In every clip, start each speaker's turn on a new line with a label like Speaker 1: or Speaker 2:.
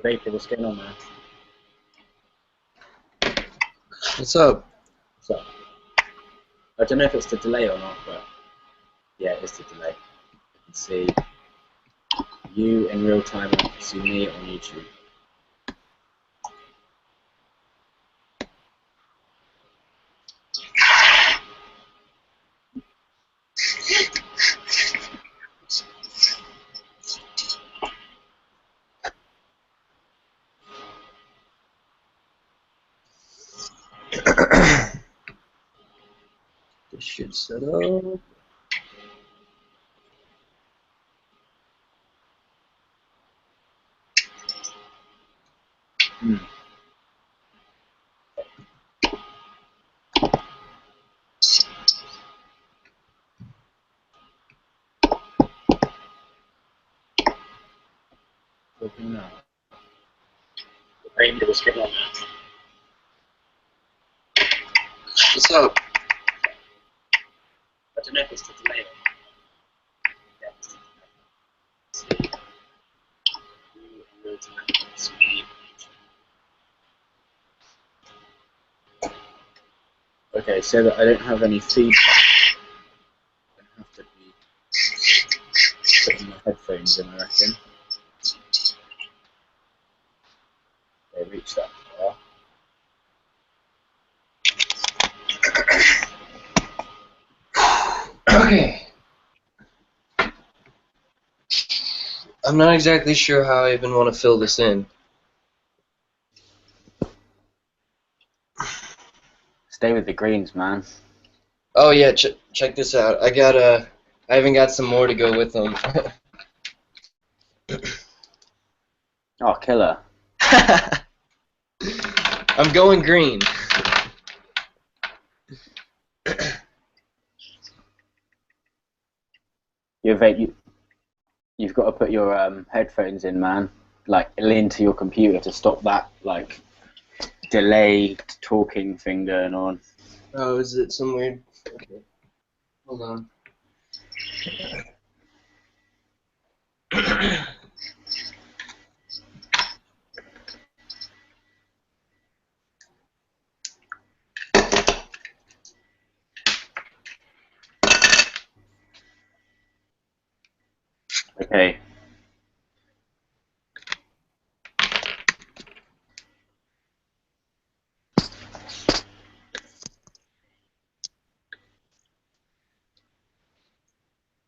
Speaker 1: Vapor, what's going on, man?
Speaker 2: What's up?
Speaker 1: So, I don't know if it's the delay or not, but yeah, it's the delay. I can see you in real time and I can see me on YouTube.
Speaker 2: This should set up.
Speaker 1: Talking now. Vapor, what's going on, man?
Speaker 2: What's up?
Speaker 1: I don't know if it's the delay or not. Yeah, it's the delay. See you in real time and I can see me on YouTube. Okay, so that I don't have any feedback, I have to be putting my headphones in, I reckon. They reach that far.
Speaker 2: Okay. I'm not exactly sure how I even want to fill this in.
Speaker 1: Stay with the greens, man.
Speaker 2: Oh yeah, check this out. I haven't got some more to go with them.
Speaker 1: Oh, killer.
Speaker 2: I'm going green.
Speaker 1: You've got to put your headphones in, man. Like, lean to your computer to stop that, like, delayed talking thing going on.
Speaker 2: Oh, is it some weird? Okay. Hold on.
Speaker 1: Okay.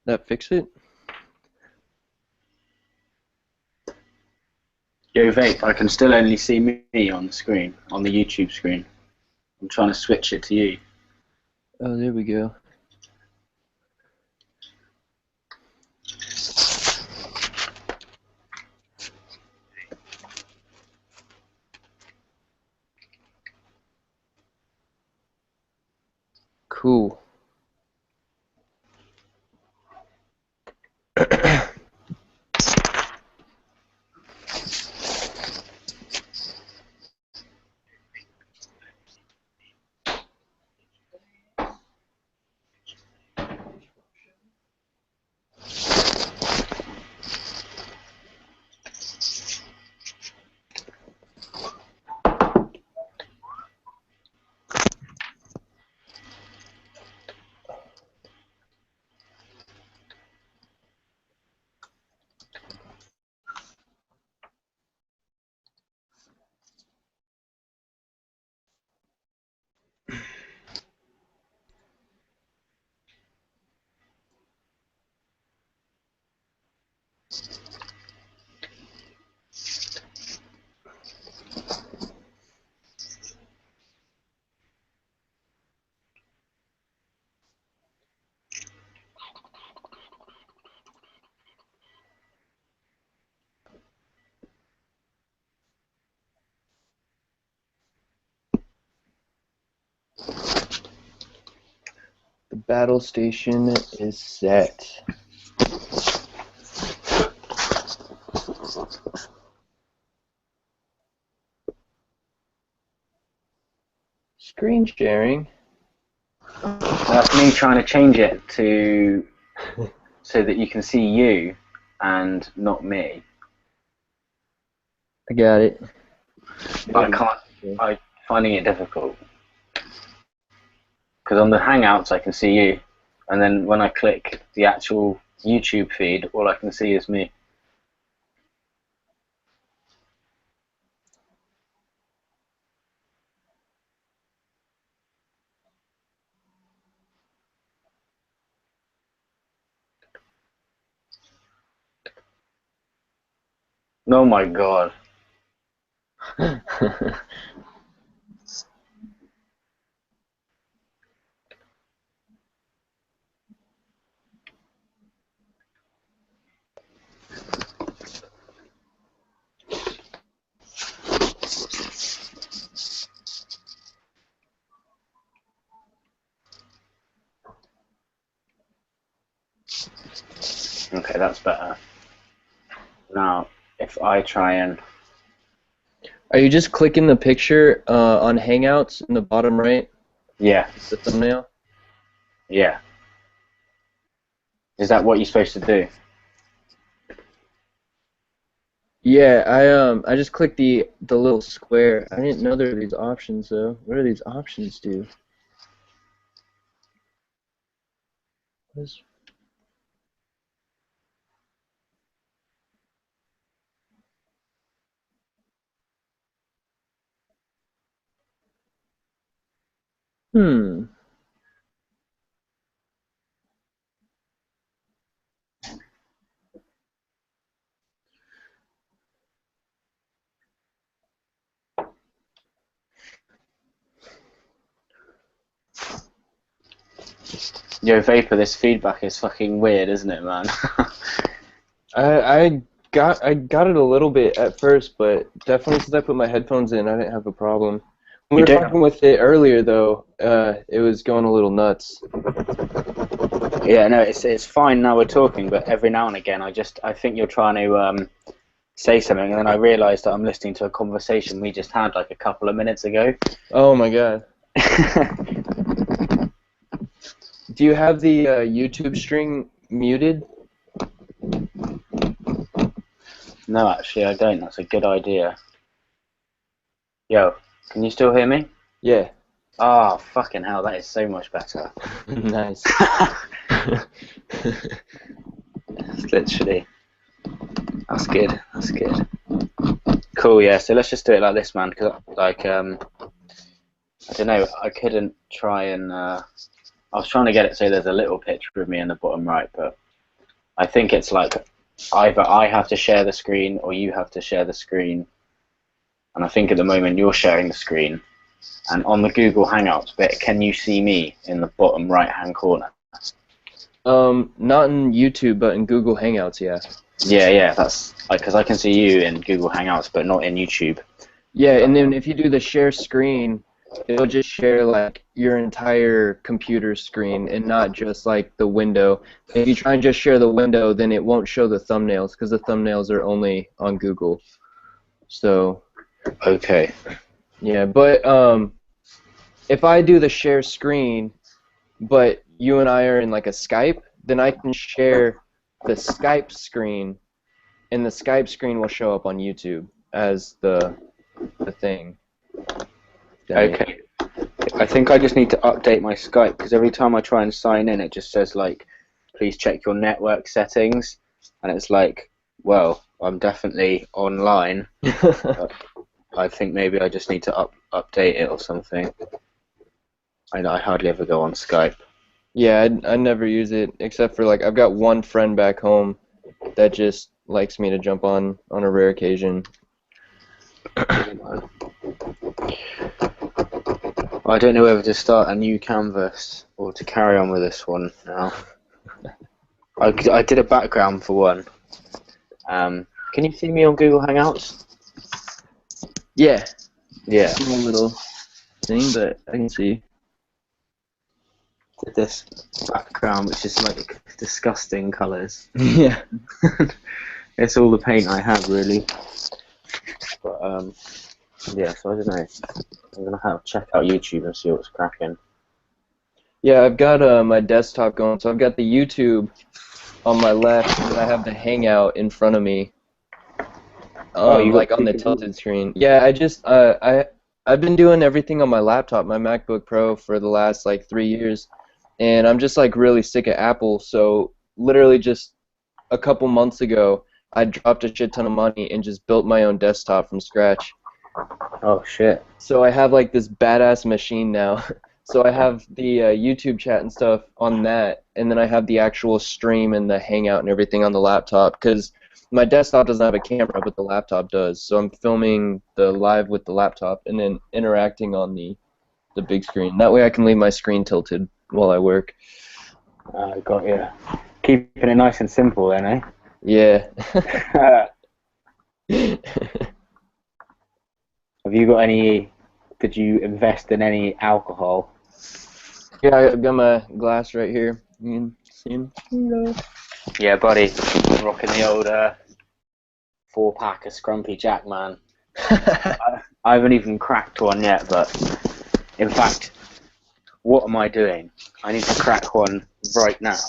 Speaker 2: That fix it?
Speaker 1: Yo, Vape, I can still only see me on the screen, on the YouTube screen. I'm trying to switch it to you.
Speaker 2: Oh, there we go. Cool. The battle station is set. Screen sharing?
Speaker 1: That's me trying to change it to so that you can see you and not me.
Speaker 3: I got it.
Speaker 1: But I'm finding it difficult. Because on the Hangouts I can see you, and then when I click the actual YouTube feed, all I can see is me. Oh my god. Okay, that's better. Now, if I try and...
Speaker 3: Are you just clicking the picture on Hangouts in the bottom right?
Speaker 1: Yeah.
Speaker 3: The thumbnail?
Speaker 1: Yeah. Is that what you're supposed to do?
Speaker 3: Yeah, I just clicked the little square. I didn't know there were these options though. What do these options do? What is... Hmm.
Speaker 1: Yo, Vapor, this feedback is fucking weird, isn't it, man?
Speaker 3: I got it a little bit at first, but definitely since I put my headphones in, I didn't have a problem. When we were talking with it earlier, though, it was going a little nuts.
Speaker 1: Yeah, no, it's fine now we're talking, but every now and again I think you're trying to say something, and then I realise that I'm listening to a conversation we just had like a couple of minutes ago.
Speaker 3: Oh my god. Do you have the YouTube string muted?
Speaker 1: No, actually, I don't. That's a good idea. Yo, can you still hear me?
Speaker 3: Yeah.
Speaker 1: Oh, fucking hell, that is so much better.
Speaker 3: Nice.
Speaker 1: Literally. That's good. That's good. Cool, yeah, so let's just do it like this, man, because, like, I don't know, I couldn't try and, I was trying to get it so there's a little picture of me in the bottom right, but I think it's like either I have to share the screen or you have to share the screen, and I think at the moment you're sharing the screen, and on the Google Hangouts bit, can you see me in the bottom right-hand corner?
Speaker 3: Not in YouTube, but in Google Hangouts, yeah.
Speaker 1: Yeah, that's because I can see you in Google Hangouts, but not in YouTube.
Speaker 3: Yeah, and then if you do the share screen, it'll just share like your entire computer screen and not just like the window. If you try and just share the window, then it won't show the thumbnails because the thumbnails are only on Google. So.
Speaker 1: Okay.
Speaker 3: Yeah, but if I do the share screen, but you and I are in like a Skype, then I can share the Skype screen, and the Skype screen will show up on YouTube as the thing.
Speaker 1: Okay. I think I just need to update my Skype because every time I try and sign in, it just says like, please check your network settings, and it's like, well, I'm definitely online. I think maybe I just need to update it or something. I hardly ever go on Skype.
Speaker 3: Yeah, I never use it except for like I've got one friend back home that just likes me to jump on a rare occasion.
Speaker 1: I don't know whether to start a new canvas or to carry on with this one now. I did a background for one. Can you see me on Google Hangouts?
Speaker 3: Yeah.
Speaker 1: Yeah.
Speaker 3: Small little thing, but I can see.
Speaker 1: Did this background, which is like disgusting colours.
Speaker 3: Yeah.
Speaker 1: It's all the paint I have, really. But yeah, so I don't know. I'm gonna check out YouTube and see what's cracking.
Speaker 3: Yeah, I've got my desktop going, so I've got the YouTube on my left, and I have the Hangout in front of me.
Speaker 1: Oh, you got
Speaker 3: like on
Speaker 1: two
Speaker 3: the
Speaker 1: computers?
Speaker 3: tilted screen. Yeah, I've been doing everything on my laptop, my MacBook Pro, for the last like 3 years, and I'm just like really sick of Apple. So literally just a couple months ago, I dropped a shit ton of money and just built my own desktop from scratch.
Speaker 1: Oh shit.
Speaker 3: So I have like this badass machine now. So I have the YouTube chat and stuff on that, and then I have the actual stream and the Hangout and everything on the laptop, because my desktop doesn't have a camera, but the laptop does. So I'm filming the live with the laptop and then interacting on the big screen. That way I can leave my screen tilted while I work.
Speaker 1: Got you. Keeping it nice and simple then, eh?
Speaker 3: Yeah.
Speaker 1: Have you got any? Did you invest in any alcohol?
Speaker 3: Yeah, I've got my glass right here. You can see 'em?
Speaker 1: Yeah, buddy. I'm rocking the old 4-pack of Scrumpy Jack, man. I haven't even cracked one yet, but in fact, what am I doing? I need to crack one right now.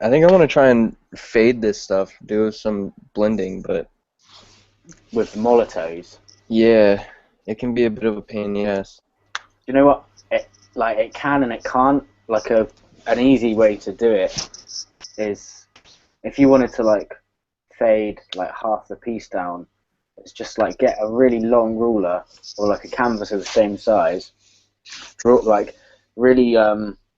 Speaker 3: I think I want to try and fade this stuff, do some blending, but
Speaker 1: With the Molotovs.
Speaker 3: yeah, it can be a bit of a pain in the ass.
Speaker 1: You know what? It can and it can't. Like an easy way to do it is if you wanted to like fade like half the piece down, it's just like get a really long ruler or like a canvas of the same size, draw like really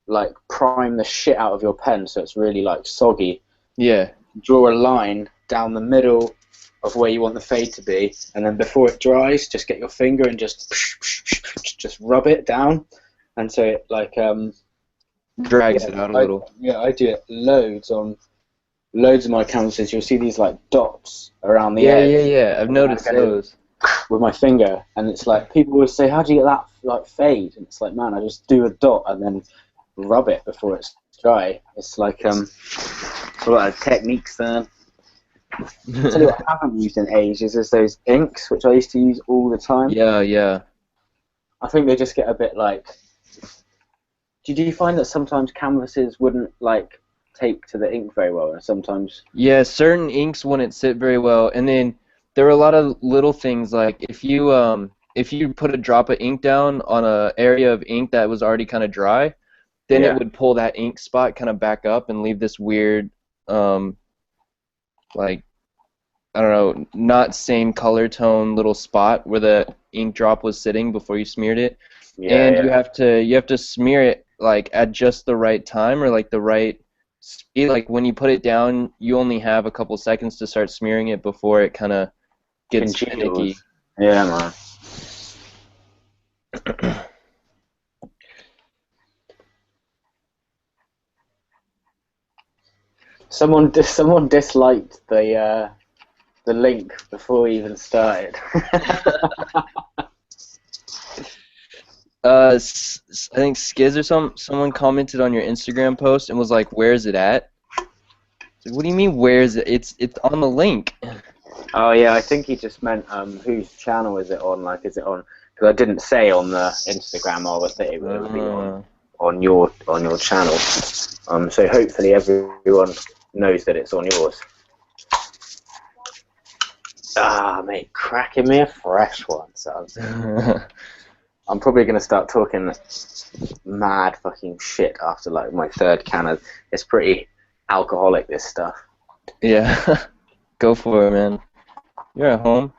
Speaker 1: like prime the shit out of your pen so it's really like soggy.
Speaker 3: Yeah.
Speaker 1: Draw a line down the middle of where you want the fade to be, and then before it dries, just get your finger and just rub it down, and so it like
Speaker 3: Drags it out a little.
Speaker 1: I do it loads of my canvases. You'll see these like dots around the
Speaker 3: Yeah,
Speaker 1: edge.
Speaker 3: yeah. I've noticed those.
Speaker 1: With my finger, and it's like people always say, "How do you get that like fade?" And it's like, man, I just do a dot and then rub it before it's dry. It's like a lot of techniques there. Tell you what I haven't used in ages is those inks, which I used to use all the time.
Speaker 3: Yeah, yeah.
Speaker 1: I think they just get a bit like. Do you find that sometimes canvases wouldn't like take to the ink very well, and sometimes?
Speaker 3: Yeah, certain inks wouldn't sit very well, and then there were a lot of little things like if you put a drop of ink down on a area of ink that was already kind of dry, then
Speaker 1: Yeah.
Speaker 3: it would pull that ink spot kind of back up and leave this weird like I don't know, not same color tone little spot where the ink drop was sitting before you smeared it.
Speaker 1: Yeah,
Speaker 3: And
Speaker 1: yeah.
Speaker 3: you have to smear it like at just the right time or like the right speed. Like when you put it down, you only have a couple seconds to start smearing it before it kind of gets finicky.
Speaker 1: Yeah, man. Someone disliked the link before we even started.
Speaker 3: I think Skiz or someone commented on your Instagram post and was like, "Where's it at?" It's like, what do you mean, where's it? It's on the link.
Speaker 1: Oh yeah, I think he just meant whose channel is it on? Like, is it on? Because I didn't say on the Instagram or that it would be on your channel. So hopefully everyone knows that it's on yours. Ah, mate, cracking me a fresh one, son. I'm probably gonna start talking mad fucking shit after like my third can of. It's pretty alcoholic, this stuff.
Speaker 3: Yeah, go for it, man. You're at home.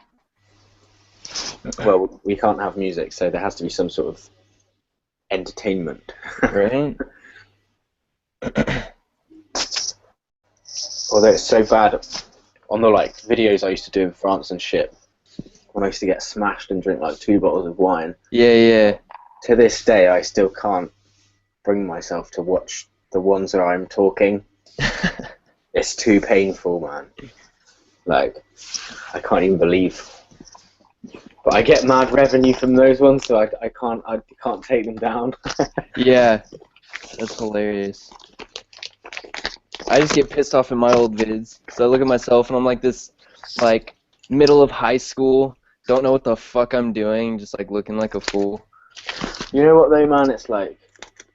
Speaker 1: Well, we can't have music, so there has to be some sort of entertainment.
Speaker 3: Right?
Speaker 1: Although it's so bad on the like videos I used to do in France and shit, when I used to get smashed and drink like 2 bottles of wine.
Speaker 3: Yeah, yeah.
Speaker 1: To this day, I still can't bring myself to watch the ones where I'm talking. It's too painful, man. Like, I can't even believe. But I get mad revenue from those ones, so I can't take them down.
Speaker 3: Yeah, that's hilarious. I just get pissed off in my old vids. So I look at myself and I'm like this, like, middle of high school, don't know what the fuck I'm doing, just like looking like a fool.
Speaker 1: You know what though, man? It's like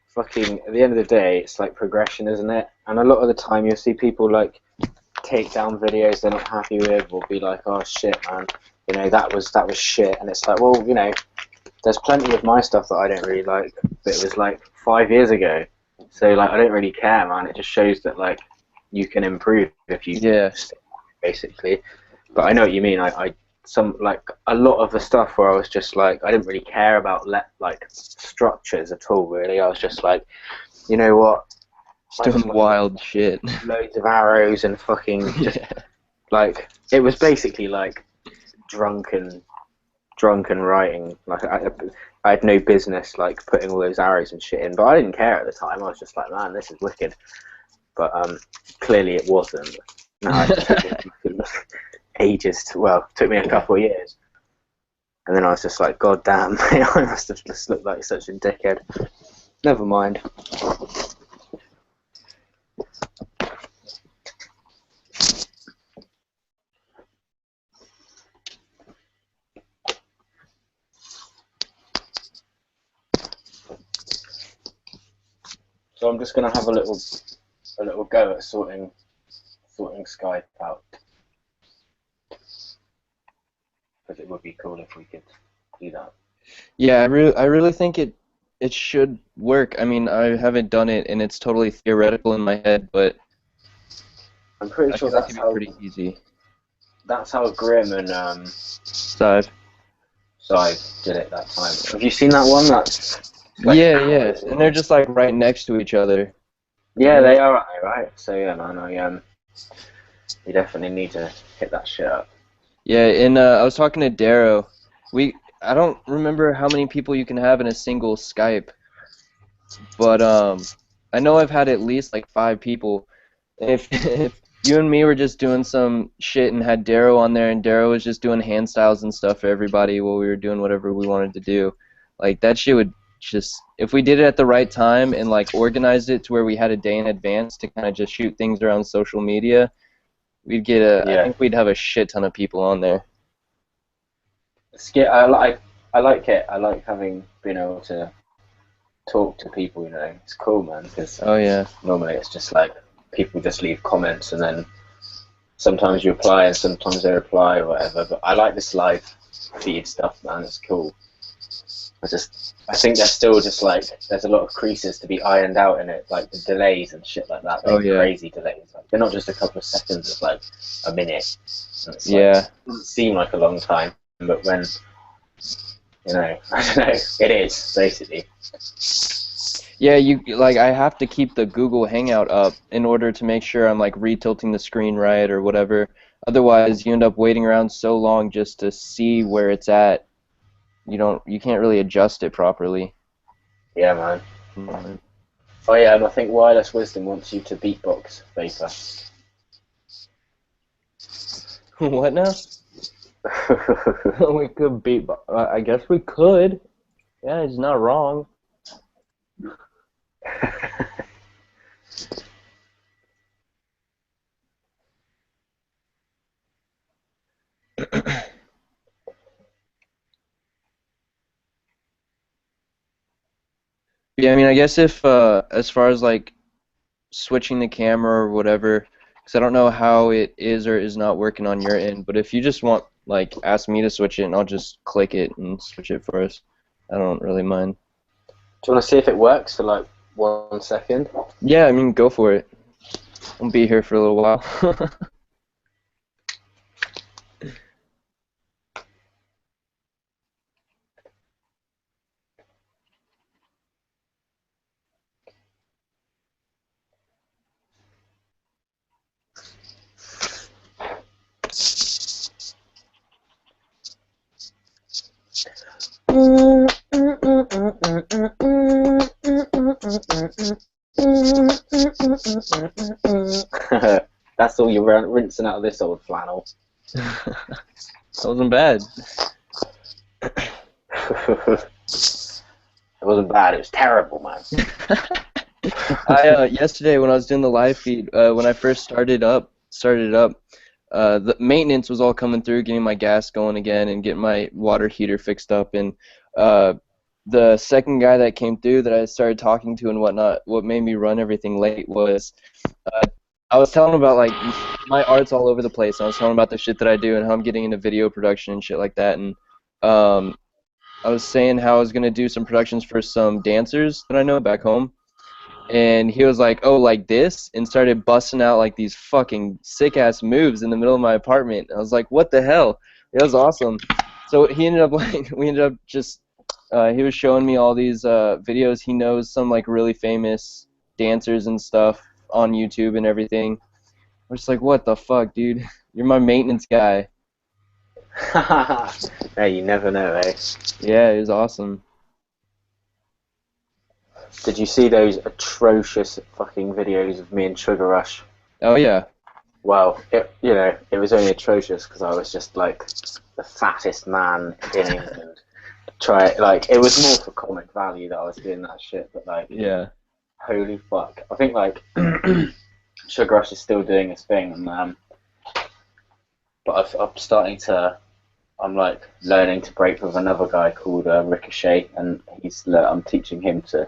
Speaker 1: fucking. At the end of the day, it's like progression, isn't it? And a lot of the time, you'll see people like take down videos they're not happy with, or be like, oh shit, man, you know, that was shit. And it's like, well, you know, there's plenty of my stuff that I don't really like, but it was like 5 years ago. So like, I don't really care, man. It just shows that like you can improve if you basically. But I know what you mean. I some like a lot of the stuff where I was just like, I didn't really care about like structures at all. Really, I was just like, you know what?
Speaker 3: Just doing wild shit.
Speaker 1: Loads of arrows and fucking just like, it was basically like drunken writing. Like I had no business like putting all those arrows and shit in, but I didn't care at the time. I was just like, man, this is wicked. But clearly it wasn't. No, it took me ages to, well, it took me a couple of years. And then I was just like, God damn, I must have just looked like such a dickhead. Never mind. So I'm just gonna have a little go at sorting Skype out, because it would be cool if we could do that.
Speaker 3: Yeah, I really think it should work. I mean, I haven't done it, and it's totally theoretical in my head, but
Speaker 1: I'm pretty sure that's how
Speaker 3: pretty easy.
Speaker 1: That's how Grim and
Speaker 3: Sive
Speaker 1: did it that time. Have you seen that one? That's like,
Speaker 3: yeah, and they're just like right next to each other.
Speaker 1: Yeah, they are right. So yeah, man, you definitely need to hit that shit up.
Speaker 3: Yeah, and I was talking to Darrow. I don't remember how many people you can have in a single Skype, but I know I've had at least like 5 people. If you and me were just doing some shit and had Darrow on there, and Darrow was just doing hand styles and stuff for everybody while we were doing whatever we wanted to do, like that shit would just, if we did it at the right time and like organized it to where we had a day in advance to kind of just shoot things around social media, we'd get I think we'd have a shit ton of people on there.
Speaker 1: I like it. I like being able to talk to people. You know, it's cool, man. Because normally it's just like people just leave comments, and then sometimes you reply and sometimes they reply or whatever. But I like this live feed stuff, man. It's cool. I think there's still just like, there's a lot of creases to be ironed out in it, like the delays and shit like that. Like crazy delays. Like, they're not just a couple of seconds, it's like a minute. And it's it doesn't seem like a long time, but when, you know, I don't know, it is basically.
Speaker 3: Yeah, I have to keep the Google Hangout up in order to make sure I'm like retilting the screen right or whatever. Otherwise, you end up waiting around so long just to see where it's at. You can't really adjust it properly.
Speaker 1: Yeah, man. Mm-hmm. Oh yeah, and I think Wireless Wisdom wants you to beatbox, Vapor.
Speaker 3: What now? We could beatbox. I guess we could. Yeah, it's not wrong. Yeah, I mean, I guess if, as far as, like, switching the camera or whatever, because I don't know how it is or is not working on your end, but if you just want, like, ask me to switch it, and I'll just click it and switch it for us. I don't really mind.
Speaker 1: Do you want to see if it works for, like, 1 second?
Speaker 3: Yeah, I mean, go for it. I'll be here for a little while.
Speaker 1: That's all you're rinsing out of this old flannel.
Speaker 3: That wasn't bad.
Speaker 1: It wasn't bad, it was terrible, man.
Speaker 3: Yesterday when I was doing the live feed, when I first started up, the maintenance was all coming through, getting my gas going again and getting my water heater fixed up, and the second guy that came through that I started talking to and whatnot, what made me run everything late was I was telling him about like my art's all over the place. And I was telling him about the shit that I do and how I'm getting into video production and shit like that. And um, I was saying how I was gonna do some productions for some dancers that I know back home. And he was like, "Oh, like this," and started busting out like these fucking sick ass moves in the middle of my apartment. I was like, "What the hell?" It was awesome. So he ended up like we ended up just he was showing me all these videos. He knows some like really famous dancers and stuff on YouTube and everything. I'm just like, "What the fuck, dude? You're my maintenance guy."
Speaker 1: Hey, you never know, eh?
Speaker 3: Yeah, it was awesome.
Speaker 1: Did you see those atrocious fucking videos of me and Sugar Rush?
Speaker 3: Oh yeah.
Speaker 1: Well, it was only atrocious because I was just like the fattest man in England. It was more for comic value that I was doing that shit, but like,
Speaker 3: Yeah.
Speaker 1: holy fuck. I think like Sugar Rush is still doing his thing, and but I'm starting to. I'm like learning to break with another guy called Ricochet, and I'm teaching him to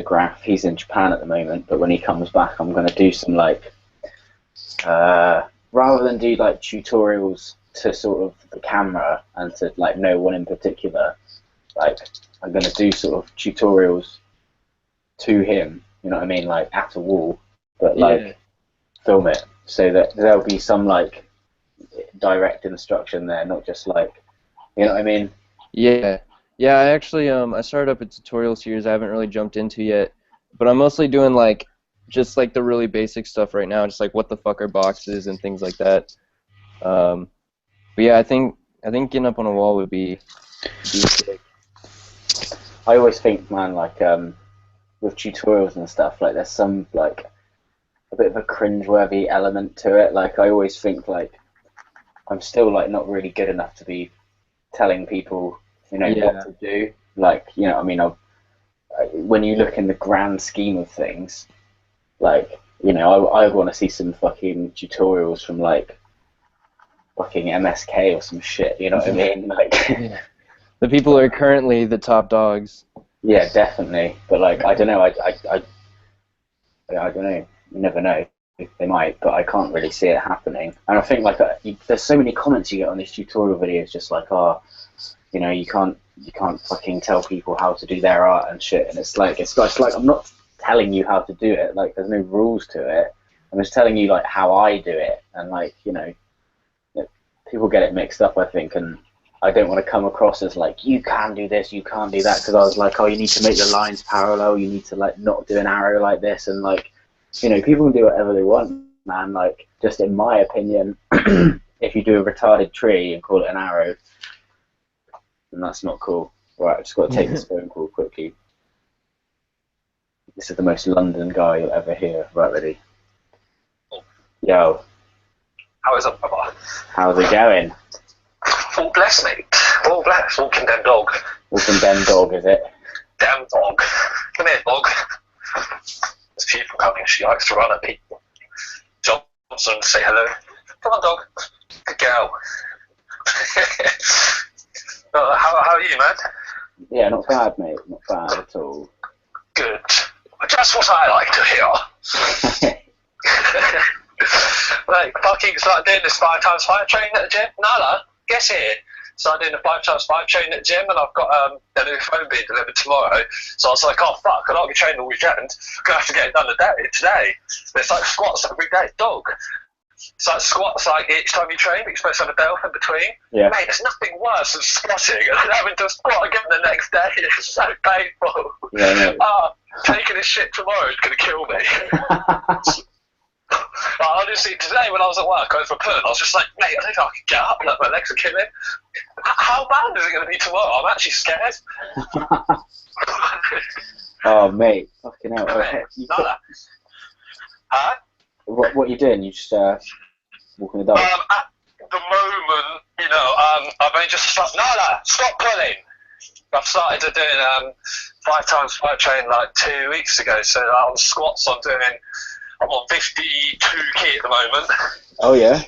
Speaker 1: graph. He's in Japan at the moment, but when he comes back, I'm gonna do some like rather than do like tutorials to sort of the camera and to like no one in particular. Like I'm gonna do sort of tutorials to him. You know what I mean? Like at a wall, but like film it so that there'll be some like direct instruction there, not just like, you know what I mean?
Speaker 3: Yeah. Yeah, I actually I started up a tutorial series I haven't really jumped into yet, but I'm mostly doing like just like the really basic stuff right now, just like what the fuck are boxes and things like that. But yeah, I think getting up on a wall would be sick.
Speaker 1: I always think, man, like with tutorials and stuff, like there's some like a bit of a cringeworthy element to it. Like I always think like I'm still like not really good enough to be telling people, what
Speaker 3: Yeah.
Speaker 1: to do. Like, I mean, when you look in the grand scheme of things, like, I want to see some fucking tutorials from like fucking MSK or some shit. You know what I mean? Like,
Speaker 3: Yeah. The people who are currently the top dogs.
Speaker 1: yeah, definitely. But like, I don't know. I don't know. You never know. They might, but I can't really see it happening. And I think like there's so many comments you get on these tutorial videos, just like, oh, you can't fucking tell people how to do their art and shit. And it's like I'm not telling you how to do it. Like there's no rules to it. I'm just telling you like how I do it. And like people get it mixed up, I think, and I don't want to come across as like you can do this, you can't do that, because I was like, oh, you need to make the lines parallel, you need to like not do an arrow like this, and like people can do whatever they want, man. Like just in my opinion, if you do a retarded tree and call it an arrow, then that's not cool. Right, I've just got to take this phone call quickly. This is the most London guy you'll ever hear. Right, ready? Yo.
Speaker 4: How is it, brother?
Speaker 1: How's it going?
Speaker 4: All bless, mate. All bless. Walking damn dog.
Speaker 1: Walking damn dog, is it?
Speaker 4: Damn dog. Come here, dog. There's people coming. She likes to run at people. Johnson, say hello. Come on, dog. Good girl. How are you, man?
Speaker 1: Yeah, not bad, mate. Not bad at all.
Speaker 4: Good. Just what I like to hear. Like, fucking start doing this 5x5 training at the gym. Nala, guess here. Start doing the 5x5 training at the gym, and I've got a new phone being delivered tomorrow. So I was like, oh fuck, I don't be training all weekend. I'm gonna have to get it done today. It's like squats every day, dog. It's like squats like each time you train, but you're supposed to have a day off in between.
Speaker 1: Yeah.
Speaker 4: Mate, there's nothing worse than squatting and then having to squat again the next day. It's so painful.
Speaker 1: Yeah, no.
Speaker 4: Taking this shit tomorrow is gonna kill me. Honestly, today when I was at work over for Perth, I was just like, mate, I don't think I can get up, like, my legs are killing. How bad is it going to be tomorrow? I'm actually scared.
Speaker 1: Oh, mate, fucking hell.
Speaker 4: Huh?
Speaker 1: What are you doing? You just walking the dog?
Speaker 4: At the moment, I've only just stopped. Nala, stop pulling. I've started to doing 5x5 training like 2 weeks ago. So on squats, I'm on 52 key at the moment.
Speaker 1: Oh yeah.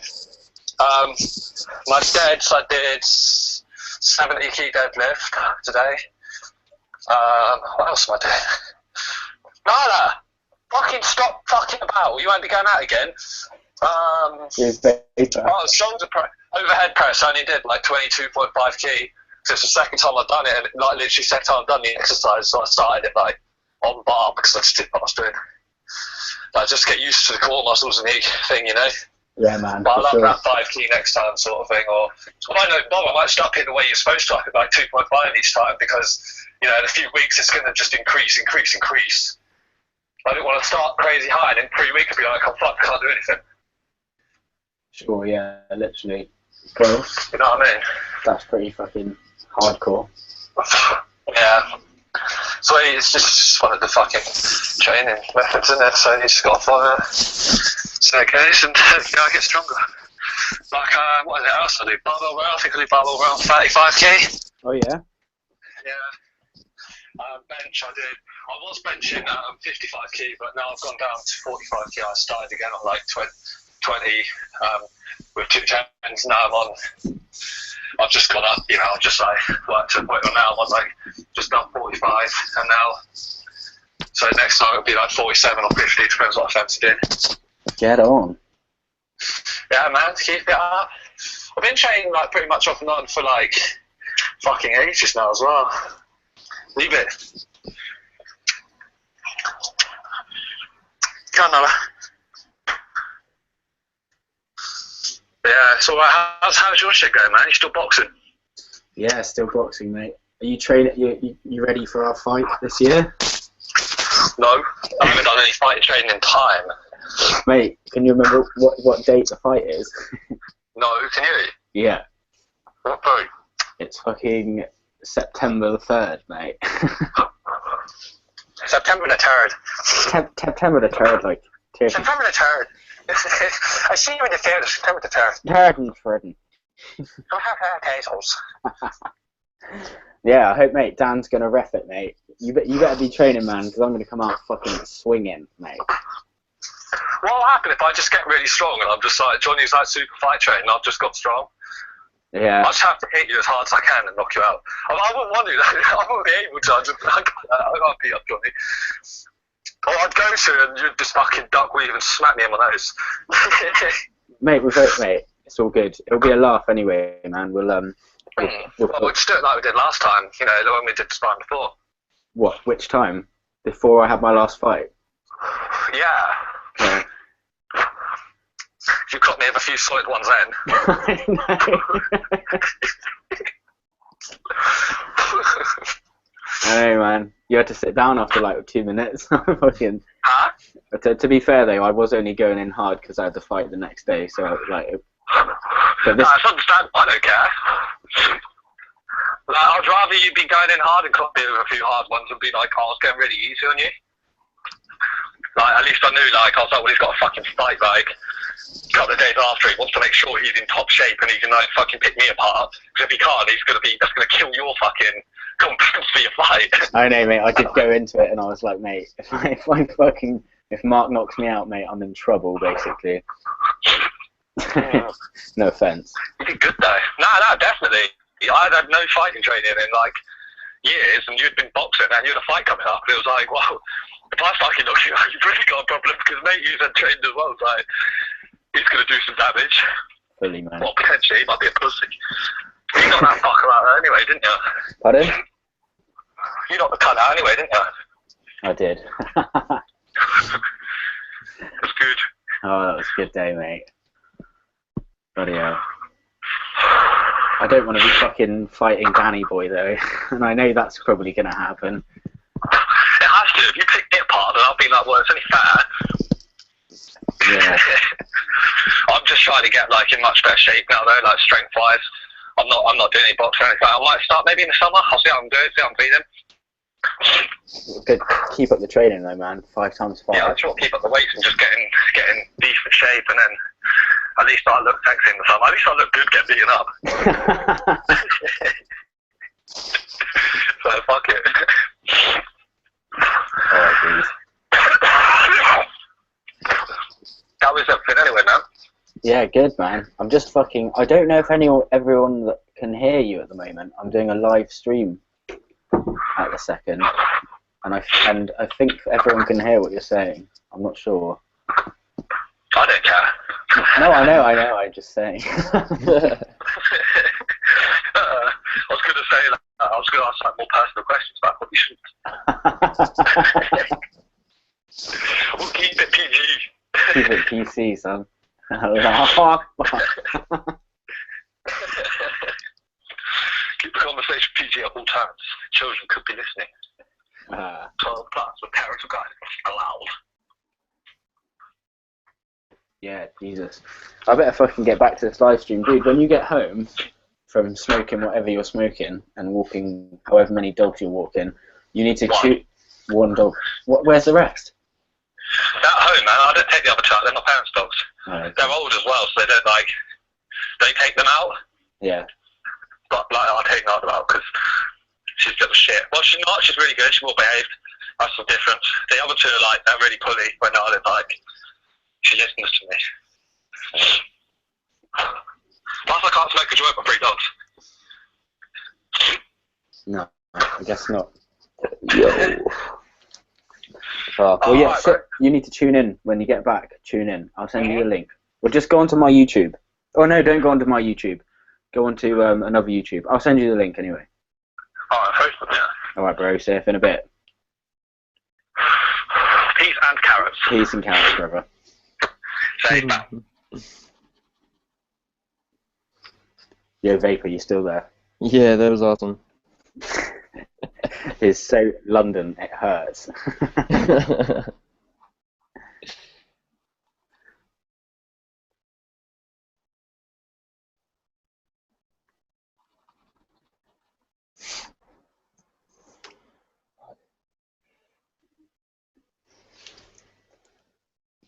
Speaker 4: My deads, I did 70 key deadlift today. What else am I doing? Nala, Fucking stop fucking about. You won't be going out again.
Speaker 1: Here's paper.
Speaker 4: Shoulder press, overhead press. I only did like 22.5 kg. So it's the second time I've done it, and like literally second time I've done the exercise. So I started it like on bar because I just didn't know what I was doing. Like just get used to the core muscles and the thing, you know.
Speaker 1: Yeah, man.
Speaker 4: But I love
Speaker 1: sure.
Speaker 4: that 5 kg next time sort of thing. Or I might not. I might start it the way you're supposed to, like 2.5 each time, because you know in a few weeks it's going to just increase. I don't want to start crazy high and in 3 weeks be like, oh fuck, I can't do anything.
Speaker 1: Sure, yeah, literally. Well,
Speaker 4: You know what I mean?
Speaker 1: that's pretty fucking hardcore.
Speaker 4: Yeah. So it's just one of the fucking training methods, isn't it? So you just got to follow staircase and I get stronger. Like, what is it else I do? Barbell row, I think I do barbell row 35k.
Speaker 1: Oh, yeah?
Speaker 4: Yeah. Bench, I was benching 55k, but now I've gone down to 45k. I started again on like 20 with 2 tens. Now I've just gone up, you know, I've just like worked to a point where now I'm on like just done 45, and now, so next time it'll be like 47 or 50, depends what I fancy doing.
Speaker 1: Get on.
Speaker 4: Yeah, man, keep it up. I've been training like pretty much off and on for like fucking ages now as well. Leave it. Come on, yeah, so how's your shit going, man? You still boxing?
Speaker 1: Yeah, still boxing, mate. Are you training? You ready for our fight this year?
Speaker 4: No, I haven't done any fighting training in time.
Speaker 1: Mate, can you remember what date the fight is?
Speaker 4: No, can you?
Speaker 1: Yeah.
Speaker 4: What date?
Speaker 1: It's fucking September the 3rd, mate.
Speaker 4: September the 3rd.
Speaker 1: September the 3rd, like.
Speaker 4: September the 3rd. I see you in the theatre, September the 3rd.
Speaker 1: 3rd and 3rd.
Speaker 4: Pesos.
Speaker 1: Yeah, I hope, mate, Dan's gonna ref it, mate. You better be training, man, because I'm gonna come out fucking swinging, mate.
Speaker 4: What will happen if I just get really strong and I'm just like, Johnny's like super fight training and I've just got strong?
Speaker 1: Yeah.
Speaker 4: I just have to hit you as hard as I can and knock you out. I wouldn't want to. I wouldn't be able to. I can't beat up Johnny. Or I'd go to and you'd just fucking duck weave and smack me in my nose.
Speaker 1: Mate, mate, it's all good. It'll be a laugh anyway, man. We'll
Speaker 4: We'll just do it like we did last time, you know, when we did the sparring before.
Speaker 1: What? Which time? Before I had my last fight?
Speaker 4: Yeah.
Speaker 1: Yeah.
Speaker 4: You caught me with a few solid ones then.
Speaker 1: I know, man. You had to sit down after like 2 minutes. Fucking.
Speaker 4: Huh?
Speaker 1: To be fair though, I was only going in hard because I had to fight the next day. So like, but this.
Speaker 4: No, it's understandable. I don't care. Like, I'd rather you be going in hard and caught me with a few hard ones and be like, oh, I was getting really easy on you. Like, at least I knew, like, I was like, well, he's got a fucking fight, like, a couple of days after. He wants to make sure he's in top shape and he can, like, fucking pick me apart. Because if he can't, that's going to kill your fucking confidence for your fight.
Speaker 1: I know, mate. I did go into it and I was like, mate, if Mark knocks me out, mate, I'm in trouble, basically. No offense.
Speaker 4: You did good, though. No, definitely. I'd had no fighting training in, like, years, and you'd been boxing and you had a fight coming up. And it was like, wow, if I fucking knock you out, you've really got a problem, because mate, you had trained as well. It's like, he's going to do some damage.
Speaker 1: Fully, man.
Speaker 4: Well, potentially, he might be a pussy. You knocked that fucker out there anyway, didn't you?
Speaker 1: Pardon?
Speaker 4: You knocked the cunt out anyway, didn't you?
Speaker 1: I did.
Speaker 4: That's good.
Speaker 1: Oh, that was a good day, mate. Bloody hell. I don't want to be fucking fighting Danny Boy, though. And I know that's probably going to happen.
Speaker 4: It has to. If you pick me apart, then I'll be like, well, it's only fair.
Speaker 1: Yeah.
Speaker 4: I'm just trying to get, like, in much better shape now, though, like, strength-wise. I'm not doing any boxing or anything. I might start maybe in the summer. I'll see how I'm doing, see how I'm feeling.
Speaker 1: Good. Keep up the training, though, man. 5 times 5.
Speaker 4: Yeah, I just want to keep up the weights and just getting decent shape, and then at least I look sexy in the summer. At least I look good getting beaten up. So fuck it.
Speaker 1: Alright, dude.
Speaker 4: That was everything anyway, man.
Speaker 1: Yeah, good, man. I'm just fucking. I don't know if everyone that can hear you at the moment. I'm doing a live stream at the second. and I think everyone can hear what you're saying. I'm not sure.
Speaker 4: I don't care.
Speaker 1: No, I know. I'm just saying.
Speaker 4: I was going to say that. I was going to ask like more personal questions about what you should. We'll keep it PG.
Speaker 1: Keep it PC, son.
Speaker 4: Keep the conversation PG at all times. Children could be listening. 12 plus with parental guidance allowed.
Speaker 1: Yeah, Jesus. I better fucking get back to this live stream, dude. When you get home from smoking whatever you're smoking and walking however many dogs you're walking, you need to shoot one dog. Where's the rest?
Speaker 4: At home, man. I don't take the other child. They're my parents' dogs.
Speaker 1: Oh, okay.
Speaker 4: They're old as well, so they don't take them out.
Speaker 1: Yeah.
Speaker 4: But like, I'll take Nada out because she's a bit of shit. Well, she's not. She's really good. She's well behaved. That's the difference. The other two are like, they're really pully when Nada's like, she listens to me. Plus, I can't smoke a joint with 3 dogs.
Speaker 1: No, I guess not. Yo. Well, yeah,
Speaker 4: right,
Speaker 1: you need to tune in when you get back. Tune in. I'll send you the link. Or just go onto my YouTube. Oh, no, don't go onto my YouTube. Go onto another YouTube. I'll send you the link anyway.
Speaker 4: Alright, Facebook, yeah.
Speaker 1: Alright, bro. See you in a bit.
Speaker 4: Peas and carrots.
Speaker 1: Peace and carrots, brother.
Speaker 4: Say that.
Speaker 1: Yo, Vapor, you still there?
Speaker 3: Yeah, that was awesome.
Speaker 1: It's so London, it hurts.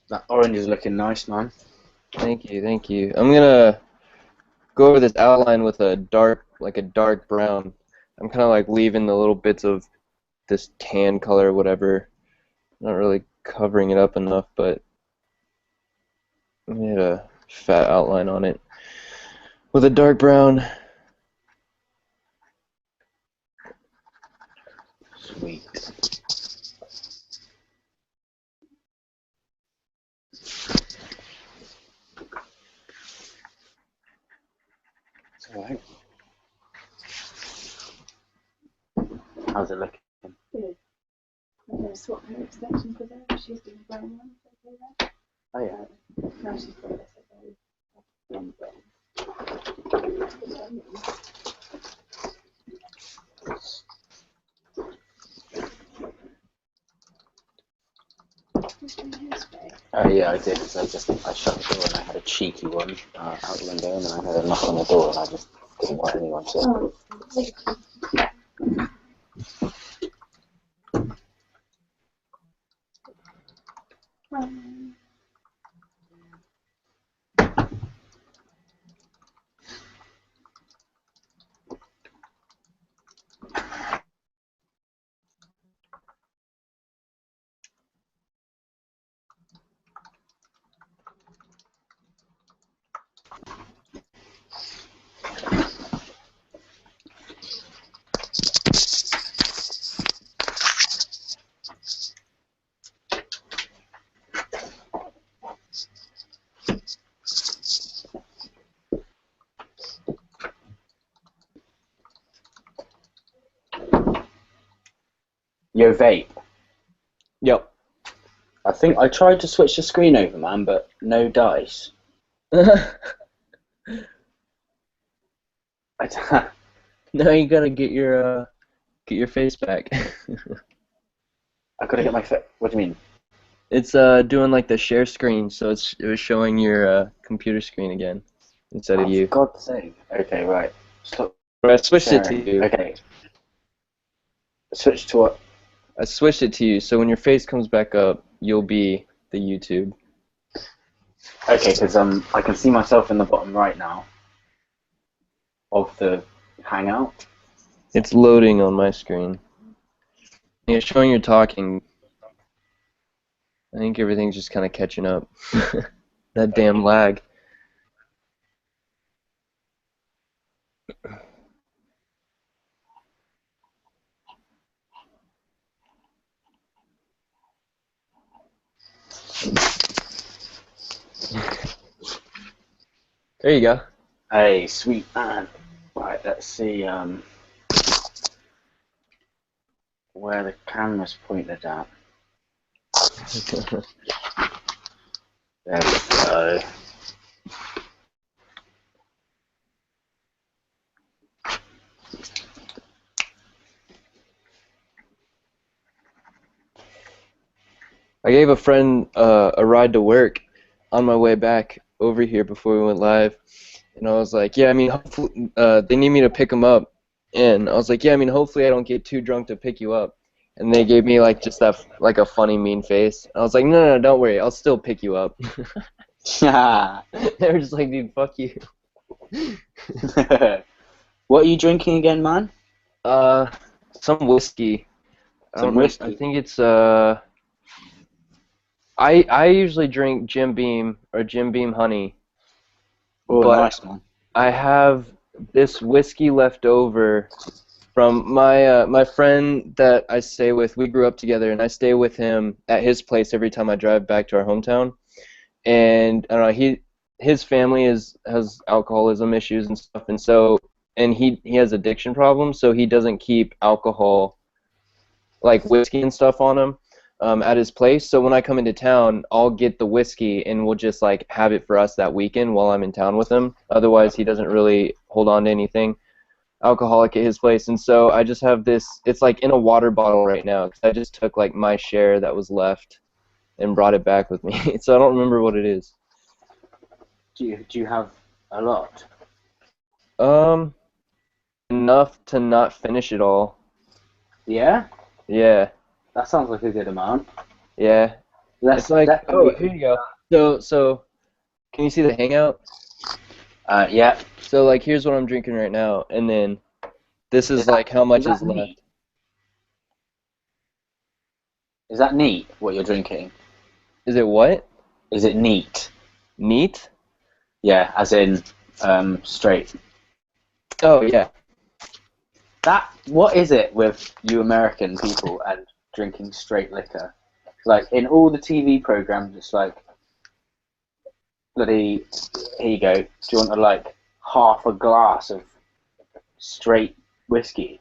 Speaker 1: That orange is looking nice, man.
Speaker 3: Thank you, thank you. I'm gonna go over this outline with a dark brown. I'm kind of like leaving the little bits of this tan color, whatever. Not really covering it up enough, but I made a fat outline on it with a dark brown.
Speaker 1: Sweet. It's alright. How's it looking?
Speaker 5: Good. I'm going to swap her extensions with her. She's doing brown ones.
Speaker 1: Oh, yeah.
Speaker 5: Now she's got this. One brown.
Speaker 1: Oh yeah, I did. Cause I shut the door and I had a cheeky one out the window, and then I heard a knock on the door, and I just didn't want anyone to. Yo, vape.
Speaker 3: Yep.
Speaker 1: I think I tried to switch the screen over, man, but no dice.
Speaker 3: Now you gotta get your face back.
Speaker 1: I gotta get my face. What do you mean?
Speaker 3: It's doing like the share screen, so it was showing your computer screen again instead of you.
Speaker 1: For God's sake. Okay, right. Stop.
Speaker 3: But I switched it to
Speaker 1: sharing.
Speaker 3: you.
Speaker 1: Okay. Switch to what?
Speaker 3: I switched it to you, so when your face comes back up, you'll be the YouTube.
Speaker 1: Okay, because I can see myself in the bottom right now of the Hangout.
Speaker 3: It's loading on my screen. And it's showing you're talking. I think everything's just kind of catching up. That damn lag. There you go.
Speaker 1: Hey, sweet man. Right, let's see where the camera's pointed at. There we go.
Speaker 3: I gave a friend a ride to work on my way back over here before we went live, and I was like, yeah, I mean, hopefully, they need me to pick them up, and I was like, yeah, I mean, hopefully I don't get too drunk to pick you up, and they gave me like just that like a funny mean face. I was like, no, don't worry, I'll still pick you up. They were just like, dude, fuck you.
Speaker 1: What are you drinking again, man?
Speaker 3: Some whiskey. I
Speaker 1: Some
Speaker 3: don't know.
Speaker 1: whiskey?
Speaker 3: I think it's I usually drink Jim Beam or Jim Beam honey,
Speaker 1: Oh,
Speaker 3: but
Speaker 1: nice, man.
Speaker 3: I have this whiskey left over from my friend that I stay with. We grew up together, and I stay with him at his place every time I drive back to our hometown. And I don't know, his family has alcoholism issues and stuff, and he has addiction problems, so he doesn't keep alcohol like whiskey and stuff on him at his place. So when I come into town, I'll get the whiskey and we'll just like have it for us that weekend while I'm in town with him. Otherwise, he doesn't really hold on to anything alcoholic at his place. And so I just have this. It's like in a water bottle right now because I just took like my share that was left and brought it back with me. So I don't remember what it is.
Speaker 1: Do you have a lot?
Speaker 3: Enough to not finish it all.
Speaker 1: Yeah?
Speaker 3: Yeah.
Speaker 1: That sounds like a good amount.
Speaker 3: Yeah.
Speaker 1: That's
Speaker 3: It's like,
Speaker 1: definitely...
Speaker 3: oh, here you go. So, can you see the hangout?
Speaker 1: Yeah.
Speaker 3: So, like, here's what I'm drinking right now, and then this is like how much is left.
Speaker 1: Neat? Is that neat, what you're drinking?
Speaker 3: Is it what?
Speaker 1: Is it neat?
Speaker 3: Neat?
Speaker 1: Yeah, as in straight.
Speaker 3: Oh, yeah.
Speaker 1: What is it with you American people and drinking straight liquor? Like, in all the TV programs, it's like, bloody, here you go, do you want like half a glass of straight whiskey?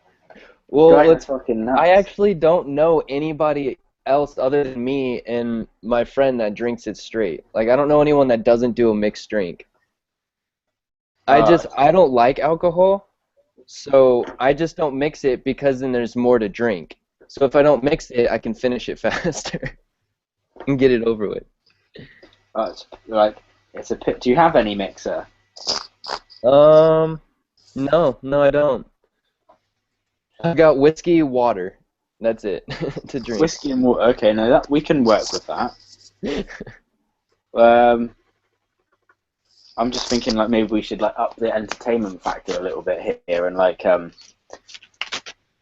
Speaker 3: Well,
Speaker 1: fucking nuts.
Speaker 3: I actually don't know anybody else other than me and my friend that drinks it straight. Like, I don't know anyone that doesn't do a mixed drink. I don't like alcohol, so I just don't mix it because then there's more to drink. So if I don't mix it, I can finish it faster and get it over with.
Speaker 1: It's a pit. Do you have any mixer?
Speaker 3: No, I don't. I've got whiskey, water. That's it to drink.
Speaker 1: Whiskey and water. Okay, no, that we can work with that. I'm just thinking like maybe we should like up the entertainment factor a little bit here and like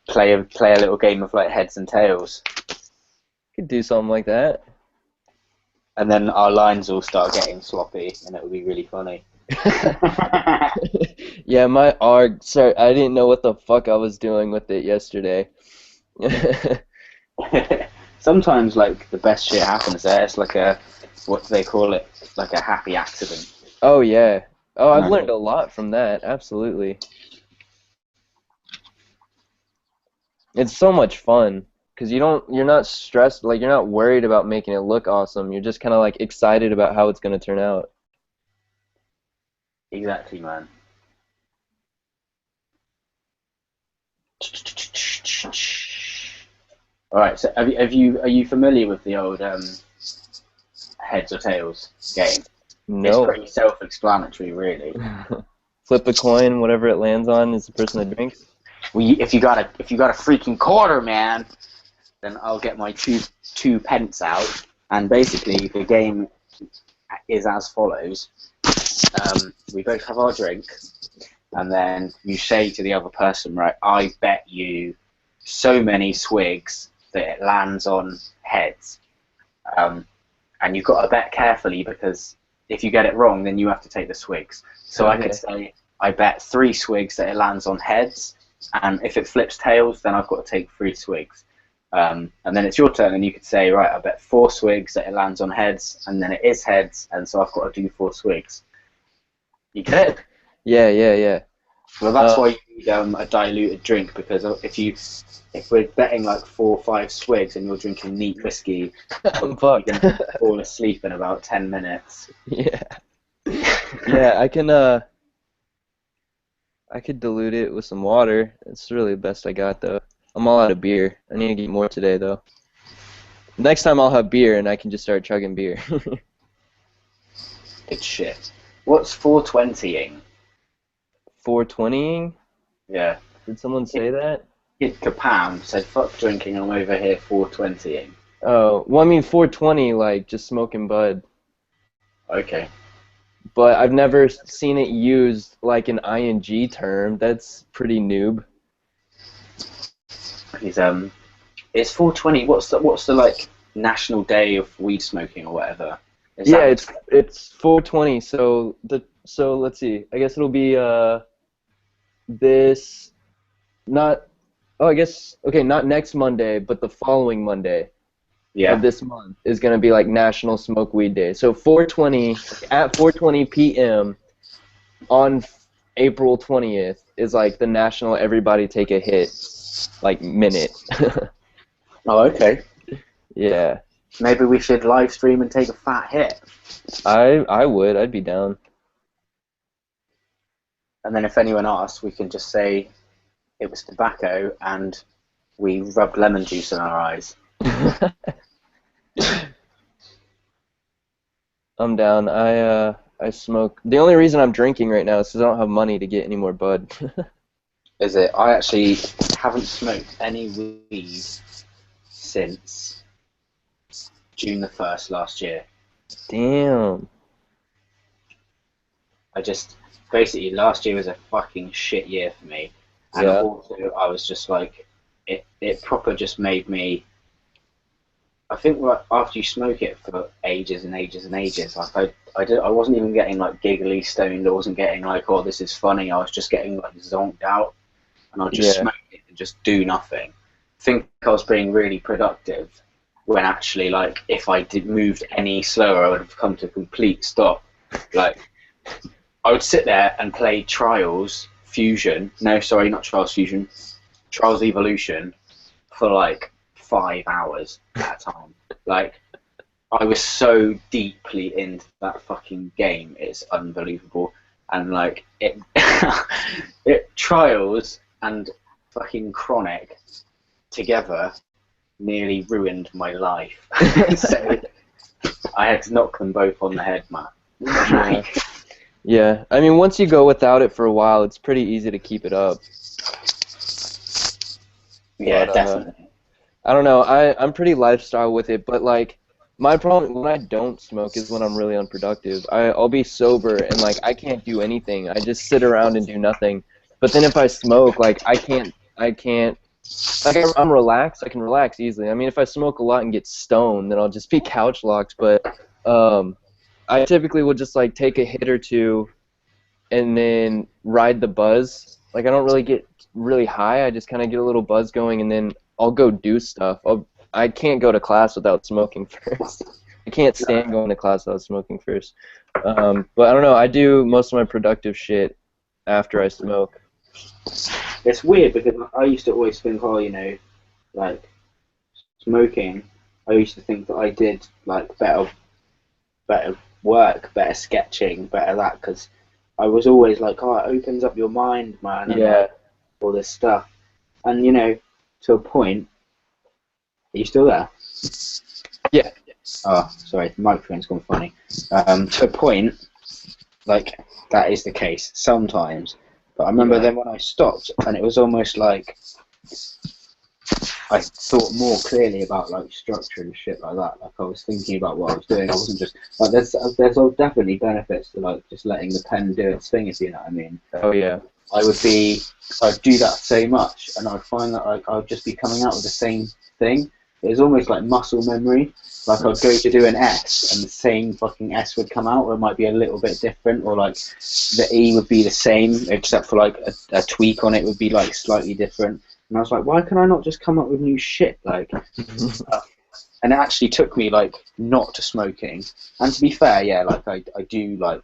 Speaker 1: play a little game of like heads and tails.
Speaker 3: Could do something like that.
Speaker 1: And then our lines will start getting sloppy, and it will be really funny.
Speaker 3: Yeah, my ARG. Sorry, I didn't know what the fuck I was doing with it yesterday.
Speaker 1: Sometimes like the best shit happens there. It's like what do they call it? Like a happy accident.
Speaker 3: Oh yeah. Oh, I've learned a lot from that. Absolutely. It's so much fun because you're not stressed, like you're not worried about making it look awesome. You're just kind of like excited about how it's going to turn out.
Speaker 1: Exactly, man. All right. So, are you familiar with the old heads or tails game?
Speaker 3: No.
Speaker 1: It's pretty self-explanatory, really.
Speaker 3: Flip a coin, whatever it lands on is the person that drinks.
Speaker 1: Well, if you got a freaking quarter, man, then I'll get my two pence out, and basically the game is as follows. We both have our drink, and then you say to the other person, right, I bet you so many swigs that it lands on heads. And you've got to bet carefully because if you get it wrong, then you have to take the swigs. So I could say, I bet 3 swigs that it lands on heads, and if it flips tails, then I've got to take 3 swigs. And then it's your turn, and you could say, right, I bet 4 swigs that it lands on heads, and then it is heads, and so I've got to do 4 swigs. You get it?
Speaker 3: Yeah.
Speaker 1: Well, that's
Speaker 3: Uh,
Speaker 1: why you need a diluted drink, because if we're betting like 4 or 5 swigs and you're drinking neat whiskey,
Speaker 3: I'm
Speaker 1: you're
Speaker 3: fucked.
Speaker 1: gonna fall asleep in about 10 minutes.
Speaker 3: Yeah. Yeah, I could dilute it with some water. It's really the best I got though. I'm all out of beer. I need to get more today though. Next time I'll have beer and I can just start chugging beer.
Speaker 1: Good shit. What's 420ing?
Speaker 3: 420ing?
Speaker 1: Yeah.
Speaker 3: Did someone say that?
Speaker 1: Kid Capam said, fuck drinking, I'm over here 420ing.
Speaker 3: Oh, well, I mean 420, like just smoking bud.
Speaker 1: Okay.
Speaker 3: But I've never seen it used like an ing term. That's pretty noob.
Speaker 1: He's it's 420. What's the like national day of weed smoking or whatever? Is
Speaker 3: Yeah,
Speaker 1: that
Speaker 3: it's 420. So let's see. I guess it'll be this not oh I guess okay, not next Monday, but the following Monday
Speaker 1: yeah.
Speaker 3: of this month is gonna be like National Smoke Weed Day. So 420 at 4:20 p.m. on April 20th is like the national everybody take a hit like minute.
Speaker 1: Oh, okay.
Speaker 3: Yeah.
Speaker 1: Maybe we should live stream and take a fat hit.
Speaker 3: I'd be down.
Speaker 1: And then if anyone asks, we can just say it was tobacco and we rubbed lemon juice in our eyes.
Speaker 3: I'm down. I smoke. The only reason I'm drinking right now is because I don't have money to get any more bud.
Speaker 1: Is it? I actually haven't smoked any weed since June the 1st last year.
Speaker 3: Damn.
Speaker 1: I just basically last year was a fucking shit year for me, and
Speaker 3: Yeah.
Speaker 1: also I was just like it proper just made me. I think like, after you smoke it for ages and ages and ages, like I wasn't even getting like giggly stoned. I wasn't getting like, oh, this is funny. I was just getting like zonked out, and I'd just
Speaker 3: Yeah.
Speaker 1: smoke it and just do nothing. Think I was being really productive, when actually like if I did moved any slower, I would have come to a complete stop. Like I would sit there and play Trials Fusion. No, sorry, not Trials Fusion. Trials Evolution for like 5 hours at a time. Like, I was so deeply into that fucking game. It's unbelievable. And like, it Trials and fucking Chronic together nearly ruined my life. So I had to knock them both on the head, man.
Speaker 3: Yeah. Yeah. I mean, once you go without it for a while, it's pretty easy to keep it up.
Speaker 1: Yeah,
Speaker 3: But,
Speaker 1: definitely.
Speaker 3: I don't know. I'm pretty lifestyle with it, but like my problem when I don't smoke is when I'm really unproductive. I'll be sober and like I can't do anything. I just sit around and do nothing. But then if I smoke, like I can't like I'm relaxed. I can relax easily. I mean, if I smoke a lot and get stoned, then I'll just be couch locked. But I typically will just like take a hit or two and then ride the buzz. Like I don't really get really high. I just kind of get a little buzz going, and then I'll go do stuff. I can't go to class without smoking first. I can't stand going to class without smoking first. But I don't know. I do most of my productive shit after I smoke.
Speaker 1: It's weird because I used to always think, oh, you know, like smoking. I used to think that I did like better work, better sketching, better that, because I was always like, oh, it opens up your mind, man, and
Speaker 3: Yeah.
Speaker 1: like, all this stuff. And you know, to a point. Are you still there?
Speaker 3: Yeah.
Speaker 1: Oh, sorry, the microphone's gone funny. To a point, like that is the case sometimes. But I remember then when I stopped, and it was almost like I thought more clearly about like structure and shit like that. Like I was thinking about what I was doing. I wasn't just like there's definitely benefits to like just letting the pen do its thing, if you know what I mean.
Speaker 3: Oh yeah.
Speaker 1: I'd do that so much, and I'd find that like I'd just be coming out with the same thing. It was almost like muscle memory. Like I'd go to do an S, and the same fucking S would come out, or it might be a little bit different, or like the E would be the same, except for like a tweak on it would be like slightly different. And I was like, why can I not just come up with new shit? Like, and it actually took me like not to smoking. And to be fair, yeah, like I do like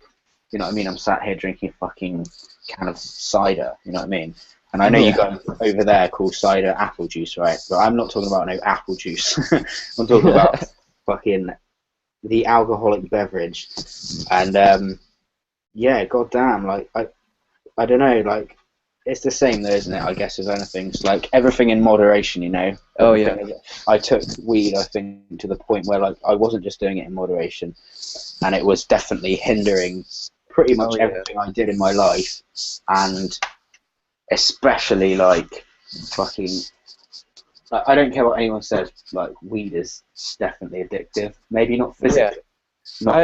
Speaker 1: you know what I mean, I'm sat here drinking a fucking can of cider, you know what I mean? And I know you guys over there call cider apple juice, right? But I'm not talking about no apple juice. I'm talking about fucking the alcoholic beverage. And yeah, goddamn, like I don't know, like it's the same though, isn't it? I guess with anything, it's like everything in moderation, you know.
Speaker 3: Oh yeah.
Speaker 1: I took weed, I think, to the point where like I wasn't just doing it in moderation, and it was definitely hindering pretty much everything I did in my life, and especially like fucking. Like, I don't care what anyone says. Like weed is definitely addictive. Maybe not physically. Not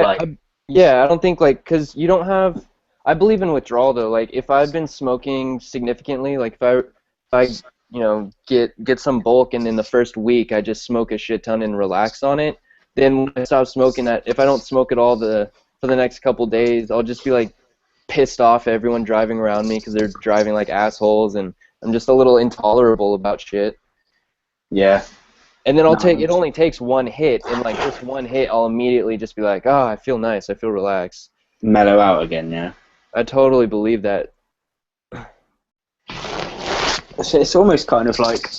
Speaker 3: I don't think like because you don't have. I believe in withdrawal though. Like if I've been smoking significantly, like if I you know get some bulk and in the first week I just smoke a shit ton and relax on it, then when I stop smoking that, if I don't smoke at all for the next couple days, I'll just be like pissed off at everyone driving around me because they're driving like assholes, and I'm just a little intolerable about shit.
Speaker 1: Yeah.
Speaker 3: And then it only takes one hit, and like just one hit, I'll immediately just be like, oh, I feel nice, I feel relaxed.
Speaker 1: Mellow out again, yeah.
Speaker 3: I totally believe that.
Speaker 1: It's almost kind of like,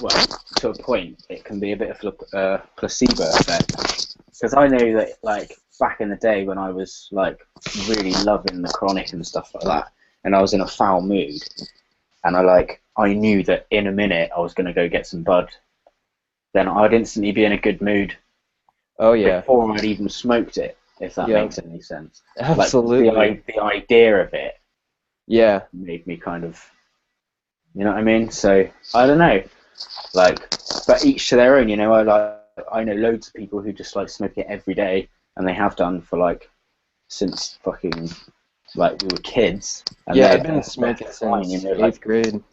Speaker 1: well, to a point, it can be a bit of a placebo effect. Because I know that, like, back in the day when I was, like, really loving the chronic and stuff like that, and I was in a foul mood, and I knew that in a minute I was going to go get some bud, then I'd instantly be in a good mood.
Speaker 3: Oh, yeah.
Speaker 1: Before I'd even smoked it, if that makes any sense.
Speaker 3: Absolutely.
Speaker 1: Like, the idea of it made me kind of, you know what I mean? So, I don't know. Like, but each to their own, you know. I know loads of people who just, like, smoke it every day, and they have done for, like, since fucking, like, we were kids. And
Speaker 3: I've been smoking since 8th grade.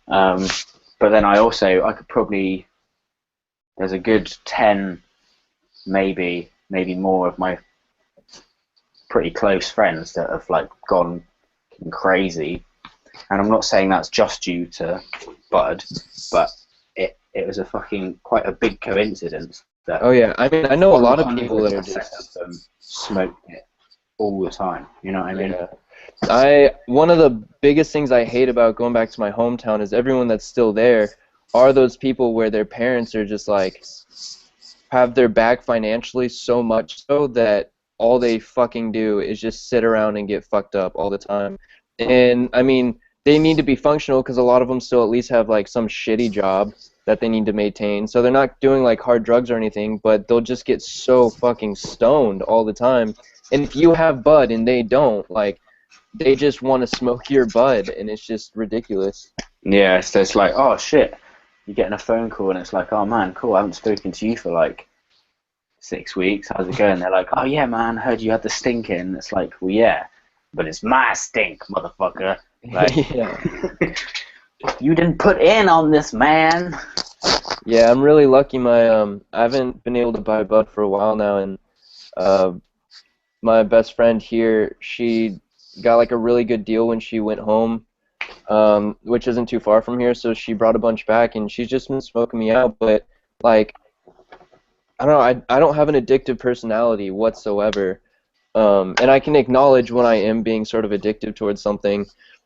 Speaker 1: But then I could probably, there's a good 10, maybe more of my pretty close friends that have like gone crazy, and I'm not saying that's just due to bud, but it was a fucking quite a big coincidence that.
Speaker 3: Oh yeah, I mean I know a lot of people that are just
Speaker 1: smoke it all the time. You know what I mean?
Speaker 3: Yeah. One of the biggest things I hate about going back to my hometown is everyone that's still there are those people where their parents are just like have their back financially so much so that all they fucking do is just sit around and get fucked up all the time. And I mean, they need to be functional because a lot of them still at least have like some shitty job that they need to maintain. So they're not doing like hard drugs or anything, but they'll just get so fucking stoned all the time. And if you have bud and they don't, like, they just want to smoke your bud, and it's just ridiculous.
Speaker 1: Yeah, so it's like, oh shit, you're getting a phone call and it's like, oh man, cool, I haven't spoken to you for like 6 weeks, how's it going? They're like, oh yeah man, heard you had the stink in. It's like, well yeah, but it's my stink, motherfucker. Like, you didn't put in on this, man.
Speaker 3: Yeah, I'm really lucky. I haven't been able to buy bud for a while now, and my best friend here, she got like a really good deal when she went home, which isn't too far from here, so she brought a bunch back, and she's just been smoking me out. But like, I don't know, I don't have an addictive personality whatsoever, and I can acknowledge when I am being sort of addictive towards something.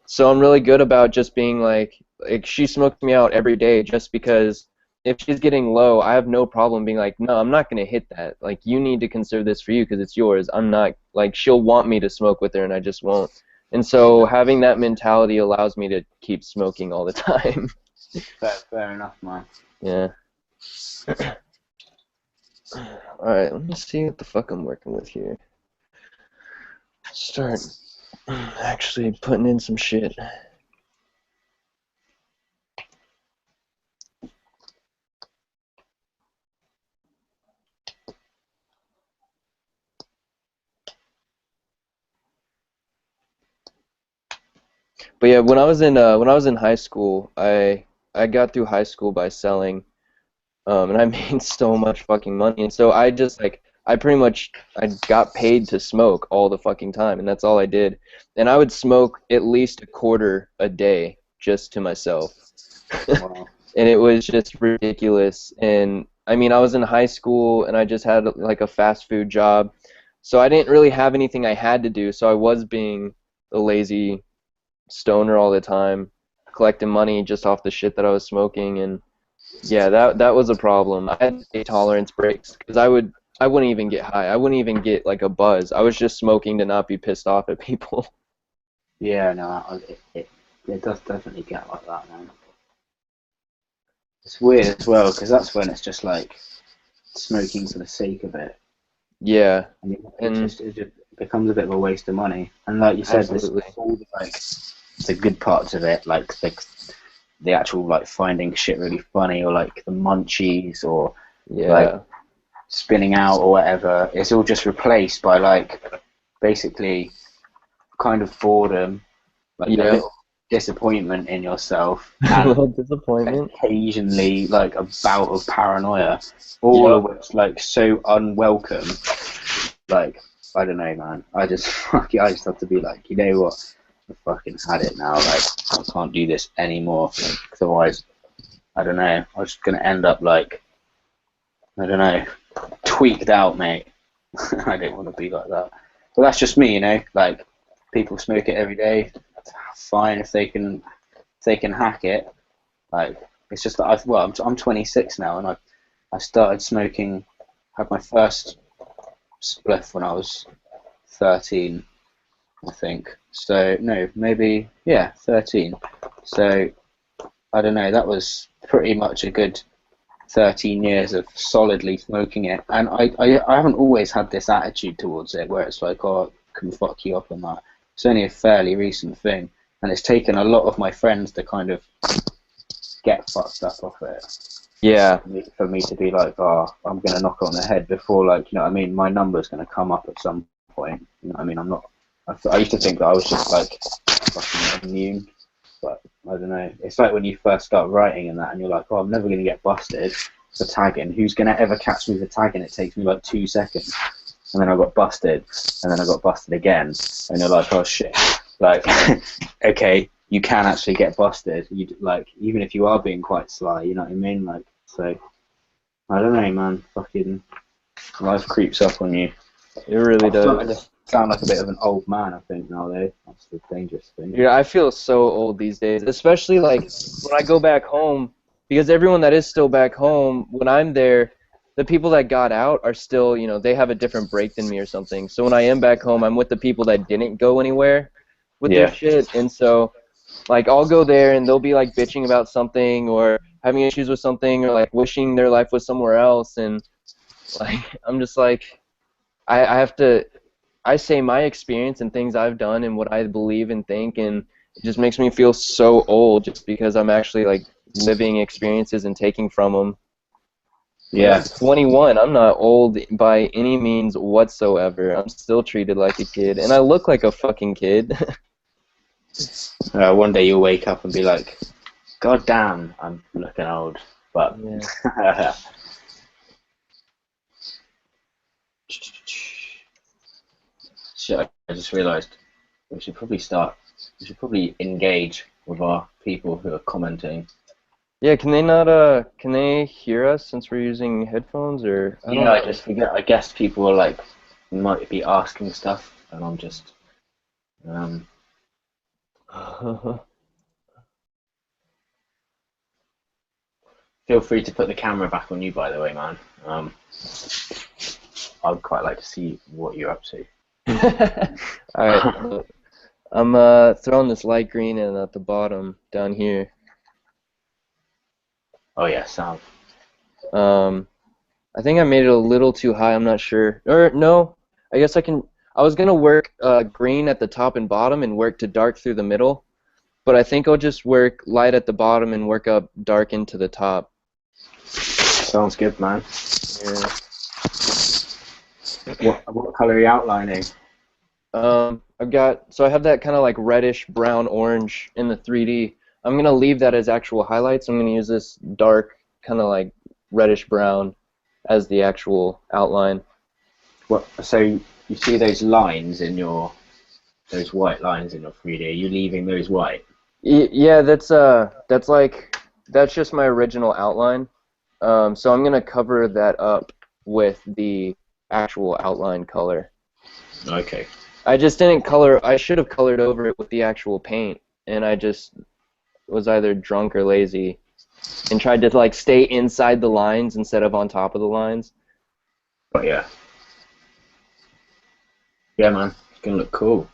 Speaker 3: So I'm really good about just being like she smokes me out every day just because if she's getting low, I have no problem being like, no, I'm not going to hit that. Like, you need to conserve this for you because it's yours. I'm not, like, she'll want me to smoke with her and I just won't. And so having that mentality allows me to keep smoking all the time.
Speaker 1: Fair enough, man.
Speaker 3: Yeah. Alright, let me see what the fuck I'm working with here. Start actually putting in some shit. But yeah, when I was in high school, I got through high school by selling, and I made so much fucking money, and so I just like I got paid to smoke all the fucking time, and that's all I did, and I would smoke at least a quarter a day just to myself.
Speaker 1: Wow.
Speaker 3: And it was just ridiculous. And I mean, I was in high school and I just had like a fast food job, So I didn't really have anything I had to do, so I was being a lazy stoner all the time, collecting money just off the shit that I was smoking, and yeah, that was a problem. I had to take tolerance breaks because I wouldn't even get high. I wouldn't even get like a buzz. I was just smoking to not be pissed off at people.
Speaker 1: Yeah, no, it does definitely get like that, man. It's weird as well because that's when it's just like smoking for the sake of it,
Speaker 3: Yeah,
Speaker 1: and
Speaker 3: and
Speaker 1: it just becomes a bit of a waste of money. And like you said,
Speaker 3: absolutely.
Speaker 1: there's all the, like the good parts of it, like the actual like finding shit really funny, or like the munchies, or like
Speaker 3: Yeah,
Speaker 1: spinning out or whatever. It's all just replaced by like basically kind of boredom, like a
Speaker 3: yeah.
Speaker 1: little disappointment in yourself,
Speaker 3: A
Speaker 1: and
Speaker 3: little disappointment.
Speaker 1: occasionally like a bout of paranoia, all
Speaker 3: Yep.
Speaker 1: of which like so unwelcome. Like I don't know, man. I just I just have to be like, you know what? I fucking had it now. Like I can't do this anymore. Like, otherwise, I don't know. I'm just gonna end up like I don't know, tweaked out, mate. I don't want to be like that. But that's just me, you know. Like people smoke it every day. Fine if they can hack it. Like it's just that I'm 26 now, and I started smoking. Had my first spliff when I was 13, I think. So no, maybe yeah, 13. So I don't know. That was pretty much a good 13 years of solidly smoking it, and I haven't always had this attitude towards it where it's like, oh, I can fuck you up on that. It's only a fairly recent thing, and it's taken a lot of my friends to kind of get fucked up off it.
Speaker 3: Yeah,
Speaker 1: For me to be like, oh, I'm gonna knock it on the head before, like, you know what I mean, my number's gonna come up at some point. You know what I mean? I'm not. I used to think that I was just like fucking immune, but I don't know. It's like when you first start writing and that, and you're like, oh, I'm never gonna get busted for tagging. Who's gonna ever catch me for tagging? It takes me like 2 seconds, and then I got busted, and then I got busted again, and you're like, oh shit, like, okay, you can actually get busted. You like, even if you are being quite sly, you know what I mean? Like, so I don't know, man. Fucking life creeps up on you.
Speaker 3: it really
Speaker 1: I'm starting
Speaker 3: does.
Speaker 1: to sound like a bit of an old man, I think, now though. That's the dangerous thing.
Speaker 3: Yeah, I feel so old these days, especially like when I go back home, because everyone that is still back home, when I'm there, the people that got out are still, they have a different break than me or something. So when I am back home, I'm with the people that didn't go anywhere with their
Speaker 1: Yeah.
Speaker 3: shit, and so like I'll go there and they'll be like bitching about something or having issues with something or like wishing their life was somewhere else, and like I'm just like I have to I say my experience and things I've done and what I believe and think, and it just makes me feel so old just because I'm actually like living experiences and taking from them.
Speaker 1: Yeah.
Speaker 3: I'm 21. I'm not old by any means whatsoever. I'm still treated like a kid, and I look like a fucking kid.
Speaker 1: One day you'll wake up and be like, God damn, I'm looking old. But
Speaker 3: Yeah.
Speaker 1: shit, I just realised we should probably engage with our people who are commenting.
Speaker 3: Yeah, can they not can they hear us since we're using headphones, or I don't
Speaker 1: Yeah, I
Speaker 3: know.
Speaker 1: just forget. I guess people are like might be asking stuff, and I'm just um. Feel free to put the camera back on you, by the way, man. I'd quite like to see what you're up to.
Speaker 3: Alright, I'm throwing this light green in at the bottom down here.
Speaker 1: Oh yeah, sound.
Speaker 3: I think I made it a little too high, I'm not sure. Or no, I guess I was gonna work green at the top and bottom and work to dark through the middle, but I think I'll just work light at the bottom and work up dark into the top.
Speaker 1: Sounds good, man.
Speaker 3: Yeah.
Speaker 1: What color are you outlining?
Speaker 3: I have that kind of like reddish brown orange in the 3D. I'm gonna leave that as actual highlights. I'm gonna use this dark kind of like reddish brown as the actual outline.
Speaker 1: What? So you see those lines in those white lines in your 3D? Are you leaving those white?
Speaker 3: Yeah, that's just my original outline. So I'm gonna cover that up with the actual outline color.
Speaker 1: Okay.
Speaker 3: I just didn't color. I should have colored over it with the actual paint, and I just was either drunk or lazy, and tried to like stay inside the lines instead of on top of the lines.
Speaker 1: But yeah. Yeah, man. It's gonna look cool.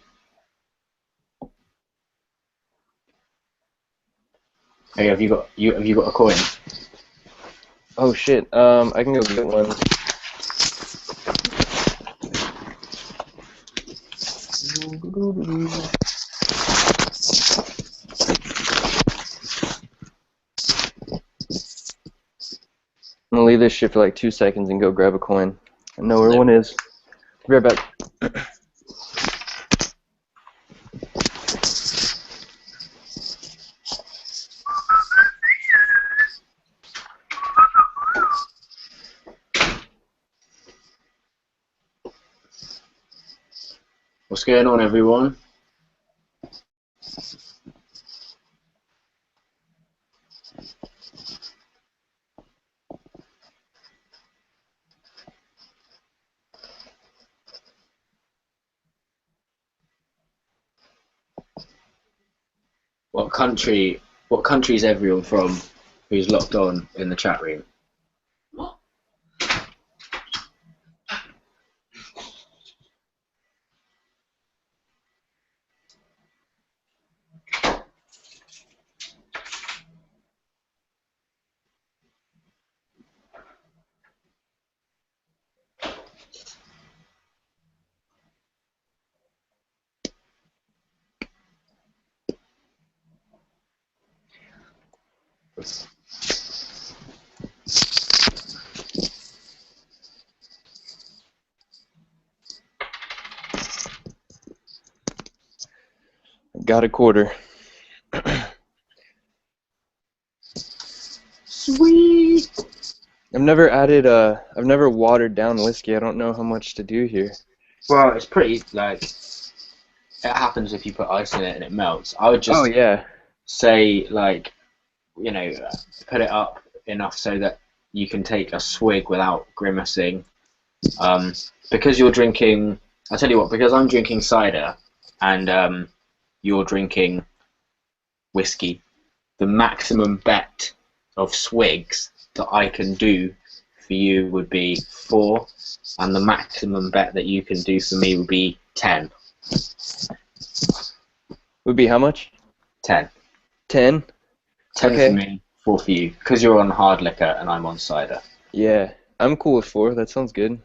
Speaker 1: Hey, have you got a coin?
Speaker 3: Oh shit. I can go get one. I'm gonna leave this shit for like 2 seconds and go grab a coin. I know where one is. Be right back.
Speaker 1: What's going on, everyone? What country is everyone from who's locked on in the chat room?
Speaker 3: Got a quarter.
Speaker 1: Sweet.
Speaker 3: I've never watered down whiskey. I don't know how much to do here.
Speaker 1: Well, it's pretty like it happens if you put ice in it and it melts. I would just
Speaker 3: Oh yeah.
Speaker 1: say like, you know, put it up enough so that you can take a swig without grimacing. Because you're drinking, I'll tell you what, because I'm drinking cider and you're drinking whiskey, the maximum bet of swigs that I can do for you would be 4, and the maximum bet that you can do for me would be 10.
Speaker 3: Would be how much?
Speaker 1: 10.
Speaker 3: 10?
Speaker 1: 10
Speaker 3: Okay.
Speaker 1: for me, 4 for you, because you're on hard liquor and I'm on cider.
Speaker 3: Yeah. I'm cool with 4. That sounds good.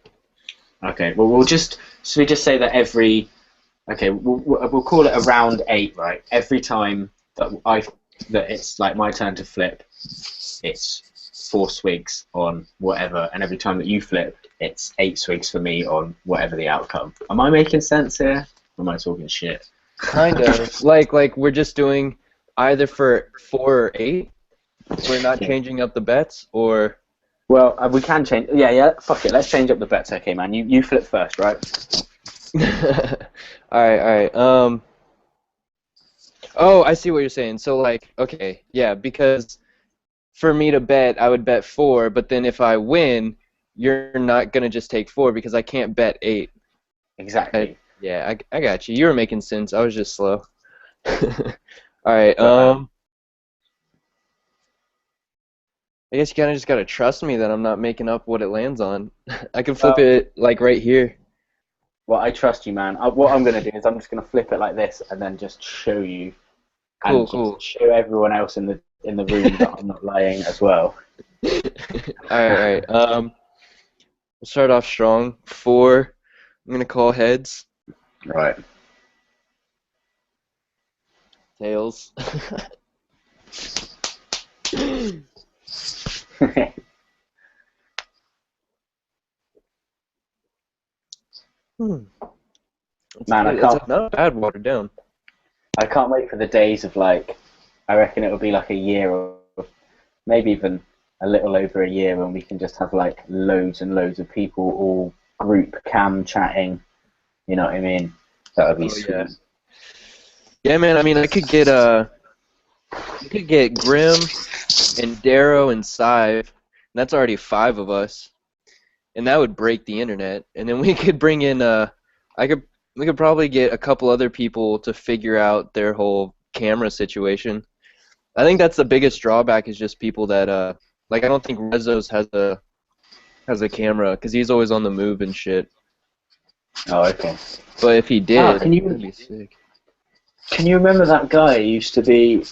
Speaker 1: Okay, well, so we just say that we'll call it around 8, right? Every time that it's like my turn to flip, it's 4 swigs on whatever, and every time that you flip, it's 8 swigs for me on whatever the outcome. Am I making sense here? Or am I talking shit?
Speaker 3: Kind of. like we're just doing either for 4 or 8. We're not changing up the bets, or...
Speaker 1: Well, we can change. Yeah. Fuck it. Let's change up the bets. Okay, man. You flip first, right?
Speaker 3: Alright. Oh, I see what you're saying. So, like, okay, yeah, because for me to bet, I would bet 4, but then if I win, you're not going to just take 4 because I can't bet 8.
Speaker 1: Exactly.
Speaker 3: Yeah, I got you. You were making sense. I was just slow. Alright, I guess you kind of just got to trust me that I'm not making up what it lands on. I can flip it, like, right here.
Speaker 1: Well, I trust you, man. What I'm going to do is I'm just going to flip it like this and then just show you.
Speaker 3: Cool.
Speaker 1: Just show everyone else in the room that I'm not lying as well.
Speaker 3: Alright. We'll start off strong. 4. I'm going to call heads.
Speaker 1: Right.
Speaker 3: Tails.
Speaker 1: Man,
Speaker 3: It's not bad watered down.
Speaker 1: I can't wait for the days of like, I reckon it'll be like a year or maybe even a little over a year when we can just have like loads and loads of people all group cam chatting. You know what I mean? That would be sweet.
Speaker 3: Yeah, man. I mean, I could get Grim and Darrow and Sive, and that's already 5 of us, and that would break the internet. And then we could bring in I we could probably get a couple other people to figure out their whole camera situation. I think that's the biggest drawback is just people that like I don't think Rezos has a camera because he's always on the move and shit.
Speaker 1: Oh, okay.
Speaker 3: But if he did,
Speaker 1: can you-
Speaker 3: that'd be sick.
Speaker 1: Can you remember that guy who used to be?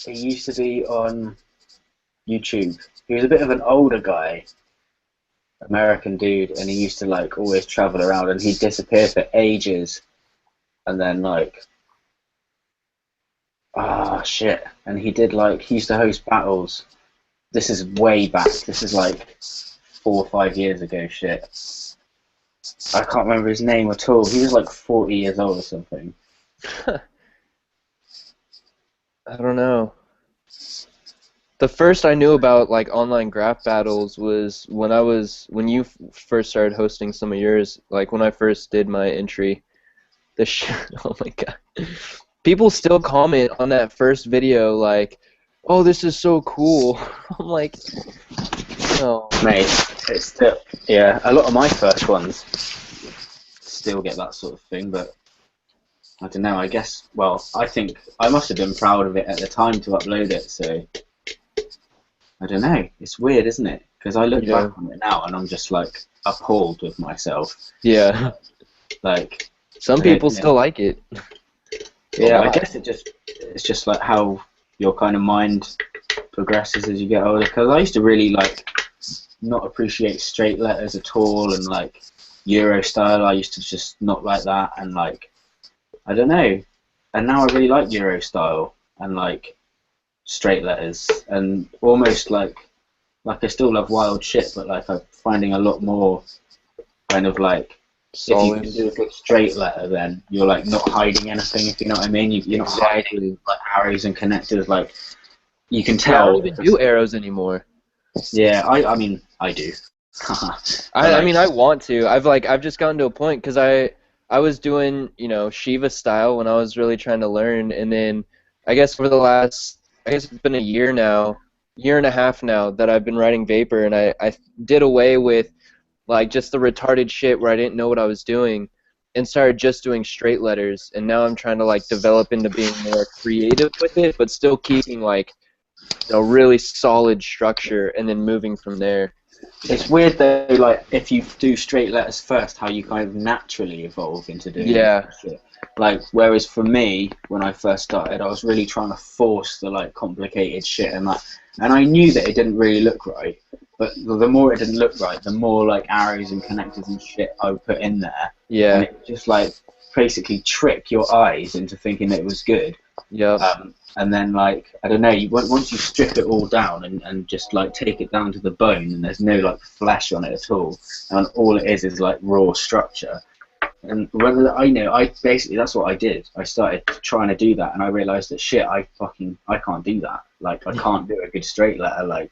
Speaker 1: He used to be on YouTube. He was a bit of an older guy, American dude, and he used to like always travel around, and he'd disappear for ages, and then like, shit, and he did like he used to host battles. This is way back. This is like 4 or 5 years ago. Shit, I can't remember his name at all. He was like 40 years old or something.
Speaker 3: I don't know. The first I knew about like online graph battles was when you first started hosting some of yours. Like when I first did my entry. Oh my god. People still comment on that first video like, "Oh, this is so cool." I'm like, no.
Speaker 1: Mate, it's still, yeah, a lot of my first ones still get that sort of thing, but I don't know, I guess, well, I think I must have been proud of it at the time to upload it, so I don't know, it's weird, isn't it? Because I look back on it now and I'm just like appalled with myself.
Speaker 3: Yeah.
Speaker 1: Like,
Speaker 3: Some people still like it.
Speaker 1: yeah, I guess it's just like how your kind of mind progresses as you get older, because I used to really like not appreciate straight letters at all, and like Euro style I used to just not like that, and like I don't know, and now I really like Euro style and like straight letters, and almost like I still love wild shit, but like I'm finding a lot more kind of like
Speaker 3: Solid.
Speaker 1: if you can do a good straight letter, then you're like not hiding anything, if you know what I mean. You're not hiding like arrows and connectors, like you can
Speaker 3: I
Speaker 1: tell.
Speaker 3: don't even do arrows anymore.
Speaker 1: Yeah, I mean I do.
Speaker 3: I mean I want to. I've just gotten to a point because I was doing Sheva style when I was really trying to learn, and then I guess for the last it's been a year and a half now that I've been writing Vapor, and I did away with like just the retarded shit where I didn't know what I was doing and started just doing straight letters, and now I'm trying to like develop into being more creative with it, but still keeping like really solid structure and then moving from there.
Speaker 1: It's weird though, like if you do straight letters first, how you kind of naturally evolve into doing
Speaker 3: Yeah.
Speaker 1: shit. Like whereas for me, when I first started, I was really trying to force the like complicated shit and that, and I knew that it didn't really look right. But the more it didn't look right, the more like arrows and connectors and shit I would put in there.
Speaker 3: Yeah.
Speaker 1: And it just like basically trick your eyes into thinking that it was good.
Speaker 3: Yep.
Speaker 1: And then like I don't know, once you strip it all down and just like take it down to the bone, and there's no like flesh on it at all, and all it is like raw structure. And I basically that's what I did. I started trying to do that, and I realized that shit, I can't do that. Like I can't do a good straight letter, like,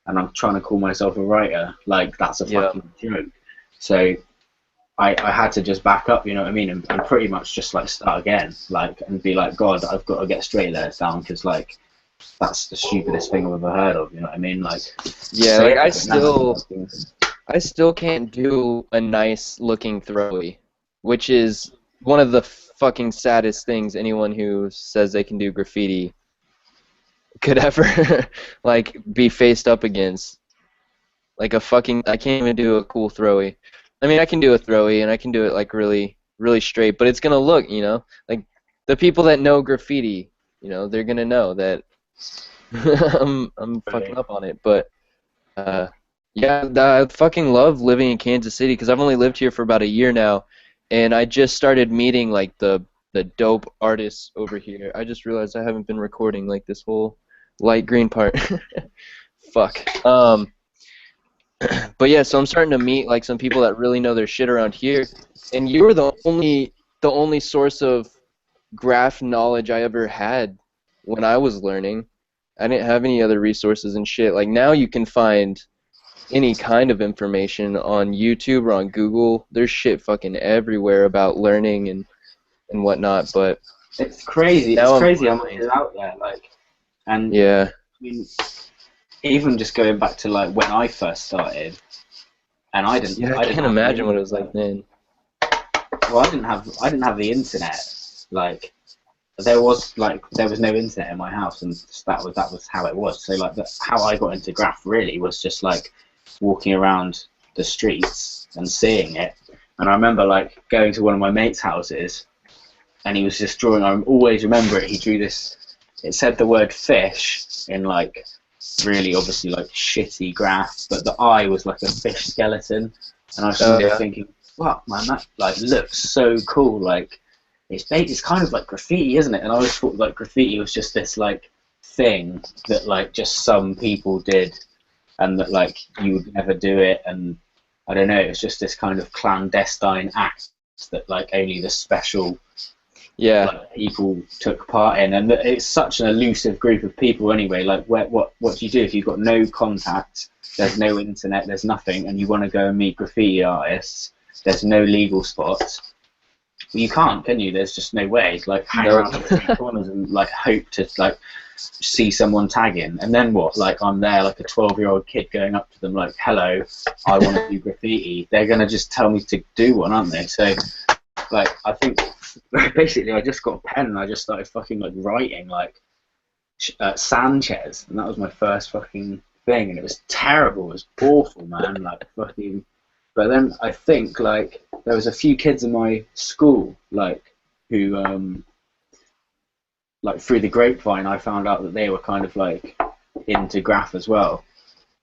Speaker 1: and I'm trying to call myself a writer, like that's a fucking joke. So I had to just back up, you know what I mean, and pretty much just like start again, like, and be like, God, I've got to get straight letters down, because like that's the stupidest thing I've ever heard of, you know what I mean, like.
Speaker 3: Yeah,
Speaker 1: so,
Speaker 3: like
Speaker 1: yeah,
Speaker 3: I still can't do a nice looking throwy, which is one of the fucking saddest things anyone who says they can do graffiti could ever like be faced up against. Like I can't even do a cool throwy. I mean, I can do a throwy and I can do it like really, really straight, but it's gonna look, like the people that know graffiti, they're gonna know that I'm fucking up on it. But yeah, I fucking love living in Kansas City because I've only lived here for about a year now, and I just started meeting like the dope artists over here. I just realized I haven't been recording like this whole light green part. Fuck. But yeah, so I'm starting to meet like some people that really know their shit around here, and you were the only source of graph knowledge I ever had when I was learning. I didn't have any other resources and shit. Like now you can find any kind of information on YouTube or on Google. There's shit fucking everywhere about learning and whatnot. But
Speaker 1: it's crazy. It's crazy how much is out there, like, and
Speaker 3: yeah.
Speaker 1: I mean, even just going back to like when I first started, and I can't
Speaker 3: imagine what it was like then.
Speaker 1: well, I didn't have the internet. Like, there was no internet in my house, and that was how it was. So like, how I got into graph really was just like walking around the streets and seeing it. And I remember like going to one of my mates' houses, and he was just drawing. I always remember it. He drew this. It said the word fish in like really obviously like shitty graph, but the eye was like a fish skeleton. And I was just thinking, fuck man, that like looks so cool. Like it's kind of like graffiti, isn't it? And I always thought like graffiti was just this like thing that like just some people did, and that like you would never do it. And I don't know, it was just this kind of clandestine act that like only the special like, people took part in. And it's such an elusive group of people anyway. Like what do you do if you've got no contact? There's no internet, there's nothing, and you want to go and meet graffiti artists. There's no legal spots. Well, you can't, can you? There's just no way. Like hang around the street corners and like hope to like see someone tagging, and then what? Like I'm there, like a 12-year-old kid going up to them like, "Hello, I want to do graffiti." They're gonna just tell me to do one, aren't they? So, like I think basically I just got a pen and I just started fucking like writing like Sanchez, and that was my first fucking thing, and it was terrible. It was awful, man. Like fucking. But then I think like there was a few kids in my school like who like through the grapevine I found out that they were kind of like into graph as well,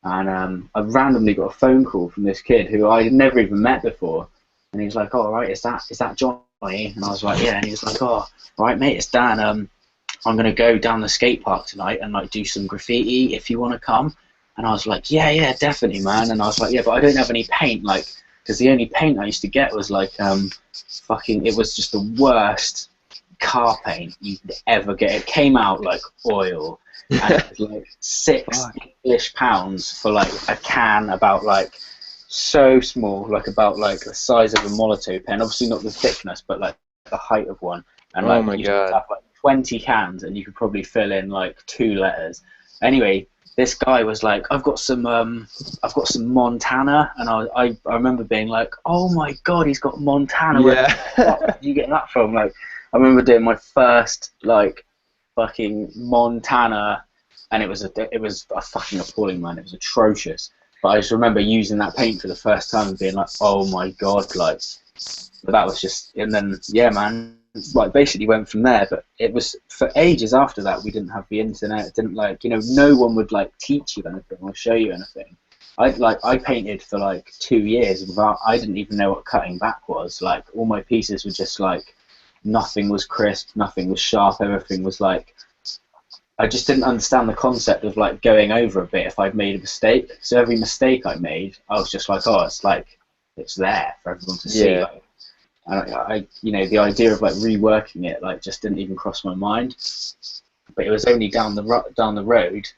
Speaker 1: and I randomly got a phone call from this kid who I had never even met before, and he was like, "Oh, right, is that Johnny?" And I was like, "Yeah," and he was like, "Oh, right, mate, it's Dan. I'm gonna go down the skate park tonight and like do some graffiti if you want to come." And I was like, yeah, definitely, man. And I was like, yeah, but I don't have any paint, like, because the only paint I used to get was like, it was just the worst car paint you could ever get. It came out like oil, and it was like £6 for like a can about like so small, like about like the size of a Molotov pen. Obviously not the thickness, but like the height of one. And like you could have like 20 cans, and you could probably fill in like 2 letters. Anyway. This guy was like, I've got some Montana, and I remember being like, oh my god, he's got Montana. Where the fuck did you get that from? Like, I remember doing my first like fucking Montana, and it was a fucking appalling, man. It was atrocious. But I just remember using that paint for the first time and being like, oh my god, like. But that was just, and then yeah, man. Like basically went from there, but it was for ages after that we didn't have the internet. It didn't like, you know, no one would like teach you anything or show you anything. I painted for like 2 years without, I didn't even know what cutting back was. Like all my pieces were just like, nothing was crisp, nothing was sharp, everything was like, I just didn't understand the concept of like going over a bit if I'd made a mistake. So every mistake I made, I was just like, oh, it's like, it's there for everyone to see. Like, I, you know, the idea of like reworking it like just didn't even cross my mind. But it was only down the road,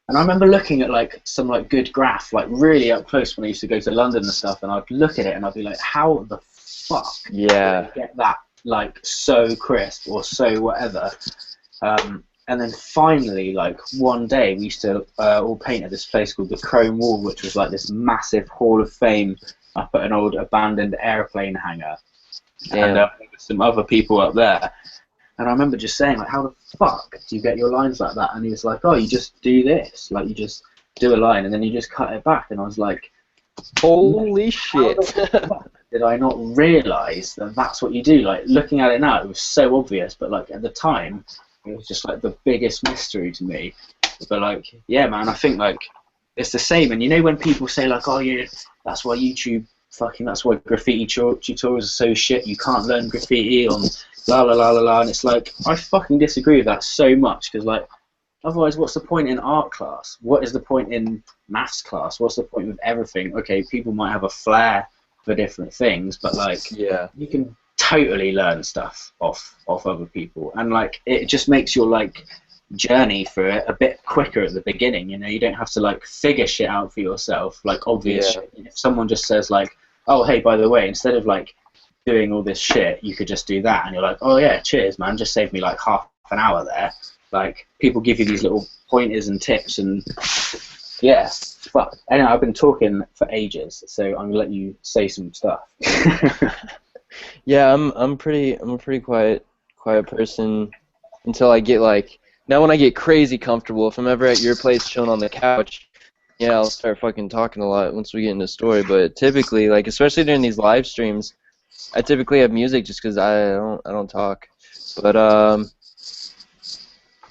Speaker 1: and I remember looking at like some like good graph like really up close when I used to go to London and stuff, and I'd look at it and I'd be like, how the fuck did I get that like so crisp or so whatever? And then finally, like one day, we used to all paint at this place called the Chrome Wall, which was like this massive Hall of Fame up at an old abandoned airplane hangar. And there were some other people up there, and I remember just saying like, how the fuck do you get your lines like that? And he was like, oh, you just do this, like you just do a line and then you just cut it back. And I was like,
Speaker 3: holy shit.
Speaker 1: Did I not realise that that's what you do? Like looking at it now, it was so obvious, but like at the time it was just like the biggest mystery to me. But like, yeah, man, I think like it's the same. And you know when people say like, oh yeah, that's why that's why graffiti tutorials are so shit, you can't learn graffiti on la la la la la, and it's like, I fucking disagree with that so much, because like, otherwise what's the point in art class? What is the point in maths class? What's the point with everything? Okay, people might have a flair for different things, but like, you can totally learn stuff off other people, and like, it just makes your like journey for it a bit quicker at the beginning. You know, you don't have to like figure shit out for yourself, like obvious shit. If someone just says like, oh hey, by the way, instead of like doing all this shit, you could just do that, and you're like, oh yeah, cheers man, just saved me like half an hour there. Like people give you these little pointers and tips, and yeah, fuck. Anyway, I've been talking for ages, so I'm gonna let you say some stuff.
Speaker 3: Yeah, I'm a pretty quiet person until I get like now when I get crazy comfortable. If I'm ever at your place chilling on the couch, yeah, I'll start fucking talking a lot once we get into the story. But typically, like especially during these live streams, I typically have music just 'cause I don't talk. But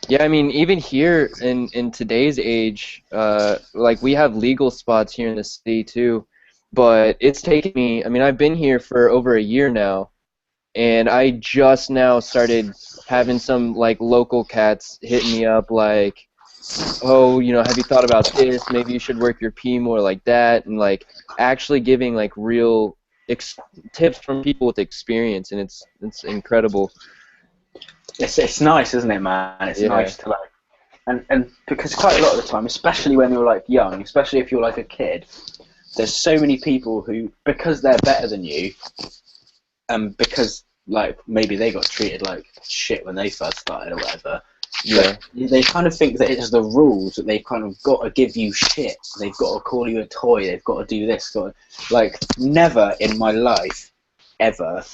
Speaker 3: yeah, I mean even here in today's age, like we have legal spots here in the city too, but it's taken me. I mean I've been here for over a year now and I just now started having some like local cats hitting me up like, oh, you know, have you thought about this? Maybe you should work your P more like that, and like actually giving like real tips from people with experience, and it's incredible.
Speaker 1: It's nice, isn't it, man? It's
Speaker 3: Yeah.
Speaker 1: nice to like, and because quite a lot of the time, especially when you're like young, especially if you're like a kid, there's so many people who, because they're better than you, and because like maybe they got treated like shit when they first started or whatever.
Speaker 3: Yeah.
Speaker 1: But they kind of think that it's the rules that they've kind of got to give you shit. They've got to call you a toy. They've got to do this. Like never in my life, ever,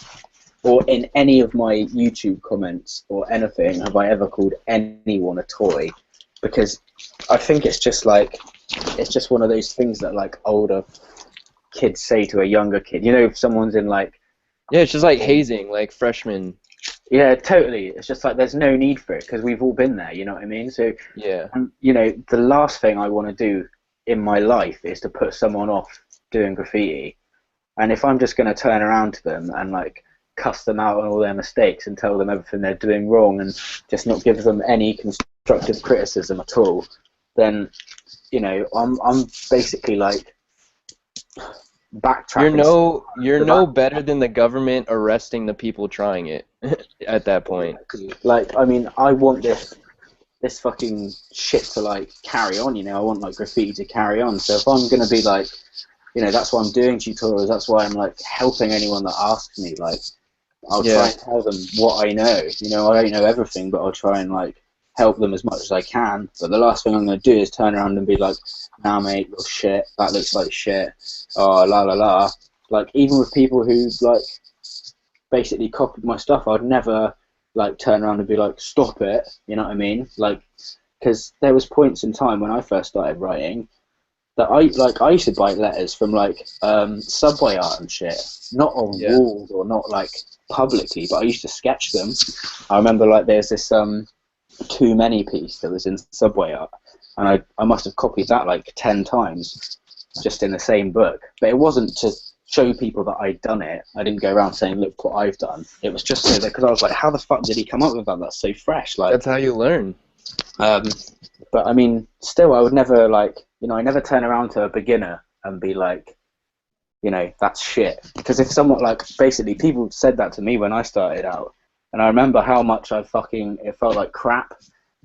Speaker 1: or in any of my YouTube comments or anything, have I ever called anyone a toy. Because I think it's just one of those things that like older kids say to a younger kid. You know, if someone's in like,
Speaker 3: Yeah, it's just like hazing, like freshmen.
Speaker 1: yeah, totally. It's just like there's no need for it because we've all been there. You know what I mean? So,
Speaker 3: Yeah.
Speaker 1: you know, the last thing I want to do in my life is to put someone off doing graffiti. And if I'm just going to turn around to them and like cuss them out on all their mistakes and tell them everything they're doing wrong and just not give them any constructive criticism at all, then you know I'm basically like backtracking.
Speaker 3: You're no better than the government arresting the people trying it at that point.
Speaker 1: Like, I mean, I want this fucking shit to like carry on. You know, I want like graffiti to carry on. So if I'm gonna be like, you know, that's why I'm doing tutorials. That's why I'm like helping anyone that asks me. Like, I'll try
Speaker 3: Yeah.
Speaker 1: and tell them what I know. You know, I don't know everything, but I'll try and like help them as much as I can. But the last thing I'm gonna do is turn around and be like, "Nah, mate, you're shit. That looks like shit." Oh, la la la. Like, even with people who like basically copied my stuff, I'd never like turn around and be like, "Stop it." You know what I mean? Like, because there was points in time when I first started writing that I used to buy letters from like subway art and shit, not on
Speaker 3: Yeah.
Speaker 1: walls or not like publicly, but I used to sketch them. I remember like there's this too many piece that was in subway art, and I must have copied that like 10 times just in the same book. But it wasn't to show people that I'd done it. I didn't go around saying, "Look what I've done." It was just so that because I was like, "How the fuck did he come up with that? That's so fresh." Like,
Speaker 3: That's how you learn.
Speaker 1: um, but I mean, still, I would never like, you know, I never turn around to a beginner and be like, you know, that's shit. Because if someone like, basically, people said that to me when I started out, and I remember how much it felt like crap,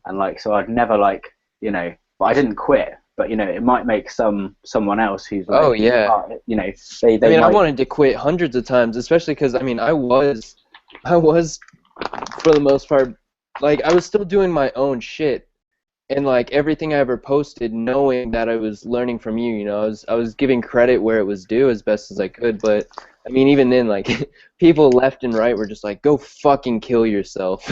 Speaker 1: and like, so I'd never like, you know, but I didn't quit. But you know, it might make someone else who's like,
Speaker 3: Oh yeah.
Speaker 1: you know,
Speaker 3: I
Speaker 1: they
Speaker 3: mean, I
Speaker 1: might.
Speaker 3: wanted to quit hundreds of times, especially because I mean, I was for the most part, like I was still doing my own shit, and like everything I ever posted, knowing that I was learning from you. You know, I was giving credit where it was due as best as I could. But I mean, even then, like people left and right were just like, "Go fucking kill yourself."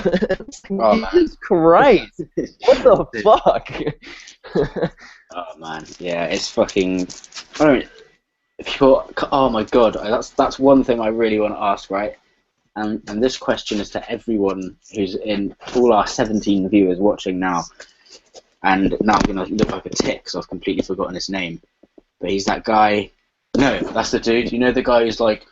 Speaker 1: Oh man.
Speaker 3: Jesus Christ! What the fuck?
Speaker 1: Oh man, yeah, it's fucking. I don't. People, oh my god, that's one thing I really want to ask, right? And this question is to everyone who's in all our 17 viewers watching now. And now I'm gonna look like a tit because I've completely forgotten his name. But he's that guy. No, that's the dude. You know the guy who's like,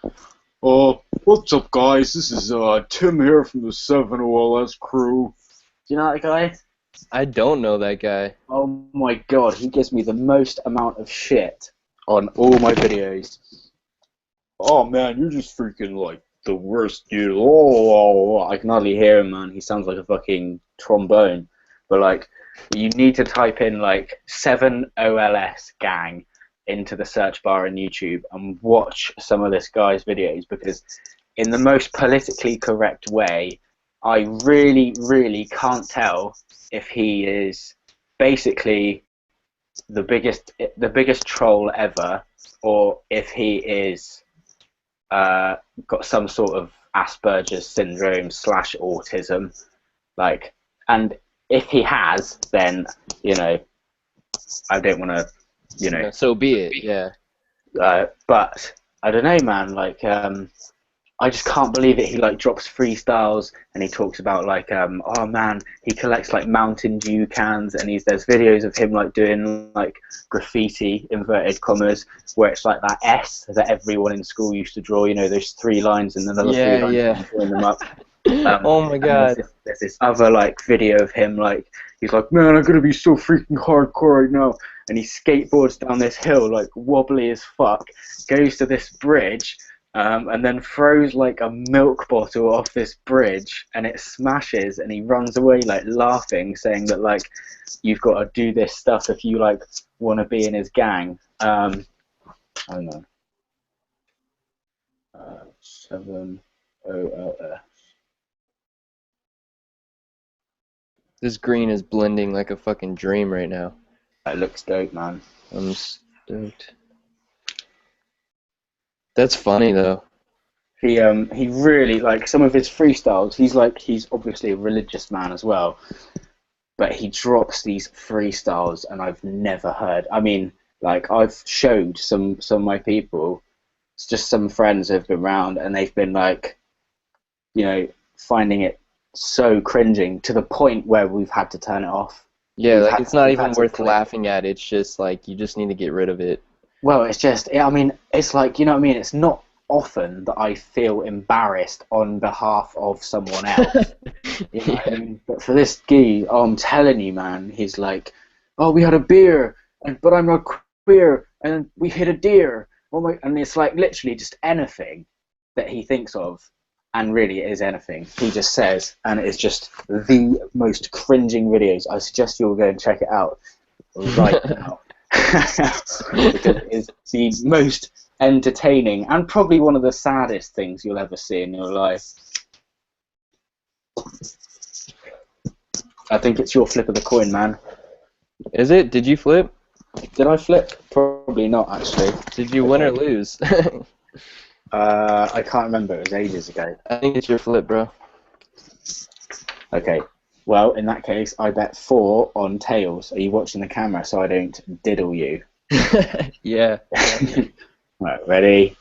Speaker 1: "Oh, what's up, guys? This is Tim here from the 7OLS crew." Do you know that guy?
Speaker 3: I don't know that guy.
Speaker 1: Oh my god, he gives me the most amount of shit on all my videos. Oh man, you're just freaking like the worst dude. Oh, I can hardly hear him, man. He sounds like a fucking trombone. But like, you need to type in like 7OLS gang into the search bar in YouTube and watch some of this guy's videos because in the most politically correct way, I really, really can't tell if he is basically the biggest troll ever or if he is got some sort of Asperger's syndrome / autism, like, and if he has, then I don't want to,
Speaker 3: So be it. Yeah.
Speaker 1: but I don't know, man. Like, I just can't believe it. He like drops freestyles and he talks about like, oh man, he collects like Mountain Dew cans, and there's videos of him like doing like graffiti, inverted commas, where it's like that S that everyone in school used to draw. Those 3 lines and another 3 lines and join them up.
Speaker 3: Oh my god.
Speaker 1: There's this other like video of him like he's like, man, I'm gonna be so freaking hardcore right now, and he skateboards down this hill like wobbly as fuck, goes to this bridge. And then throws like a milk bottle off this bridge, and it smashes, and he runs away like laughing, saying that like you've got to do this stuff if you like want to be in his gang. Hang on. 7 OLS.
Speaker 3: This green is blending like a fucking dream right now.
Speaker 1: It looks dope, man.
Speaker 3: I'm stoked. That's funny though.
Speaker 1: He really, like, some of his freestyles, he's obviously a religious man as well, but he drops these freestyles and I've never heard. I mean, like, I've showed some of my people, it's just some friends who have been around, and they've been like, finding it so cringing to the point where we've had to turn it off.
Speaker 3: Yeah, like it's not even worth laughing at. It's just like you just need to get rid of it.
Speaker 1: Well, it's just, I mean, it's like, you know what I mean? It's not often that I feel embarrassed on behalf of someone else. You know what I mean? But for this guy, I'm telling you, man, he's like, oh, we had a beer, but I'm not queer, and we hit a deer. Oh my, and it's like literally just anything that he thinks of, and really it is anything he just says, and it is just the most cringing videos. I suggest you all go and check it out right now. Because it is the most entertaining and probably one of the saddest things you'll ever see in your life. I think it's your flip of the coin, man.
Speaker 3: Is it? Did you flip?
Speaker 1: Did I flip? Probably not, actually.
Speaker 3: Did you win or lose?
Speaker 1: I can't remember. It was ages ago.
Speaker 3: I think it's your flip, bro.
Speaker 1: Okay. Well, in that case, I bet 4 on tails. Are you watching the camera so I don't diddle you?
Speaker 3: Yeah.
Speaker 1: Right, ready?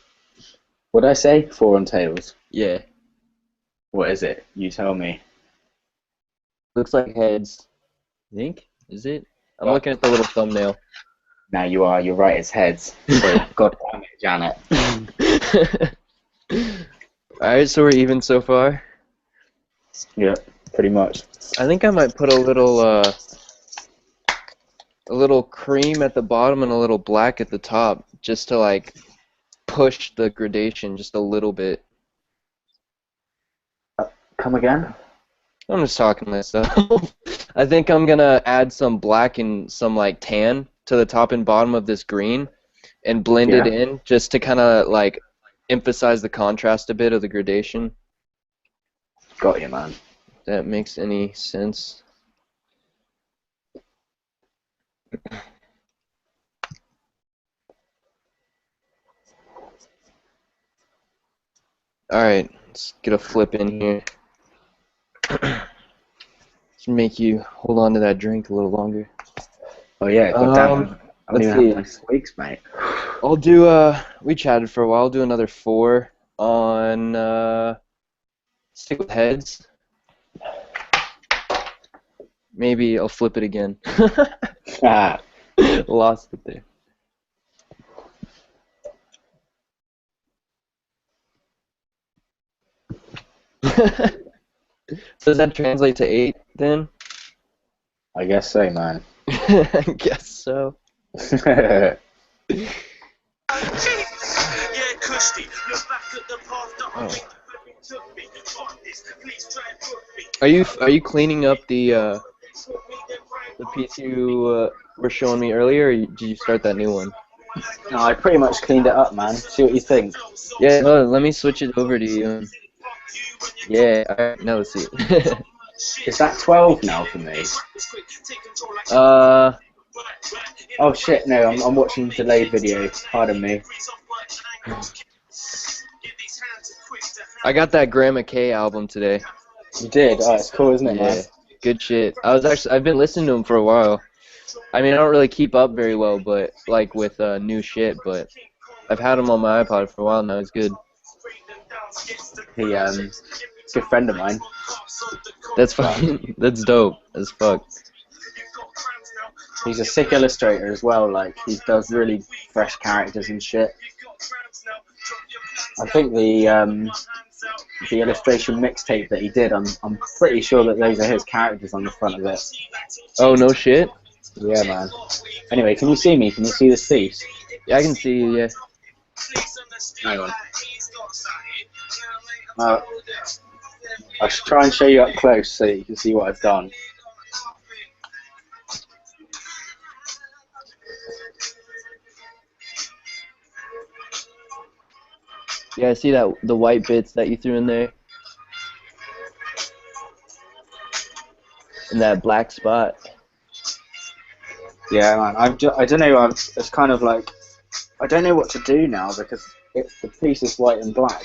Speaker 1: What did I say? 4 on tails.
Speaker 3: Yeah.
Speaker 1: What is it? You tell me.
Speaker 3: Looks like heads. Think? Is it? I'm looking at the little thumbnail.
Speaker 1: Now you are. You're right. It's heads. So, God damn it, Janet.
Speaker 3: Alright, so we're even so far.
Speaker 1: Yeah, pretty much.
Speaker 3: I think I might put a little cream at the bottom and a little black at the top, just to like push the gradation just a little bit.
Speaker 1: Come again?
Speaker 3: I'm just talking myself. I think I'm gonna add some black and some like tan to the top and bottom of this green and blend it in just to kind of like emphasize the contrast a bit of the gradation.
Speaker 1: Got you, man.
Speaker 3: If that makes any sense. Alright, let's get a flip in here. Let's make you hold on to that drink a little longer.
Speaker 1: Oh yeah, God damn. I don't even have my squeaks, mate.
Speaker 3: I'll do, we chatted for a while, I'll do another 4 on, stick with heads. Maybe I'll flip it again. Lost it there. So does that translate to 8 then?
Speaker 1: I guess so, man.
Speaker 3: I guess so. Are you cleaning up the piece you were showing me earlier, or did you start that new one?
Speaker 1: No, I pretty much cleaned it up, man. See what you think.
Speaker 3: Yeah, let me switch it over to you. Yeah, alright, now let's see it.
Speaker 1: Is that 12 now for me? Oh shit, no, I'm watching delayed video. Pardon me.
Speaker 3: I got that Grandma K album today.
Speaker 1: You did? Oh, it's cool, isn't it,
Speaker 3: Yeah,
Speaker 1: man?
Speaker 3: good shit. I've been listening to him for a while. I mean, I don't really keep up very well, but like with new shit, but I've had him on my iPod for a while now. It's good.
Speaker 1: He good friend of mine.
Speaker 3: That's fucking. That's dope as fuck.
Speaker 1: He's a sick illustrator as well. Like he does really fresh characters and shit. I think the illustration mixtape that he did, I'm pretty sure that those are his characters on the front of it.
Speaker 3: Oh no shit.
Speaker 1: Yeah, man. Anyway, can you see me? Can you see this piece?
Speaker 3: Yeah, I can see you. Yeah.
Speaker 1: Hang on. I should try and show you up close so you can see what I've done.
Speaker 3: Yeah, I see that the white bits that you threw in there, and that black spot.
Speaker 1: Yeah, man. I don't know. It's kind of like I don't know what to do now because the piece is white and black.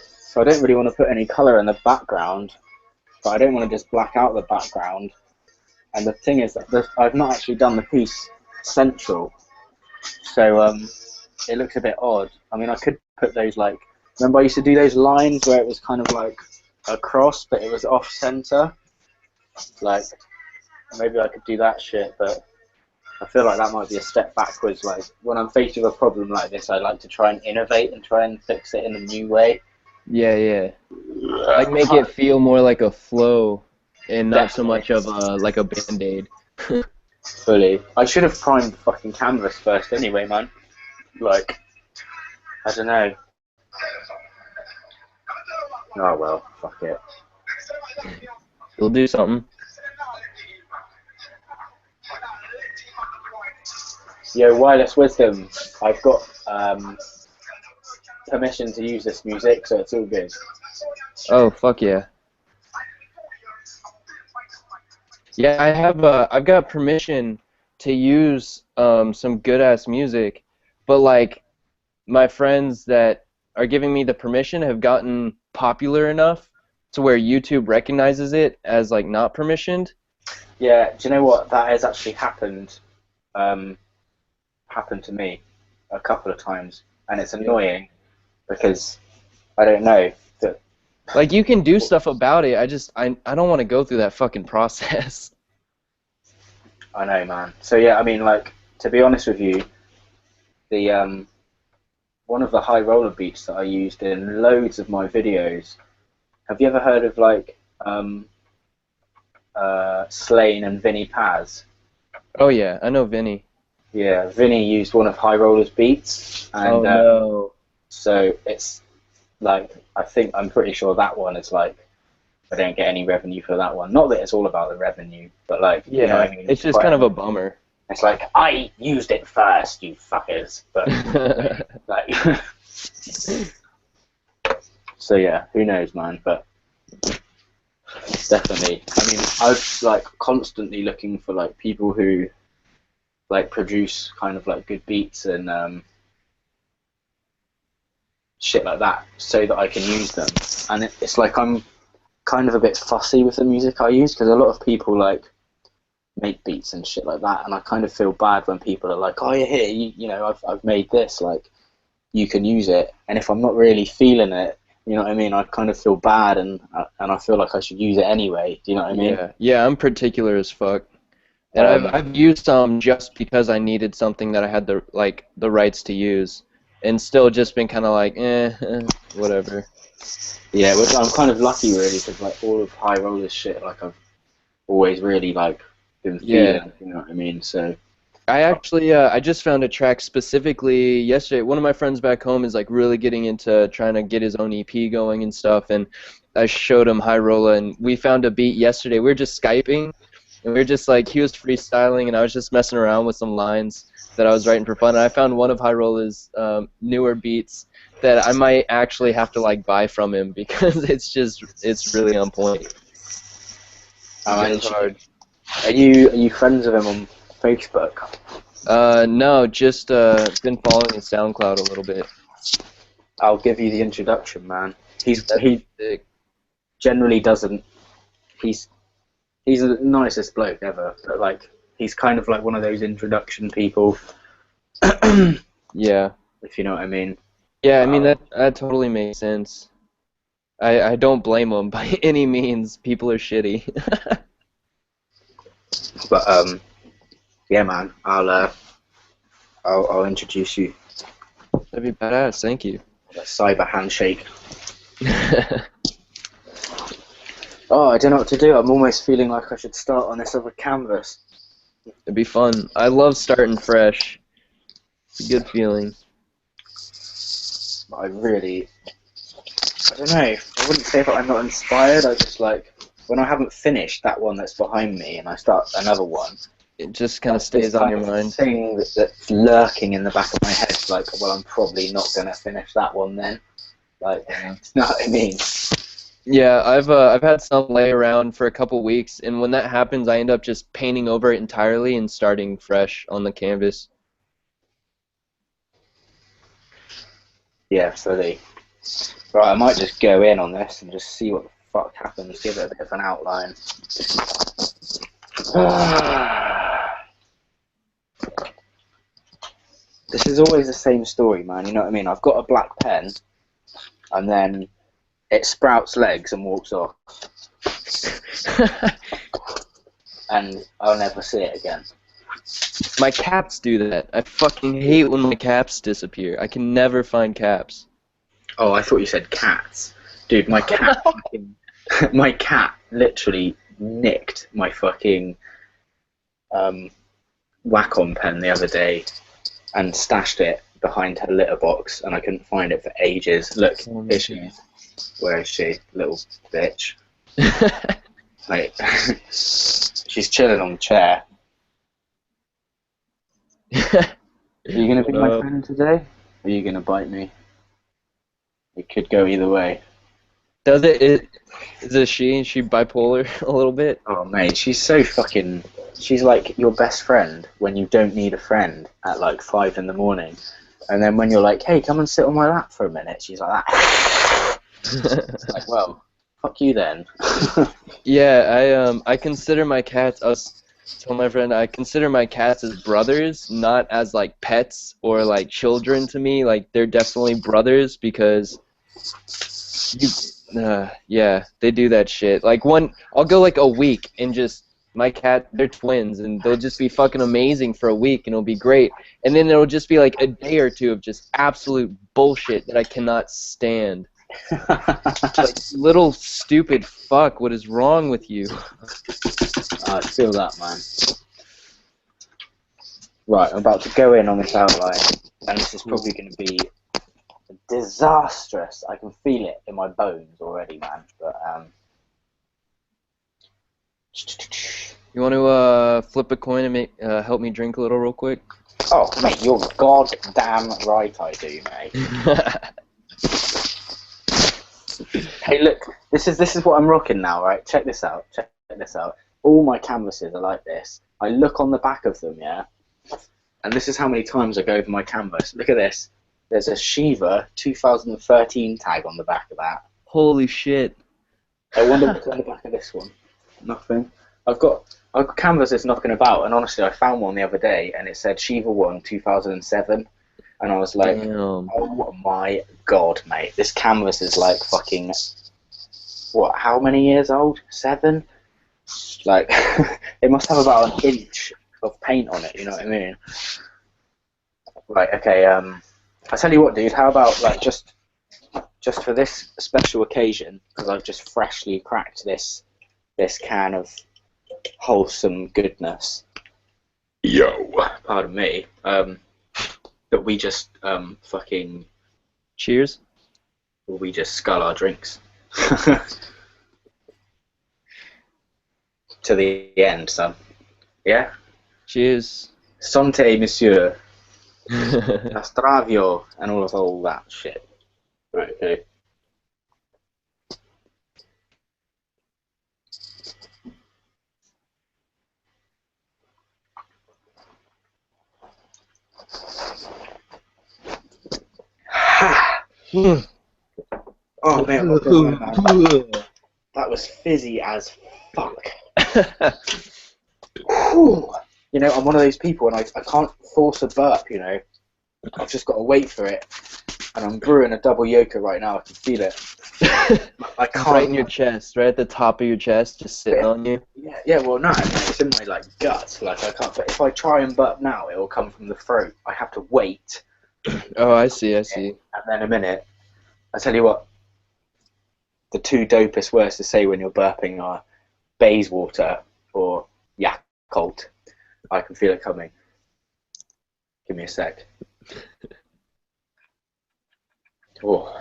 Speaker 1: So I don't really want to put any colour in the background, but I don't want to just black out the background. And the thing is that I've not actually done the piece central, so it looks a bit odd. I mean, I could put those like, remember I used to do those lines where it was kind of like a cross, but it was off center. Like maybe I could do that shit, but I feel like that might be a step backwards. Like when I'm faced with a problem like this, I like to try and innovate and try and fix it in a new way.
Speaker 3: Yeah, yeah. Like make it feel more like a flow, and not so much of a like a band-aid.
Speaker 1: Fully. I should have primed the fucking canvas first anyway, man. Like, I don't know. Oh well, fuck it.
Speaker 3: We'll do something.
Speaker 1: Yo, Wireless Wisdom, I've got permission to use this music, so it's all good.
Speaker 3: Oh fuck yeah. Yeah, I've got permission to use some good ass music, but like my friends that are giving me the permission have gotten popular enough to where YouTube recognizes it as like not permissioned.
Speaker 1: Yeah, do you know what? That has actually happened. Happened to me a couple of times, and it's annoying because I don't know that.
Speaker 3: Like you can do stuff about it. I don't want to go through that fucking process.
Speaker 1: I know, man. So yeah, I mean, like to be honest with you, the one of the high roller beats that I used in loads of my videos. Have you ever heard of like Slane and Vinny Paz?
Speaker 3: Oh yeah, I know Vinny.
Speaker 1: Yeah, Vinny used one of High Roller's beats, and
Speaker 3: Oh no.
Speaker 1: so it's like I'm pretty sure that one is like I don't get any revenue for that one. Not that it's all about the revenue, but like
Speaker 3: Yeah,
Speaker 1: you know what I mean?
Speaker 3: it's just kind of a bummer.
Speaker 1: It's like I used it first, you fuckers. But like, so yeah, who knows, man? But definitely, I mean, I was like constantly looking for like people who like produce kind of like good beats and shit like that, so that I can use them. And it's like I'm kind of a bit fussy with the music I use because a lot of people like make beats and shit like that, and I kind of feel bad when people are like, "Oh, yeah, here, you know, I've made this, like, you can use it." And if I'm not really feeling it, you know what I mean? I kind of feel bad, and I feel like I should use it anyway. Do you know what I mean?
Speaker 3: Yeah, I'm particular as fuck. And I've used some just because I needed something that I had the rights to use, and still just been kind of like, whatever.
Speaker 1: Yeah, which I'm kind of lucky really, because like all of High Roller's shit, like I've always really like been feeling. You know what I mean? So.
Speaker 3: I actually, I just found a track specifically yesterday. One of my friends back home is like really getting into trying to get his own EP going and stuff, and I showed him High Roller, and we found a beat yesterday. We were just Skyping, and we were just like, he was freestyling, and I was just messing around with some lines that I was writing for fun, and I found one of High Roller's newer beats that I might actually have to like buy from him because it's really on point.
Speaker 1: Hard. Are you friends with him on Facebook?
Speaker 3: No, just been following his SoundCloud a little bit.
Speaker 1: I'll give you the introduction, man. He
Speaker 3: Sick.
Speaker 1: generally doesn't. He's the nicest bloke ever, but like he's kind of like one of those introduction people.
Speaker 3: Yeah.
Speaker 1: If you know what I mean.
Speaker 3: Yeah, I mean that totally makes sense. I don't blame him by any means. People are shitty.
Speaker 1: But yeah, man. I'll introduce you.
Speaker 3: That'd be badass. Thank you.
Speaker 1: A cyber handshake. Oh, I don't know what to do. I'm almost feeling like I should start on this other canvas.
Speaker 3: It'd be fun. I love starting fresh. It's a good feeling.
Speaker 1: But I don't know. I wouldn't say that I'm not inspired. I just like when I haven't finished that one that's behind me and I start another one.
Speaker 3: It just kind of stays on your mind.
Speaker 1: Thing that's lurking in the back of my head, like, well, I'm probably not gonna finish that one then. Like, you know what I mean?
Speaker 3: Yeah, I've had some lay around for a couple weeks, and when that happens, I end up just painting over it entirely and starting fresh on the canvas.
Speaker 1: Yeah, fully. Right, I might just go in on this and just see what the fuck happens. Give it a bit of an outline. This is always the same story, man. You know what I mean? I've got a black pen, and then it sprouts legs and walks off. And I'll never see it again.
Speaker 3: My caps do that. I fucking hate when my caps disappear. I can never find caps.
Speaker 1: Oh, I thought you said cats. Dude, my cat fucking, my cat literally nicked my fucking Wacom pen the other day and stashed it behind her litter box, and I couldn't find it for ages. Look, here she is. Where is she? Little bitch. Like, she's chilling on the chair. Are you going to be my friend today? Or are you going to bite me? It could go either way.
Speaker 3: Does it? Is it she? Is she bipolar a little bit?
Speaker 1: Oh, mate, she's so fucking... She's like your best friend when you don't need a friend at like 5 in the morning. And then when you're like, hey, come and sit on my lap for a minute, she's like that. It's like, well, fuck you then.
Speaker 3: Yeah, I consider my cats. I was telling my friend I consider my cats as brothers, not as like pets or like children to me. Like they're definitely brothers because yeah, they do that shit. Like I'll go like a week and just my cat, they're twins, and they'll just be fucking amazing for a week, and it'll be great. And then it'll just be like a day or two of just absolute bullshit that I cannot stand. Like, little stupid fuck, what is wrong with you?
Speaker 1: I feel that, man. Right, I'm about to go in on this outline, and this is probably going to be disastrous. I can feel it in my bones already, man. But
Speaker 3: You want to flip a coin and help me drink a little real quick?
Speaker 1: oh, mate, you're goddamn right I do, mate. Hey, look, this is what I'm rocking now, right? Check this out. Check this out. All my canvases are like this. I look on the back of them, yeah, and this is how many times I go over my canvas. Look at this. There's a Sheva 2013 tag on the back of that.
Speaker 3: Holy shit.
Speaker 1: I wonder what's on the back of this one. Nothing. I've got canvases knocking about, and honestly, I found one the other day, and it said Sheva 1 2007. And I was like,
Speaker 3: damn.
Speaker 1: oh my god, mate. This canvas is like fucking, what, how many years old? 7? Like, it must have about an inch of paint on it, you know what I mean? Right, okay, I tell you what, dude, how about, like, just for this special occasion, because I've just freshly cracked this can of wholesome goodness. Yo! Pardon me. That we just fucking...
Speaker 3: Cheers.
Speaker 1: We just scull our drinks. To the end, son. Yeah?
Speaker 3: Cheers.
Speaker 1: Santé, monsieur. Astravio, and all that shit. Right, okay. Oh man, what a good one, man. That was fizzy as fuck. Whew. You know, I'm one of those people, and I can't force a burp. You know, I've just got to wait for it. And I'm brewing a double yoker right now. I can feel it. I can't.
Speaker 3: Right in your chest, right at the top of your chest, just sitting on you.
Speaker 1: Yeah. Well, no, it's in my like gut. Like I can't. But if I try and burp now, it will come from the throat. I have to wait.
Speaker 3: Oh, I see.
Speaker 1: And then a minute. I tell you what. The two dopest words to say when you're burping are Bayswater or Yakult. I can feel it coming. Give me a sec. Oh.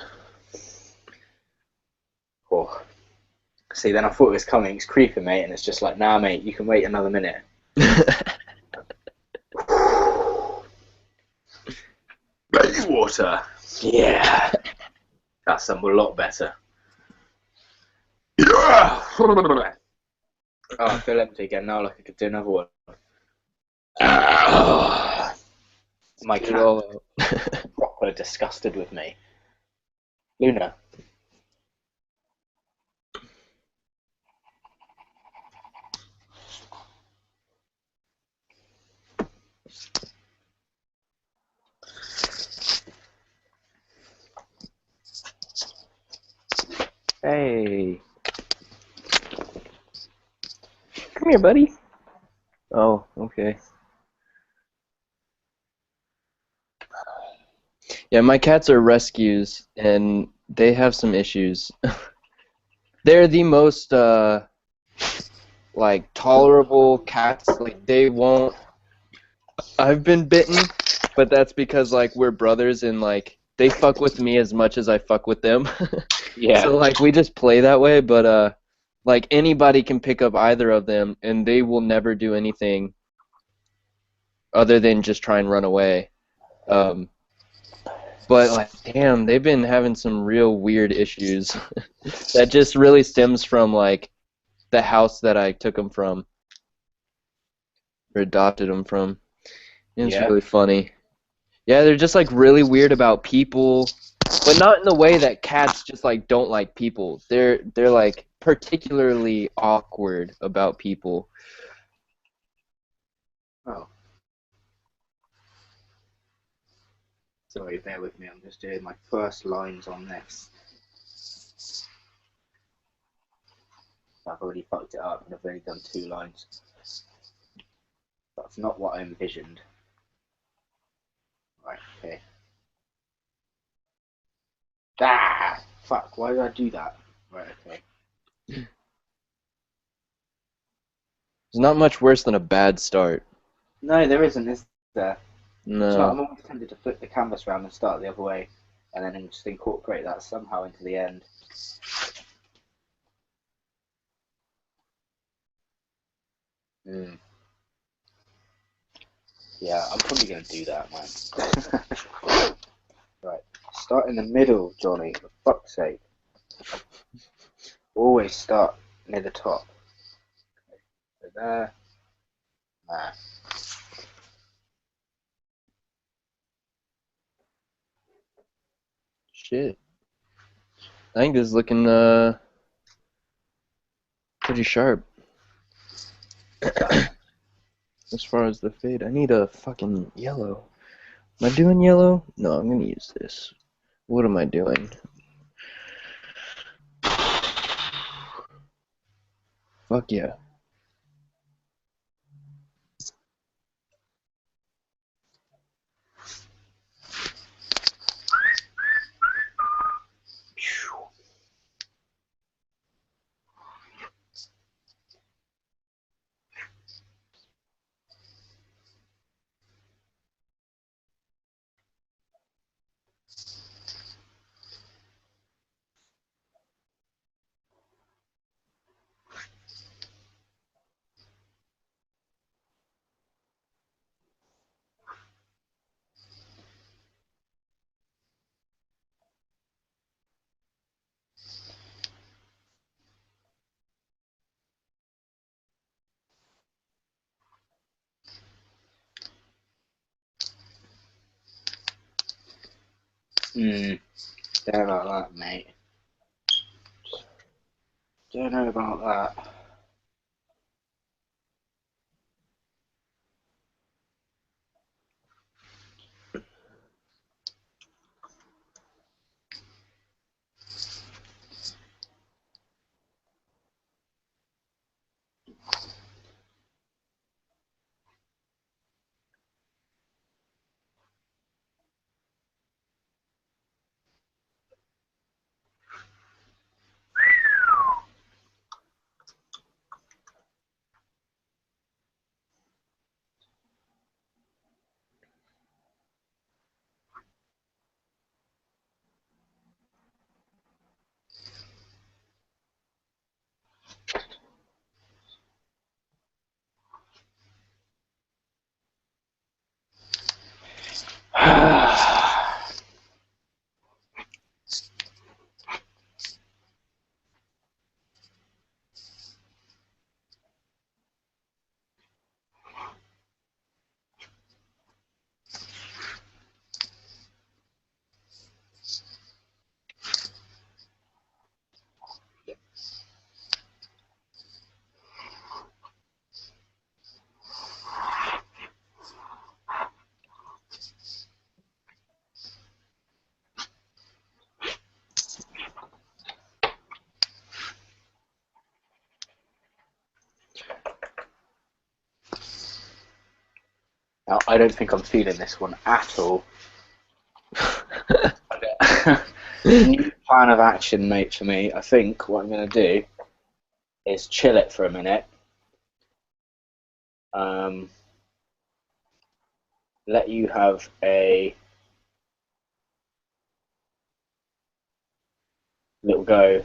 Speaker 1: See, then I thought it was coming. It's creeping, mate, and it's just like, nah, mate, you can wait another minute. Bayswater. Yeah. That's a lot better. Yeah. Oh, I feel empty again now, like I could do another one. My cat proper disgusted with me. Luna.
Speaker 3: Hey. Come here, buddy. Oh, okay. Yeah, my cats are rescues, and they have some issues. They're the most, like, tolerable cats. Like, they won't... I've been bitten, but that's because, like, we're brothers, and, like, they fuck with me as much as I fuck with them.
Speaker 1: Yeah.
Speaker 3: So, like, we just play that way, but, like, anybody can pick up either of them, and they will never do anything other than just try and run away. But, like, damn, they've been having some real weird issues. That just really stems from, like, the house that I took them from, or adopted them from. And it's really funny. Yeah, they're just, like, really weird about people, but not in the way that cats just, like, don't like people. They're like, particularly awkward about people.
Speaker 1: Oh. Sorry, bear with me. I'm just doing my first lines on this. I've already fucked it up and I've only done 2 lines. That's not what I envisioned. Right, okay. Ah! Fuck, why did I do that? Right, okay.
Speaker 3: It's not much worse than a bad start.
Speaker 1: No, there isn't, is there?
Speaker 3: No.
Speaker 1: So I'm always tempted to flip the canvas around and start the other way, and then just incorporate that somehow into the end. Yeah, I'm probably going to do that, man. Right, start in the middle, Johnny, for fuck's sake. Always start near the top. So there. There.
Speaker 3: Shit. I think this is looking, pretty sharp. As far as the fade, I need a fucking yellow. Am I doing yellow? No, I'm gonna use this. What am I doing? Fuck yeah.
Speaker 1: Don't know about that, mate. Don't know about that. Now, I don't think I'm feeling this one at all. New plan of action, mate, for me. I think what I'm going to do is chill it for a minute. Let you have a little go.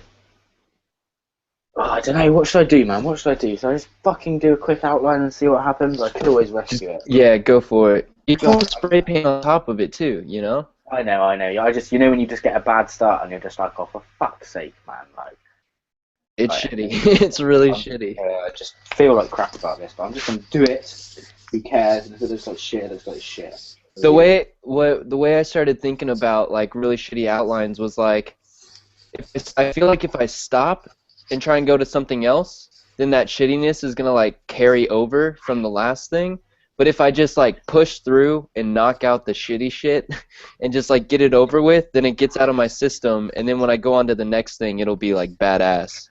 Speaker 1: Oh, I don't know. What should I do, man? What should I do? Should I just fucking do a quick outline and see what happens? I could always rescue it.
Speaker 3: Yeah, go for it. You can always spray paint on top of it too, you know?
Speaker 1: I know. I just, when you just get a bad start and you're just like, oh, for fuck's sake, man. Like,
Speaker 3: It's shitty. It's really shitty.
Speaker 1: I just feel like crap about this, but I'm just gonna do it. Who cares? And if it looks like shit, it looks like shit.
Speaker 3: The way I started thinking about like really shitty outlines was like, I feel like if I stop and try and go to something else, then that shittiness is gonna like carry over from the last thing. But if I just like push through and knock out the shitty shit and just like get it over with, then it gets out of my system, and then when I go on to the next thing, it'll be like badass.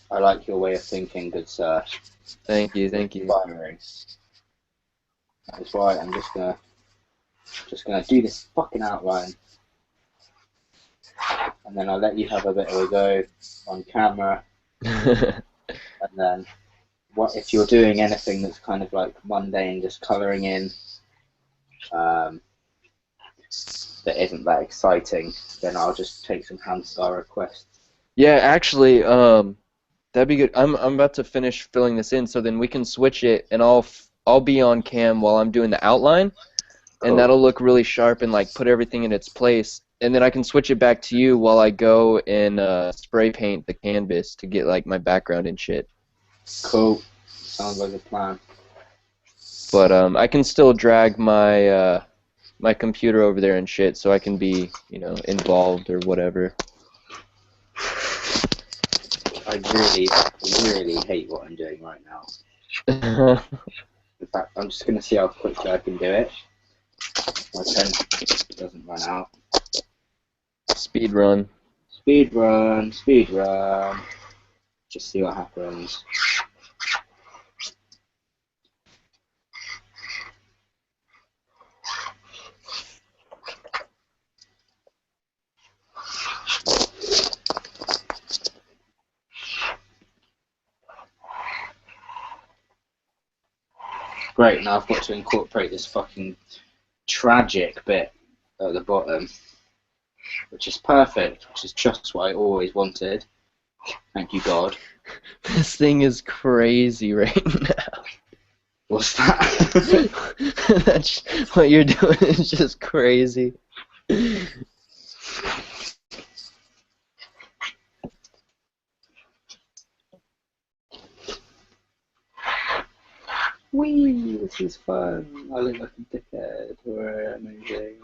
Speaker 1: I like your way of thinking, good sir.
Speaker 3: Thank you.
Speaker 1: Inspiring. That is why I'm just gonna do this fucking outline, and then I'll let you have a bit of a go on camera, and then what if you're doing anything that's kind of like mundane, just colouring in, that isn't that exciting, then I'll just take some hand star requests.
Speaker 3: Yeah, actually, that'd be good. I'm about to finish filling this in, so then we can switch it, and I'll be on cam while I'm doing the outline,
Speaker 1: Cool.
Speaker 3: and that'll look really sharp and like put everything in its place. And then I can switch it back to you while I go and spray paint the canvas to get like my background and shit.
Speaker 1: Cool. Sounds like a plan.
Speaker 3: But I can still drag my my computer over there and shit, so I can be involved or whatever.
Speaker 1: I really hate what I'm doing right now. In fact, I'm just going to see how quickly I can do it. My pen doesn't run out.
Speaker 3: Speed run.
Speaker 1: Speed run. Just see what happens. Great, now I've got to incorporate this fucking tragic bit at the bottom, which is perfect, which is just what I always wanted. Thank you, God.
Speaker 3: This thing is crazy right now.
Speaker 1: What's that?
Speaker 3: That's what you're doing is just crazy.
Speaker 1: Whee! This is fun. I look like a dickhead. We're amazing.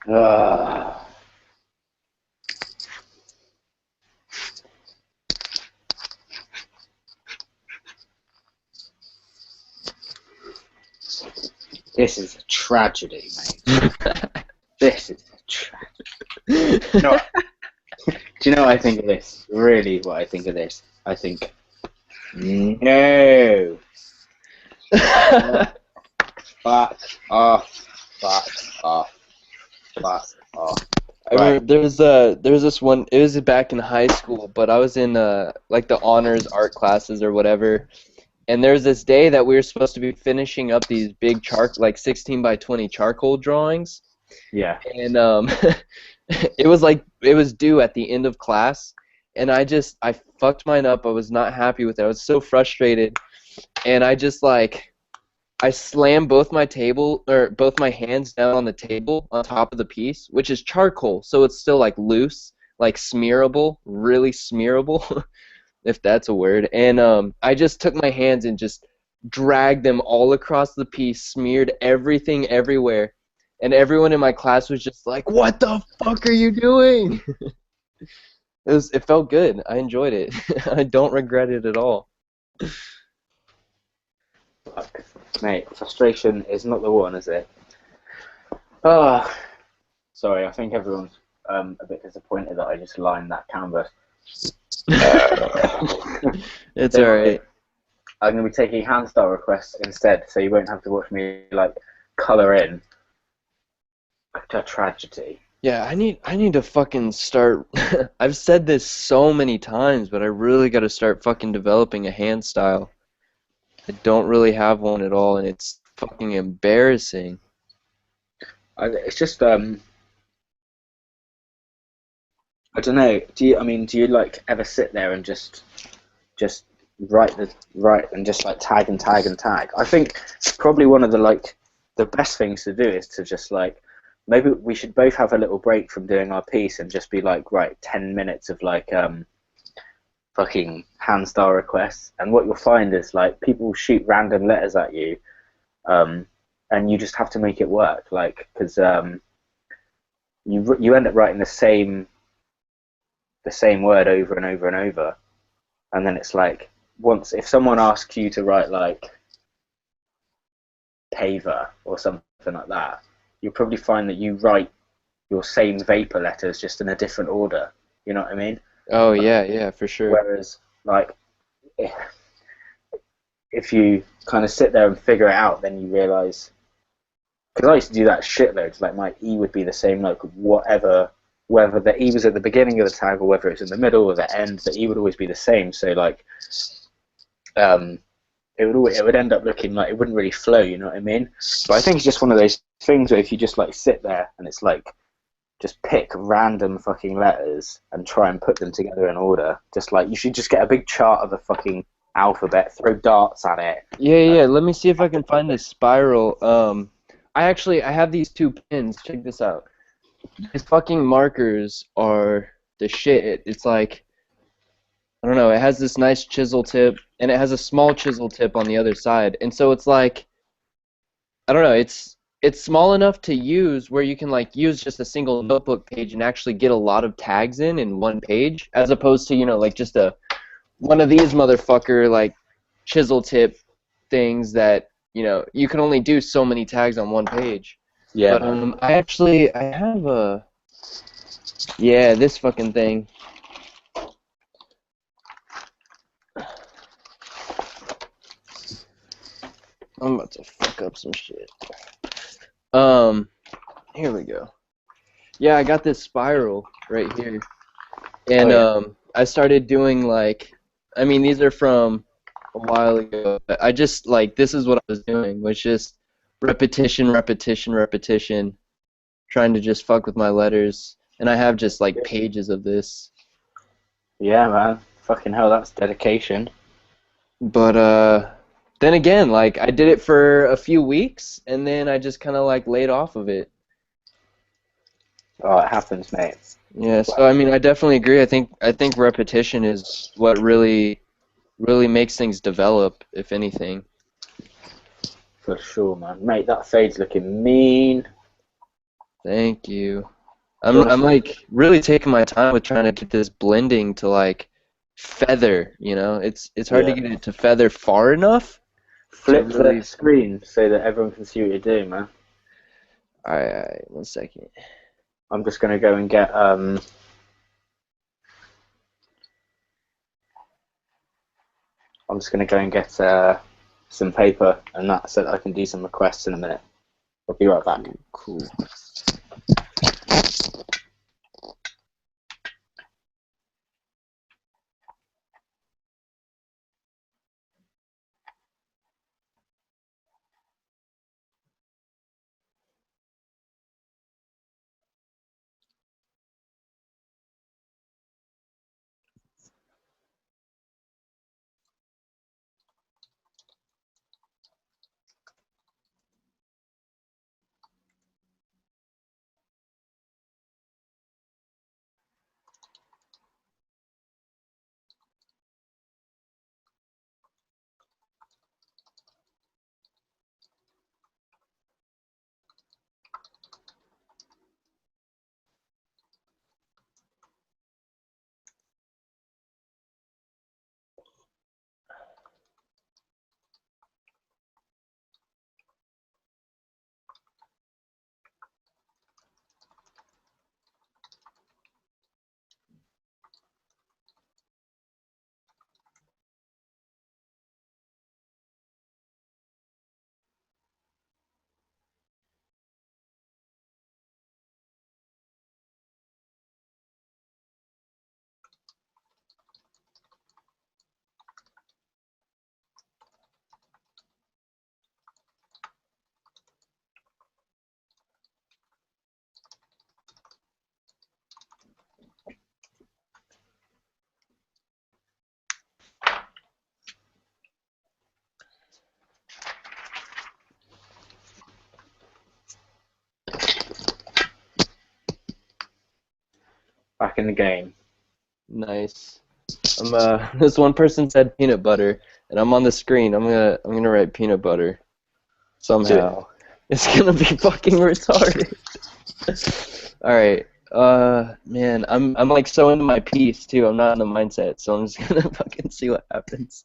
Speaker 1: Ah. This is a tragedy, mate. This is a tragedy. You know what? Do you know what I think of this? Really, what I think of this? I think, no. Fuck off. Fuck off. Fuck off.
Speaker 3: I remember there was this one. It was back in high school, but I was in like the honors art classes or whatever. And there's this day that we were supposed to be finishing up these big like 16 by 20 charcoal drawings.
Speaker 1: Yeah.
Speaker 3: And it was due at the end of class, and I fucked mine up. I was not happy with it. I was so frustrated, and I slammed both my hands down on the table on top of the piece, which is charcoal, so it's still like loose, like smearable, really smearable, if that's a word. And I just took my hands and just dragged them all across the piece, smeared everything everywhere. And everyone in my class was just like, "What the fuck are you doing?" It felt good. I enjoyed it. I don't regret it at all.
Speaker 1: Fuck. Mate, frustration is not the one, is it? Oh, sorry, I think everyone's a bit disappointed that I just lined that canvas.
Speaker 3: It's alright.
Speaker 1: I'm going to be taking hand style requests instead, so you won't have to watch me, like, colour in a tragedy.
Speaker 3: Yeah, I need to fucking start. I've said this so many times, but I really got to start fucking developing a hand style. I don't really have one at all, and it's fucking embarrassing.
Speaker 1: It's just I don't know. Do you like ever sit there and just write and just like tag and tag and tag? I think probably one of the best things to do is to just like, maybe we should both have a little break from doing our piece and just be like, right, 10 minutes of like fucking hand style requests, and what you'll find is like people shoot random letters at you, and you just have to make it work, like, because you end up writing the same word over and over and over, and then it's like, once if someone asks you to write like paver or something like that, you'll probably find that you write your same vapor letters just in a different order. You know what I mean?
Speaker 3: Oh yeah, for sure.
Speaker 1: Whereas, like, if you kind of sit there and figure it out, then you realise, because I used to do that shitloads, like my E would be the same, like whether the E was at the beginning of the tag or whether it's in the middle or the end, the E would always be the same. So like, it would end up looking like it wouldn't really flow. You know what I mean? But I think it's just one of those things where if you just like sit there and it's like, just pick random fucking letters and try and put them together in order. Just like, you should just get a big chart of the fucking alphabet, throw darts at it.
Speaker 3: Yeah. Let me see if I can find this spiral. I have these two pins. Check this out. These fucking markers are the shit. It's like, I don't know, it has this nice chisel tip, and it has a small chisel tip on the other side. And so it's like, I don't know, it's small enough to use where you can like use just a single notebook page and actually get a lot of tags in one page, as opposed to, you know, like just one of these motherfucker like chisel tip things that, you know, you can only do so many tags on one page.
Speaker 1: Yeah.
Speaker 3: But I have this fucking thing. I'm about to fuck up some shit. Here we go. Yeah, I got this spiral right here. And I started doing like, I mean, these are from a while ago, but I just like, this is what I was doing, was just repetition, trying to just fuck with my letters. And I have just like pages of this.
Speaker 1: Yeah, man. Fucking hell, that's dedication.
Speaker 3: But then again, like, I did it for a few weeks, and then I just kind of like laid off of it.
Speaker 1: Oh, it happens, mate.
Speaker 3: Yeah, so I mean, I definitely agree. I think repetition is what really makes things develop, if anything.
Speaker 1: For sure, man. Mate, that fade's looking mean.
Speaker 3: Thank you. I'm like really taking my time with trying to get this blending to like feather, you know? It's hard to
Speaker 1: Yeah.
Speaker 3: get it to feather far enough to
Speaker 1: Flip
Speaker 3: really.
Speaker 1: the screen so that everyone can see what you're doing, man.
Speaker 3: Alright, 1 second.
Speaker 1: I'm just gonna go and get some paper and that so that I can do some requests in a minute. I'll be right back.
Speaker 3: Cool.
Speaker 1: Back in the game.
Speaker 3: Nice. This one person said peanut butter, and I'm on the screen. I'm gonna write peanut butter somehow. It's gonna be fucking retarded. Alright. Man, I'm like so into my piece too. I'm not in the mindset, so I'm just gonna fucking see what happens.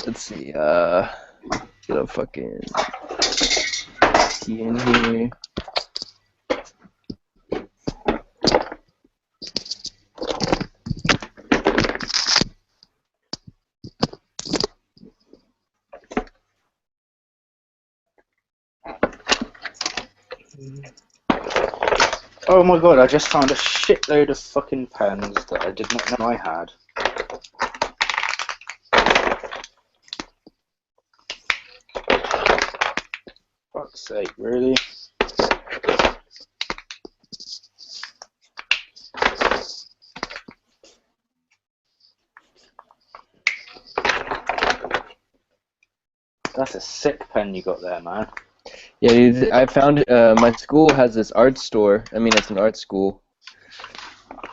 Speaker 3: Let's see. Get a fucking key in here.
Speaker 1: Oh my god, I just found a shitload of fucking pens that I did not know I had. Fuck's sake, really? That's a sick pen you got there, man.
Speaker 3: Yeah, dude, I found my school has this art store. I mean, it's an art school.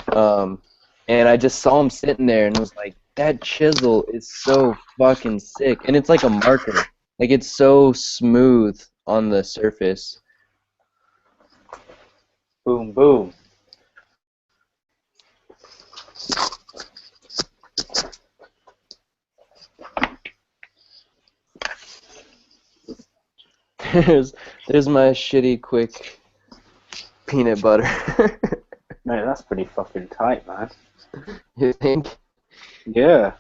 Speaker 3: And I just saw him sitting there and was like, that chisel is so fucking sick. And it's like a marker. Like, it's so smooth on the surface.
Speaker 1: Boom, boom.
Speaker 3: There's my shitty quick peanut butter.
Speaker 1: Mate, that's pretty fucking tight, man.
Speaker 3: You think?
Speaker 1: Yeah.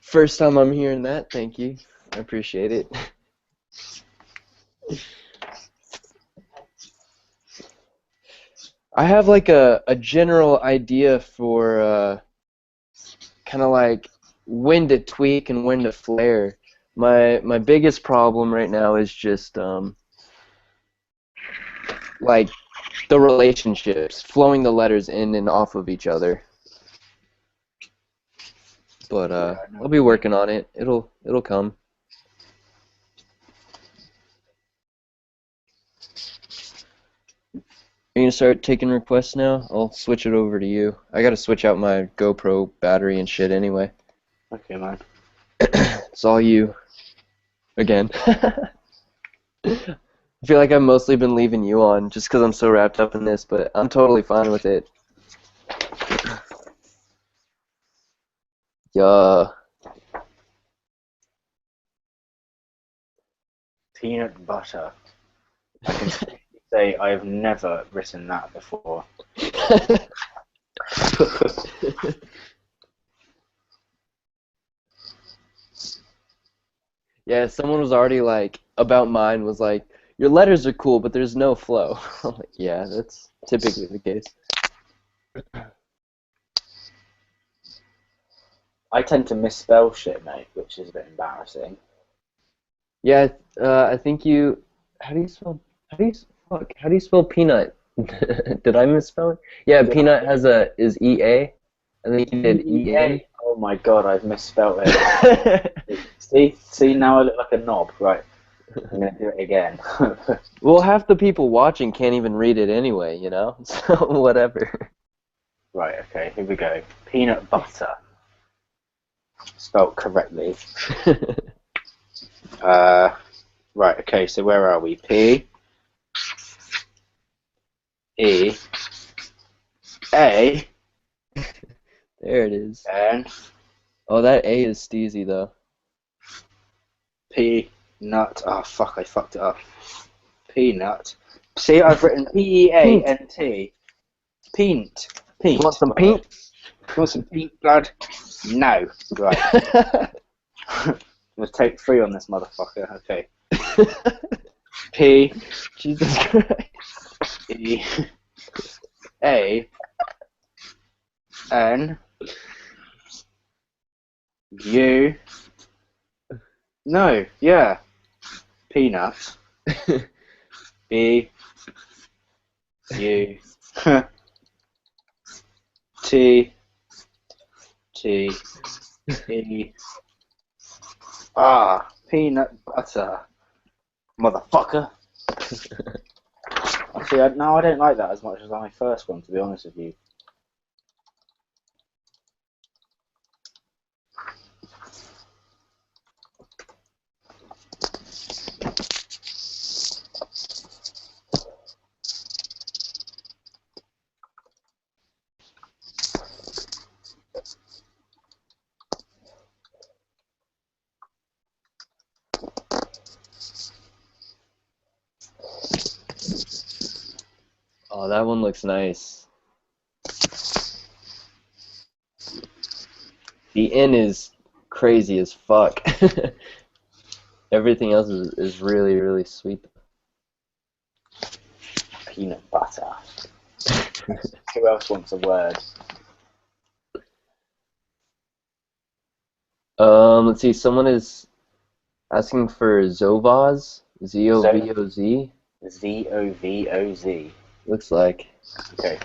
Speaker 3: First time I'm hearing that. Thank you. I appreciate it. I have like a general idea for kind of like when to tweak and when to flare. My biggest problem right now is just like the relationships, flowing the letters in and off of each other. But I'll be working on it. It'll come. Are you gonna start taking requests now? I'll switch it over to you. I gotta switch out my GoPro battery and shit anyway.
Speaker 1: Okay, man.
Speaker 3: It's all you. Again. I feel like I've mostly been leaving you on just because I'm so wrapped up in this, but I'm totally fine with it. Yeah.
Speaker 1: Peanut butter. I can say I've never written that before.
Speaker 3: Yeah, someone was already like, about mine was like, your letters are cool, but there's no flow. I'm like, yeah, that's typically the case.
Speaker 1: I tend to misspell shit, mate, which is a bit embarrassing.
Speaker 3: Yeah, I think you. How do you spell? Fuck? How do you spell peanut? Did I misspell it? Yeah,
Speaker 1: Did
Speaker 3: peanut is EA. I think you did EN.
Speaker 1: Oh my god, I've misspelled it. See, now I look like a knob. Right, I'm gonna do it again.
Speaker 3: Well, half the people watching can't even read it anyway, you know? So, whatever.
Speaker 1: Right, okay, here we go. Peanut butter. Spelled correctly. Right, okay, so where are we? P E A
Speaker 3: There it is.
Speaker 1: N
Speaker 3: Oh, that A is steezy, though.
Speaker 1: P nut. Oh fuck, I fucked it up. Peanut. See, I've written Peant. Peant.
Speaker 3: You want some paint?
Speaker 1: You want some peat blood? No. Right. Let's take 3 on this motherfucker. Okay. P
Speaker 3: Jesus Christ.
Speaker 1: E A N U. No, yeah. Peanut. B U T T E peanut butter. Motherfucker. Actually, no, I don't like that as much as my first one, to be honest with you.
Speaker 3: Oh, that one looks nice. The N is crazy as fuck. Everything else is really, really sweet.
Speaker 1: Peanut butter. Who else wants a word?
Speaker 3: Let's see. Someone is asking for Zovoz. Zovoz.
Speaker 1: Zovoz.
Speaker 3: Looks like.
Speaker 1: Okay.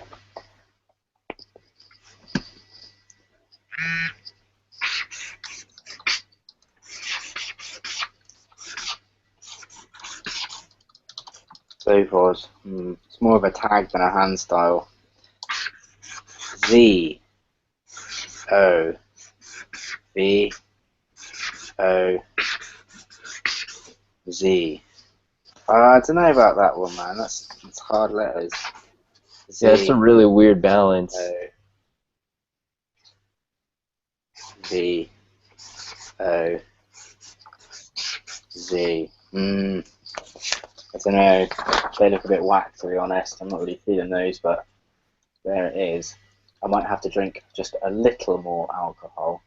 Speaker 1: Zovoz. It's more of a tag than a hand style. Z O V O Z. I don't know about that one, man. That's hard letters. Z
Speaker 3: Yeah, it's a really weird balance.
Speaker 1: O V O Z. I don't know. They look a bit whack, to be honest. I'm not really feeling those, but there it is. I might have to drink just a little more alcohol.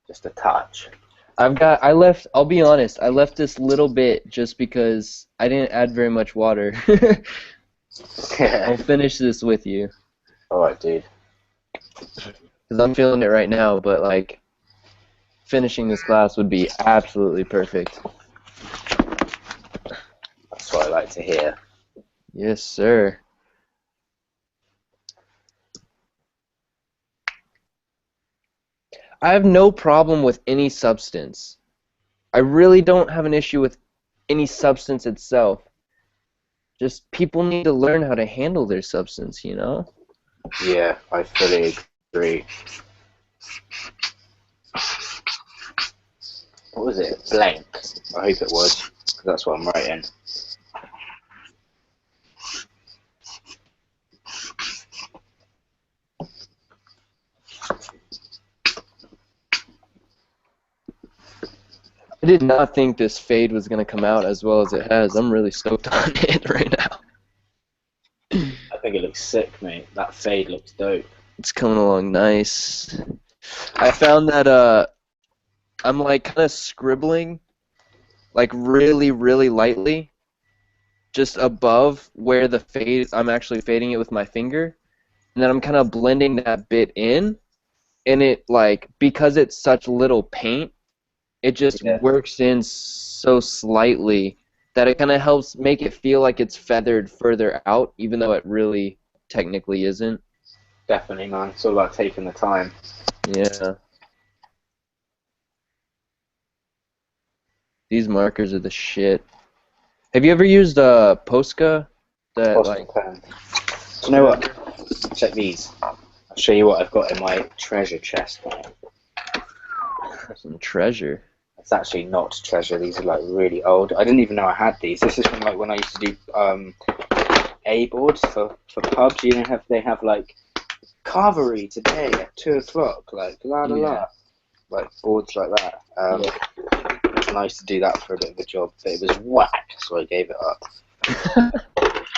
Speaker 1: Just a touch.
Speaker 3: I'll be honest, I left this little bit just because I didn't add very much water. I'll finish this with you.
Speaker 1: Alright, dude.
Speaker 3: Because I'm feeling it right now, but like, finishing this glass would be absolutely perfect.
Speaker 1: That's what I like to hear.
Speaker 3: Yes, sir. I have no problem with any substance. I really don't have an issue with any substance itself. Just people need to learn how to handle their substance, you know?
Speaker 1: Yeah, I fully agree. What was it? Blank. I hope it was, because that's what I'm writing.
Speaker 3: I did not think this fade was gonna come out as well as it has. I'm really stoked on it right now.
Speaker 1: I think it looks sick, mate. That fade looks dope.
Speaker 3: It's coming along nice. I found that I'm like kind of scribbling, like really, really lightly, just above where the fade. I'm actually fading it with my finger, and then I'm kind of blending that bit in, and it like because it's such little paint, it just
Speaker 1: Yeah.
Speaker 3: works in so slightly that it kind of helps make it feel like it's feathered further out, even though it really technically isn't.
Speaker 1: Definitely, man. It's all about taking the time.
Speaker 3: Yeah. These markers are the shit. Have you ever used Posca? That
Speaker 1: Posca
Speaker 3: like.
Speaker 1: pen. Do you know what? Check these. I'll show you what I've got in my treasure chest.
Speaker 3: Some treasure.
Speaker 1: It's actually not treasure. These are like really old. I didn't even know I had these. This is from like when I used to do A boards for pubs. You know, they have like carvery today at 2 o'clock. Like la la la. Like boards like that. And I used to do that for a bit of a job, but it was whack, so I gave it up.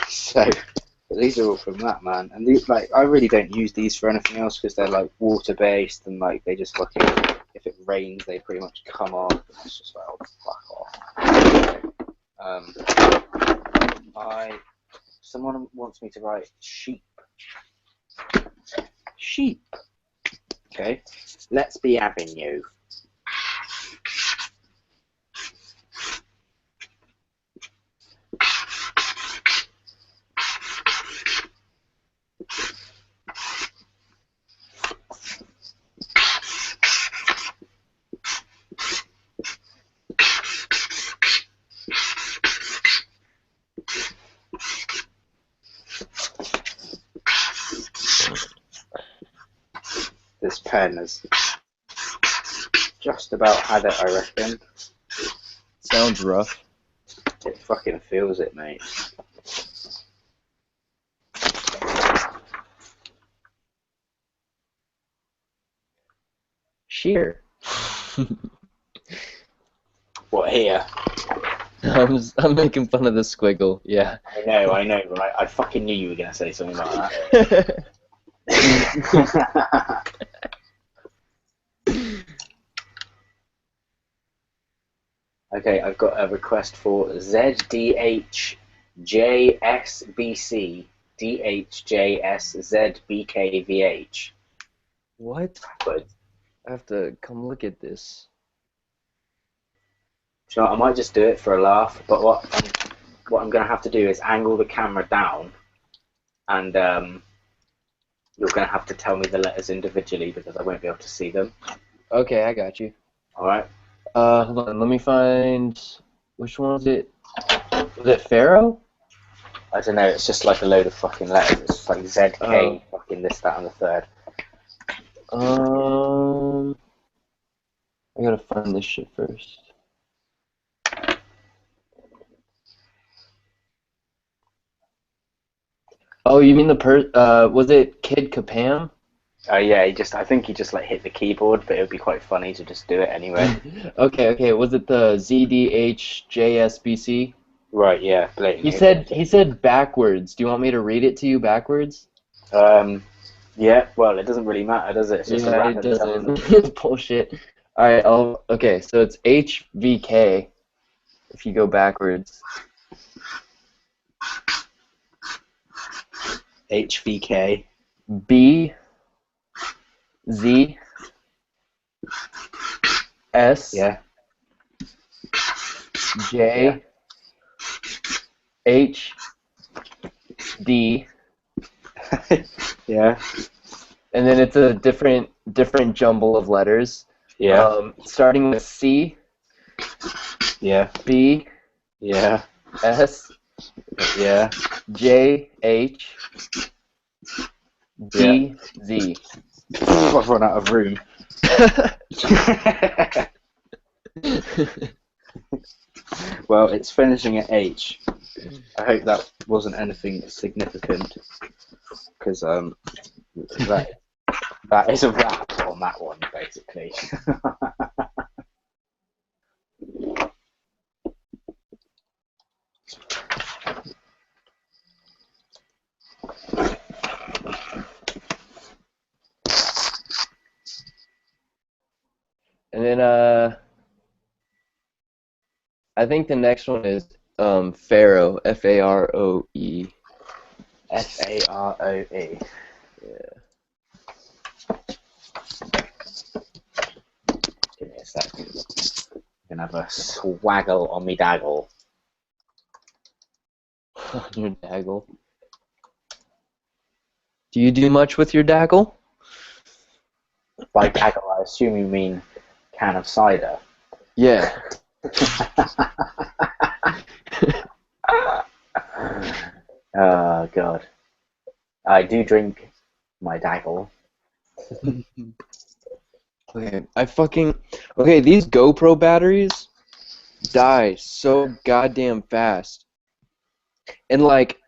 Speaker 1: So but these are all from that, man. And these, like, I really don't use these for anything else because they're like water based and like they just fucking, if it rains, they pretty much come off. It's just like, oh, fuck off. Someone wants me to write sheep. Sheep. Okay. Let's be having you. This pen has just about had it, I reckon.
Speaker 3: Sounds rough.
Speaker 1: It fucking feels it, mate.
Speaker 3: Sheer.
Speaker 1: What, here?
Speaker 3: I'm making fun of the squiggle. Yeah.
Speaker 1: I know, right? I fucking knew you were gonna say something like that. Okay, I've got a request for ZDHJSBC DHJSZBKVH.
Speaker 3: What?
Speaker 1: But
Speaker 3: I have to come look at this.
Speaker 1: you know, I might just do it for a laugh, but what I'm gonna have to do is angle the camera down, and you're gonna have to tell me the letters individually because I won't be able to see them.
Speaker 3: Okay, I got you.
Speaker 1: All right.
Speaker 3: Hold on. Let me find. Which one was it? Was it Pharaoh?
Speaker 1: I don't know. It's just like a load of fucking letters. It's like ZK, fucking this, that, and the third.
Speaker 3: I gotta find this shit first. Oh, you mean the was it Kid Capam?
Speaker 1: Yeah, I think he just like hit the keyboard, but it would be quite funny to just do it anyway.
Speaker 3: Okay. Was it the ZDHJSBC?
Speaker 1: Right, yeah. Blatantly.
Speaker 3: He said backwards. Do you want me to read it to you backwards?
Speaker 1: Yeah. Well, it doesn't really matter, does it? It's just a
Speaker 3: Yeah,
Speaker 1: random
Speaker 3: it doesn't. It's bullshit. All right. Okay. So it's HVK. If you go backwards.
Speaker 1: HVK.
Speaker 3: B. Z. S.
Speaker 1: Yeah.
Speaker 3: J.
Speaker 1: Yeah.
Speaker 3: H. D.
Speaker 1: Yeah.
Speaker 3: And then it's a different jumble of letters.
Speaker 1: Yeah.
Speaker 3: Starting with C.
Speaker 1: Yeah.
Speaker 3: B.
Speaker 1: Yeah.
Speaker 3: S.
Speaker 1: Yeah.
Speaker 3: J. H. D. Z.
Speaker 1: I've run out of room. Well, it's finishing at H. I hope that wasn't anything significant, because that that is a wrap on that one, basically.
Speaker 3: And then I think the next one is Pharaoh, Faroe.
Speaker 1: Faroe.
Speaker 3: Yeah.
Speaker 1: Give me a sec. Gonna have a swaggle on me daggle.
Speaker 3: Your daggle. Do you do much with your daggle?
Speaker 1: By daggle, I assume you mean can of cider.
Speaker 3: Yeah.
Speaker 1: Oh god. I do drink my daggle.
Speaker 3: Okay, these GoPro batteries die so goddamn fast. And like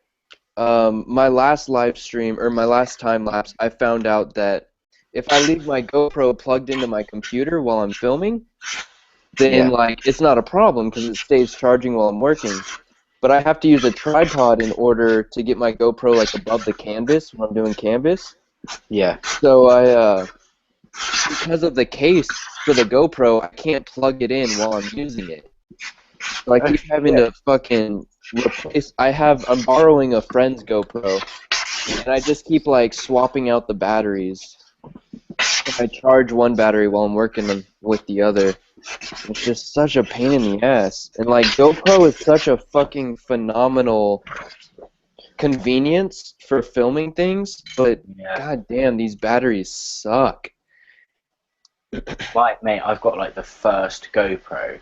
Speaker 3: my last live stream or my last time lapse, I found out that if I leave my GoPro plugged into my computer while I'm filming, then
Speaker 1: Yeah.
Speaker 3: like it's not a problem because it stays charging while I'm working. But I have to use a tripod in order to get my GoPro like above the canvas when I'm doing canvas.
Speaker 1: Yeah.
Speaker 3: So because of the case for the GoPro, I can't plug it in while I'm using it. So I keep having to fucking replace. I'm borrowing a friend's GoPro, and I just keep like swapping out the batteries. I charge one battery while I'm working with the other. It's just such a pain in the ass. And like GoPro is such a fucking phenomenal convenience for filming things, but
Speaker 1: Yeah.
Speaker 3: god damn, these batteries suck.
Speaker 1: Like, mate, I've got like the first GoPro.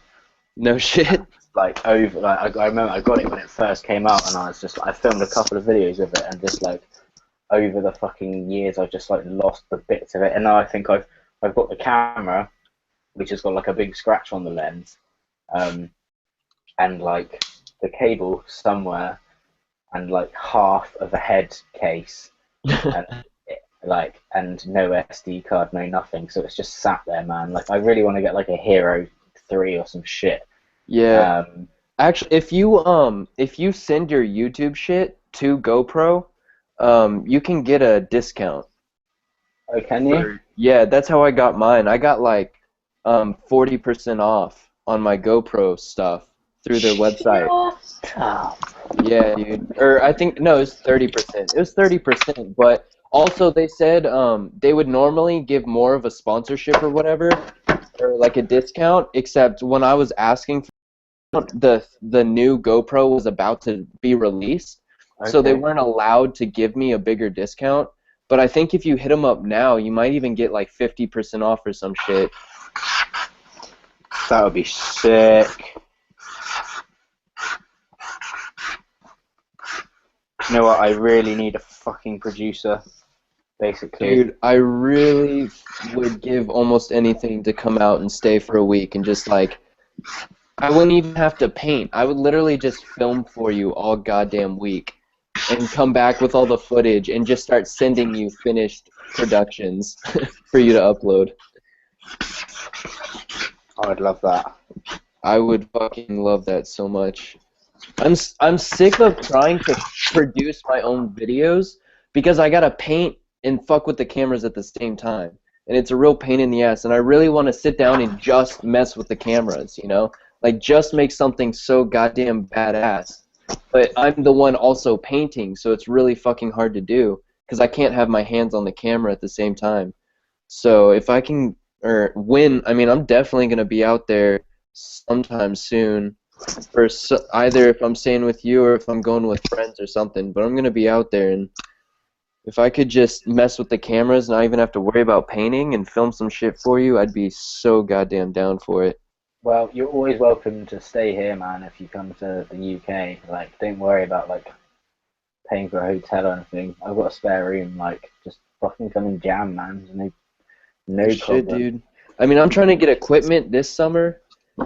Speaker 3: No shit.
Speaker 1: Like I remember I got it when it first came out, and I filmed a couple of videos of it, and just like over the fucking years, I've just like lost the bits of it, and now I think I've got the camera, which has got like a big scratch on the lens, and like the cable somewhere, and like half of a head case, and and no SD card, no nothing, so it's just sat there, man. Like I really want to get like a Hero 3 or some shit.
Speaker 3: Yeah. Actually, if you send your YouTube shit to GoPro, you can get a discount.
Speaker 1: Oh, can you?
Speaker 3: Yeah, that's how I got mine. I got like 40% off on my GoPro stuff through their website.
Speaker 1: Oh,
Speaker 3: Yeah, dude. Or I think no, it was 30%. It was 30%, but also they said they would normally give more of a sponsorship or whatever, or like a discount, except when I was asking for the new GoPro was about to be released, so they
Speaker 1: okay.
Speaker 3: weren't allowed to give me a bigger discount. But I think if you hit them up now, you might even get like 50% off or some shit.
Speaker 1: That would be sick. You know what? I really need a fucking producer, basically.
Speaker 3: Dude, I really would give almost anything to come out and stay for a week and just like, I wouldn't even have to paint. I would literally just film for you all goddamn week and come back with all the footage and just start sending you finished productions for you to upload.
Speaker 1: I would love that.
Speaker 3: I would fucking love that so much. I'm sick of trying to produce my own videos because I gotta paint and fuck with the cameras at the same time, and it's a real pain in the ass. And I really want to sit down and just mess with the cameras, you know, like just make something so goddamn badass. But I'm the one also painting, so it's really fucking hard to do because I can't have my hands on the camera at the same time. So if I can, or when, I mean, I'm definitely gonna be out there sometime soon. Either if I'm staying with you or if I'm going with friends or something, but I'm gonna be out there, and if I could just mess with the cameras and not even have to worry about painting and film some shit for you, I'd be so goddamn down for it.
Speaker 1: Well, you're always welcome to stay here, man, if you come to the UK. Like, don't worry about, like, paying for a hotel or anything. I've got a spare room. Like, just fucking come and jam, man. There's no
Speaker 3: Shit,
Speaker 1: problem.
Speaker 3: dude. I mean, I'm trying to get equipment this summer,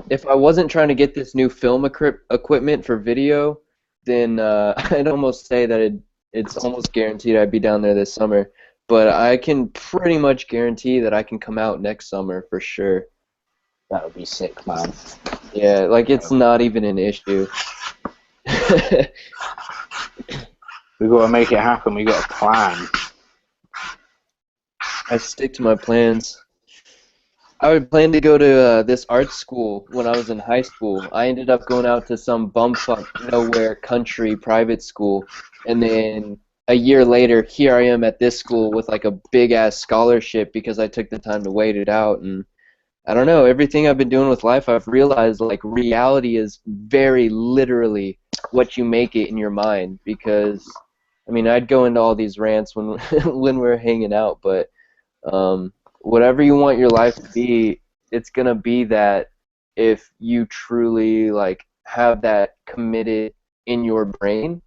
Speaker 3: if I wasn't trying to get this new film equipment for video, then I'd almost say that it's almost guaranteed I'd be down there this summer. But I can pretty much guarantee that I can come out next summer for sure.
Speaker 1: That would be sick, man.
Speaker 3: Yeah, like it's not even an issue.
Speaker 1: We got to make it happen. We got a plan.
Speaker 3: I stick to my plans. I would plan to go to this art school when I was in high school. I ended up going out to some bumfuck nowhere country private school, and then a year later, here I am at this school with like a big ass scholarship because I took the time to wait it out. And I don't know, everything I've been doing with life, I've realized like reality is very literally what you make it in your mind. Because I mean, I'd go into all these rants when when we're hanging out, but whatever you want your life to be, it's gonna be that if you truly like have that committed in your brain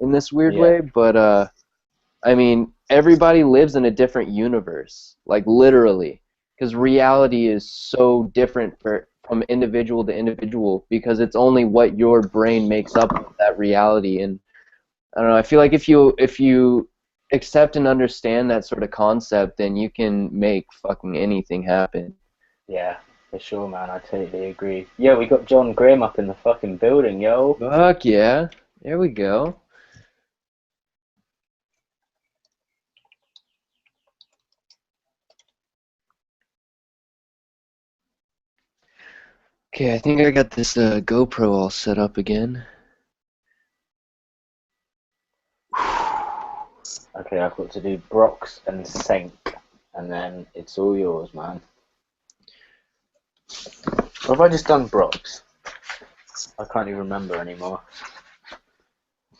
Speaker 3: in this weird way. But I mean, everybody lives in a different universe, like literally, because reality is so different from individual to individual because it's only what your brain makes up of that reality. And I don't know, I feel like if you accept and understand that sort of concept, then you can make fucking anything happen.
Speaker 1: Yeah, for sure, man. I totally agree. Yeah, we got John Graham up in the fucking building, yo.
Speaker 3: Fuck yeah. There we go. Okay, I think I got this GoPro all set up again.
Speaker 1: Okay, I've got to do Brox and Senk, and then it's all yours, man. Or have I just done Brox? I can't even remember anymore.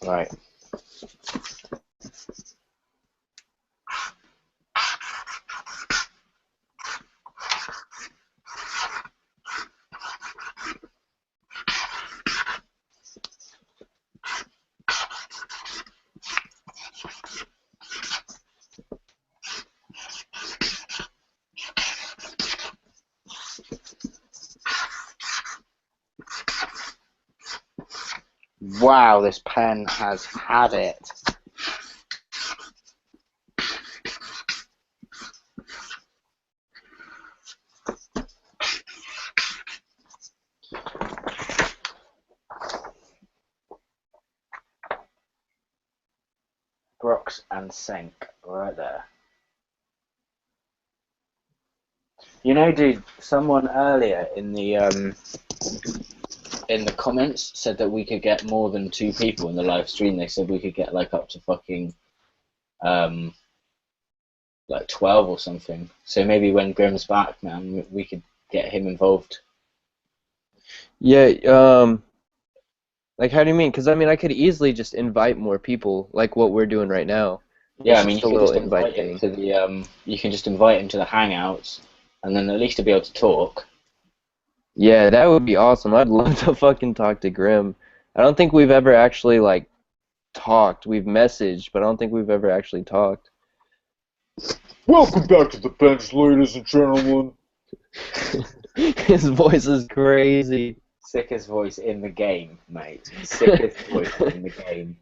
Speaker 1: Right. Wow, this pen has had it. Brox and Senk, right there. You know, dude, someone earlier in the comments said that we could get more than 2 people in the live stream. They said we could get like up to fucking like 12 or something. So maybe when Grim's back, man, we could get him involved.
Speaker 3: Yeah, like how do you mean? Because I mean, I could easily just invite more people, like what we're doing right now.
Speaker 1: Yeah,
Speaker 3: It's
Speaker 1: I mean,
Speaker 3: just
Speaker 1: you
Speaker 3: a
Speaker 1: could
Speaker 3: little
Speaker 1: just invite
Speaker 3: thing.
Speaker 1: him to the you can just invite him to the Hangouts, and then at least to be able to talk.
Speaker 3: Yeah, that would be awesome. I'd love to fucking talk to Grim. I don't think we've ever actually like talked. We've messaged, but I don't think we've ever actually talked.
Speaker 6: Welcome back to the bench, ladies and gentlemen.
Speaker 3: His voice is crazy.
Speaker 1: Sickest voice in the game, mate. Sickest voice in the game.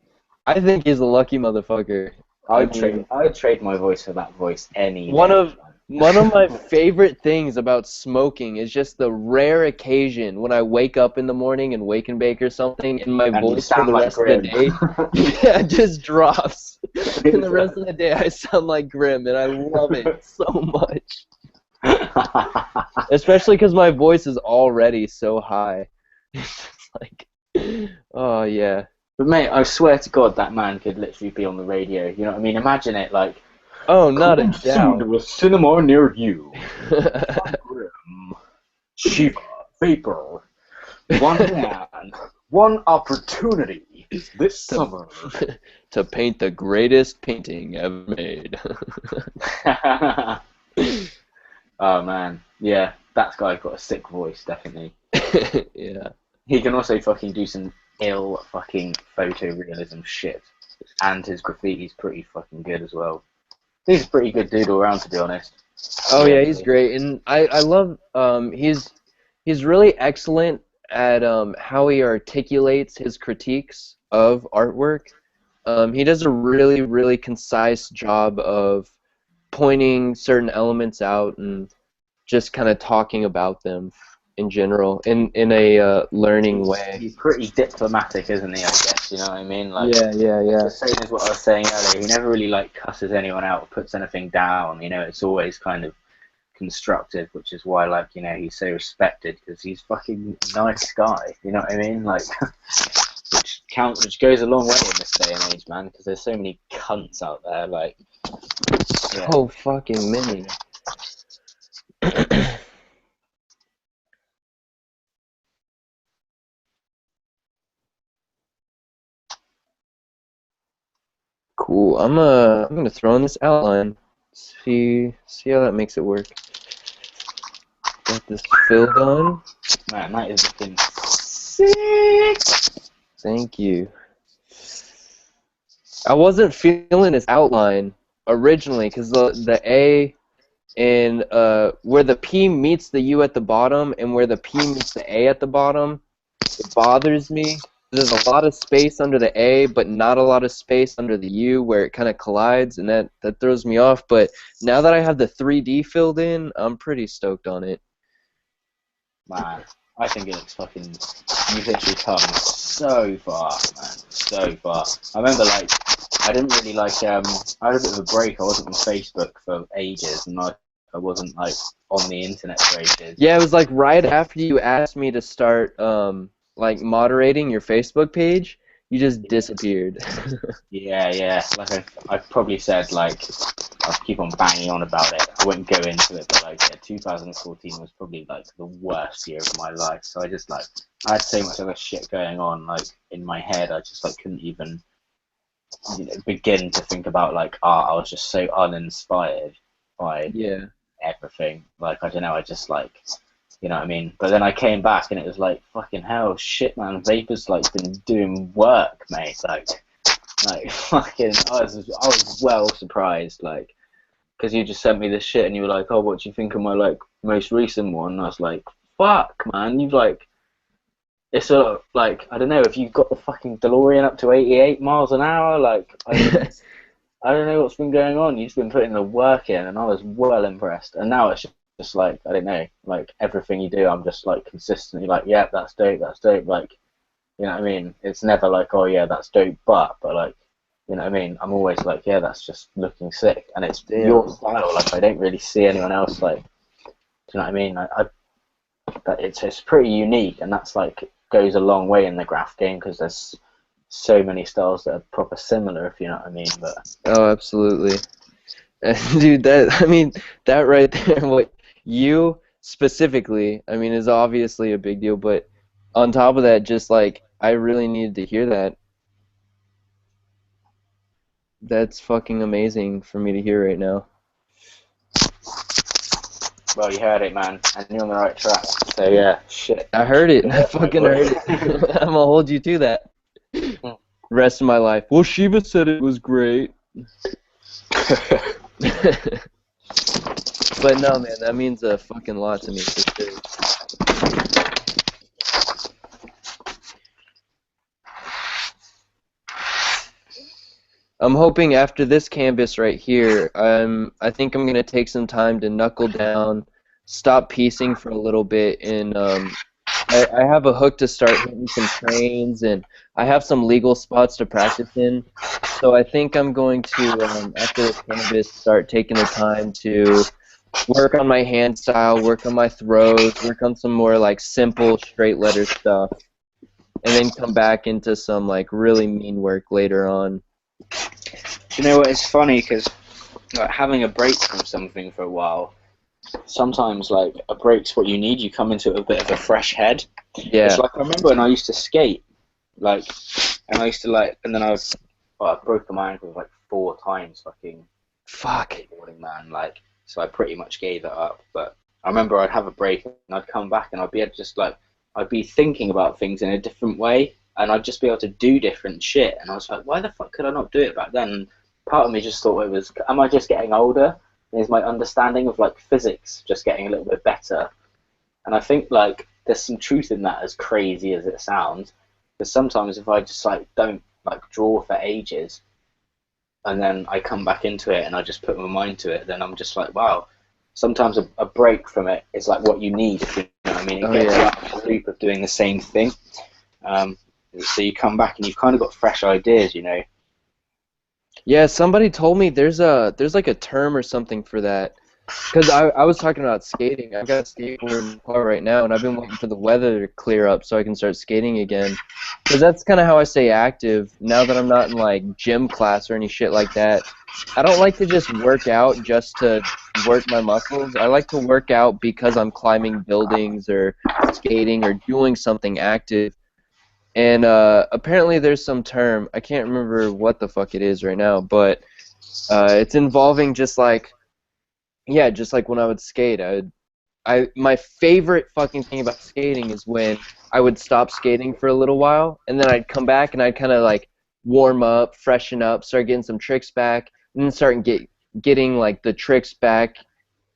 Speaker 3: I think he's a lucky motherfucker.
Speaker 1: I'd trade my voice for that voice any
Speaker 3: One
Speaker 1: day.
Speaker 3: of my favorite things about smoking is just the rare occasion when I wake up in the morning and wake and bake or something, and my
Speaker 1: And you
Speaker 3: voice for
Speaker 1: sound
Speaker 3: the
Speaker 1: like
Speaker 3: rest of the
Speaker 1: Grim.
Speaker 3: day just drops. And the rest of the day I sound like Grim, and I love it so much. Especially because my voice is already so high. It's just like, oh yeah.
Speaker 1: But mate, I swear to God, that man could literally be on the radio. You know what I mean? Imagine it, like,
Speaker 3: Oh, not a
Speaker 6: Coming soon
Speaker 3: doubt.
Speaker 6: to a cinema near you. Grim, Sheva, Vapor. One man, one opportunity this summer.
Speaker 3: To paint the greatest painting ever made.
Speaker 1: Oh man, yeah, that guy's got a sick voice, definitely.
Speaker 3: Yeah.
Speaker 1: He can also fucking do some ill fucking photorealism shit, and his graffiti's pretty fucking good as well. He's a pretty good dude all around, to be honest.
Speaker 3: Oh yeah, he's great, and I love he's he's really excellent at how he articulates his critiques of artwork. He does a really, really concise job of pointing certain elements out and just kind of talking about them in general in a learning way.
Speaker 1: He's pretty diplomatic, isn't he? I guess, you know what I mean. Like,
Speaker 3: Yeah.
Speaker 1: the same as what I was saying earlier. He never really like cusses anyone out or puts anything down. You know, it's always kind of constructive, which is why, like, you know, he's so respected because he's fucking nice guy. You know what I mean? Like, which goes a long way in this day and age, man. Because there's so many cunts out there. Like, yeah.
Speaker 3: So fucking many. Cool. I'm gonna throw in this outline. See how that makes it work. Got this filled on.
Speaker 1: Man, that is looking sick.
Speaker 3: Thank you. I wasn't feeling this outline originally because the A and where the P meets the U at the bottom and where the P meets the A at the bottom, it bothers me. There's a lot of space under the A, but not a lot of space under the U where it kind of collides, and that throws me off. But now that I have the 3D filled in, I'm pretty stoked on it.
Speaker 1: Man, I think it looks fucking. You've literally come so far, man, so far. I remember, like, I didn't really like. I had a bit of a break. I wasn't on Facebook for ages, and I wasn't like on the internet for ages.
Speaker 3: Yeah, it was like right after you asked me to start like moderating your Facebook page, you just disappeared.
Speaker 1: Yeah. Like I probably said, like, I'll keep on banging on about it. I won't go into it, but like, yeah, 2014 was probably like the worst year of my life. So I just like, I had so much other shit going on, like, in my head. I just like couldn't even, you know, begin to think about like art. I was just so uninspired by everything. Like, I don't know. I just like. You know what I mean? But then I came back and it was like, fucking hell, shit, man. Vapor's like been doing work, mate. Like fucking, I was well surprised, like, because you just sent me this shit and you were like, oh, what do you think of my like most recent one? And I was like, fuck, man, you've like, it's sort of like, I don't know, if you've got the fucking DeLorean up to 88 miles an hour, like, I don't know what's been going on. You've been putting the work in, and I was well impressed. And now it's just like, I don't know, like everything you do, I'm just like consistently like, yeah, that's dope, like, you know what I mean? It's never like, oh yeah, that's dope, but like, you know what I mean? I'm always like, yeah, that's just looking sick, and it's your style. Like, I don't really see anyone else like, do you know what I mean? That it's pretty unique, and that's like goes a long way in the graph game because there's so many styles that are proper similar, if you know what I mean. But
Speaker 3: oh, absolutely, dude. That right there, what you specifically, I mean, is obviously a big deal. But on top of that, just like I really needed to hear that. That's fucking amazing for me to hear right now.
Speaker 1: well, you heard it, man, and you're on the right track. So yeah, shit.
Speaker 3: I heard it. I fucking heard it. I'm gonna hold you to that. Rest of my life. Well, Sheva said it was great. But no, man, that means a fucking lot to me for sure. I'm hoping after this canvas right here, I think I'm gonna take some time to knuckle down, stop piecing for a little bit, and I have a hook to start hitting some trains, and I have some legal spots to practice in. So I think I'm going to, after this canvas, start taking the time to work on my hand style, work on my throws, work on some more like simple straight letter stuff, and then come back into some like really mean work later on.
Speaker 1: You know what? It's funny because like, having a break from something for a while, sometimes like a break's what you need. You come into it with a bit of a fresh head.
Speaker 3: Yeah.
Speaker 1: It's like I remember when I used to skate, like, and I used to like, and then I broke my ankle like 4 times, fucking.
Speaker 3: Fuck.
Speaker 1: Skateboarding, man, like, so I pretty much gave it up. But I remember I'd have a break and I'd come back and I'd be able to just like, I'd be thinking about things in a different way, and I'd just be able to do different shit. And I was like, why the fuck could I not do it back then? And part of me just thought it was, am I just getting older? Is my understanding of like physics just getting a little bit better? And I think like there's some truth in that, as crazy as it sounds. Because sometimes if I just like don't like draw for ages, and then I come back into it and I just put my mind to it, then I'm just like, wow. Sometimes a break from it is like what you need. If you know what I mean, it gets you out of the loop of doing the same thing. So you come back and you've kind of got fresh ideas, you know.
Speaker 3: Yeah, somebody told me there's like a term or something for that. Because I was talking about skating. I've got a skateboard in the car right now, and I've been waiting for the weather to clear up so I can start skating again. Because that's kind of how I stay active now that I'm not in like gym class or any shit like that. I don't like to just work out just to work my muscles. I like to work out because I'm climbing buildings or skating or doing something active. And apparently there's some term, I can't remember what the fuck it is right now, but it's involving just like, yeah, just like when I would skate. My favorite fucking thing about skating is when I would stop skating for a little while, and then I'd come back and I'd kind of like warm up, freshen up, start getting some tricks back, and then start getting like the tricks back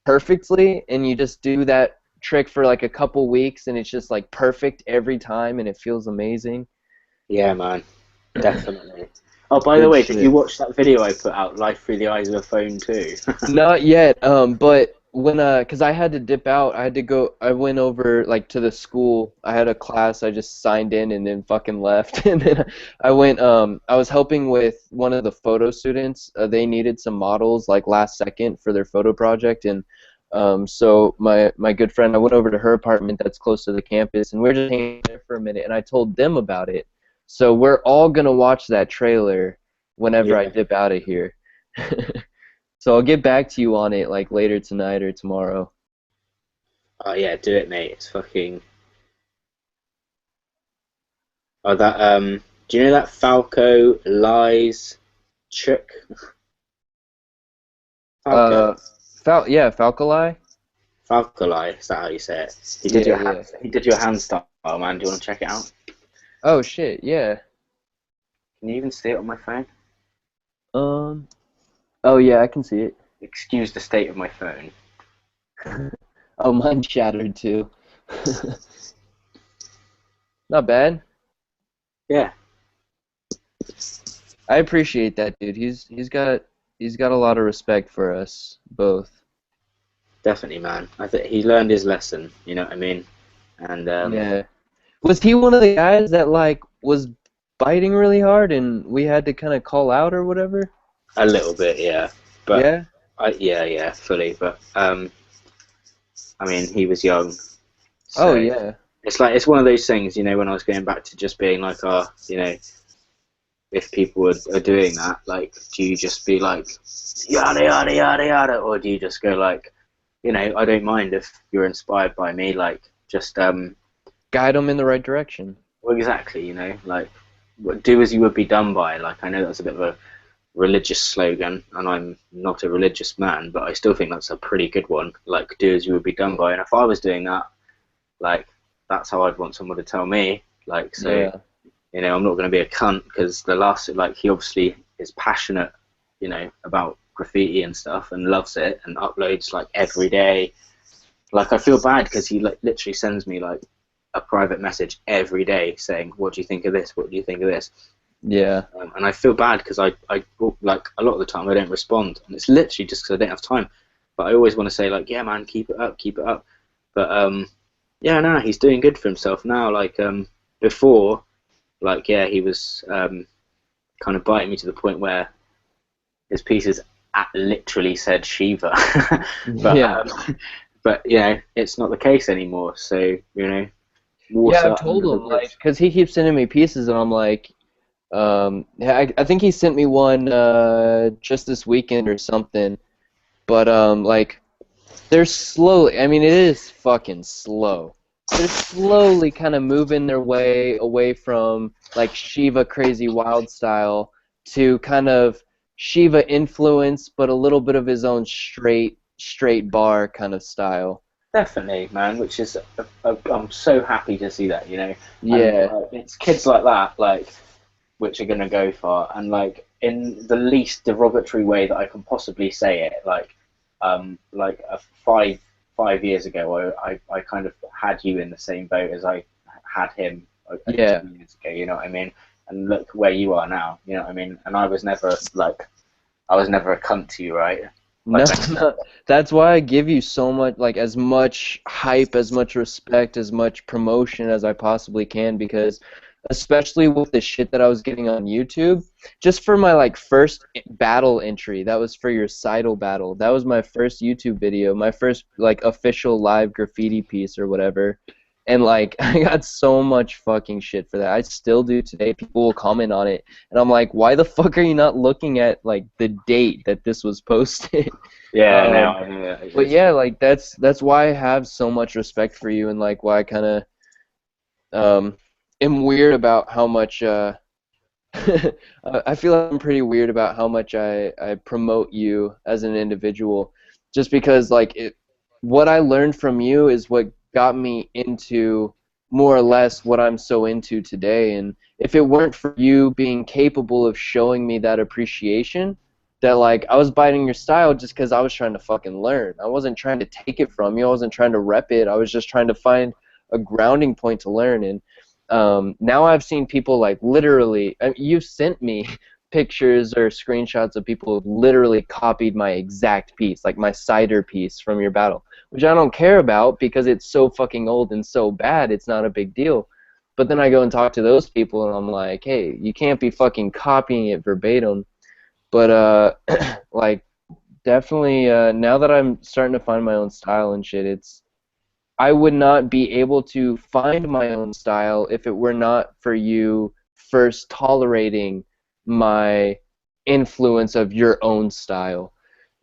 Speaker 3: perfectly, and you just do that trick for like a couple weeks, and it's just like perfect every time, and it feels amazing.
Speaker 1: Yeah, man, definitely. Oh, by the
Speaker 3: Good
Speaker 1: way,
Speaker 3: shit.
Speaker 1: did you watch that video I put out, Life Through the Eyes of a Phone too?
Speaker 3: Not yet, but when, cause I had to dip out, I went over, like, to the school, I had a class, I just signed in and then fucking left, and then I went, I was helping with one of the photo students, they needed some models, like, last second for their photo project, and, so my good friend, I went over to her apartment that's close to the campus, and we were just hanging there for a minute, and I told them about it, so we're all gonna watch that trailer whenever I dip out of here. So I'll get back to you on it like later tonight or tomorrow.
Speaker 1: Oh yeah, do it, mate. It's fucking. Oh, that Do you know that Falco lies trick? Falco.
Speaker 3: Yeah, Falcali?
Speaker 1: Falcoli, is that how you say it?
Speaker 3: Yeah.
Speaker 1: He did your hand style, man. Do you want to check it out?
Speaker 3: Oh shit, yeah.
Speaker 1: Can you even see it on my phone?
Speaker 3: Oh yeah, I can see it.
Speaker 1: Excuse the state of my phone.
Speaker 3: Oh, mine's shattered too. Not bad.
Speaker 1: Yeah,
Speaker 3: I appreciate that, dude. He's got a lot of respect for us both.
Speaker 1: definitely, man. I think he learned his lesson. You know what I mean? And
Speaker 3: Yeah. Was he one of the guys that like was biting really hard and we had to kind of call out or whatever?
Speaker 1: a little bit, yeah. But
Speaker 3: Yeah.
Speaker 1: yeah, fully. But I mean, he was young.
Speaker 3: Oh
Speaker 1: So
Speaker 3: yeah.
Speaker 1: it's one of those things, you know, when I was going back to just being like, you know, if people are doing that, like, do you just be like, yada, yada, yada, yada, or do you just go like, you know, I don't mind if you're inspired by me, like, just,
Speaker 3: Guide him in the right direction.
Speaker 1: well, exactly, you know, like, do as you would be done by. Like, I know that's a bit of a religious slogan, and I'm not a religious man, but I still think that's a pretty good one. Like, do as you would be done by. And if I was doing that, like, that's how I'd want someone to tell me. Like, so,
Speaker 3: Yeah.
Speaker 1: you know, I'm not going to be a cunt, because like, he obviously is passionate, you know, about graffiti and stuff, and loves it, and uploads, like, every day. Like, I feel bad, because he, like, literally sends me, like, a private message every day saying, what do you think of this? What do you think of this?
Speaker 3: Yeah.
Speaker 1: And I feel bad, because I like, a lot of the time I don't respond, and it's literally just because I don't have time. But I always want to say, like, yeah, man, keep it up, keep it up. But yeah, no, he's doing good for himself now. Like, before, like, yeah, he was kind of biting me to the point where his pieces literally said Sheva. but
Speaker 3: Yeah.
Speaker 1: but you know, it's not the case anymore. So, you know,
Speaker 3: Yeah,
Speaker 1: water
Speaker 3: I've told
Speaker 1: under the
Speaker 3: him, like,
Speaker 1: bridge.
Speaker 3: because he keeps sending me pieces, and I'm like, I think he sent me one just this weekend or something, but like, they're slowly. I mean, it is fucking slow. They're slowly kind of moving their way away from like Shiva crazy wild style to kind of Shiva influence, but a little bit of his own straight bar kind of style.
Speaker 1: Definitely, man. Which is, I'm so happy to see that. You know, and
Speaker 3: Yeah,
Speaker 1: it's kids like that, like, which are gonna go far, and like, in the least derogatory way that I can possibly say it, like a 5 years ago, I kind of had you in the same boat as I had him
Speaker 3: Yeah.
Speaker 1: 2 years ago. You know what I mean? And look where you are now. You know what I mean? And I was never a cunt to you, right?
Speaker 3: No,
Speaker 1: Like,
Speaker 3: no, that's why I give you so much, like as much hype, as much respect, as much promotion as I possibly can, because especially with the shit that I was getting on YouTube, just for my like first battle entry, that was for your Seidel battle. That was my first YouTube video, my first like official live graffiti piece or whatever. And like I got so much fucking shit for that. I still do today. People will comment on it, and I'm like, why the fuck are you not looking at like the date that this was posted?
Speaker 1: yeah,
Speaker 3: Um,
Speaker 1: now I know that.
Speaker 3: but yeah, like that's why I have so much respect for you, and like why I kind of am weird about how much I feel like I'm pretty weird about how much I promote you as an individual, just because like what I learned from you is what got me into more or less what I'm so into today. And if it weren't for you being capable of showing me that appreciation, that like I was biting your style just because I was trying to fucking learn. I wasn't trying to take it from you. I wasn't trying to rep it. I was just trying to find a grounding point to learn. And now I've seen people like literally, you've sent me pictures or screenshots of people who've literally copied my exact piece, like my cider piece from your battle, which I don't care about because it's so fucking old and so bad, it's not a big deal. But then I go and talk to those people and I'm like, hey, you can't be fucking copying it verbatim. But like definitely now that I'm starting to find my own style and shit, I would not be able to find my own style if it were not for you first tolerating my influence of your own style.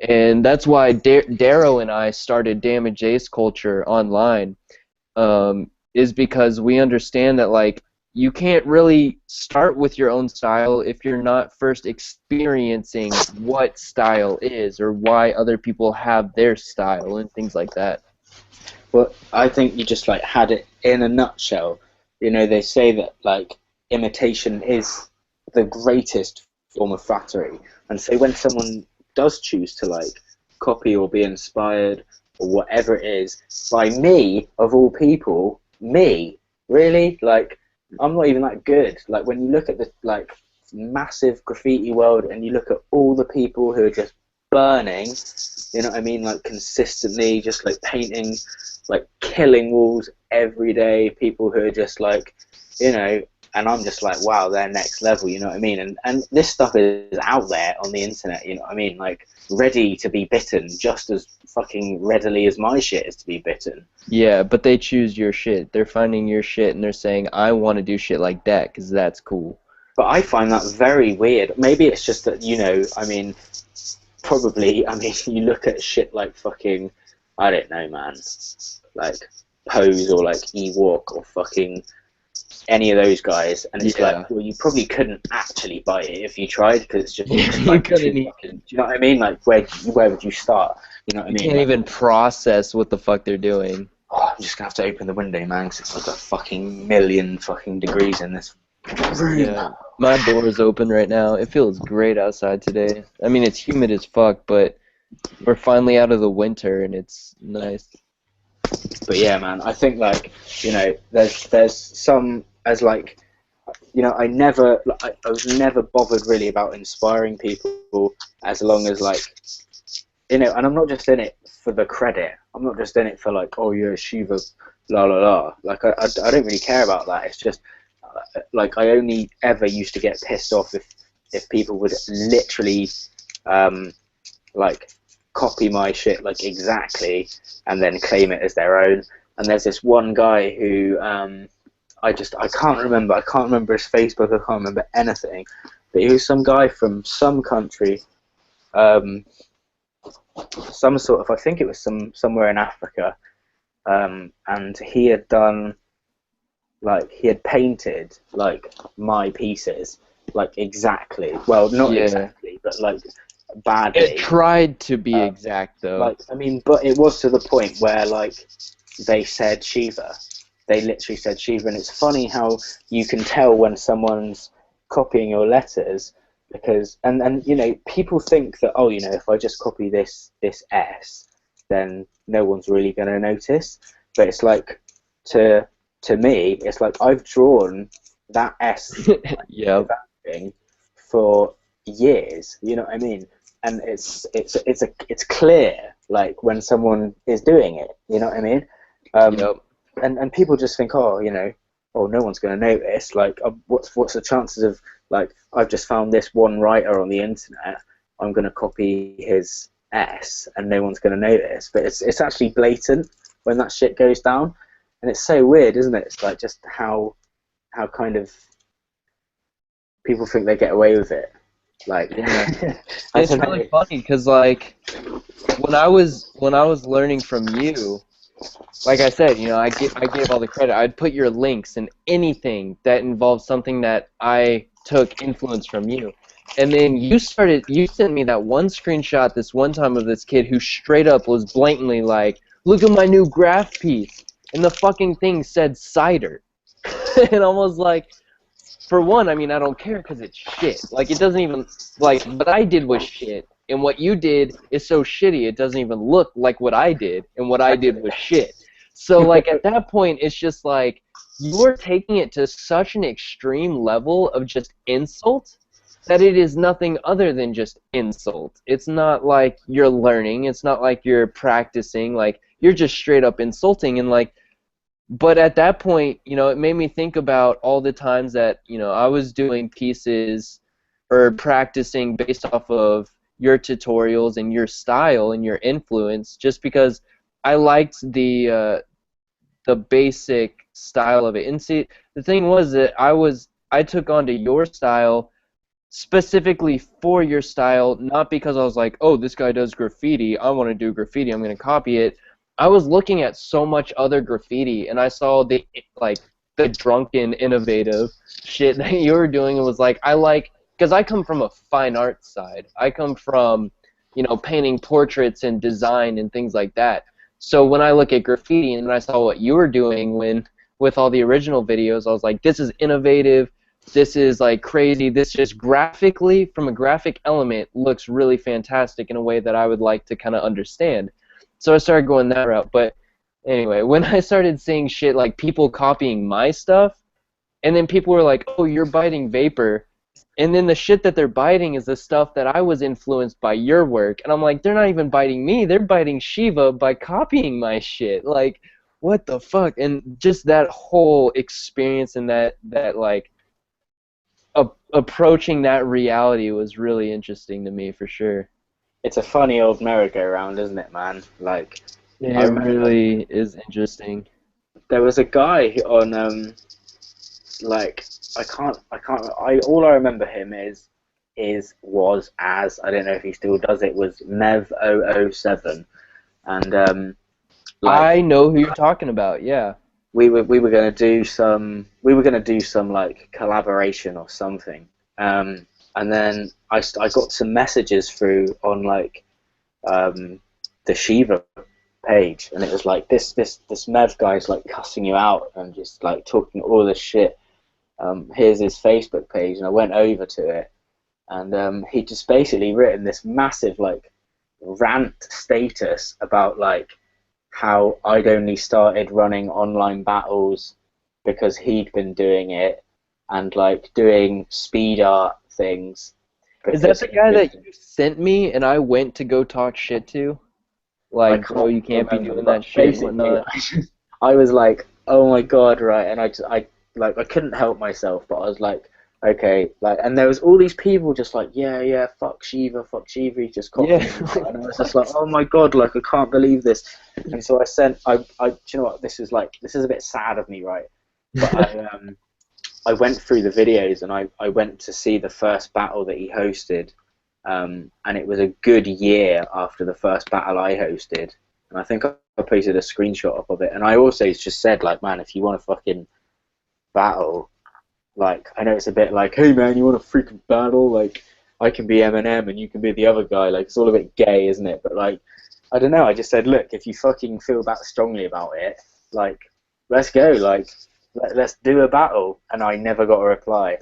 Speaker 3: And that's why Darrow and I started Damage Ace Culture online, is because we understand that like you can't really start with your own style if you're not first experiencing what style is or why other people have their style and things like that.
Speaker 1: But I think you just like had it in a nutshell. You know, they say that like imitation is the greatest form of flattery, and so when someone does choose to like copy or be inspired or whatever it is by me of all people, me really, like I'm not even that good. Like when you look at the like massive graffiti world and you look at all the people who are just burning, you know what I mean, like consistently just like painting, like killing walls every day, people who are just like, you know, and I'm just like, wow, they're next level, you know what I mean? And this stuff is out there on the internet, you know what I mean? Like ready to be bitten just as fucking readily as my shit is to be bitten.
Speaker 3: Yeah, but they choose your shit. They're finding your shit and they're saying, I want to do shit like that because that's cool.
Speaker 1: But I find that very weird. Maybe it's just that, you know, I mean, probably, I mean, you look at shit like fucking, I don't know, man, like Pose or like Ewok or fucking any of those guys, and it's
Speaker 3: Yeah.
Speaker 1: like, well, you probably couldn't actually buy it if you tried because it's just
Speaker 3: You
Speaker 1: like
Speaker 3: couldn't
Speaker 1: too fucking, do you know what I mean? Like, where would you start? You know what I
Speaker 3: You
Speaker 1: mean?
Speaker 3: can't
Speaker 1: Like,
Speaker 3: even process what the fuck they're doing.
Speaker 1: oh, I'm just gonna have to open the window, man, because it's like a fucking million fucking degrees in this room.
Speaker 3: Yeah. My door is open right now. It feels great outside today. I mean, it's humid as fuck, but we're finally out of the winter and it's nice.
Speaker 1: But yeah, man, I think like, you know, there's some as like, you know, I was never bothered really about inspiring people as long as like, you know, and I'm not just in it for the credit. I'm not just in it for like, oh yeah, Sheva, la la la. Like I don't really care about that. It's just like I only ever used to get pissed off if people would literally like copy my shit like exactly and then claim it as their own. And there's this one guy who I can't remember his Facebook, I can't remember anything, but he was some guy from some country, some sort of, I think it was somewhere in Africa, and he had done like, he had painted like my pieces like exactly, well, not
Speaker 3: Yeah.
Speaker 1: exactly, but like badly.
Speaker 3: It tried to be exact though.
Speaker 1: Like, I mean, but it was to the point where like they said Sheva. They literally said Sheva, and it's funny how you can tell when someone's copying your letters because, and you know, people think that, oh, you know, if I just copy this S, then no one's really going to notice. But it's like, to me, it's like I've drawn that S
Speaker 3: Yeah.
Speaker 1: thing for years. You know what I mean? And it's clear, like when someone is doing it. You know what I mean?
Speaker 3: Yep.
Speaker 1: And people just think, oh, oh, no one's going to notice. Like, what's the chances of, like, I've just found this one writer on the internet, I'm going to copy his S and no one's going to notice. But it's actually blatant when that shit goes down, and it's so weird, isn't it? It's like just how kind of people think they get away with it. Like,
Speaker 3: Yeah.
Speaker 1: I
Speaker 3: It's
Speaker 1: don't know.
Speaker 3: really funny because, like, when I was learning from you, like I said, I gave all the credit. I'd put your links in anything that involved something that I took influence from you. And then you sent me that one screenshot this one time of this kid who straight up was blatantly like, look at my new graph piece. And the fucking thing said cider. And I was like, for one, I mean, I don't care because it's shit. Like, it doesn't even, like, what I did was shit. And what you did is so shitty, it doesn't even look like what I did. And what I did was shit. So, like, at that point, it's just like, you're taking it to such an extreme level of just insult that it is nothing other than just insult. It's not like you're learning. It's not like you're practicing. Like, you're just straight up insulting. And, like, but at that point, it made me think about all the times that, I was doing pieces or practicing based off of your tutorials and your style and your influence, just because I liked the basic style of it. And see, the thing was that I took on to your style specifically for your style, not because I was like, oh, this guy does graffiti, I want to do graffiti, I'm going to copy it. I was looking at so much other graffiti, and I saw the drunken, innovative shit that you were doing, and was like, because I come from a fine art side. I come from, painting portraits and design and things like that. So when I look at graffiti and I saw what you were doing with all the original videos, I was like, this is innovative. This is like crazy. This just graphically, from a graphic element, looks really fantastic in a way that I would like to kind of understand. So I started going that route. But anyway, when I started seeing shit like people copying my stuff, and then people were like, oh, you're biting vapor, and then the shit that they're biting is the stuff that I was influenced by your work, and I'm like, they're not even biting me, they're biting Sheva by copying my shit. Like, what the fuck? And just that whole experience and that like approaching that reality was really interesting to me, for sure.
Speaker 1: It's a funny old merry-go-round, isn't it, man? Like,
Speaker 3: Yeah, it really is interesting.
Speaker 1: there was a guy on like, all I remember him was as, I don't know if he still does it, was Mev007, and
Speaker 3: I know who you're talking about. Yeah.
Speaker 1: we were gonna do some like collaboration or something, and then I got some messages through on like the Sheva page, and it was like this Mev guy's like cussing you out and just like talking all this shit. Here's his Facebook page, and I went over to it, and he just basically written this massive like rant status about like how I'd only started running online battles because he'd been doing it, and like doing speed art things.
Speaker 3: Is that the guy that you sent me and I went to go talk shit to? Like, bro, you can't be doing that shit and whatnot.
Speaker 1: I was like, oh my god, right, and I couldn't help myself, but I was like, okay, like, and there was all these people just like, yeah, fuck Sheva, he just copied
Speaker 3: Yeah.
Speaker 1: me. And I was just like, oh my god, like, I can't believe this. And so do you know what, this is a bit sad of me, right? But I went through the videos, and I went to see the first battle that he hosted, and it was a good year after the first battle I hosted, and I think I posted a screenshot up of it, and I also just said, like, man, if you want to fucking battle, like, I know it's a bit like, hey man, you want to freaking battle, like, I can be Eminem and you can be the other guy, like, it's all a bit gay, isn't it? But like, I don't know, I just said, look, if you fucking feel that strongly about it, like, let's go, like, let's do a battle. And I never got a reply.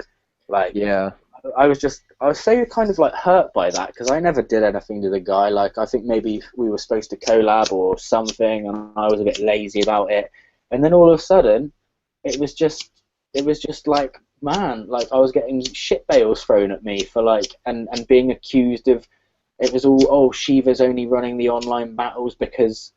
Speaker 1: Like,
Speaker 3: Yeah.
Speaker 1: I was so kind of like hurt by that because I never did anything to the guy. Like I think maybe we were supposed to collab or something, and I was a bit lazy about it. And then all of a sudden, it was just like, man, like I was getting shit bales thrown at me for like and being accused of. It was all, oh, Sheva's only running the online battles because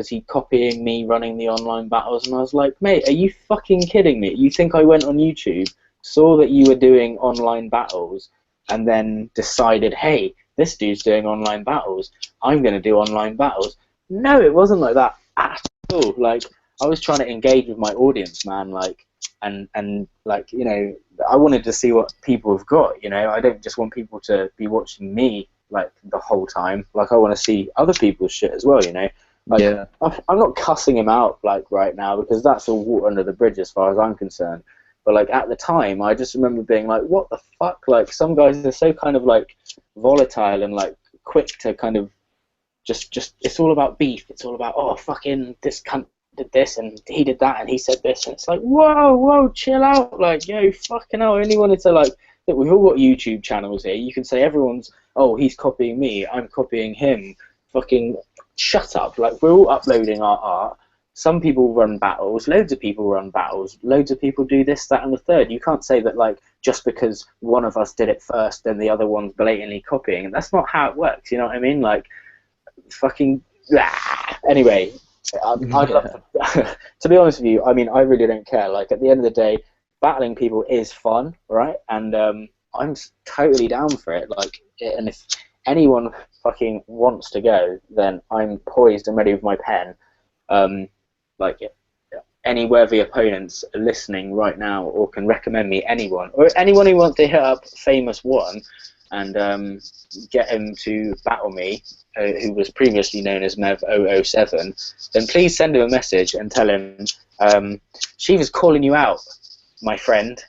Speaker 1: he copying me running the online battles, and I was like, mate, are you fucking kidding me? You think I went on YouTube, saw that you were doing online battles, and then decided, hey, this dude's doing online battles, I'm going to do online battles? No, it wasn't like that at all. Like, I was trying to engage with my audience, man, like, and like, you know, I wanted to see what people have got, you know, I don't just want people to be watching me like the whole time. Like I want to see other people's shit as well, you know. Like,
Speaker 3: Yeah.
Speaker 1: I'm not cussing him out like right now because that's all water under the bridge as far as I'm concerned. But like at the time, I just remember being like, what the fuck? Like some guys are so kind of like volatile and like quick to kind of just it's all about beef. It's all about, oh, fucking this cunt did this and he did that and he said this, and it's like, whoa, chill out. Like, yo, fucking hell. I only wanted to like, look, we've all got YouTube channels here. You can say everyone's, oh, he's copying me, I'm copying him. Fucking shut up. Like, we're all uploading our art. Some people run battles, loads of people run battles, loads of people do this, that, and the third. You can't say that, like, just because one of us did it first, then the other one's blatantly copying. That's not how it works, you know what I mean? Like, fucking... Anyway, I'd love to... to be honest with you, I mean, I really don't care. Like, at the end of the day, battling people is fun, right? And I'm totally down for it. Like, and if anyone fucking wants to go, then I'm poised and ready with my pen. Like, any worthy opponents listening right now, or can recommend me anyone, or anyone who wants to hit up Famous One and get him to battle me, who was previously known as Mev007, then please send him a message and tell him Sheva's calling you out, my friend.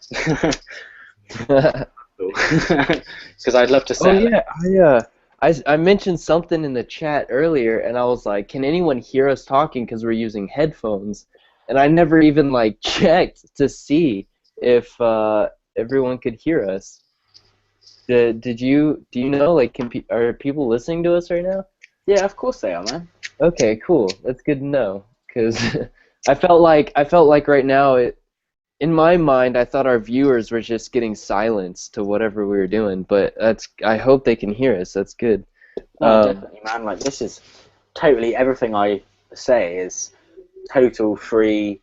Speaker 1: Because I'd love to say.
Speaker 3: Oh yeah, I mentioned something in the chat earlier, and I was like, can anyone hear us talking because we're using headphones? And I never even like checked to see if everyone could hear us. Do you know, like, are people listening to us right now?
Speaker 1: Yeah, of course they are, man.
Speaker 3: Okay, cool. That's good to know, because I felt like right now in my mind, I thought our viewers were just getting silenced to whatever we were doing, but I hope they can hear us. That's good.
Speaker 1: No, definitely, man. Like, this is totally everything I say is total free,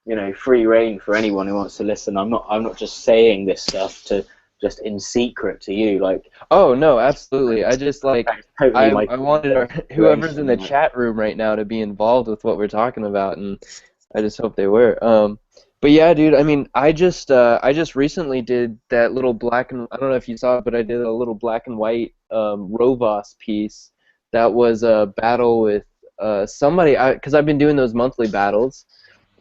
Speaker 1: you know, free reign for anyone who wants to listen. I'm not just saying this stuff to just in secret to you. Like,
Speaker 3: oh no, absolutely. I just like
Speaker 1: totally
Speaker 3: I wanted whoever's in the chat room right now to be involved with what we're talking about, and I just hope they were. But yeah, dude, I mean, I just recently did that little black and, I don't know if you saw it, but I did a little black and white Rovos piece that was a battle with somebody, because I've been doing those monthly battles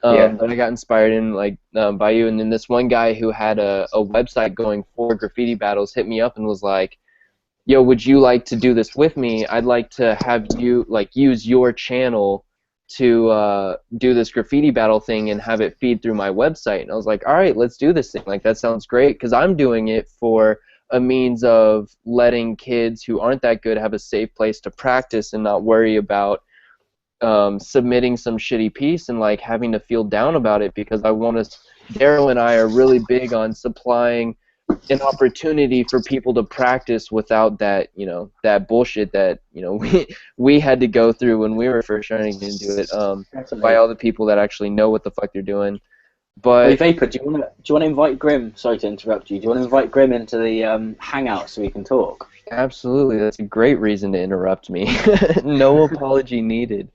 Speaker 3: that I got inspired in, like, by you, and then this one guy who had a website going for graffiti battles hit me up and was like, yo, would you like to do this with me? I'd like to have you, like, use your channel to do this graffiti battle thing and have it feed through my website. And I was like, all right, let's do this thing. Like, that sounds great, because I'm doing it for a means of letting kids who aren't that good have a safe place to practice and not worry about submitting some shitty piece and like having to feel down about it, because I want to. Daryl and I are really big on supplying an opportunity for people to practice without that, you know, that bullshit that, you know, we had to go through when we were first trying to get into it, by all the people that actually know what the fuck they're doing. But
Speaker 1: hey, Vapor, do you want to invite Grim? Sorry to interrupt you. Do you want to invite Grim into the hangout so we can talk?
Speaker 3: absolutely, that's a great reason to interrupt me. No apology needed.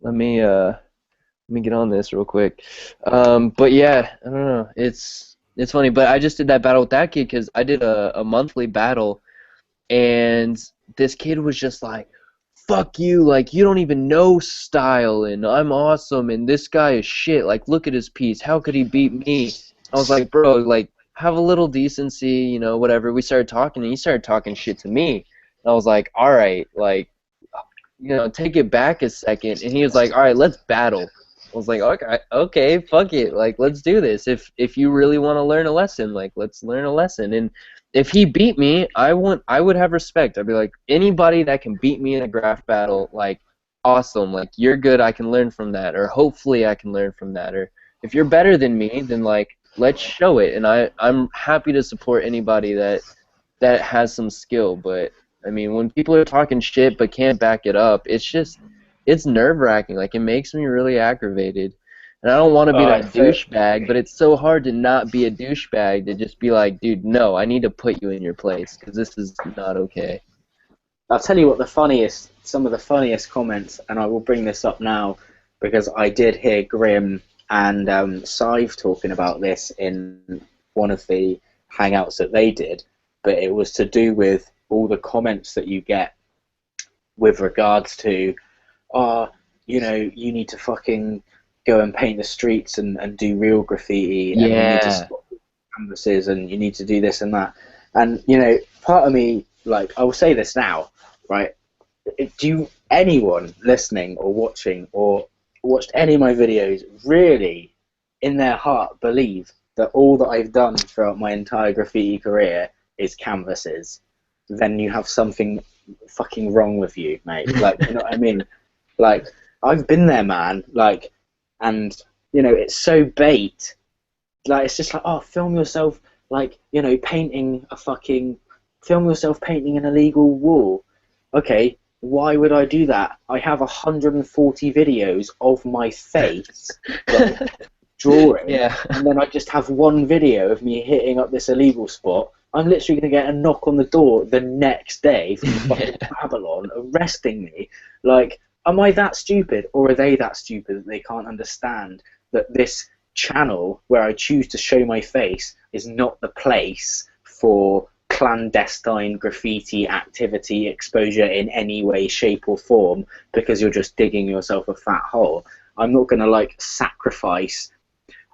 Speaker 3: Let me get on this real quick. But yeah, I don't know. It's funny, but I just did that battle with that kid because I did a monthly battle, and this kid was just like, fuck you, like, you don't even know style, and I'm awesome, and this guy is shit, like, look at his piece, how could he beat me? I was like, bro, like, have a little decency, you know, whatever. We started talking, and he started talking shit to me, and I was like, alright, like, you know, take it back a second, and he was like, alright, let's battle. I was like, okay, fuck it, like, let's do this. If you really want to learn a lesson, like, let's learn a lesson. And if he beat me, I would have respect. I'd be like, anybody that can beat me in a graph battle, like, awesome. Like, you're good, I can learn from that, or hopefully I can learn from that. Or if you're better than me, then like, let's show it. And I'm happy to support anybody that has some skill. But I mean, when people are talking shit but can't back it up, it's nerve-wracking. Like, it makes me really aggravated. And I don't want to be that douchebag, but it's so hard to not be a douchebag, to just be like, dude, no, I need to put you in your place because this is not okay.
Speaker 1: I'll tell you what some of the funniest comments, and I will bring this up now because I did hear Grim and Sive talking about this in one of the hangouts that they did, but it was to do with all the comments that you get with regards to, you need to fucking go and paint the streets and do real graffiti, and you need to stop canvases, and you need to do this and that. And, part of me, like, I will say this now, right? Do anyone listening or watching or watched any of my videos really, in their heart, believe that all that I've done throughout my entire graffiti career is canvases? Then you have something fucking wrong with you, mate. Like, you know what I mean? Like, I've been there, man. Like, and, it's so bait. Like, it's just like, oh, film yourself, like, painting an illegal wall. Okay, why would I do that? I have 140 videos of my face, like, drawing, and then I just have one video of me hitting up this illegal spot. I'm literally going to get a knock on the door the next day from fucking Babylon arresting me. Like, am I that stupid, or are they that stupid that they can't understand that this channel where I choose to show my face is not the place for clandestine graffiti activity exposure in any way, shape or form, because you're just digging yourself a fat hole? I'm not going to, like, sacrifice,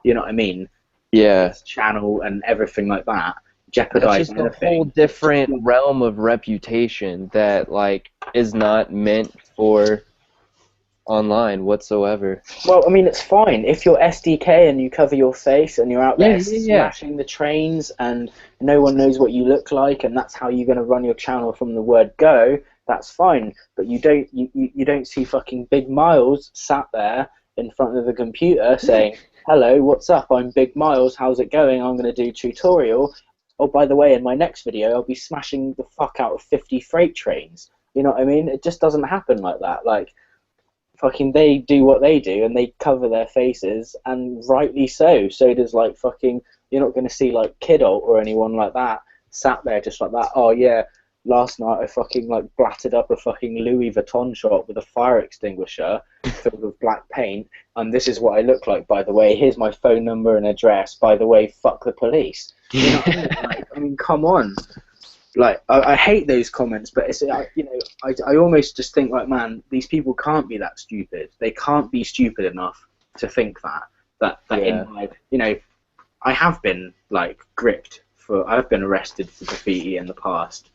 Speaker 1: you know what I mean?
Speaker 3: Yeah.
Speaker 1: This channel and everything like that. Jeopardize
Speaker 3: anything. It's just a whole different realm of reputation that, like, is not meant for online whatsoever.
Speaker 1: Well, I mean, it's fine if you're SDK and you cover your face and you're out there smashing the trains and no one knows what you look like, and that's how you're going to run your channel from the word go. That's fine, but you don't see fucking Big Miles sat there in front of the computer saying, "Hello, what's up? I'm Big Miles. How's it going? I'm going to do tutorial. Oh, by the way, in my next video, I'll be smashing the fuck out of 50 freight trains." You know what I mean? It just doesn't happen like that. Like, fucking, they do what they do, and they cover their faces, and rightly so. So does, like, fucking, you're not going to see, like, Kidult or anyone like that sat there just like that. Oh, yeah, last night I fucking, like, blattered up a fucking Louis Vuitton shop with a fire extinguisher filled with black paint, and this is what I look like, by the way. Here's my phone number and address. By the way, fuck the police. You know what I mean? Like, I mean, come on. Like, I hate those comments, but it's, I almost just think, like, man, these people can't be that stupid. They can't be stupid enough to think that in my, I have been, like, I've been arrested for graffiti in the past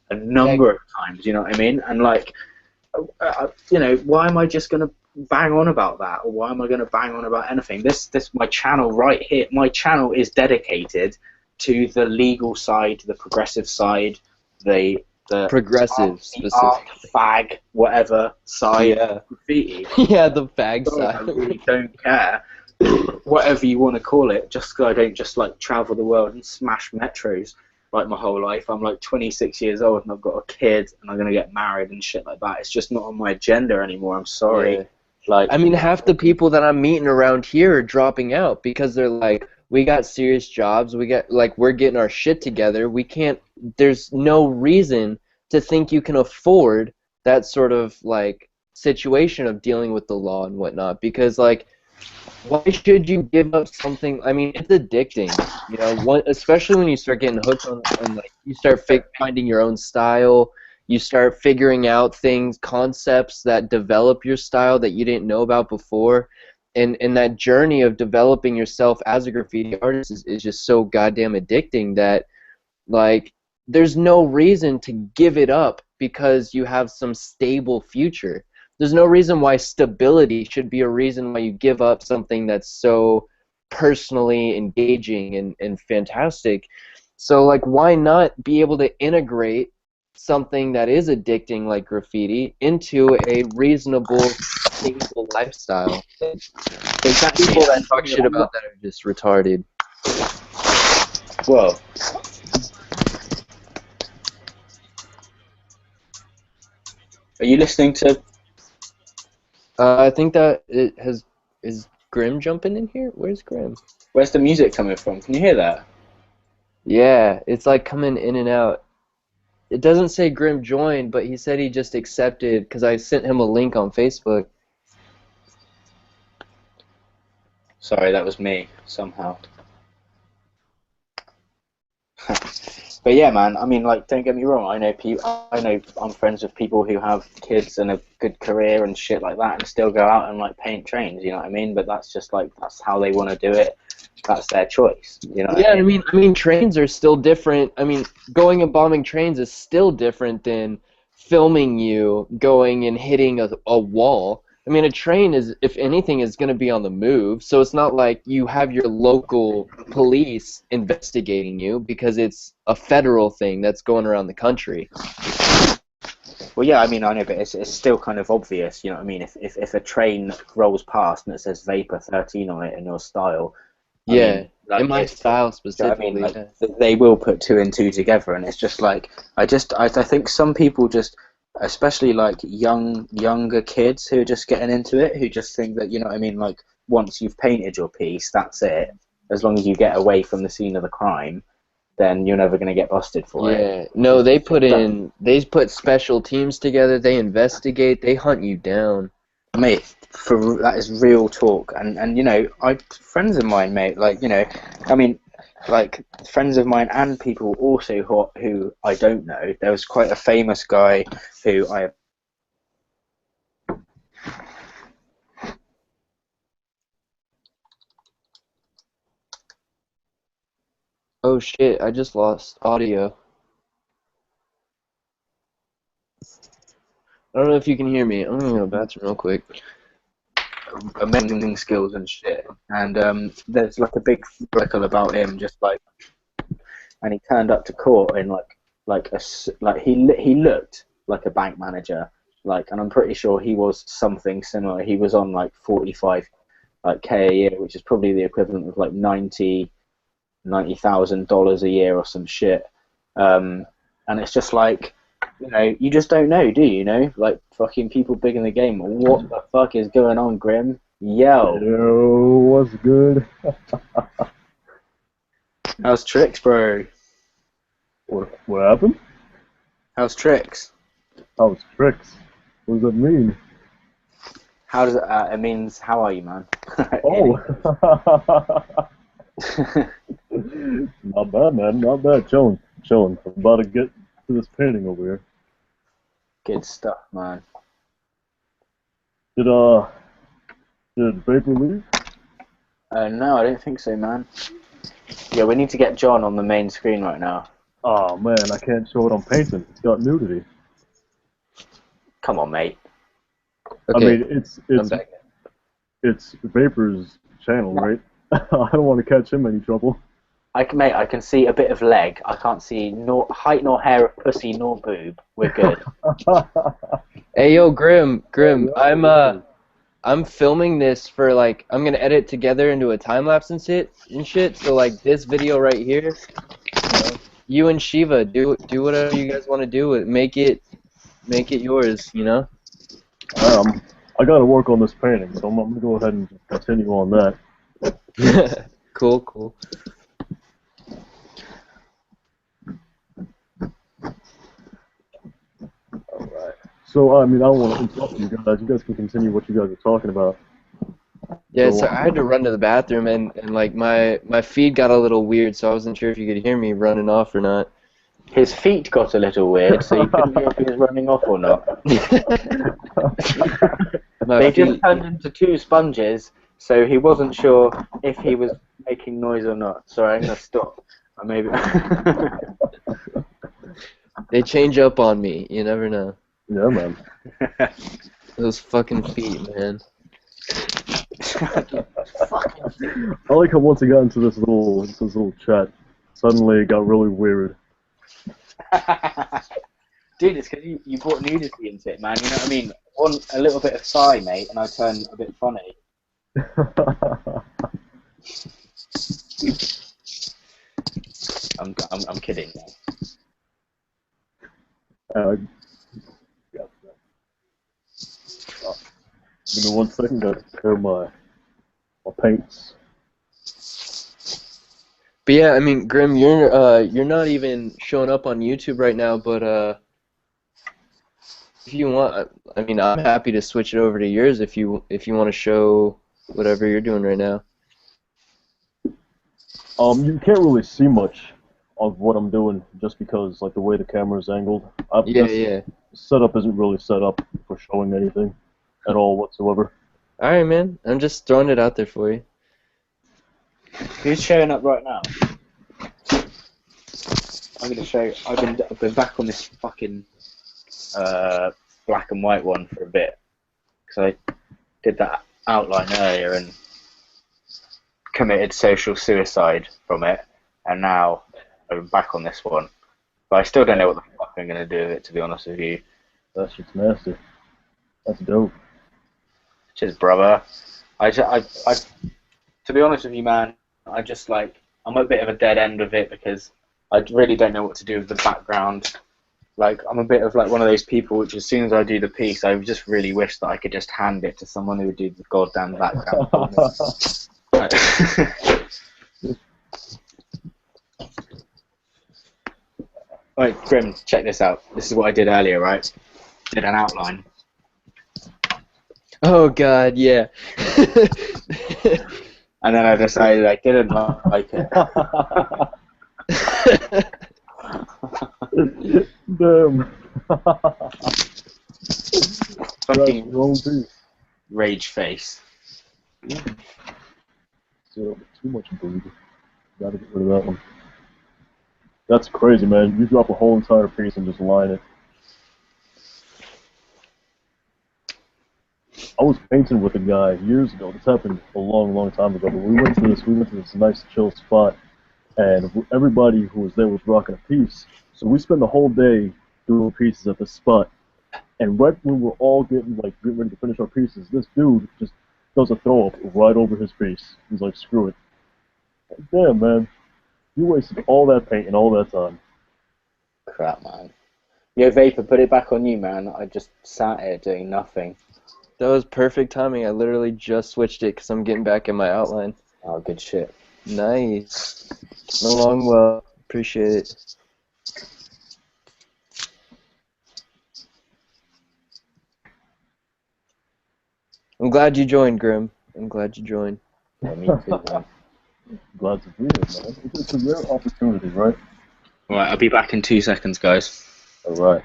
Speaker 1: a number of times, you know what I mean? And, like, why am I just going to bang on about that, or why am I going to bang on about anything? This my channel right here, my channel is dedicated to the legal side, the progressive side, the
Speaker 3: progressive
Speaker 1: art, fag, whatever side of graffiti.
Speaker 3: Yeah, the fag side.
Speaker 1: I really don't care. Whatever you want to call it, just because I don't just, like, travel the world and smash metros like my whole life. I'm, like, 26 years old and I've got a kid and I'm going to get married and shit like that. It's just not on my agenda anymore. I'm sorry.
Speaker 3: Yeah.
Speaker 1: Like,
Speaker 3: I mean, half the people that I'm meeting around here are dropping out because they're like, we got serious jobs, we're getting our shit together. There's no reason to think you can afford that sort of, like, situation of dealing with the law and whatnot, because, like, why should you give up something? I mean, it's addicting, especially when you start getting hooked on like, you start finding your own style, you start figuring out concepts that develop your style that you didn't know about before. And that journey of developing yourself as a graffiti artist is just so goddamn addicting that, like, there's no reason to give it up because you have some stable future. There's no reason why stability should be a reason why you give up something that's so personally engaging and fantastic. So, like, why not be able to integrate something that is addicting like graffiti into a reasonable, sustainable lifestyle?
Speaker 1: Exactly.
Speaker 3: People that talk shit about that are just retarded.
Speaker 1: Well, are you listening to?
Speaker 3: I think that it has. Is Grim jumping in here? Where's Grim?
Speaker 1: Where's the music coming from? Can you hear that?
Speaker 3: Yeah, it's like coming in and out. It doesn't say Grim joined, but he said he just accepted because I sent him a link on Facebook.
Speaker 1: Sorry, that was me somehow. But yeah, man. I mean, like, don't get me wrong. I know I'm friends with people who have kids and a good career and shit like that, and still go out and like paint trains. You know what I mean? But that's just like that's how they want to do it. That's their choice. You know?
Speaker 3: Yeah, I mean, trains are still different. I mean, going and bombing trains is still different than filming you going and hitting a wall. I mean, a train is, if anything, is going to be on the move. So it's not like you have your local police investigating you because it's a federal thing that's going around the country.
Speaker 1: Well, yeah, I mean, I know, but it's still kind of obvious. You know what I mean? If a train rolls past and it says Vapor 13 on it in your style.
Speaker 3: Yeah,
Speaker 1: I mean, like,
Speaker 3: in my style specifically.
Speaker 1: I mean, like,
Speaker 3: Yeah.
Speaker 1: they will put two and two together, and it's just like I think some people just, especially like younger kids who are just getting into it, who just think that, you know what I mean, like once you've painted your piece, that's it. As long as you get away from the scene of the crime, then you're never going to get busted for it.
Speaker 3: Yeah, no, they put special teams together, they investigate, they hunt you down.
Speaker 1: Mate, that is real talk, and you know, friends of mine, mate, like, you know, I mean, like friends of mine and people also who I don't know. There was quite a famous guy who I.
Speaker 3: Oh shit, I just lost audio. I don't know if you can hear me. I'm gonna go to the bathroom real quick.
Speaker 1: Amazing skills and shit, and there's like a big article about him, just like, and he turned up to court in he looked like a bank manager, like, and I'm pretty sure he was something similar. He was on like 45 like K a year, which is probably the equivalent of like $90,000 a year or some shit. And it's just like, you know, you just don't know, do you? You know, like fucking people big in the game. What the fuck is going on, Grim? Yo.
Speaker 6: Yo, what's good?
Speaker 1: How's Tricks, bro?
Speaker 6: What happened?
Speaker 1: How's Tricks?
Speaker 6: How's tricks? What does that mean?
Speaker 1: How does it means how are you, man?
Speaker 6: Oh. Not bad, man. Not bad. Chilling. I'm about to get to this painting over here.
Speaker 1: Good stuff, man.
Speaker 6: Did Vapor leave?
Speaker 1: No, I don't think so, man. Yeah, we need to get John on the main screen right now.
Speaker 6: Oh man, I can't show it on painting. It's got nudity.
Speaker 1: Come on, mate.
Speaker 3: Okay,
Speaker 6: I mean,
Speaker 3: I'm back.
Speaker 6: it's Vapor's channel, right? I don't want to catch him any trouble.
Speaker 1: I can see a bit of leg. I can't see nor height, nor hair of pussy, nor boob. We're good.
Speaker 3: Hey yo, Grim, I'm filming this for like, I'm gonna edit together into a time lapse and shit. So like this video right here, you and Sheva do whatever you guys want to do with it. Make it yours, you know.
Speaker 6: I gotta work on this painting, so I'm gonna go ahead and continue on that.
Speaker 3: Cool.
Speaker 6: Alright. So, I mean, I don't want to interrupt you guys. You guys can continue what you guys are talking about.
Speaker 3: Yeah, so I had to run to the bathroom and like my feed got a little weird, so I wasn't sure if you could hear me running off or not.
Speaker 1: His feet got a little weird, so you couldn't hear if he was running off or not. They just turned into two sponges, so he wasn't sure if he was making noise or not. Sorry, I'm gonna stop. Or maybe.
Speaker 3: They change up on me. You never know.
Speaker 6: Yeah, man.
Speaker 3: Those fucking feet, man.
Speaker 6: I like how once I got into this little chat, Suddenly it got really weird.
Speaker 1: Dude, it's because you brought nudity into it, man. You know what I mean? A little bit of thigh, mate, and I turn a bit funny. I'm kidding, man.
Speaker 6: Yeah. Give me 1 second, gotta prepare my paints.
Speaker 3: But yeah, I mean, Grim, you're not even showing up on YouTube right now, but if you want, I mean, I'm happy to switch it over to yours if you want to show whatever you're doing right now.
Speaker 6: You can't really see much of what I'm doing just because, like, the way the camera's angled.
Speaker 3: Yeah.
Speaker 6: Setup isn't really set up for showing anything at all whatsoever.
Speaker 3: All right, man. I'm just throwing it out there for you.
Speaker 1: Who's showing up right now? I'm gonna show. I've been back on this fucking black and white one for a bit because I did that outline earlier and committed social suicide from it, and now I'm back on this one. But I still don't know what the fuck I'm gonna do with it, to be honest with you.
Speaker 6: That shit's nasty. That's dope.
Speaker 1: Cheers, brother. To be honest with you, man, I'm a bit of a dead end with it because I really don't know what to do with the background. Like, I'm a bit of like one of those people which, as soon as I do the piece, I just really wish that I could just hand it to someone who would do the goddamn background for me. Right, Grim, check this out. This is what I did earlier, right? Did an outline.
Speaker 3: Oh God, yeah.
Speaker 1: And then I decided I didn't like it.
Speaker 6: Damn.
Speaker 1: Fucking
Speaker 6: wrong too.
Speaker 1: rage face.
Speaker 6: So, too much bleed. Gotta get rid of that one. That's crazy, man. You drop a whole entire piece and just line it. I was painting with a guy years ago. This happened a long, long time ago. But we went to this nice chill spot, and everybody who was there was rocking a piece. So we spent the whole day doing pieces at this spot. And right when we're all getting ready to finish our pieces, this dude just does a throw up right over his piece. He's like, "Screw it." Damn, man, you wasted all that paint and all that time.
Speaker 1: Crap, man. Yo, Vapor, put it back on you, man. I just sat here doing nothing.
Speaker 3: That was perfect timing. I literally just switched it because I'm getting back in my outline.
Speaker 1: Oh, good shit.
Speaker 3: Nice. Getting along well. Appreciate it. I'm glad you joined, Grim. I'm glad you joined.
Speaker 1: Yeah, me too, man.
Speaker 6: Glad to be here, man. It's a rare opportunity, right?
Speaker 1: Alright, I'll be back in 2 seconds, guys.
Speaker 6: Alright.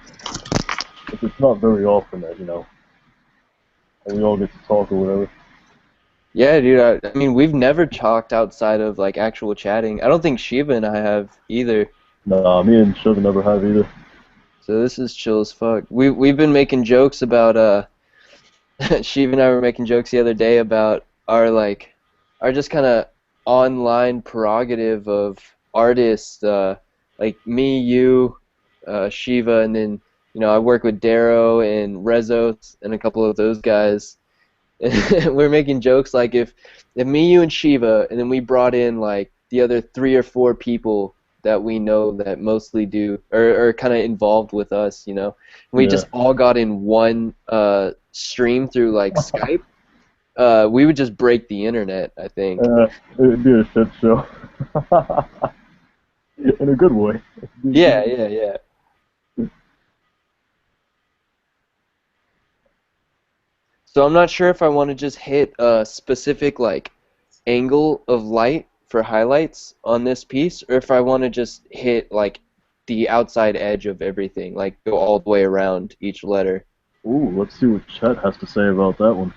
Speaker 6: It's not very often that, we all get to talk or whatever.
Speaker 3: Yeah, dude. I mean, we've never talked outside of like actual chatting. I don't think Sheva and I have either.
Speaker 6: Nah, me and Sheva never have either.
Speaker 3: So this is chill as fuck. We've been making jokes about Sheva and I were making jokes the other day about our just kind of online prerogative of artists, like me, you, Sheva, and then I work with Darrow and Rezos and a couple of those guys. And we're making jokes like if me, you, and Sheva, and then we brought in like the other 3 or 4 people that we know that mostly do or are kind of involved with us, we just all got in one stream through like Skype. We would just break the internet, I think.
Speaker 6: It'd be a shit show. In a good way.
Speaker 3: Yeah. So I'm not sure if I want to just hit a specific like angle of light for highlights on this piece, or if I want to just hit like the outside edge of everything, like go all the way around each letter.
Speaker 6: Ooh, let's see what Chet has to say about that one.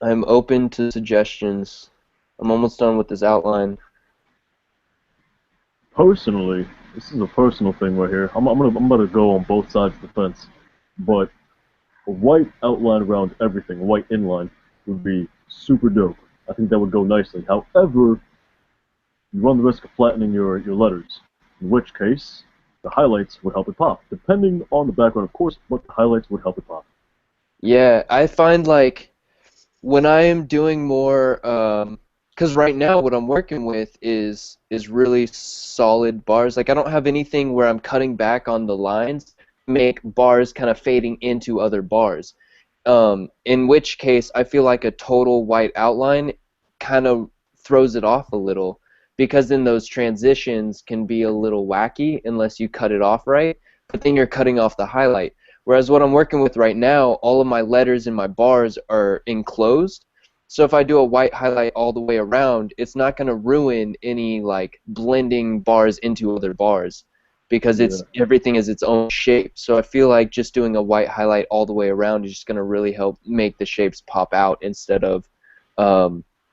Speaker 3: I'm open to suggestions. I'm almost done with this outline.
Speaker 6: Personally, this is a personal thing right here. I'm gonna go on both sides of the fence, but a white outline around everything, a white inline, would be super dope. I think that would go nicely. However, you run the risk of flattening your letters, in which case the highlights would help it pop. Depending on the background, of course, but the highlights would help it pop.
Speaker 3: Yeah, I find like when I am doing more, because right now what I'm working with is really solid bars. Like I don't have anything where I'm cutting back on the lines, make bars kind of fading into other bars. In which case, I feel like a total white outline kind of throws it off a little because then those transitions can be a little wacky unless you cut it off right, but then you're cutting off the highlight. Whereas what I'm working with right now, all of my letters and my bars are enclosed, so if I do a white highlight all the way around, it's not going to ruin any like blending bars into other bars because it's everything is its own shape. So I feel like just doing a white highlight all the way around is just going to really help make the shapes pop out instead of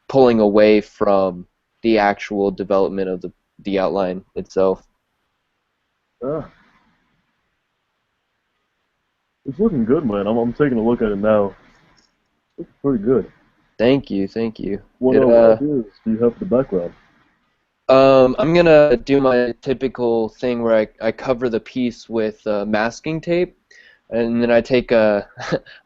Speaker 3: pulling away from the actual development of the outline itself.
Speaker 6: Yeah. It's looking good, man. I'm taking a look at it now. It's pretty good.
Speaker 3: Thank you, thank you.
Speaker 6: What ideas do you have for the background?
Speaker 3: I'm gonna do my typical thing where I cover the piece with masking tape, and then I take a.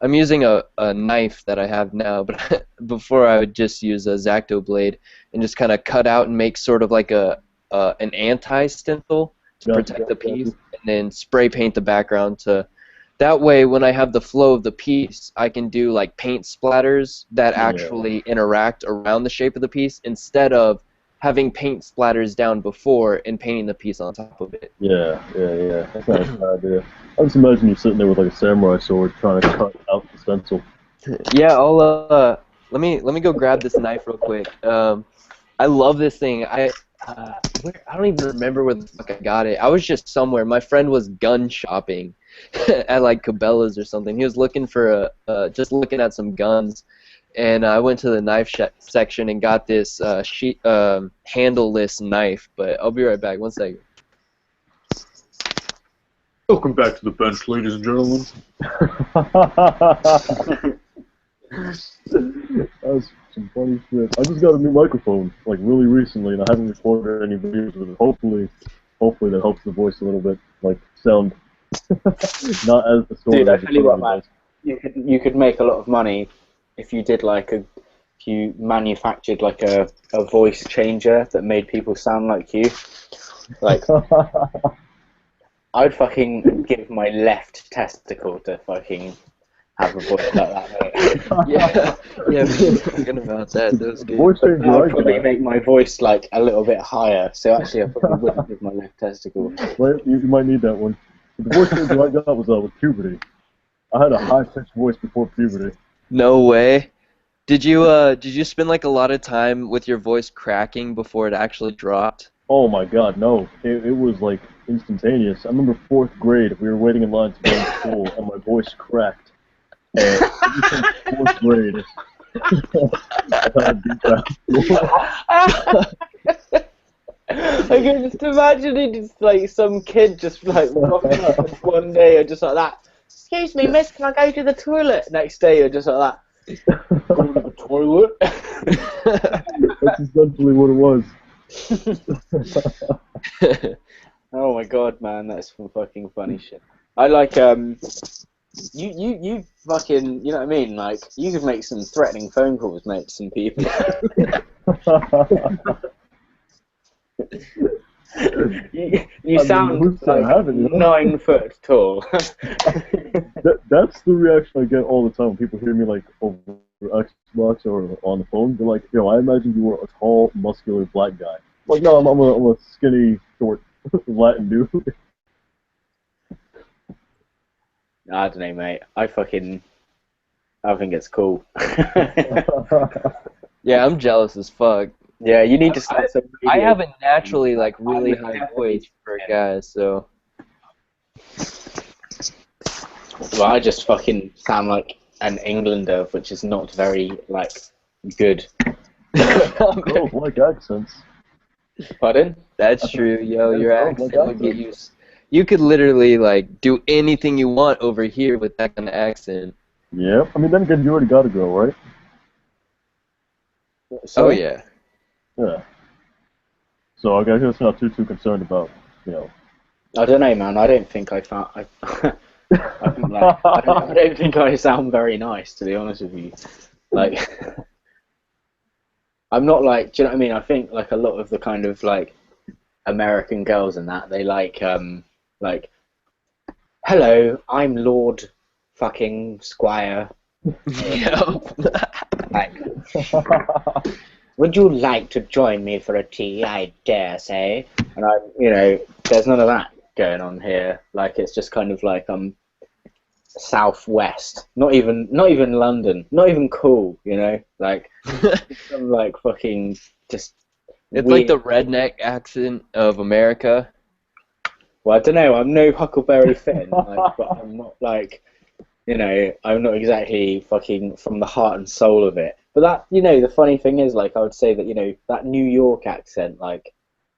Speaker 3: I'm using a knife that I have now, but before I would just use a X-Acto blade and just kind of cut out and make sort of like an anti-stencil to protect the piece, and then spray paint the background to. That way, when I have the flow of the piece, I can do like paint splatters that actually interact around the shape of the piece instead of having paint splatters down before and painting the piece on top of it.
Speaker 6: Yeah. That's not a bad idea. I just imagine you sitting there with like a samurai sword trying to cut out the stencil.
Speaker 3: Yeah, I'll let me go grab this knife real quick. I love this thing. I don't even remember where the fuck I got it. I was just somewhere. My friend was gun shopping at like Cabela's or something. He was looking for just looking at some guns, and I went to the knife section and got this handleless knife. But I'll be right back. 1 second.
Speaker 7: Welcome back to the bench, ladies and gentlemen.
Speaker 6: That's some funny shit. I just got a new microphone, like really recently, and I haven't recorded any videos with it. Hopefully that helps the voice a little bit, like sound not as distorted.
Speaker 1: Dude, I tell you what, man, you could make a lot of money if you did like if you manufactured like a voice changer that made people sound like you. Like, I'd fucking give my left testicle to fucking have a voice like that, mate.
Speaker 3: Yeah, we were talking about that. That was good.
Speaker 6: Voice changer,
Speaker 1: I'd probably make my voice like a little bit higher, so actually I probably wouldn't give my left testicle.
Speaker 6: Well, you might need that one. But the voice changer I got was with puberty. I had a high-pitched voice before puberty.
Speaker 3: No way. Did you spend like a lot of time with your voice cracking before it actually dropped?
Speaker 6: Oh my god, no. It was like instantaneous. I remember 4th grade, we were waiting in line to go to school, and my voice cracked. And since 4th grade, I had
Speaker 1: I can just imagine it just like some kid just like walking up one day and just like that. Excuse me, miss, can I go to the toilet? Next day you're just like that. Go to the toilet?
Speaker 6: That's essentially what it was.
Speaker 1: Oh my god, man, that's some fucking funny shit. I like you fucking, you know what I mean? Like, you could make some threatening phone calls, mate, to some people. you sound like 9 foot tall.
Speaker 6: That's the reaction I get all the time when people hear me like over Xbox or on the phone. They're like, yo, I imagine you were a tall, muscular black guy. Like, no, I'm a skinny, short Latin dude.
Speaker 1: I don't know, mate. I think it's cool.
Speaker 3: Yeah, I'm jealous as fuck.
Speaker 1: Yeah, you need to start some video.
Speaker 3: I have a naturally like really high voice for a guy, so.
Speaker 1: Well, I just fucking sound like an Englander, which is not very like good.
Speaker 6: Girls like accents.
Speaker 1: Pardon?
Speaker 3: That's true, yo. Your accent would get you. You could literally like do anything you want over here with that kind of accent.
Speaker 6: Yep. I mean, then again, you already got a girl, right?
Speaker 3: Oh
Speaker 1: Sorry?
Speaker 3: yeah.
Speaker 6: Yeah. So I guess not too concerned about, you know.
Speaker 1: I don't know, man. I don't think I found. I think like I don't think I sound very nice, to be honest with you. Like, I'm not like. Do you know what I mean? I think like a lot of the kind of like American girls and that they like, hello, I'm Lord fucking Squire.
Speaker 3: Yeah.
Speaker 1: Like, would you like to join me for a tea? I dare say. And there's none of that going on here. Like, it's just kind of like southwest. Not even London. Not even cool. Like some like fucking just.
Speaker 3: It's
Speaker 1: weird.
Speaker 3: like the redneck accent of America.
Speaker 1: Well, I don't know. I'm no Huckleberry Finn, but I'm not like. I'm not exactly fucking from the heart and soul of it. But that, the funny thing is, like, I would say that, that New York accent, like,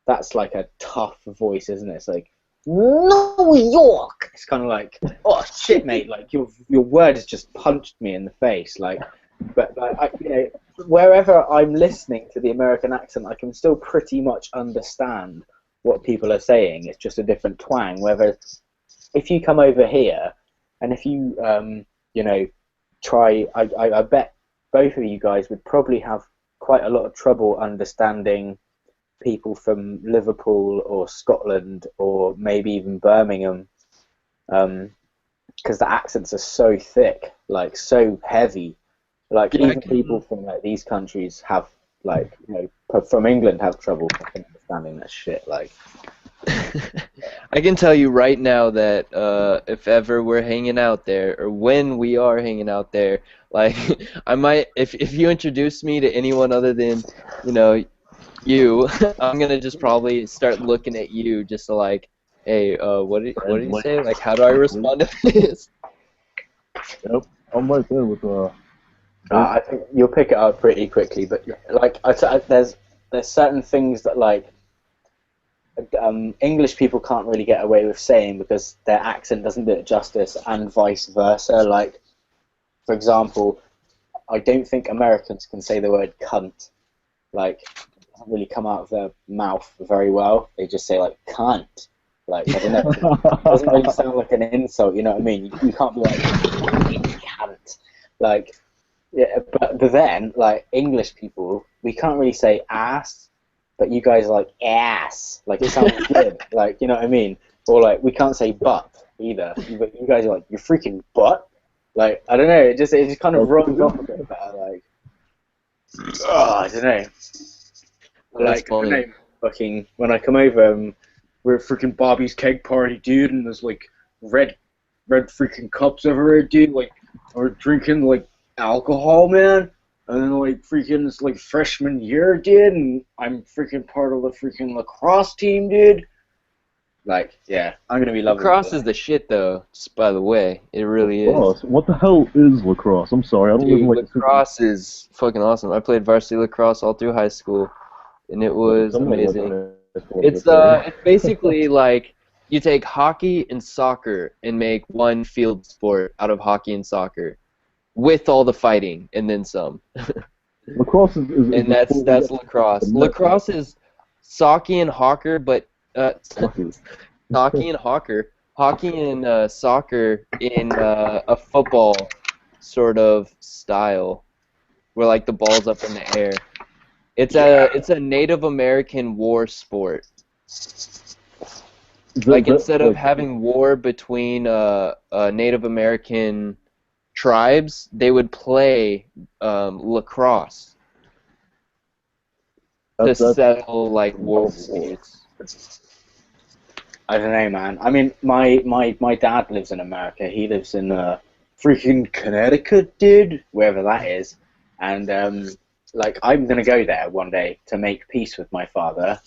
Speaker 1: that's like a tough voice, isn't it? It's like, New York! It's kind of like, oh, shit, mate, like, your word has just punched me in the face, like, but, like, wherever I'm listening to the American accent, I can still pretty much understand what people are saying. It's just a different twang, whether if you come over here, and if you, try, I bet both of you guys would probably have quite a lot of trouble understanding people from Liverpool or Scotland or maybe even Birmingham, because the accents are so thick, like so heavy. Like even people from like these countries have, like, from England have trouble fucking understanding that shit. Like.
Speaker 3: I can tell you right now that if ever we're hanging out there, or when we are hanging out there, like I might, if you introduce me to anyone other than, you, I'm gonna just probably start looking at you just to like, hey, what did you say? Like, how do I respond to this?
Speaker 6: Yep, I'm right there with
Speaker 1: I think you'll pick it up pretty quickly, but like there's certain things that like. English people can't really get away with saying because their accent doesn't do it justice, and vice versa. Like, for example, I don't think Americans can say the word cunt. Like, it doesn't really come out of their mouth very well. They just say, like, cunt. Like, I don't know. It doesn't really sound like an insult, you know what I mean? You can't be like, cunt. Like, yeah, but then, like, English people, we can't really say ass. But you guys are like ass, like it sounds good, like, you know what I mean? Or like we can't say butt either. You guys are like, you're freaking butt, like I don't know. It just kind of rolls off a bit better, like. I don't know. Like, I don't know, fucking when I come over, we're at freaking Bobby's keg party, dude, and there's like red freaking cups everywhere, dude. Like we're drinking like alcohol, man. And then, like, freaking, it's, like, freshman year, dude, and I'm freaking part of the freaking lacrosse team, dude. Like, yeah, I'm gonna be loving
Speaker 3: Lacrosse is the shit, though, just by the way. It really is.
Speaker 6: What the hell is lacrosse? I'm sorry, I don't live in, like,
Speaker 3: lacrosse is fucking awesome. I played varsity lacrosse all through high school, and it was amazing. It's basically like you take hockey and soccer and make one field sport out of hockey and soccer, with all the fighting and then some.
Speaker 6: Lacrosse is
Speaker 3: and that's lacrosse. Lacrosse is hockey and hawker, but hockey and hawker, hockey and soccer in a football sort of style, where like the ball's up in the air. It's a Native American war sport. Like instead of having war between Native American tribes, they would play lacrosse to settle like war disputes.
Speaker 1: I don't know, man. I mean, my dad lives in America. He lives in freaking Connecticut, dude, wherever that is. And like, I'm gonna go there one day to make peace with my father,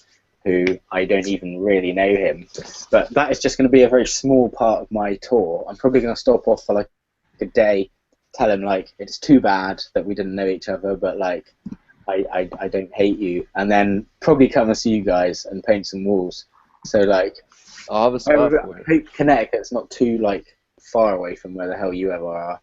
Speaker 1: who I don't even really know him. But that is just gonna be a very small part of my tour. I'm probably gonna stop off for like a day, tell him like it's too bad that we didn't know each other, but like I don't hate you, and then probably come and see you guys and paint some walls. So like,
Speaker 3: I'll have a spot for it.
Speaker 1: I hope Connecticut's not too like far away from where the hell you ever are.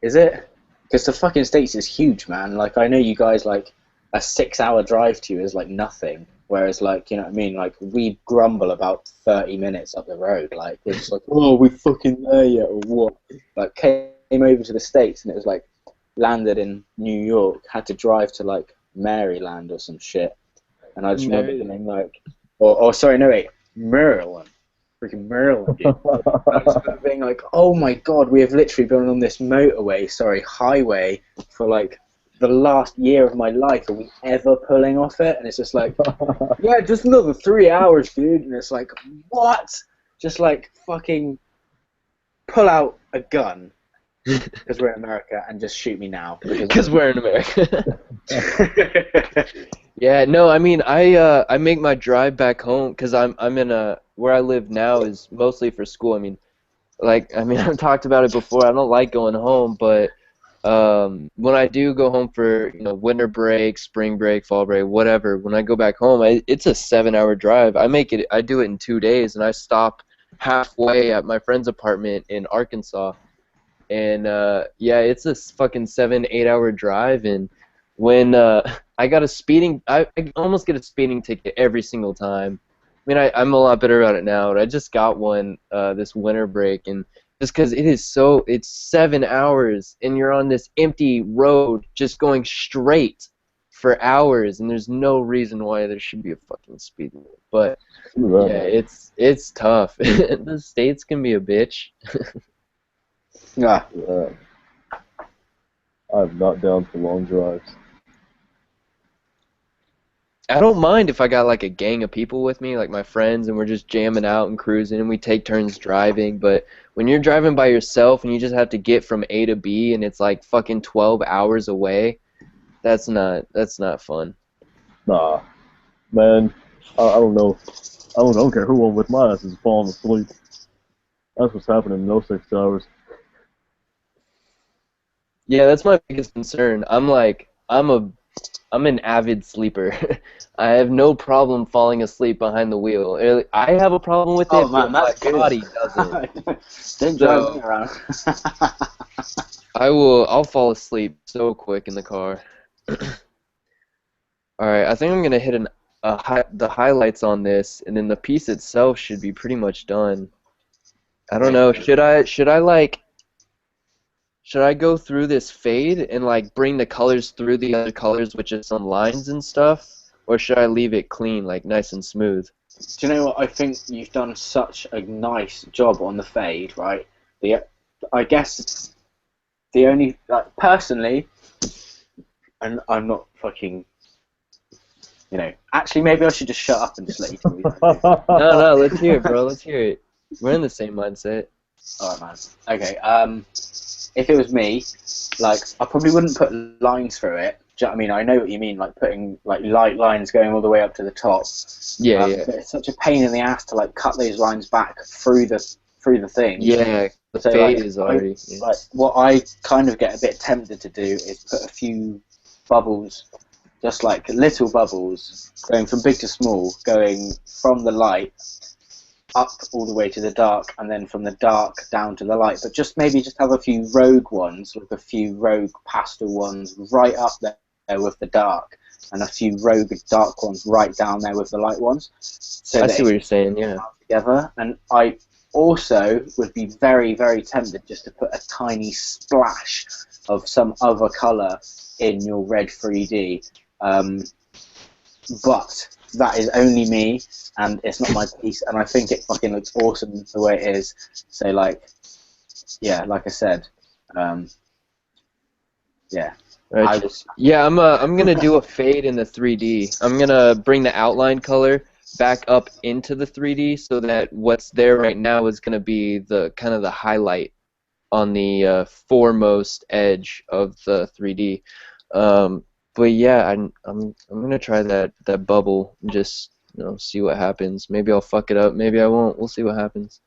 Speaker 1: Is it? Because the fucking States is huge, man. Like, I know you guys, like, a 6-hour drive to you is, like, nothing. Whereas, like, you know what I mean? Like, we grumble about 30 minutes up the road. Like, we're just like, oh, we fucking there yet, or what? Like, came over to the States, and it was, like, landed in New York, had to drive to, like, Maryland or some shit. And I just remember being like, sorry, no, wait, Maryland. Freaking Maryland, dude. I just remember being like, oh my god, we have literally been on this highway for like the last year of my life. Are we ever pulling off it? And it's just like, yeah, just another 3 hours, dude. And it's like, what? Just like fucking pull out a gun because we're in America and just shoot me now.
Speaker 3: Because we're in America. Yeah, no, I mean, I make my drive back home because I'm in a where I live now is mostly for school. I mean, I've talked about it before. I don't like going home, but when I do go home for winter break, spring break, fall break, whatever, when I go back home, it's a 7-hour drive. I do it in 2 days, and I stop halfway at my friend's apartment in Arkansas, and yeah, it's a fucking 7-8 hour drive, and when I got I almost get a speeding ticket every single time. I mean, I'm a lot better about it now, but I just got one this winter break, and just because it's 7 hours, and you're on this empty road just going straight for hours, and there's no reason why there should be a fucking speed limit. But yeah, it's tough. The States can be a bitch.
Speaker 1: Yeah.
Speaker 6: I'm not down for long drives.
Speaker 3: I don't mind if I got like a gang of people with me, like my friends, and we're just jamming out and cruising, and we take turns driving. But when you're driving by yourself and you just have to get from A to B, and it's like fucking 12 hours away, that's not fun.
Speaker 6: Nah, man, I don't know. I don't care who I'm with. My ass is falling asleep. That's what's happening in those 6 hours.
Speaker 3: Yeah, that's my biggest concern. I'm an avid sleeper. I have no problem falling asleep behind the wheel. I have a problem with it,
Speaker 1: Oh man,
Speaker 3: but
Speaker 1: that's
Speaker 3: my
Speaker 1: good.
Speaker 3: body doesn't.
Speaker 1: Don't drive me around.
Speaker 3: I'll fall asleep so quick in the car. Alright, I think I'm gonna hit the highlights on this, and then the piece itself should be pretty much done. I don't know, should I go through this fade and like bring the colors through the other colors with just some lines and stuff? Or should I leave it clean, like nice and smooth?
Speaker 1: Do you know what? I think you've done such a nice job on the fade, right? I guess the only, like, personally, and I'm not fucking, actually maybe I should just shut up and just let you tell me.
Speaker 3: No, let's hear it, bro. Let's hear it. We're in the same mindset.
Speaker 1: Alright, man. Okay, if it was me, like, I probably wouldn't put lines through it. Do you know what I mean? I know what you mean, like putting like light lines going all the way up to the top.
Speaker 3: Yeah, yeah.
Speaker 1: But it's such a pain in the ass to like cut those lines back through the thing.
Speaker 3: Yeah, the fade is already.
Speaker 1: Like, what I kind of get a bit tempted to do is put a few bubbles, just like little bubbles, going from big to small, going from the light up all the way to the dark, and then from the dark down to the light. But maybe have a few rogue ones, like a few rogue pastel ones right up there with the dark, and a few rogue dark ones right down there with the light ones. So
Speaker 3: I see what you're saying, yeah.
Speaker 1: Together, and I also would be very, very tempted just to put a tiny splash of some other colour in your red 3D. But that is only me, and it's not my piece, and I think it fucking looks awesome the way it is. So, like, yeah, like I said, yeah.
Speaker 3: Right. Yeah, I'm gonna do a fade in the 3D. I'm gonna bring the outline color back up into the 3D so that what's there right now is gonna be the kind of the highlight on the foremost edge of the 3D. But yeah, I'm gonna try that bubble and just see what happens. Maybe I'll fuck it up. Maybe I won't. We'll see what happens.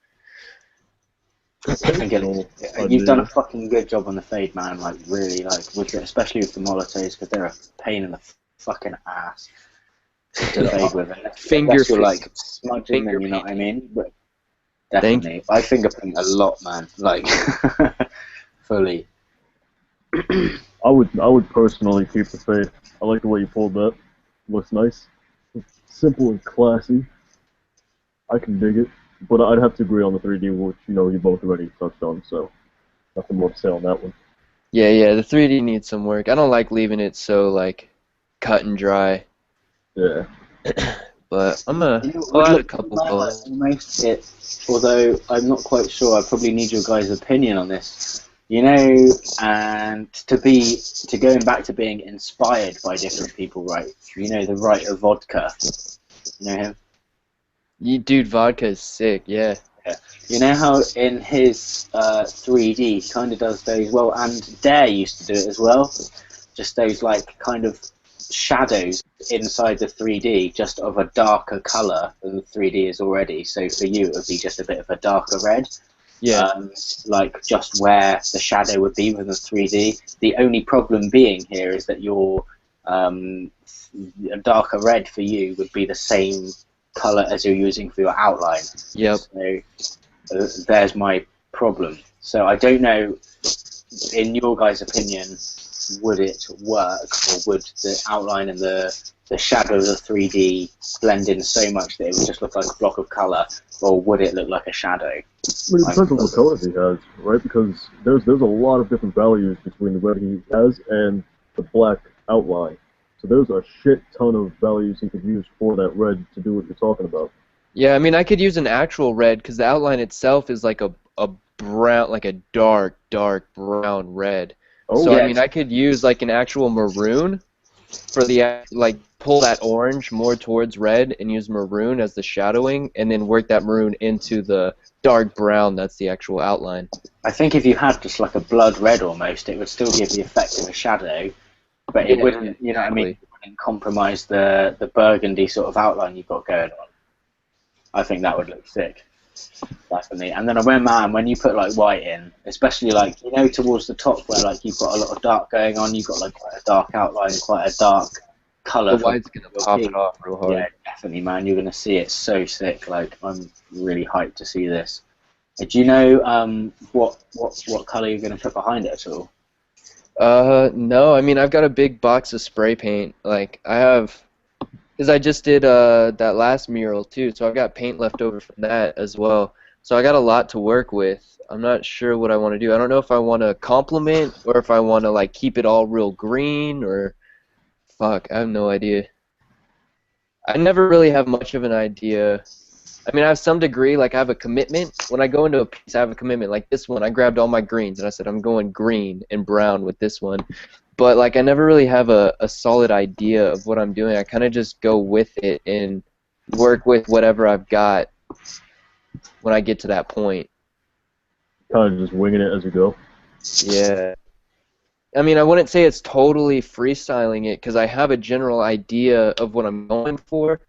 Speaker 1: You've done a fucking good job on the fade, man. Like, really, like, especially with the molotos, because they're a pain in the fucking ass to fade with. Unless you're like smudging them, you know what I mean? But definitely, I fingerprint a lot, man. Like, fully.
Speaker 6: I would personally keep the fade. I like the way you pulled that. Looks nice. Simple and classy. I can dig it. But I'd have to agree on the 3D, which you both already touched on, so nothing more to say on that one.
Speaker 3: Yeah, the 3D needs some work. I don't like leaving it so like cut and dry.
Speaker 6: Yeah.
Speaker 3: But I'll
Speaker 1: Would
Speaker 3: add a
Speaker 1: look
Speaker 3: couple
Speaker 1: like
Speaker 3: colors.
Speaker 1: almost it, although I'm not quite sure. I probably need your guys' opinion on this. And to going back to being inspired by different people, right? The writer Vodka. You know him?
Speaker 3: Dude, vodka is sick. Yeah.
Speaker 1: Yeah. You know how in his 3D he kind of does those well, and Dare used to do it as well. Just those like kind of shadows inside the 3D, just of a darker color than the 3D is already. So for you, it would be just a bit of a darker red.
Speaker 3: Yeah.
Speaker 1: Like just where the shadow would be with the 3D. The only problem being here is that your a darker red for you would be the same color as you're using for your outline.
Speaker 3: Yep.
Speaker 1: So there's my problem. So I don't know, in your guys' opinion, would it work, or would the outline and the shadow of the 3D blend in so much that it would just look like a block of color, or would it look like a shadow?
Speaker 6: I mean, it depends on what colors he has, right? Because there's a lot of different values between the red he has and the black outline. So there's a shit ton of values he could use for that red to do what you're talking about.
Speaker 3: Yeah, I mean, I could use an actual red because the outline itself is like a brown, like a dark brown red.
Speaker 6: Oh,
Speaker 3: So
Speaker 1: yeah.
Speaker 3: I mean, I could use like an actual maroon for the like pull that orange more towards red and use maroon as the shadowing, and then work that maroon into the dark brown. That's the actual outline.
Speaker 1: I think if you had just like a blood red almost, it would still give the effect of a shadow, but it
Speaker 3: Yeah,
Speaker 1: wouldn't, you know what I mean?
Speaker 3: exactly.
Speaker 1: It wouldn't compromise the burgundy sort of outline you've got going on. I think that would look sick, definitely. And then when you put like white in, especially like towards the top where like you've got a lot of dark going on, you've got like quite a dark outline, quite a dark color.
Speaker 3: The white's gonna pop it off real hard.
Speaker 1: Yeah, definitely, man. You're gonna see it so sick. Like I'm really hyped to see this. Do you know what color you're gonna put behind it at all?
Speaker 3: No, I mean, I've got a big box of spray paint. Like, I have, because I just did that last mural too, so I've got paint left over from that as well. So I got a lot to work with. I'm not sure what I want to do. I don't know if I want to complement or if I want to, like, keep it all real green or, fuck, I have no idea. I never really have much of an idea. I mean, I have some degree, like, I have a commitment. When I go into a piece, I have a commitment. Like this one, I grabbed all my greens, and I said, I'm going green and brown with this one. But, like, I never really have a solid idea of what I'm doing. I kind of just go with it and work with whatever I've got when I get to that point.
Speaker 6: Kind of just winging it as you go.
Speaker 3: Yeah. I mean, I wouldn't say it's totally freestyling it, because I have a general idea of what I'm going for,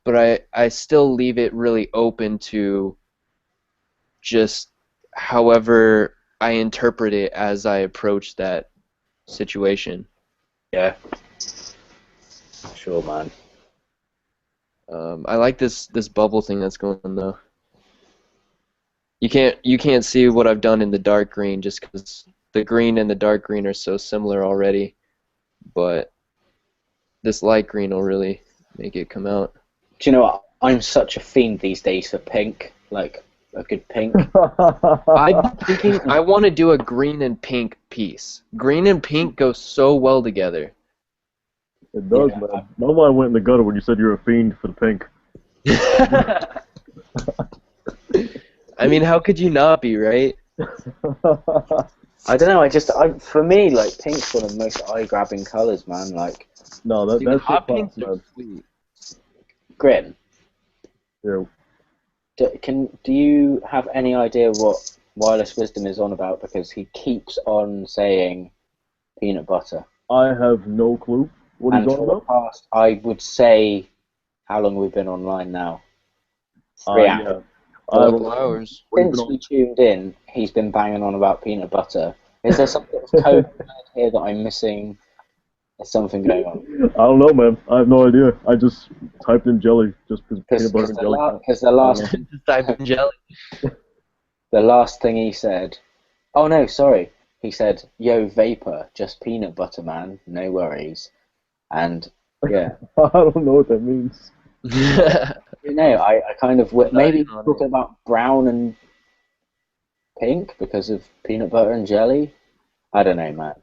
Speaker 3: but I still leave it really open to just however I interpret it as I approach that situation.
Speaker 1: Yeah. Sure, man.
Speaker 3: I like this bubble thing that's going on though. You can't see what I've done in the dark green just because the green and the dark green are so similar already, but this light green will really make it come out.
Speaker 1: Do you know what? I'm such a fiend these days for pink, like a good pink.
Speaker 3: I'm thinking I want to do a green and pink piece. Green and pink go so well together.
Speaker 6: It does,
Speaker 1: Yeah.
Speaker 6: man. My mind went in the gutter when you said you're a fiend for the pink.
Speaker 3: I mean, how could you not be, right?
Speaker 1: I don't know. For me, like pink's one of the most eye-grabbing colors, man. Like
Speaker 6: No,
Speaker 3: Dude,
Speaker 6: that's
Speaker 3: hot
Speaker 6: shit
Speaker 3: pinks
Speaker 6: pops,
Speaker 3: are
Speaker 6: man.
Speaker 3: sweet.
Speaker 1: Grin.
Speaker 6: Yeah.
Speaker 1: Do you have any idea what Wireless Wisdom is on about? Because he keeps on saying peanut butter.
Speaker 6: I have no clue what he's
Speaker 1: And
Speaker 6: on
Speaker 1: for the
Speaker 6: about.
Speaker 1: past, I would say, how long we've been online now? 3 hours.
Speaker 6: Yeah.
Speaker 3: A couple hours.
Speaker 1: Since we tuned in, he's been banging on about peanut butter. Is there something that's code here that I'm missing? There's something going on.
Speaker 6: I don't know, man. I have no idea. I just typed in jelly just because peanut butter and jelly.
Speaker 1: Because the last
Speaker 3: Type in jelly.
Speaker 1: the last thing he said. Oh no, sorry. he said, "Yo, vapor, just peanut butter, man. No worries." And yeah,
Speaker 6: I don't know what that means.
Speaker 1: you know, I kind of maybe
Speaker 3: on
Speaker 1: talking about brown and pink because of peanut butter and jelly. I don't know, man.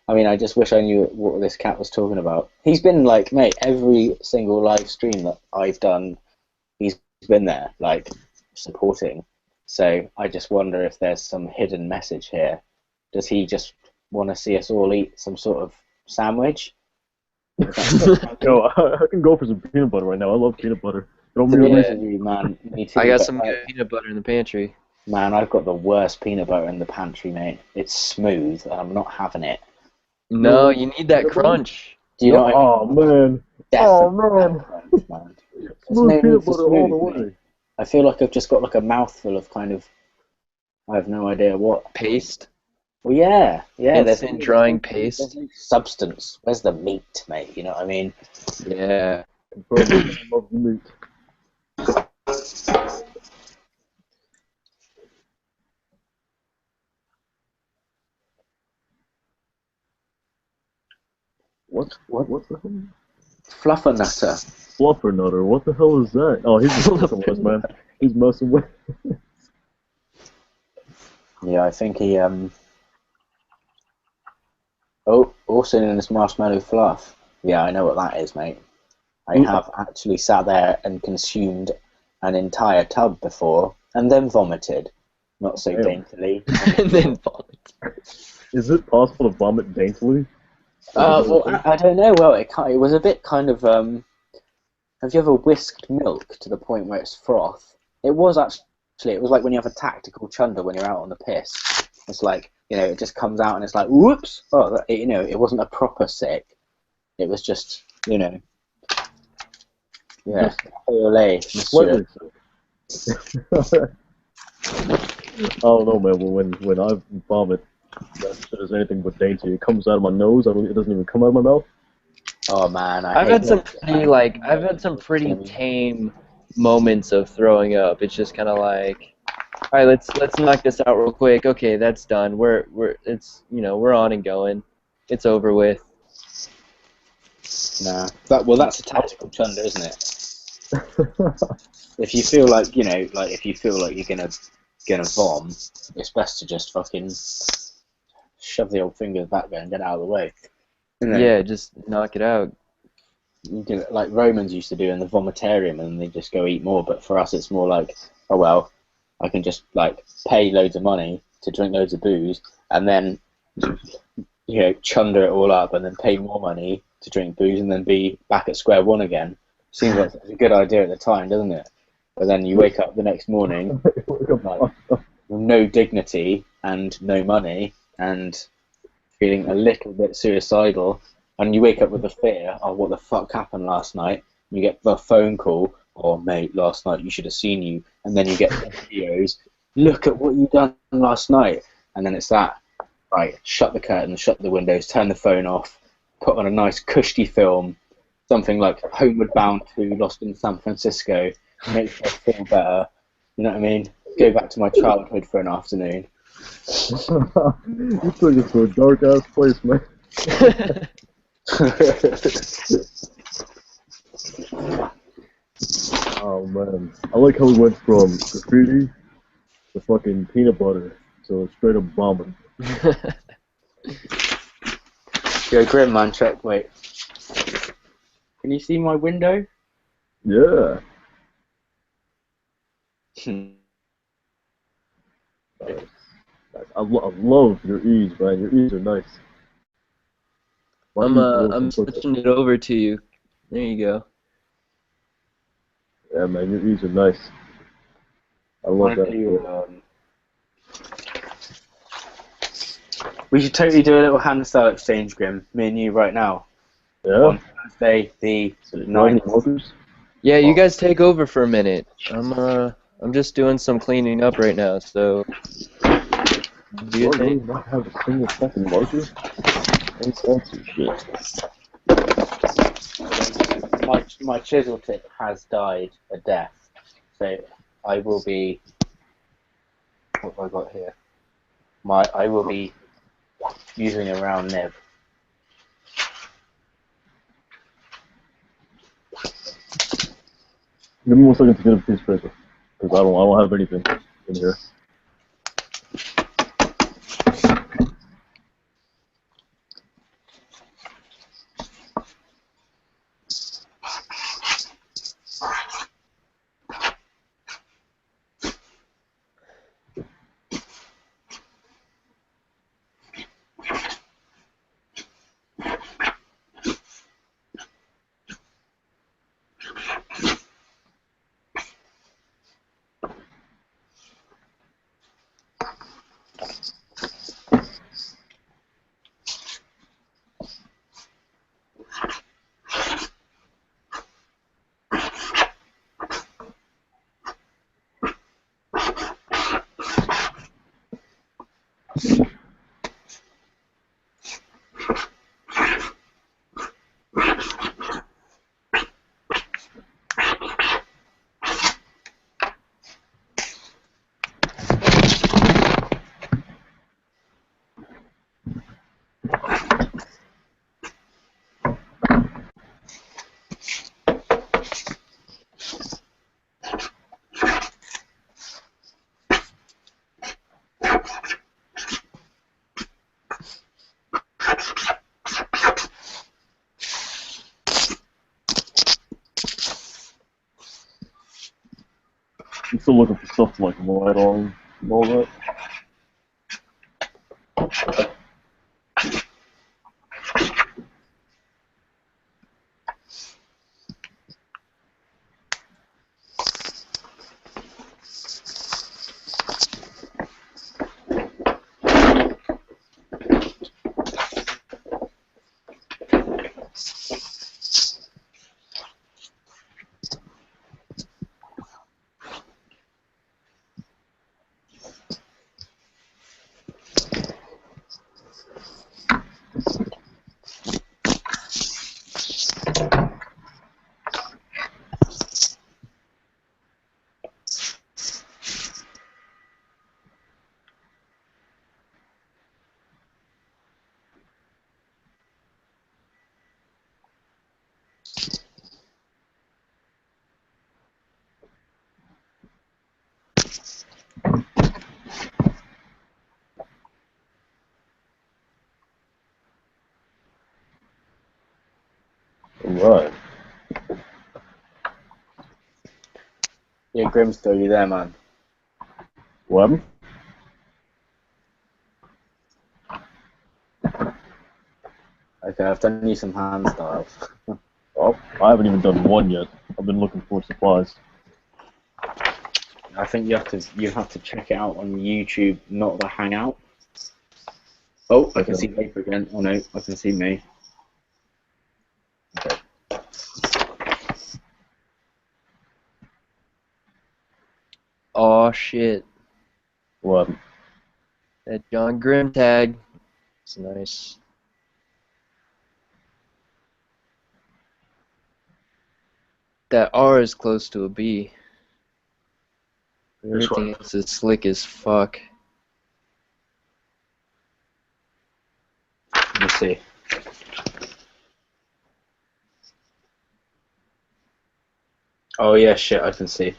Speaker 1: I mean, I just wish I knew what this cat was talking about. He's been like, mate, every single live stream that I've done, he's been there, like, supporting. So I just wonder if there's some hidden message here. Does he just want to see us all eat some sort of sandwich?
Speaker 6: Yo, I can go for some peanut butter right now. I love peanut butter. Throw me
Speaker 1: Yeah,
Speaker 6: a
Speaker 1: you, man. Me too,
Speaker 3: I got
Speaker 1: but,
Speaker 3: some
Speaker 1: like,
Speaker 3: good peanut butter in the pantry.
Speaker 1: man, I've got the worst peanut butter in the pantry, mate. It's smooth, and I'm not having it.
Speaker 3: No, you need that crunch.
Speaker 1: Do you know what I mean?
Speaker 6: Oh man.
Speaker 1: Definitely crunch, man. There's
Speaker 6: Smooth
Speaker 1: no need
Speaker 6: peanut
Speaker 1: for
Speaker 6: butter all the
Speaker 1: smooth,
Speaker 6: way.
Speaker 1: mate. I feel like I've just got like a mouthful of kind of, I have no idea what.
Speaker 3: Paste.
Speaker 1: Well, yeah.
Speaker 3: Instant drying paste.
Speaker 1: There's no substance. Where's the meat, mate? You know what I mean?
Speaker 3: Yeah.
Speaker 6: I love meat. What the hell?
Speaker 1: Fluffernutter.
Speaker 6: Fluffernutter, what the hell is that? Oh, he's just messing with us, man. He's messing with.
Speaker 1: Yeah, I think he Oh, also known as marshmallow fluff. Yeah, I know what that is, mate. I have actually sat there and consumed an entire tub before, and then vomited. Not so
Speaker 6: Damn.
Speaker 1: daintily.
Speaker 3: And then vomit.
Speaker 6: Is it possible to vomit daintily?
Speaker 1: Well, I don't know. Well, it was a bit kind of. Have you ever whisked milk to the point where it's froth? It was actually. It was like when you have a tactical chunder when you're out on the piss. It's like, you know, it just comes out and it's like, whoops. Oh, you know, it wasn't a proper sick. It was just, you know. Yeah. Ole, monsieur.
Speaker 6: Slightly. I don't know, man. When I vomit, that shit is anything but dainty. It comes out of my nose. It doesn't even come out of my mouth.
Speaker 1: Oh man,
Speaker 3: I've had some pretty tame moments of throwing up. It's just kind of like, all right, let's knock this out real quick. Okay, that's done. We're on and going. It's over with.
Speaker 1: Nah. That's a tactical chunder, isn't it? If you feel like, you know, like if you feel like you're gonna vom, it's best to just fucking shove the old fingers back there and get it out of the way. Isn't it?
Speaker 3: Yeah, just knock it out.
Speaker 1: You do it like Romans used to do in the vomitarium, and they just go eat more. But for us, it's more like, oh well, I can just like pay loads of money to drink loads of booze, and then, you know, chunder it all up, and then pay more money to drink booze, and then be back at square one again. Seems like a good idea at the time, doesn't it? But then you wake up the next morning, like, with no dignity and no money, and feeling a little bit suicidal, and you wake up with the fear of what the fuck happened last night. You get the phone call, oh mate, last night you should have seen you, and then you get the videos, look at what you done last night, and then it's that, right, shut the curtains, shut the windows, turn the phone off, put on a nice cushy film, something like Homeward Bound 2, Lost in San Francisco, makes me feel better, you know what I mean? Go back to my childhood for an afternoon.
Speaker 6: You took it to a dark ass place, man. Oh man, I like how we went from graffiti to fucking peanut butter to straight up vomit.
Speaker 1: Yo, Grim, man, check, wait. Can you see my window?
Speaker 6: Yeah. I love your E's, man. Your E's are nice.
Speaker 3: I'm switching it over to you. There you go.
Speaker 6: Yeah, man, your E's are nice. I love that.
Speaker 1: We should totally do a little hand style exchange, Grim. Me and you right now.
Speaker 6: Yeah.
Speaker 1: On Thursday, the 9th.
Speaker 3: Yeah, you guys take over for a minute. I'm just doing some cleaning up right now, so do you think?
Speaker 6: Not have a single fucking marker? That's some shit.
Speaker 1: My chisel tip has died a death, so I will be. What have I got here? I will be using a round nib.
Speaker 6: Give me 1 second to get a piece of paper, because I don't have anything in here. I'm still looking for stuff to like write on and all that. Alright.
Speaker 1: Yeah, Grimster, you there, man?
Speaker 6: What happened?
Speaker 1: Okay, I've done you some hand styles.
Speaker 6: Oh, I haven't even done one yet. I've been looking for supplies.
Speaker 1: I think you have to check it out on YouTube, not the Hangout. Oh, I can see paper again. Oh no, I can see me. Okay.
Speaker 3: Oh shit.
Speaker 6: What happened?
Speaker 3: That John Grimm tag. It's nice. That R is close to a B.
Speaker 1: Which
Speaker 3: Everything
Speaker 1: one?
Speaker 3: else is slick as fuck.
Speaker 1: Let me see. Oh yeah, shit, I can see.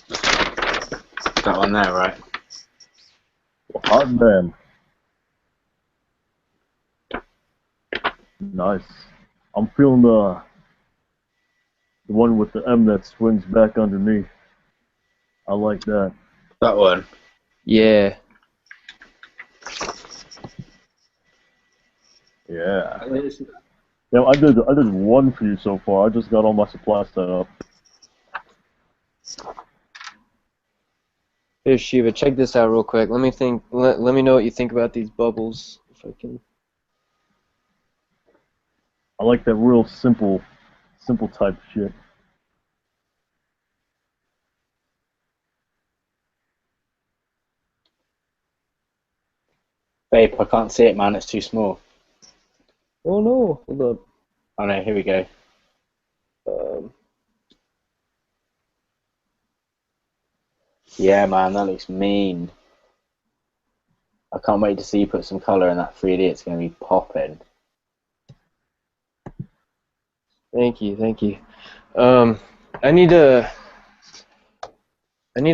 Speaker 1: That one there, right?
Speaker 6: Hot damn. Nice. I'm feeling the one with the M that swings back underneath. I like that.
Speaker 1: That one.
Speaker 3: Yeah.
Speaker 6: Yeah. Yeah, I did one for you so far. I just got all my supplies set up.
Speaker 3: Here, Sheva, check this out real quick. Let me think. Let me know what you think about these bubbles, if I can.
Speaker 6: I like that real simple type shit.
Speaker 1: Babe, I can't see it, man. It's too small.
Speaker 3: Oh no! Hold up.
Speaker 1: Oh no, here we go. Yeah, man, that looks mean. I can't wait to see you put some colour in that 3D. It's going to be popping.
Speaker 3: Thank you, thank you. I need to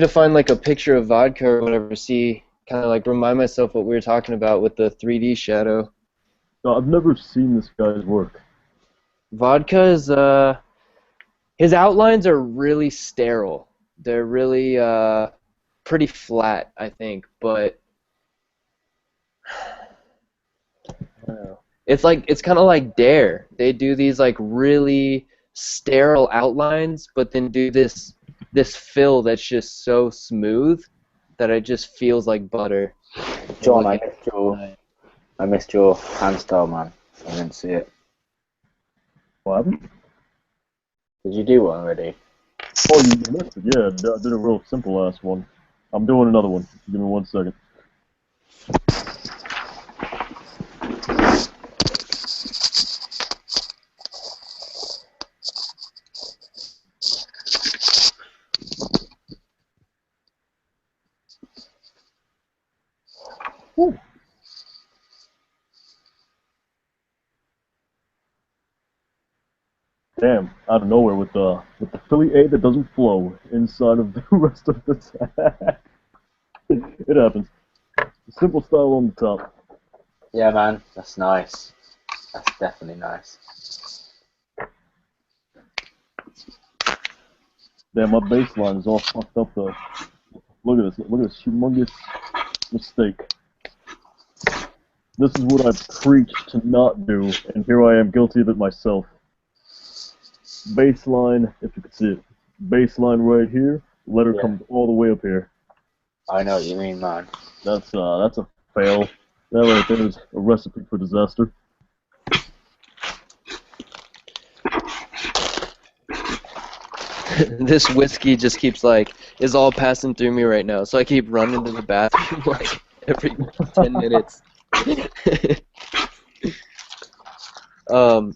Speaker 3: find like a picture of vodka or whatever. See, kind of like remind myself what we were talking about with the 3D shadow.
Speaker 6: No, I've never seen this guy's work.
Speaker 3: Vodka is his outlines are really sterile. They're really pretty flat, I think, but I don't know. It's kind of like Dare. They do these like really sterile outlines, but then do this fill that's just so smooth that it just feels like butter.
Speaker 1: John, I missed your hand style, man. I didn't see it.
Speaker 6: What happened?
Speaker 1: Did you do one already?
Speaker 6: Oh, you missed it. Yeah, I did a real simple ass one. I'm doing another one. Give me 1 second. Whew. Damn, out of nowhere with the Philly A that doesn't flow inside of the rest of the tag. It happens. Simple style on the top.
Speaker 1: Yeah, man. That's nice. That's definitely nice.
Speaker 6: Damn, my baseline is all fucked up though. Look at this. Look at this humongous mistake. This is what I've preached to not do, and here I am guilty of it myself. Baseline, if you could see it. Baseline right here. Letter comes all the way up here.
Speaker 1: I know what you mean, man.
Speaker 6: That's a fail. That right there is a recipe for disaster.
Speaker 3: This whiskey just keeps is all passing through me right now, so I keep running to the bathroom like every 10 minutes.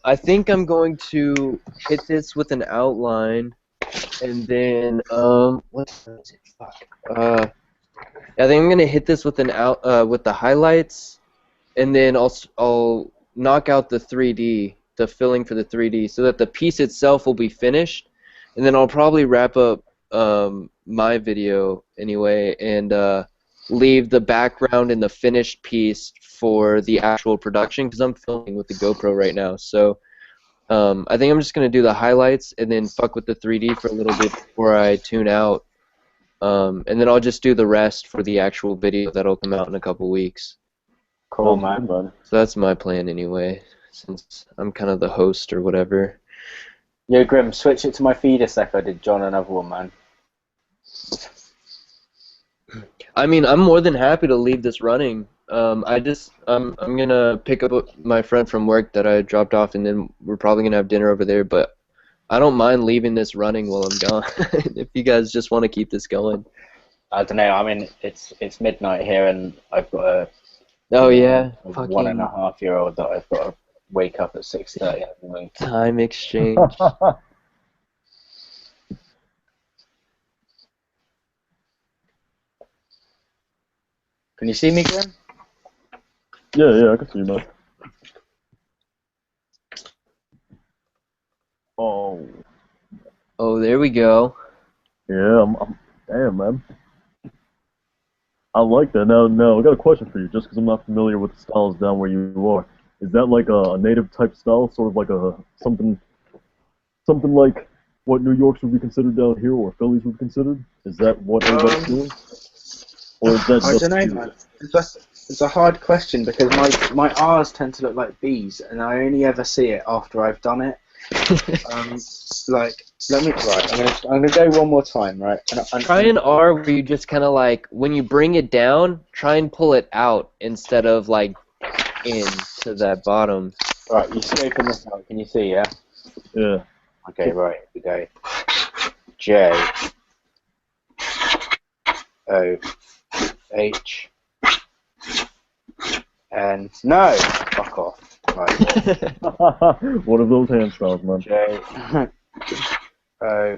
Speaker 3: I think I'm going to hit this with an outline, and then what is it? Fuck. I think I'm gonna hit this with with the highlights, and then I'll knock out the 3D, the filling for the 3D, so that the piece itself will be finished, and then I'll probably wrap up my video anyway, and leave the background and the finished piece for the actual production, because I'm filming with the GoPro right now. So I think I'm just going to do the highlights and then fuck with the 3D for a little bit before I tune out. And then I'll just do the rest for the actual video that'll come out in a couple weeks.
Speaker 1: Cool, man.
Speaker 3: So that's my plan anyway, since I'm kind of the host or whatever.
Speaker 1: Yo, Grim, switch it to my feed a sec. I did John another one, man.
Speaker 3: I mean, I'm more than happy to leave this running. I'm gonna pick up my friend from work that I dropped off, and then we're probably gonna have dinner over there. But I don't mind leaving this running while I'm gone. If you guys just want to keep this going.
Speaker 1: I don't know. I mean, it's midnight here, and I've got a 1.5-year-old that I've got to wake up at 6:30 in the morning.
Speaker 3: Time exchange.
Speaker 1: Can you see me, Grim?
Speaker 6: Yeah, I can see you, man. Oh.
Speaker 3: Oh, there we go.
Speaker 6: Yeah, I'm damn, man. I like that. Now, I got a question for you, just because I'm not familiar with the styles down where you are. Is that like a native type style, sort of like something like what New York's would be considered down here, or Philly's would be considered? Is that what everybody's doing? Or is that
Speaker 1: I don't know, man. It's a hard question because my R's tend to look like B's, and I only ever see it after I've done it. I'm gonna go one more time, right?
Speaker 3: Try an R where you just kind of when you bring it down, try and pull it out instead of in to that bottom.
Speaker 1: Right, you open this out. Can you see? Yeah.
Speaker 6: Yeah.
Speaker 1: Okay, right. Here we go. J O H N. No, fuck off. Right.
Speaker 6: One of those hand styles, man.
Speaker 1: J O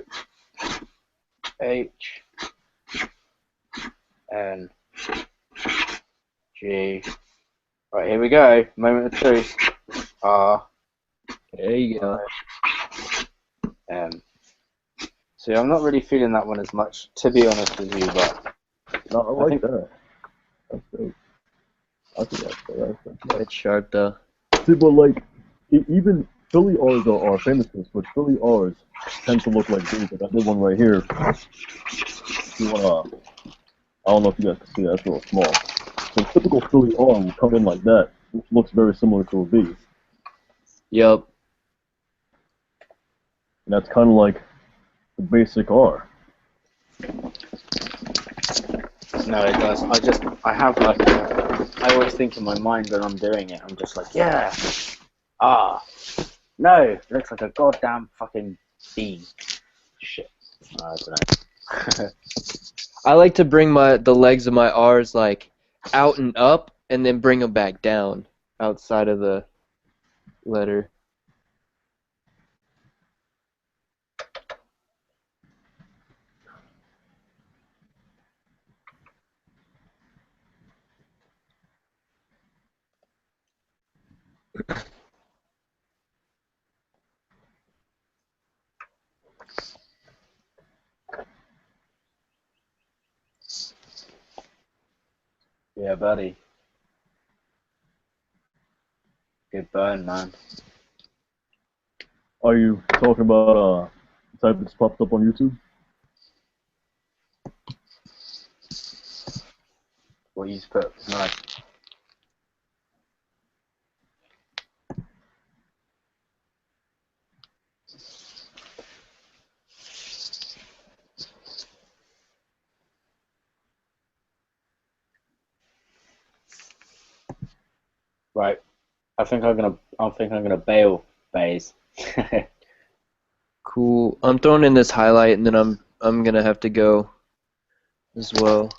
Speaker 1: H N G. Right, here we go. Moment of truth. R.
Speaker 3: There you go.
Speaker 1: M. See, I'm not really feeling that one as much, to be honest with you, but
Speaker 6: No, I like
Speaker 1: think-
Speaker 6: that. That's dope. I think that's
Speaker 3: It's sharp though.
Speaker 6: See, but like, even Philly R's are famous for this, but Philly R's tend to look like these. Like I did one right here. If you wanna, I don't know if you guys can see that. It's real small. So typical Philly R will come in like that, which looks very similar to a V. And
Speaker 3: Yup.
Speaker 6: that's kind of like the basic R.
Speaker 1: no, it does. I have like, I always think in my mind when I'm doing it, I'm just like, yeah, no, it looks like a goddamn fucking B. Shit. I don't know.
Speaker 3: I like to bring the legs of my R's like out and up, and then bring them back down outside of the letter.
Speaker 1: Yeah, buddy. Good burn, man.
Speaker 6: Are you talking about the type that's popped up on YouTube?
Speaker 1: What you put was nice. Right. I think I'm gonna bail, Bays.
Speaker 3: Cool. I'm throwing in this highlight, and then I'm gonna have to go as well.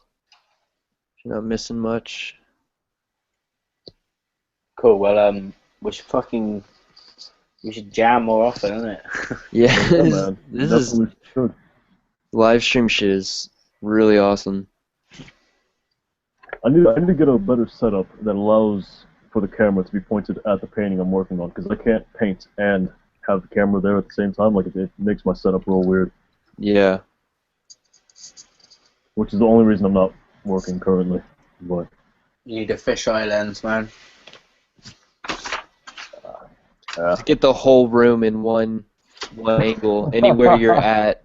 Speaker 3: You're not missing much.
Speaker 1: Cool. Well, we should jam more often, isn't it?
Speaker 3: Yeah,
Speaker 6: Yeah, man.
Speaker 3: this is
Speaker 6: Definitely should.
Speaker 3: live stream shit is really awesome.
Speaker 6: I need to get a better setup that allows for the camera to be pointed at the painting I'm working on, because I can't paint and have the camera there at the same time. Like it makes my setup real weird,
Speaker 3: Yeah.
Speaker 6: which is the only reason I'm not working currently. But
Speaker 1: You need a fisheye lens, man.
Speaker 3: Get the whole room in one angle, anywhere you're at.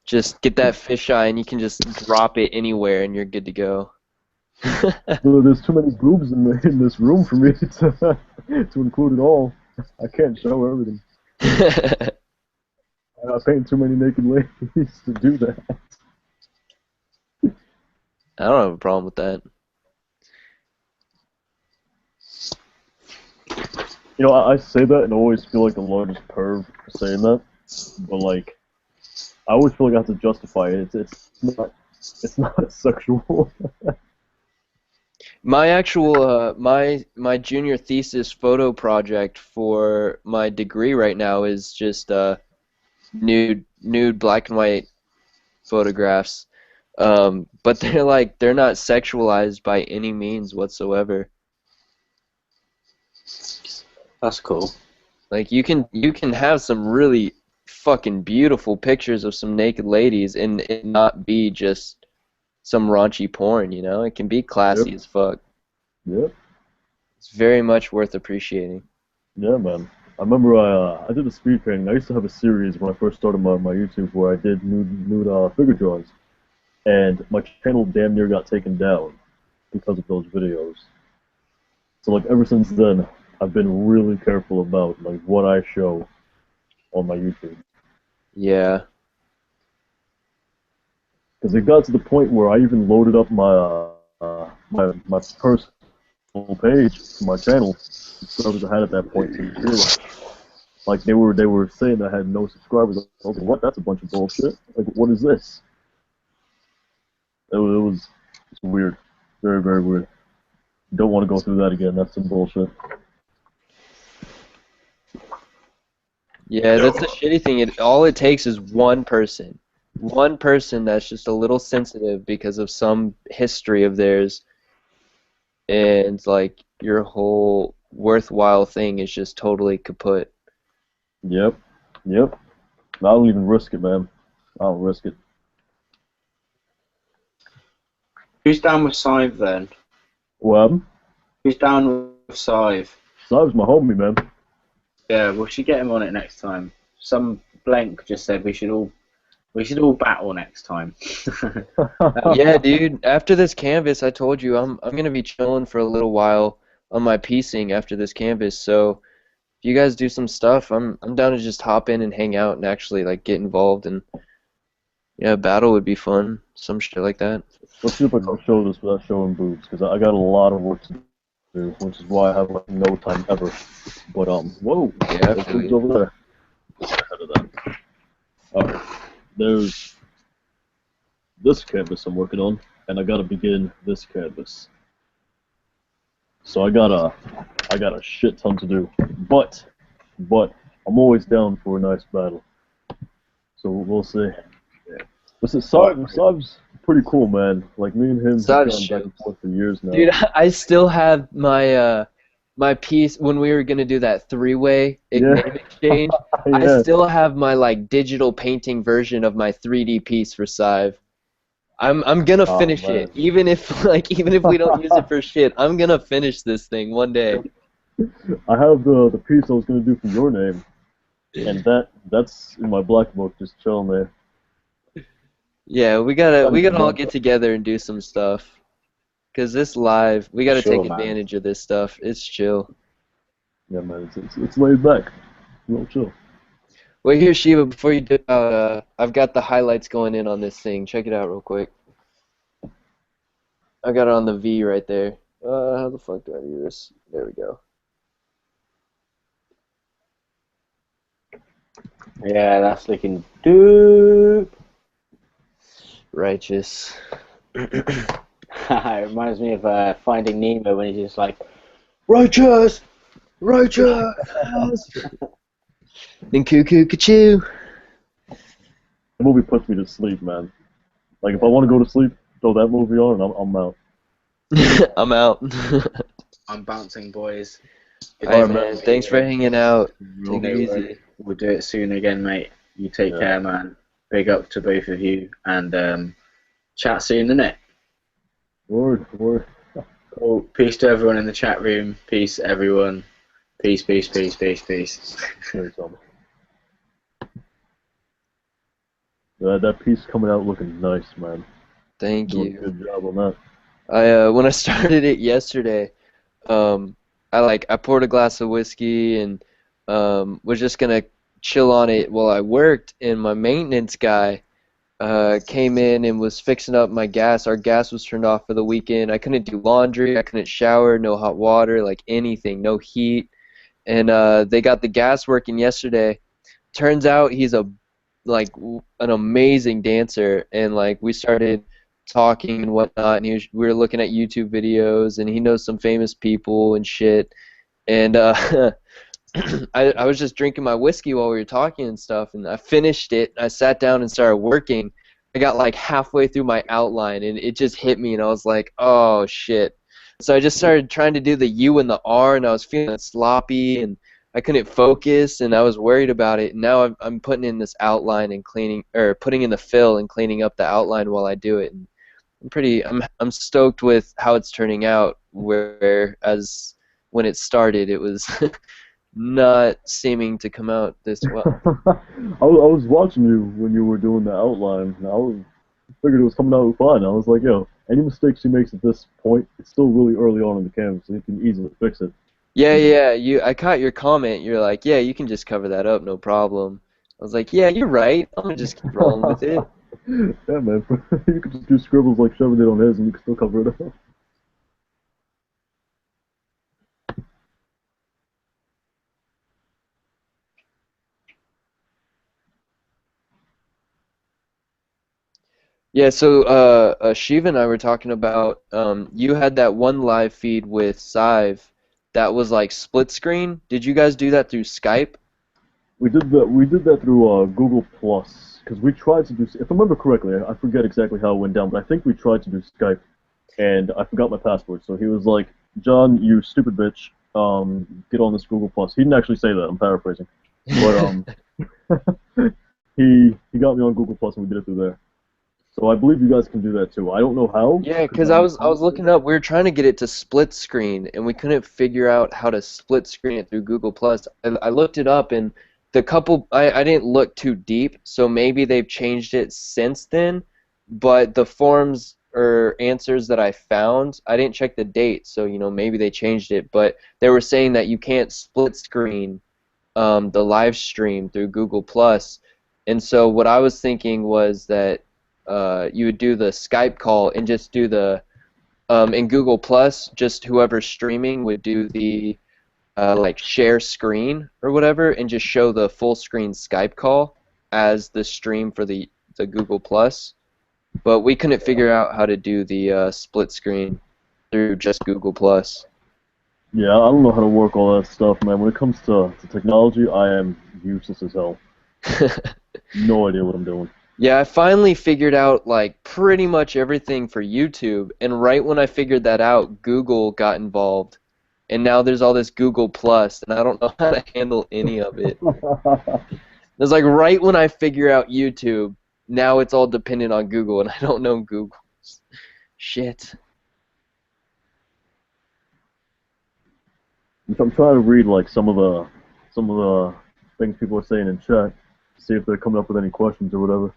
Speaker 3: Just get that fisheye, and you can just drop it anywhere, and you're good to go.
Speaker 6: there's too many boobs in this room for me to include it all. I can't show everything. I paint too many naked ladies to do that.
Speaker 3: I don't have a problem with that.
Speaker 6: You know, I say that and I always feel like the largest perv for saying that, but like, I always feel like I have to justify it. It's not sexual.
Speaker 3: My actual my junior thesis photo project for my degree right now is just nude black and white photographs. But they're not sexualized by any means whatsoever.
Speaker 1: That's cool.
Speaker 3: Like you can have some really fucking beautiful pictures of some naked ladies and it not be just some raunchy porn, you know? It can be classy
Speaker 6: Yep.
Speaker 3: as fuck.
Speaker 6: Yep.
Speaker 3: It's very much worth appreciating.
Speaker 6: Yeah, man. I remember I did a speed painting. I used to have a series when I first started my YouTube where I did nude figure drawings, and my channel damn near got taken down because of those videos. So like ever since then, I've been really careful about like what I show on my YouTube,
Speaker 3: Yeah.
Speaker 6: because it got to the point where I even loaded up my personal page to my channel. The subscribers I had at that point to zero. Like they were saying I had no subscribers. I was like, what? That's a bunch of bullshit. Like, what is this? It's weird, very very weird. Don't want to go through that again. That's some bullshit.
Speaker 3: Yeah, that's the shitty thing. All it takes is one person that's just a little sensitive because of some history of theirs, and like your whole worthwhile thing is just totally kaput.
Speaker 6: Yep. Yep. I don't even risk it, man. I don't risk it.
Speaker 1: Who's down with Scythe then?
Speaker 6: Well,
Speaker 1: Who's down with Scythe?
Speaker 6: Sib's my homie, man.
Speaker 1: Yeah, we should get him on it next time. Some blank just said we should all battle next time.
Speaker 3: Yeah, dude. After this canvas, I told you I'm gonna be chilling for a little while on my piecing after this canvas. So if you guys do some stuff, I'm down to just hop in and hang out and actually like get involved. And yeah, battle would be fun. Some shit like that.
Speaker 6: Let's see if I can show this without showing boobs, because I got a lot of work to do, which is why I have like no time ever. But whoa,
Speaker 3: Yeah, I
Speaker 6: there's
Speaker 3: feel
Speaker 6: boobs
Speaker 3: you.
Speaker 6: over there. Ahead of that. Alright, there's this canvas I'm working on, and I gotta begin this canvas. So I got a shit ton to do, but I'm always down for a nice battle. So we'll see. Yeah. Listen, Saab's pretty cool, man. Like me and him have
Speaker 3: Saab's
Speaker 6: gone back and forth for years now.
Speaker 3: Dude, I still have my piece when we were gonna do that three-way name exchange.
Speaker 6: Yeah.
Speaker 3: I still have my like digital painting version of my 3D piece for Sive. I'm gonna
Speaker 6: Oh,
Speaker 3: finish
Speaker 6: man.
Speaker 3: it, even if we don't use it for shit. I'm gonna finish this thing one day.
Speaker 6: I have the piece I was gonna do for your name, and that's in my black book, just chilling there.
Speaker 3: Yeah, we gotta all get together and do some stuff. 'Cause this live, we gotta
Speaker 1: Sure,
Speaker 3: take
Speaker 1: man.
Speaker 3: advantage of this stuff. It's chill.
Speaker 6: Yeah, man, it's laid back, real chill.
Speaker 3: Well, here, Sheva, before you dip out, I've got the highlights going in on this thing. Check it out real quick. I got it on the V right there. How the fuck do I do this? There we go.
Speaker 1: Yeah, that's looking dope.
Speaker 3: Righteous.
Speaker 1: It reminds me of Finding Nemo when he's just like, righteous, righteous.
Speaker 3: And cuckoo choo.
Speaker 6: The movie puts me to sleep, man. Like if I want to go to sleep, throw that movie on, and I'm out.
Speaker 3: I'm out.
Speaker 1: I'm bouncing, boys.
Speaker 3: Alright, man. Thanks for hanging out. Take it
Speaker 1: No,
Speaker 3: easy.
Speaker 1: we'll do it soon again, mate. You take
Speaker 6: Yeah.
Speaker 1: care, man. Big up to both of you, and chat soon, innit?
Speaker 6: Word.
Speaker 1: Cool. Peace to everyone in the chat room. Peace, everyone. Peace.
Speaker 6: There you go. That piece coming out looking nice, man.
Speaker 3: Thank
Speaker 6: Doing
Speaker 3: you.
Speaker 6: a good job on that.
Speaker 3: When I started it yesterday, I poured a glass of whiskey and was just gonna chill on it while I worked, and my maintenance guy came in and was fixing up my gas. Our gas was turned off for the weekend. I couldn't do laundry, I couldn't shower, no hot water, like anything, no heat. And they got the gas working yesterday. Turns out he's an amazing dancer, and like we started talking and whatnot, and we were looking at YouTube videos, and he knows some famous people and shit. And I was just drinking my whiskey while we were talking and stuff, and I finished it. I sat down and started working. I got like halfway through my outline, and it just hit me, and I was like, oh shit. So I just started trying to do the U and the R, and I was feeling sloppy, and I couldn't focus, and I was worried about it. And now I'm putting in this outline and putting in the fill and cleaning up the outline while I do it. And I'm stoked with how it's turning out. Whereas when it started, it was not seeming to come out this well.
Speaker 6: I was watching you when you were doing the outline. And figured it was coming out fine. I was like, yo, any mistakes she makes at this point, it's still really early on in the canvas, so you can easily fix it.
Speaker 3: Yeah. I caught your comment. You're like, yeah, you can just cover that up, no problem. I was like, yeah, you're right. I'm gonna just keep rolling with it.
Speaker 6: Yeah, man. You could just do scribbles like Sheva did on his, and you can still cover it up.
Speaker 3: Yeah, so Shiva and I were talking about you had that one live feed with Sive that was like split screen. Did you guys do that through Skype?
Speaker 6: We did that through Google Plus, because we tried to do. If I remember correctly, I forget exactly how it went down, but I think we tried to do Skype. and I forgot my password. So he was like, "John, you stupid bitch, get on this Google Plus." He didn't actually say that. I'm paraphrasing, but he got me on Google Plus, and we did it through there. So I believe you guys can do that too. I don't know how.
Speaker 3: Yeah,
Speaker 6: 'Cause
Speaker 3: because I was looking up. We were trying to get it to split screen, and we couldn't figure out how to split screen it through Google Plus. I looked it up, and the couple I didn't look too deep, so maybe they've changed it since then. But the forms or answers that I found, I didn't check the date, so maybe they changed it. But they were saying that you can't split screen the live stream through Google Plus, and so what I was thinking was that you would do the Skype call and just do the in Google Plus, just whoever's streaming would do the like share screen or whatever, and just show the full screen Skype call as the stream for the Google Plus. But we couldn't figure out how to do the split screen through just Google Plus.
Speaker 6: Yeah, I don't know how to work all that stuff, man. When it comes to technology, I am useless as hell. No idea what I'm doing.
Speaker 3: Yeah, I finally figured out like pretty much everything for YouTube, and right when I figured that out, Google got involved, and now there's all this Google Plus, and I don't know how to handle any of it. It's like right when I figure out YouTube, now it's all dependent on Google, and I don't know Google. Shit.
Speaker 6: I'm trying to read like some of the things people are saying in chat, see if they're coming up with any questions or whatever.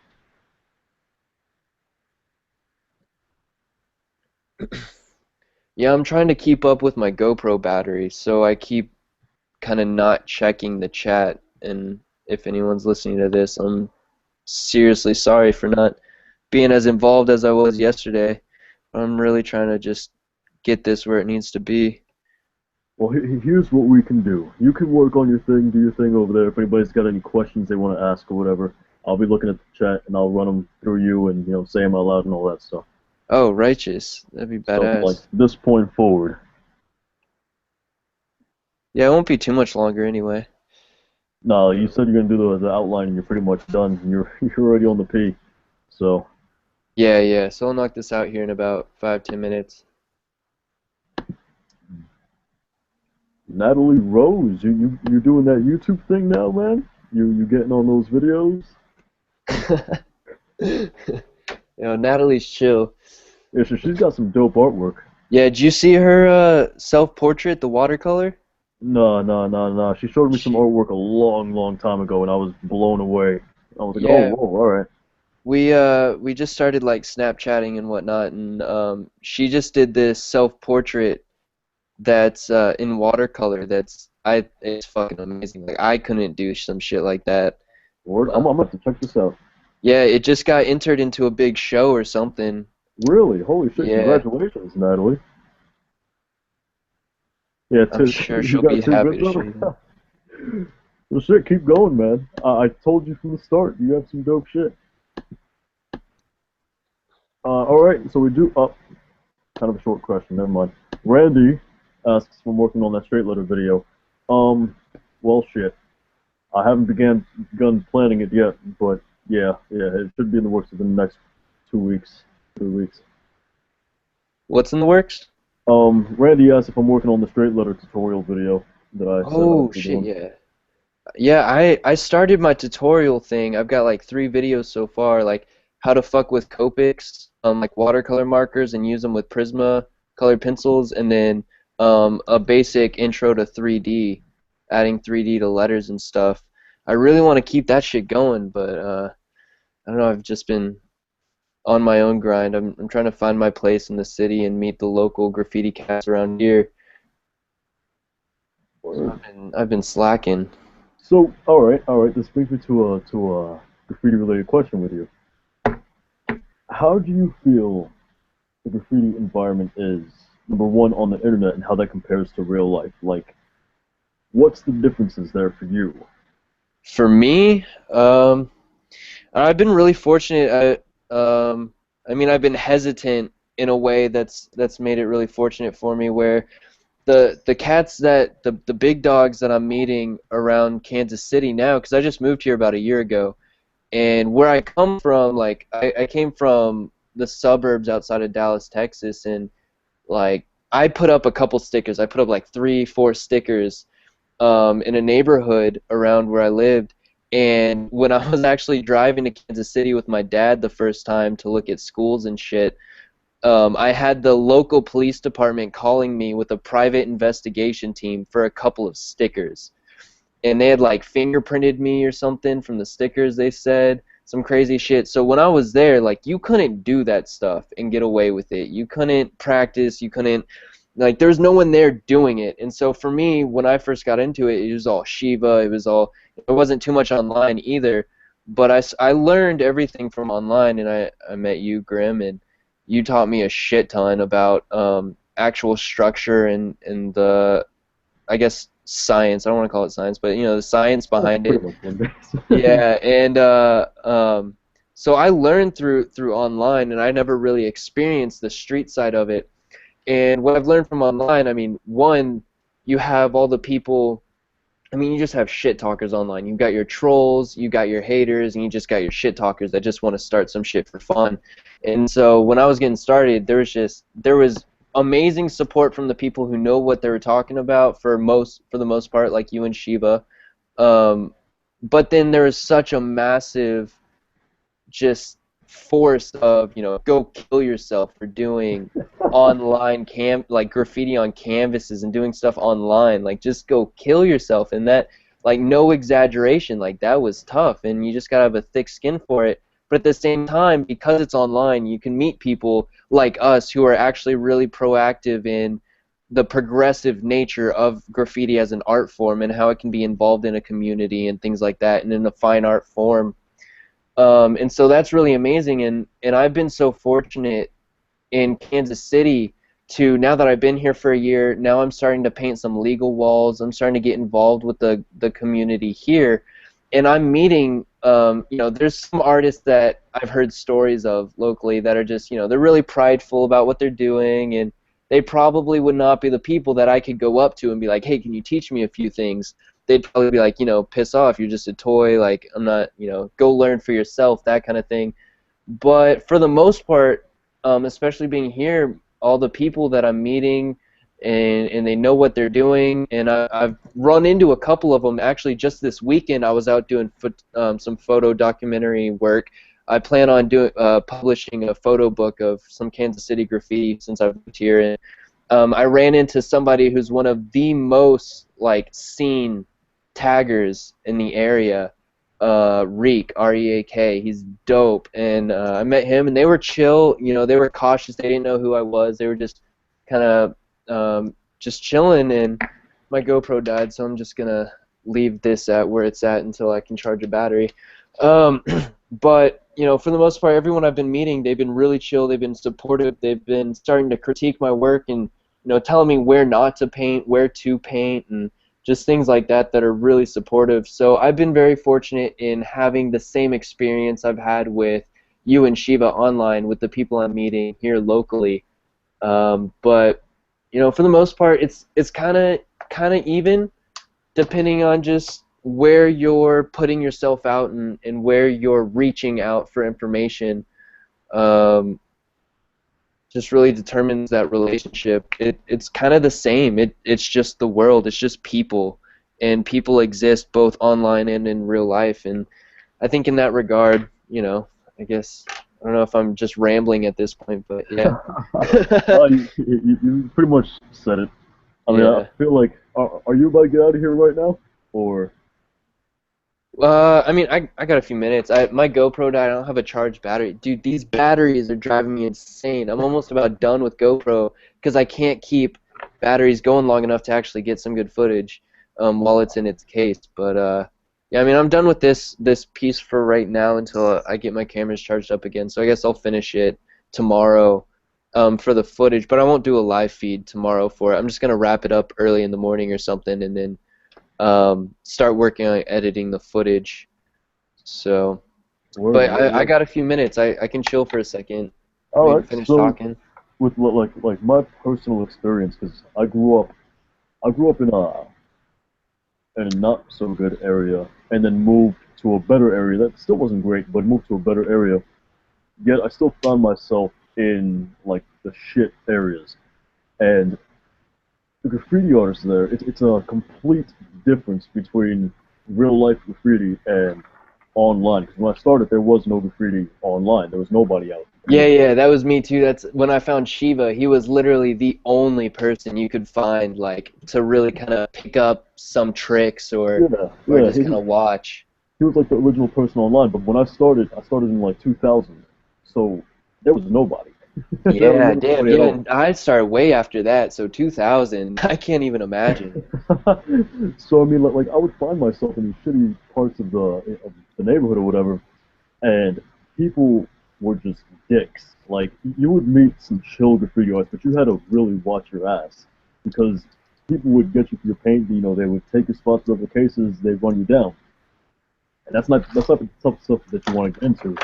Speaker 3: Yeah, I'm trying to keep up with my GoPro battery, so I keep kind of not checking the chat, and if anyone's listening to this, I'm seriously sorry for not being as involved as I was yesterday. I'm really trying to just get this where it needs to be.
Speaker 6: Well, here's what we can do. You can work on your thing, do your thing over there. If anybody's got any questions they want to ask or whatever, I'll be looking at the chat and I'll run them through you and say them out loud and all that stuff.
Speaker 3: Oh, righteous. That'd be
Speaker 6: So,
Speaker 3: badass.
Speaker 6: like this point forward.
Speaker 3: Yeah, it won't be too much longer anyway.
Speaker 6: No, you said you're gonna do the outline and you're pretty much done. You're already on the P. So.
Speaker 3: Yeah. So I'll knock this out here in about 5-10 minutes.
Speaker 6: Natalie Rose, you're doing that YouTube thing now, man? You getting on those videos?
Speaker 3: Natalie's chill.
Speaker 6: Yeah, she's got some dope artwork.
Speaker 3: Yeah, did you see her self-portrait, the watercolor?
Speaker 6: No. She showed me some artwork a long time ago, and I was blown away. I was like,
Speaker 3: Yeah.
Speaker 6: oh, whoa, all right.
Speaker 3: We just started like Snapchatting and whatnot, and she just did this self-portrait that's in watercolor. It's fucking amazing. Like I couldn't do some shit like that.
Speaker 6: Word? I'm gonna have to check this out.
Speaker 3: Yeah, it just got entered into a big show or something.
Speaker 6: Really? Holy shit!
Speaker 3: Yeah.
Speaker 6: Congratulations, Natalie. Yeah,
Speaker 3: I'm sure she'll be happy to show you.
Speaker 6: Well, shit, keep going, man. I told you from the start, you have some dope shit. All right, so we do up. Kind of a short question. Never mind. Randy asks if I'm working on that straight letter video. Well, shit. I haven't begun planning it yet, but yeah, it should be in the works within the next 2 weeks, 3 weeks.
Speaker 3: What's in the works?
Speaker 6: Randy asked if I'm working on the straight letter tutorial video that I said I
Speaker 3: Oh
Speaker 6: would be
Speaker 3: shit,
Speaker 6: doing.
Speaker 3: yeah. Yeah, I started my tutorial thing. I've got like 3 videos so far, like how to fuck with Copics, like watercolor markers and use them with Prisma colored pencils, and then a basic intro to 3D, adding 3D to letters and stuff. I really want to keep that shit going, but I don't know, I've just been on my own grind. I'm trying to find my place in the city and meet the local graffiti cats around here. So I've been slacking.
Speaker 6: So, all right. This brings me to a graffiti-related question with you. How do you feel the graffiti environment is, number one, on the internet, and how that compares to real life? Like, what's the differences there for you?
Speaker 3: For me, I've been really fortunate. I mean, I've been hesitant in a way that's made it really fortunate for me, where the cats that the big dogs that I'm meeting around Kansas City now, because I just moved here about a year ago, and where I come from, like I came from the suburbs outside of Dallas, Texas, and like I put up a couple stickers. I put up like 3, 4 stickers in a neighborhood around where I lived. And when I was actually driving to Kansas City with my dad the first time to look at schools and shit, I had the local police department calling me with a private investigation team for a couple of stickers. And they had like fingerprinted me or something from the stickers, they said. Some crazy shit. So when I was there, like, you couldn't do that stuff and get away with it. You couldn't practice. You couldn't, like, there was no one there doing it. And so for me, when I first got into it, it was all Sheva. It wasn't too much online either. But I learned everything from online, and I met you, Grim, and you taught me a shit ton about actual structure and the, I guess, science. I don't want to call it science, but, you know, the science behind it. Yeah, and so I learned through online, and I never really experienced the street side of it. And what I've learned from online, I mean, one, you have all the people. I mean, you just have shit talkers online. You've got your trolls, you got your haters, and you just got your shit talkers that just want to start some shit for fun. And so when I was getting started, there was amazing support from the people who know what they were talking about for the most part, like you and Sheba. But then there is such a massive just force of, you know, go kill yourself for doing online like graffiti on canvases and doing stuff online, like just go kill yourself. And that, like, no exaggeration, like that was tough, and you just gotta have a thick skin for it. But at the same time, because it's online, you can meet people like us who are actually really proactive in the progressive nature of graffiti as an art form and how it can be involved in a community and things like that, and in a fine art form. And so that's really amazing, and I've been so fortunate in Kansas City to, now that I've been here for a year, now I'm starting to paint some legal walls. I'm starting to get involved with the community here, and I'm meeting, you know, there's some artists that I've heard stories of locally that are just, you know, they're really prideful about what they're doing, and they probably would not be the people that I could go up to and be like, hey, can you teach me a few things? They'd probably be like, you know, piss off, you're just a toy, like, I'm not, you know, go learn for yourself, that kind of thing. But for the most part, especially being here, all the people that I'm meeting, and they know what they're doing, and I've run into a couple of them. Actually, just this weekend, I was out doing some photo documentary work. I plan on publishing a photo book of some Kansas City graffiti since I've moved here, and I ran into somebody who's one of the most, like, seen taggers in the area, Reek, R-E-A-K. He's dope, and I met him, and they were chill. You know, they were cautious. They didn't know who I was. They were just kind of just chilling, and my GoPro died, so I'm just gonna leave this at where it's at until I can charge a battery. But, you know, for the most part, everyone I've been meeting, they've been really chill. They've been supportive. They've been starting to critique my work and, you know, telling me where not to paint, where to paint, and just things like that that are really supportive. So I've been very fortunate in having the same experience I've had with you and Sheva online, with the people I'm meeting here locally. But, you know, for the most part, it's kind of even, depending on just where you're putting yourself out and where you're reaching out for information. Just really determines that relationship. It's kind of the same. It's just the world. It's just people, and people exist both online and in real life. And I think in that regard, you know, I guess, I don't know if I'm just rambling at this point, but yeah.
Speaker 6: You pretty much said it. I mean,
Speaker 3: Yeah.
Speaker 6: I feel like, are you about to get out of here right now, or?
Speaker 3: I mean, I got a few minutes. My GoPro died. I don't have a charged battery. Dude, these batteries are driving me insane. I'm almost about done with GoPro because I can't keep batteries going long enough to actually get some good footage while it's in its case. But yeah, I mean, I'm done with this piece for right now until I get my cameras charged up again. So I guess I'll finish it tomorrow for the footage, but I won't do a live feed tomorrow for it. I'm just gonna wrap it up early in the morning or something, and then start working on editing the footage. So, but I got a few minutes. I can chill for a second.
Speaker 6: All right,
Speaker 3: Finish
Speaker 6: so
Speaker 3: talking.
Speaker 6: with like my personal experience, because I grew up in a not so good area, and then moved to a better area that still wasn't great, but moved to a better area. Yet I still found myself in like the shit areas. And the graffiti artists there, it's a complete difference between real life graffiti and online. Because when I started, there was no graffiti online. There was nobody out.
Speaker 3: Yeah, yeah, that was me too. That's when I found Sheva. He was literally the only person you could find like to really kind of pick up some tricks
Speaker 6: Yeah,
Speaker 3: or
Speaker 6: yeah.
Speaker 3: just kind of watch.
Speaker 6: He was like the original person online. But when I started in like 2000. So there was nobody. there was
Speaker 3: Yeah, damn,
Speaker 6: nobody at
Speaker 3: yeah,
Speaker 6: all.
Speaker 3: and I started way after that, so 2000, I can't even imagine.
Speaker 6: So I mean, like I would find myself in these shitty parts of the neighborhood or whatever, and people were just dicks. Like you would meet some chill graffiti artists, but you had to really watch your ass because people would get you for your paint. You know, they would take your spots over cases, they'd run you down, and that's not the tough stuff that you want to get into.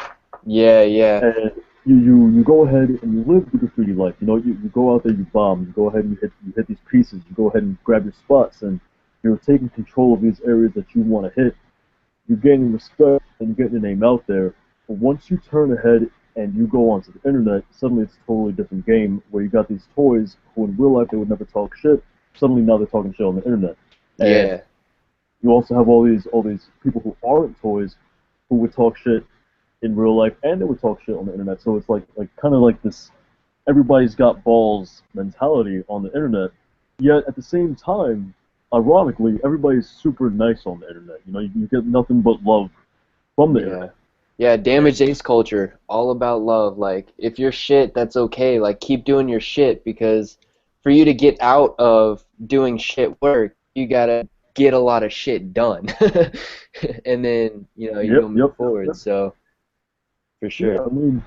Speaker 3: Yeah, yeah,
Speaker 6: And you go ahead and you live the graffiti life. You know, you go out there, you bomb, you go ahead and you hit these pieces, you go ahead and grab your spots, and you're taking control of these areas that you want to hit. You're gaining respect and you're getting your name out there. But once you turn ahead and you go onto the internet, suddenly it's a totally different game where you got these toys who in real life they would never talk shit. Suddenly now they're talking shit on the internet. And
Speaker 3: yeah.
Speaker 6: you also have all these people who aren't toys who would talk shit in real life and they would talk shit on the internet. So it's like kind of like this everybody's got balls mentality on the internet. Yet at the same time, ironically, everybody's super nice on the internet. You know, you get nothing but love from the
Speaker 3: Yeah.
Speaker 6: internet.
Speaker 3: Yeah, damaged ace culture, all about love. Like, if you're shit, that's okay. Like, keep doing your shit because for you to get out of doing shit work, you gotta get a lot of shit done. And then, you'll
Speaker 6: Yep,
Speaker 3: move
Speaker 6: yep,
Speaker 3: forward.
Speaker 6: yep.
Speaker 3: So, for
Speaker 6: Yeah,
Speaker 3: sure.
Speaker 6: I mean,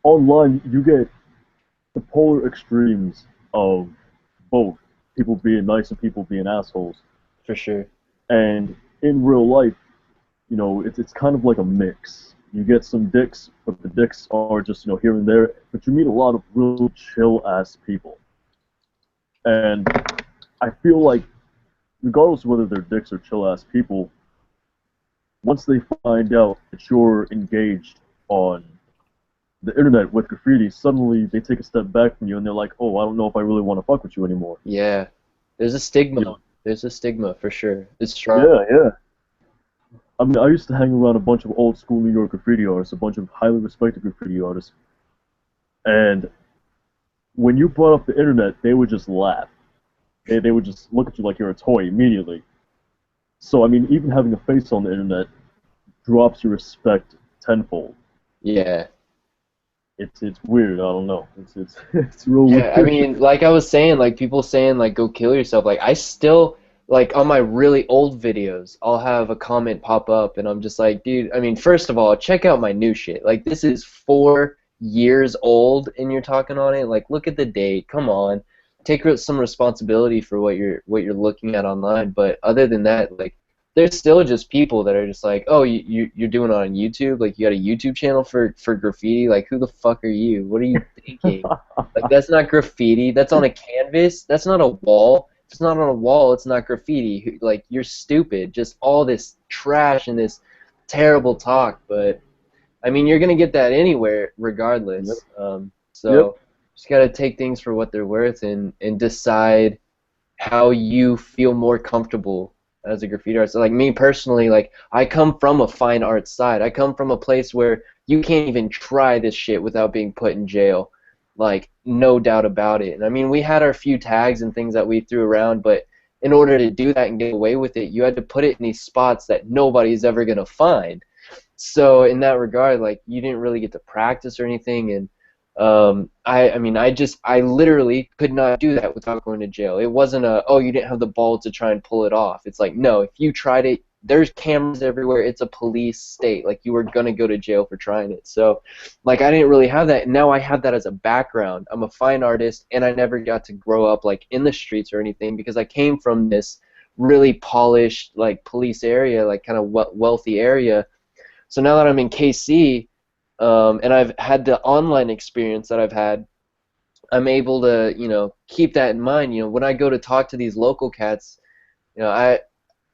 Speaker 6: online you get the polar extremes of both people being nice and people being assholes.
Speaker 3: For sure.
Speaker 6: And in real life, you know, it's kind of like a mix. You get some dicks, but the dicks are just, you know, here and there. But you meet a lot of real chill ass people. And I feel like, regardless of whether they're dicks or chill ass people, once they find out that you're engaged on the internet with graffiti, suddenly they take a step back from you and they're like, oh, I don't know if I really want to fuck with you anymore.
Speaker 3: Yeah. There's a
Speaker 6: You know?
Speaker 3: stigma. There's a stigma for sure. It's strong.
Speaker 6: Yeah, yeah. I mean, I used to hang around a bunch of old school New York graffiti artists, a bunch of highly respected graffiti artists, and when you brought up the internet, they would just laugh. They would just look at you like you're a toy immediately. So, I mean, even having a face on the internet drops your respect tenfold.
Speaker 3: Yeah.
Speaker 6: It's weird. I don't know. It's it's real
Speaker 3: Yeah, I
Speaker 6: weird.
Speaker 3: mean, like I was saying, like people saying like go kill yourself. Like I still like on my really old videos, I'll have a comment pop up and I'm just like, dude, I mean, first of all, check out my new shit. Like this is 4 years old and you're talking on it. Like look at the date. Come on. Take some responsibility for what you're looking at online. But other than that, like there's still just people that are just like, oh, you're doing it on YouTube? Like you got a YouTube channel for graffiti? Like who the fuck are you? What are you thinking? Like that's not graffiti. That's on a canvas. That's not a wall. If it's not on a wall, it's not graffiti. Like you're stupid. Just all this trash and this terrible talk. But I mean, you're gonna get that anywhere,
Speaker 6: Yep.
Speaker 3: regardless.
Speaker 6: Yep.
Speaker 3: So just gotta take things for what they're worth and decide how you feel more comfortable as a graffiti artist. So, like me personally, like I come from a fine art side. I come from a place where you can't even try this shit without being put in jail. Like no doubt about it. And I mean, we had our few tags and things that we threw around, but in order to do that and get away with it, you had to put it in these spots that nobody's ever gonna find. So in that regard, like you didn't really get to practice or anything, and I mean, I literally could not do that without going to jail. It wasn't oh, you didn't have the balls to try and pull it off. It's like, no, if you tried it, there's cameras everywhere. It's a police state. Like you were gonna go to jail for trying it. So, like I didn't really have that. And now I have that as a background. I'm a fine artist, and I never got to grow up like in the streets or anything because I came from this really polished like police area, like kind of wealthy area. So now that I'm in KC, and I've had the online experience that I've had, I'm able to, keep that in mind. When I go to talk to these local cats, I,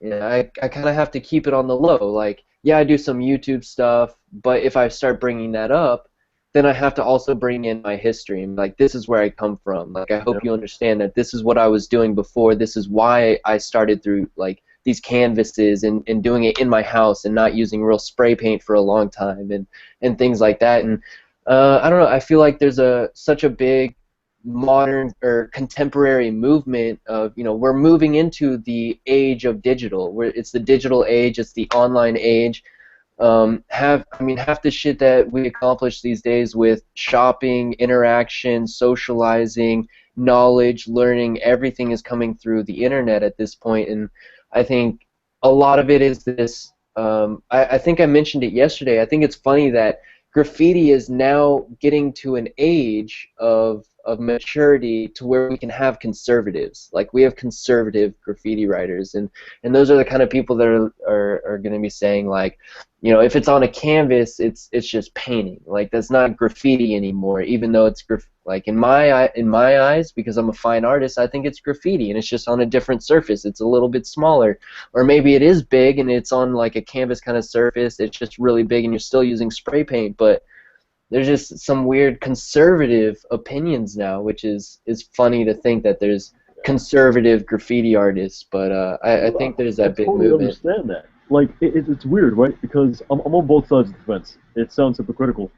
Speaker 3: I kind of have to keep it on the low. Like, yeah, I do some YouTube stuff, but if I start bringing that up, then I have to also bring in my history and like this is where I come from. Like I hope you understand that this is what I was doing before. This is why I started through like these canvases and doing it in my house and not using real spray paint for a long time and things like that. And I don't know. I feel like there's such a big modern or contemporary movement of we're moving into the age of digital. Where it's the digital age. It's the online age. Half the shit that we accomplish these days with shopping, interaction, socializing, knowledge, learning, everything is coming through the internet at this point, and I think a lot of it is this. I think I mentioned it yesterday. I think it's funny that graffiti is now getting to an age of maturity to where we can have conservatives. Like we have conservative graffiti writers, and those are the kind of people that are going to be saying like, if it's on a canvas, it's just painting. Like that's not graffiti anymore, even though it's like in my eyes, because I'm a fine artist, I think it's graffiti, and it's just on a different surface. It's a little bit smaller, or maybe it is big and it's on like a canvas kind of surface. It's just really big, and you're still using spray paint, but there's just some weird conservative opinions now, which is funny to think that there's conservative graffiti artists, but I think there's that big
Speaker 6: totally
Speaker 3: movement.
Speaker 6: Understand that. Like, it's weird, right? Because I'm on both sides of the fence. It sounds hypocritical,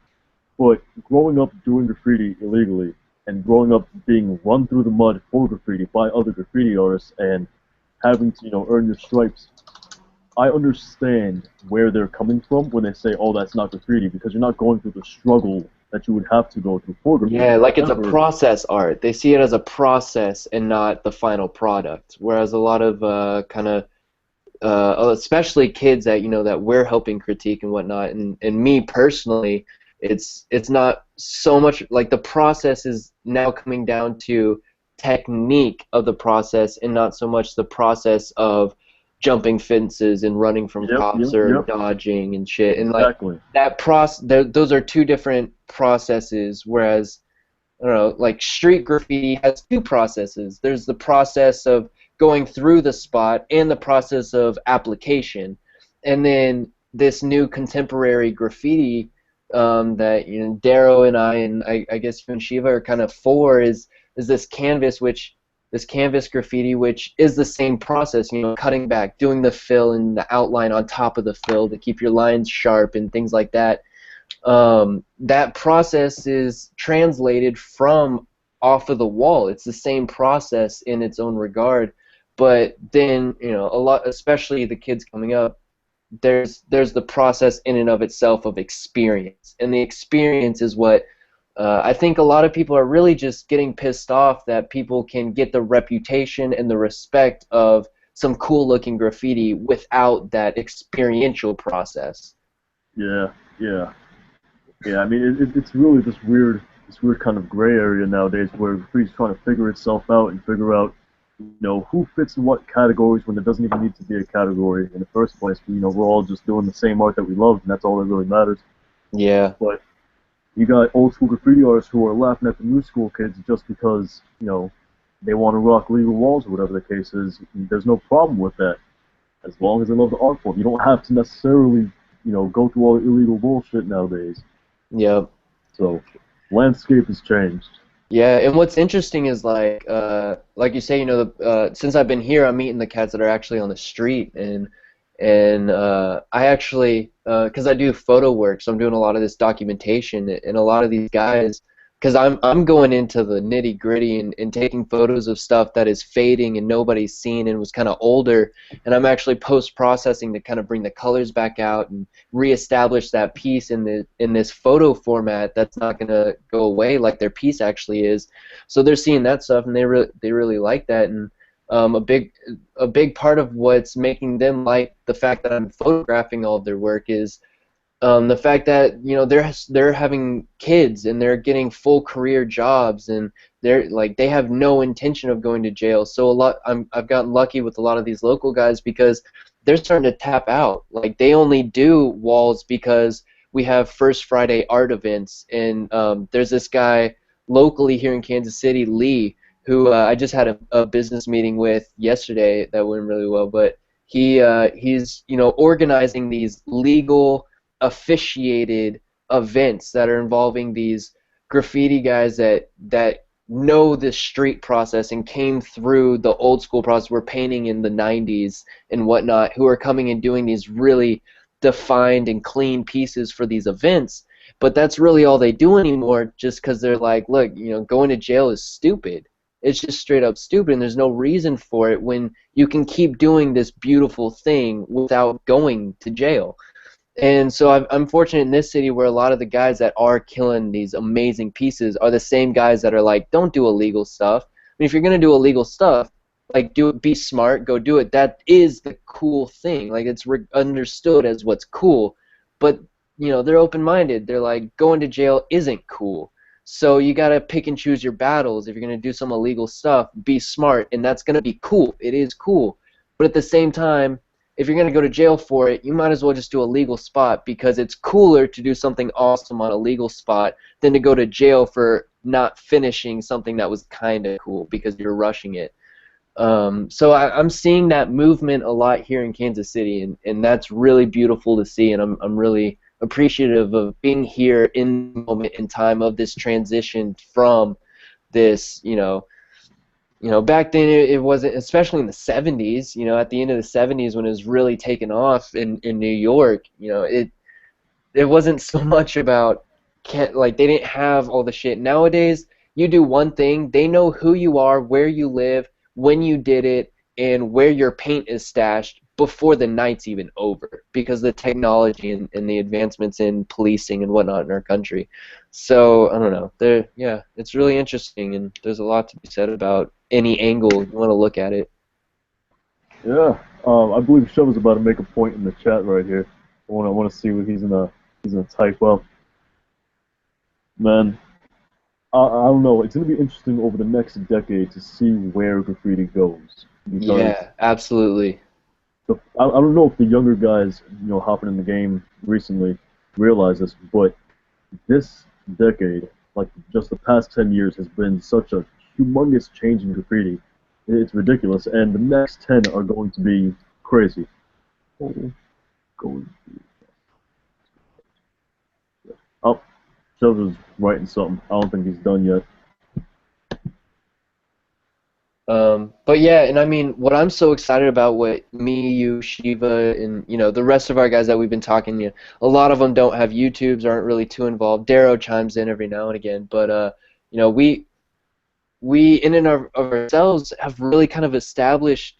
Speaker 6: but growing up doing graffiti illegally and growing up being run through the mud for graffiti by other graffiti artists and having to, earn your stripes, I understand where they're coming from when they say, oh, that's not graffiti, because you're not going through the struggle that you would have to go through for graffiti.
Speaker 3: Yeah, like it's a process art. They see it as a process and not the final product. Whereas a lot of especially kids that that we're helping critique and whatnot, and me personally, it's not so much like the process is now coming down to technique of the process and not so much the process of jumping fences and running from cops or dodging and shit. And
Speaker 6: exactly.
Speaker 3: Like that those are two different processes, whereas I don't know, like street graffiti has two processes. There's the process of going through the spot and the process of application. And then this new contemporary graffiti that Darrow and I guess you and Sheva are kind of for is this canvas graffiti, which is the same process, cutting back, doing the fill and the outline on top of the fill to keep your lines sharp and things like that. That process is translated from off of the wall. It's the same process in its own regard, but then a lot, especially the kids coming up, there's the process in and of itself of experience, and the experience is what I think a lot of people are really just getting pissed off that people can get the reputation and the respect of some cool-looking graffiti without that experiential process.
Speaker 6: Yeah. I mean, it's really this weird kind of gray area nowadays where graffiti's trying to figure itself out and figure out, who fits in what categories when there doesn't even need to be a category in the first place. We're all just doing the same art that we love, and that's all that really matters.
Speaker 3: Yeah.
Speaker 6: But you got old school graffiti artists who are laughing at the new school kids just because, they want to rock legal walls or whatever the case is. There's no problem with that, as long as they love the art form. You don't have to necessarily, go through all the illegal bullshit nowadays.
Speaker 3: Yep.
Speaker 6: So, landscape has changed.
Speaker 3: Yeah, and what's interesting is like you say, since I've been here, I'm meeting the cats that are actually on the street, and I actually, because I do photo work, so I'm doing a lot of this documentation, and a lot of these guys, because I'm going into the nitty gritty and taking photos of stuff that is fading and nobody's seen and was kind of older, and I'm actually post-processing to kind of bring the colors back out and reestablish that piece in this photo format that's not going to go away like their piece actually is. So they're seeing that stuff, and they really like that. And a big part of what's making them like the fact that I'm photographing all of their work is the fact that they're having kids and they're getting full career jobs, and they have no intention of going to jail. So I've gotten lucky with a lot of these local guys because they're starting to tap out. Like they only do walls because we have First Friday art events, and there's this guy locally here in Kansas City, Lee, who I just had a business meeting with yesterday that went really well. But he's organizing these legal officiated events that are involving these graffiti guys that know the street process and came through the old school process, were painting in the 90s and whatnot, who are coming and doing these really defined and clean pieces for these events. But that's really all they do anymore, just because they're like, look, you know, going to jail is stupid. It's just straight up stupid, and there's no reason for it when you can keep doing this beautiful thing without going to jail. And so I'm fortunate in this city where a lot of the guys that are killing these amazing pieces are the same guys that are like, don't do illegal stuff. I mean, if you're going to do illegal stuff, like, do it, be smart, go do it. That is the cool thing. Like, it's understood as what's cool. But, you know, they're open-minded. They're like, going to jail isn't cool. So you got to pick and choose your battles. If you're going to do some illegal stuff, be smart, and that's going to be cool. It is cool. But at the same time, if you're going to go to jail for it, you might as well just do a legal spot, because it's cooler to do something awesome on a legal spot than to go to jail for not finishing something that was kind of cool because you're rushing it. So I'm seeing that movement a lot here in Kansas City, and that's really beautiful to see, and I'm really appreciative of being here in the moment in time of this transition from this, back then it wasn't, especially in the 70s, at the end of the 70s when it was really taking off in New York, it wasn't so much about, like, they didn't have all the shit. Nowadays, you do one thing, they know who you are, where you live, when you did it, and where your paint is stashed before the night's even over, because of the technology and the advancements in policing and whatnot in our country. So, I don't know. It's really interesting, and there's a lot to be said about any angle you want to look at it.
Speaker 6: Yeah, I believe Sheva's about to make a point in the chat right here. I want to see what he's gonna type up. Man, I don't know. It's gonna be interesting over the next decade to see where graffiti goes.
Speaker 3: Yeah, absolutely.
Speaker 6: I don't know if the younger guys, hopping in the game recently realize this, but this decade, like just the past 10 years, has been such a humongous change in graffiti. It's ridiculous, and the next 10 are going to be crazy. Oh, Sheva's writing something. I don't think he's done yet.
Speaker 3: But yeah, and I mean, what I'm so excited about, what me, you, Sheva, and the rest of our guys that we've been talking to, a lot of them don't have YouTubes, aren't really too involved. Darrow chimes in every now and again, but we in and of ourselves have really kind of established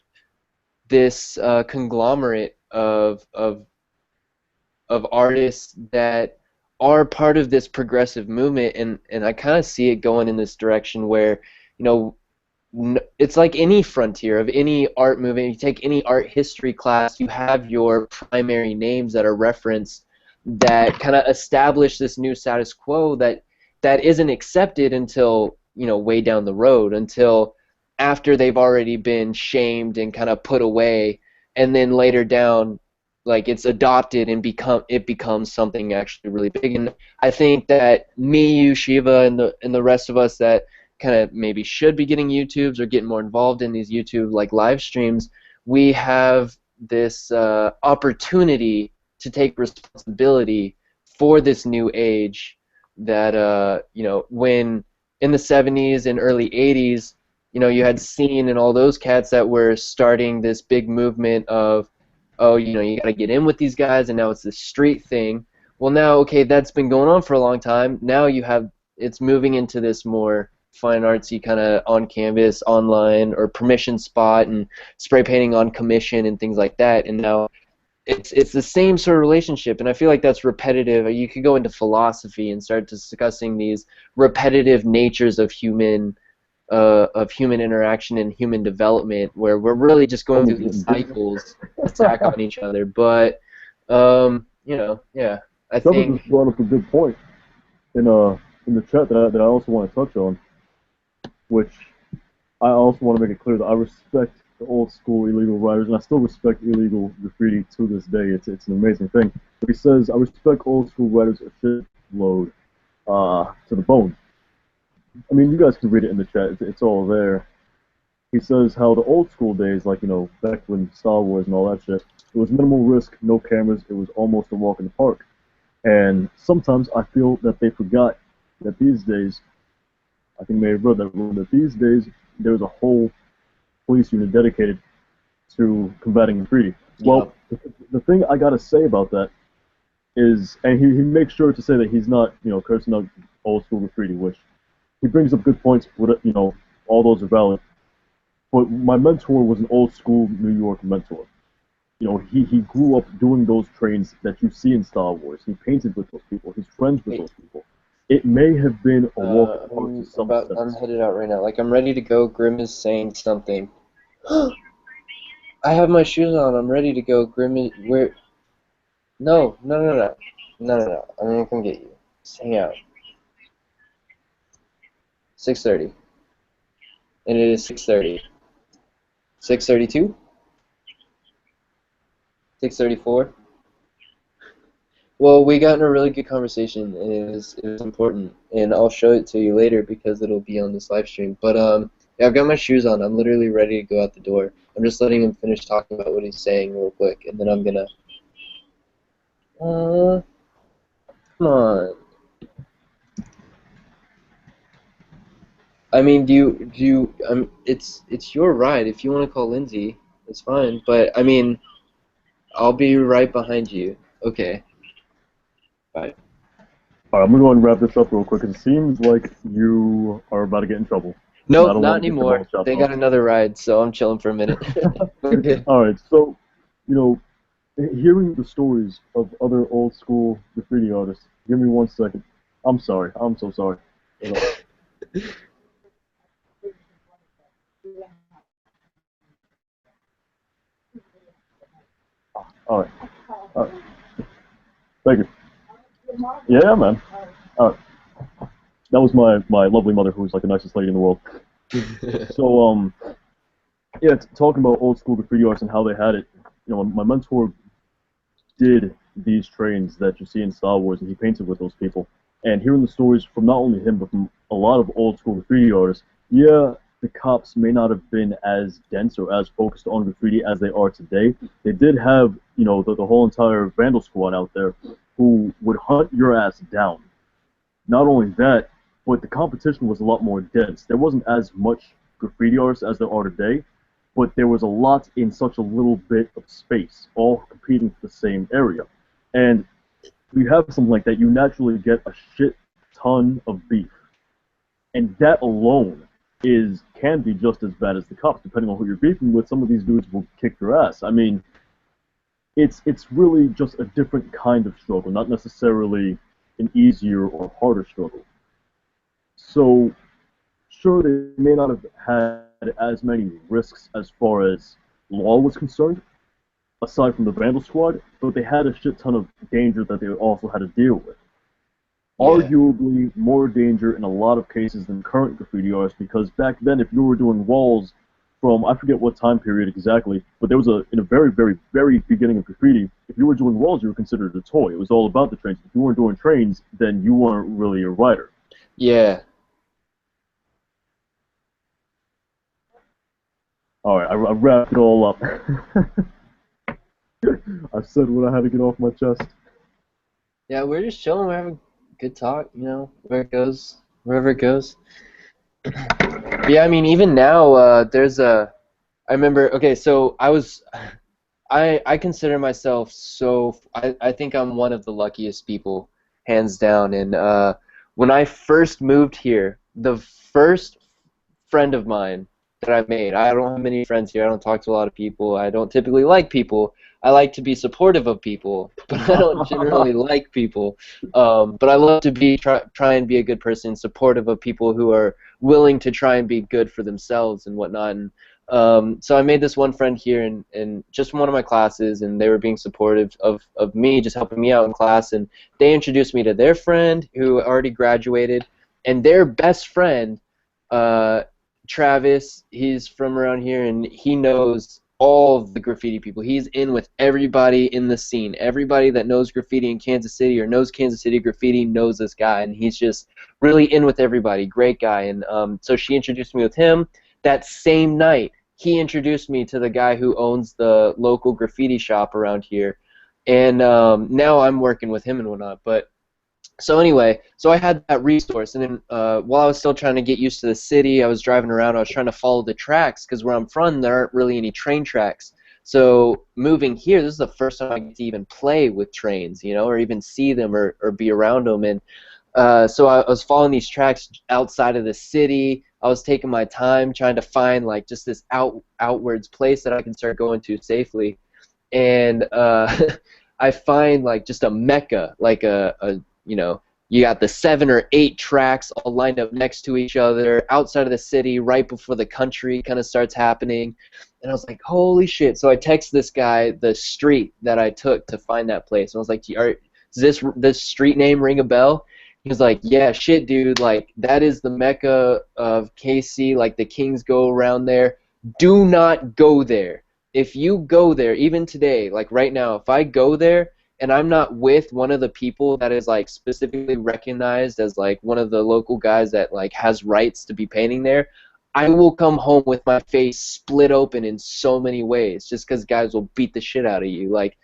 Speaker 3: this conglomerate of artists that are part of this progressive movement, and I kind of see it going in this direction where, it's like any frontier of any art movement. You take any art history class, you have your primary names that are referenced that kind of establish this new status quo that isn't accepted until, way down the road, until after they've already been shamed and kind of put away, and then later down, like, it's adopted and becomes something actually really big. And I think that me, you, Sheva, and the rest of us that kind of maybe should be getting YouTubes or getting more involved in these YouTube like live streams, we have this opportunity to take responsibility for this new age that when in the 70s and early 80s, you had Scene and all those cats that were starting this big movement of, oh, you got to get in with these guys, and now it's this street thing. Well, now, okay, that's been going on for a long time. Now it's moving into this more fine artsy kind of on canvas, online, or permission spot, and spray painting on commission and things like that. And now it's the same sort of relationship, and I feel like that's repetitive. You could go into philosophy and start discussing these repetitive natures of human interaction and human development, where we're really just going through these cycles attack on each other. But yeah, I think
Speaker 6: just brought up a good point in the chat that I also want to touch on, which I also want to make it clear that I respect the old school illegal writers, and I still respect illegal graffiti to this day. It's an amazing thing. But he says, I respect old school writers a shitload to the bone. I mean, you guys can read it in the chat. It's all there. He says how the old school days, like, back when Star Wars and all that shit, it was minimal risk, no cameras. It was almost a walk in the park. And sometimes I feel that they forgot that these days, I think maybe read that that these days there's a whole police unit dedicated to combating graffiti.
Speaker 3: Yep.
Speaker 6: Well, the thing I gotta say about that is, and he makes sure to say that he's not, cursing out old school graffiti, which he brings up good points. With all those are valid. But my mentor was an old school New York mentor. He grew up doing those trains that you see in Star Wars. He painted with those people. He's friends with those people. It may have been a walk in the park to some sense.
Speaker 3: I'm headed out right now. Like, I'm ready to go. Grim is saying something. I have my shoes on. I'm ready to go. Grim is... Where... No. I'm gonna come get you. Just hang out. 6:30. And it is 6:30. 6:32? 6:34? Well, we got in a really good conversation, and it was important, and I'll show it to you later because it'll be on this live stream. But yeah, I've got my shoes on. I'm literally ready to go out the door. I'm just letting him finish talking about what he's saying real quick, and then I'm gonna. Come on. I mean, do you? It's your ride. If you want to call Lindsay, it's fine. But I mean, I'll be right behind you. Okay. Bye.
Speaker 6: Alright, I'm gonna go ahead and wrap this up real quick. It seems like you are about to get in trouble.
Speaker 3: Nope, not anymore. They got another ride, so I'm chilling for a minute. We're good.
Speaker 6: Alright, so, hearing the stories of other old school graffiti artists, give me 1 second. I'm sorry. I'm so sorry. Alright. Thank you. Yeah, man. Alright. That was my lovely mother, who's like the nicest lady in the world. So, yeah, talking about old school graffiti artists and how they had it, my mentor did these trains that you see in Star Wars, and he painted with those people. And hearing the stories from not only him, but from a lot of old school graffiti artists, yeah, the cops may not have been as dense or as focused on graffiti as they are today. They did have, the whole entire Vandal squad out there who would hunt your ass down. Not only that, but the competition was a lot more dense. There wasn't as much graffiti artists as there are today, but there was a lot in such a little bit of space, all competing for the same area. And if you have something like that, you naturally get a shit ton of beef. And that alone can be just as bad as the cops, depending on who you're beefing with. Some of these dudes will kick your ass. I mean, it's really just a different kind of struggle, not necessarily an easier or harder struggle. So, sure, they may not have had as many risks as far as law was concerned, aside from the Vandal Squad, but they had a shit ton of danger that they also had to deal with. Yeah. Arguably more danger in a lot of cases than current graffiti artists, because back then, if you were doing walls from, I forget what time period exactly, but there was in a very, very, very beginning of graffiti, if you were doing walls, you were considered a toy. It was all about the trains. If you weren't doing trains, then you weren't really a writer.
Speaker 3: Yeah.
Speaker 6: Alright, I wrapped it all up. I said what I had to get off my chest.
Speaker 3: Yeah, we're just chilling. We're having a good talk, wherever it goes. Yeah, I mean, even now, I remember, okay, so I consider myself I think I'm one of the luckiest people, hands down, and when I first moved here, the first friend of mine that I made, I don't have many friends here, I don't talk to a lot of people, I don't typically like people, I like to be supportive of people, but I don't generally like people, but I love to try and be a good person, supportive of people who are willing to try and be good for themselves and whatnot. And so I made this one friend here in just one of my classes, and they were being supportive of me, just helping me out in class, and they introduced me to their friend who already graduated, and their best friend, Travis, he's from around here, and he knows all of the graffiti people. He's in with everybody in the scene. Everybody that knows graffiti in Kansas City or knows Kansas City graffiti knows this guy, and he's just really in with everybody. Great guy. And so she introduced me with him. That same night, he introduced me to the guy who owns the local graffiti shop around here. and now I'm working with him and whatnot. But so anyway, so I had that resource, and then while I was still trying to get used to the city, I was driving around. I was trying to follow the tracks because where I'm from, there aren't really any train tracks. So moving here, this is the first time I get to even play with trains, you know, or even see them or be around them. And so I was following these tracks outside of the city. I was taking my time trying to find like just this outwards place that I can start going to safely. And I find like just a mecca, like a you know, you got the 7 or 8 tracks all lined up next to each other outside of the city right before the country kind of starts happening. And I was like, holy shit. So I text this guy the street that I took to find that place. And I was like, does this street name ring a bell? He was like, yeah, shit, dude, like, that is the mecca of KC, like, the Kings go around there. Do not go there. If you go there, even today, like, right now, if I go there and I'm not with one of the people that is, like, specifically recognized as, like, one of the local guys that, like, has rights to be painting there, I will come home with my face split open in so many ways just because guys will beat the shit out of you. Like,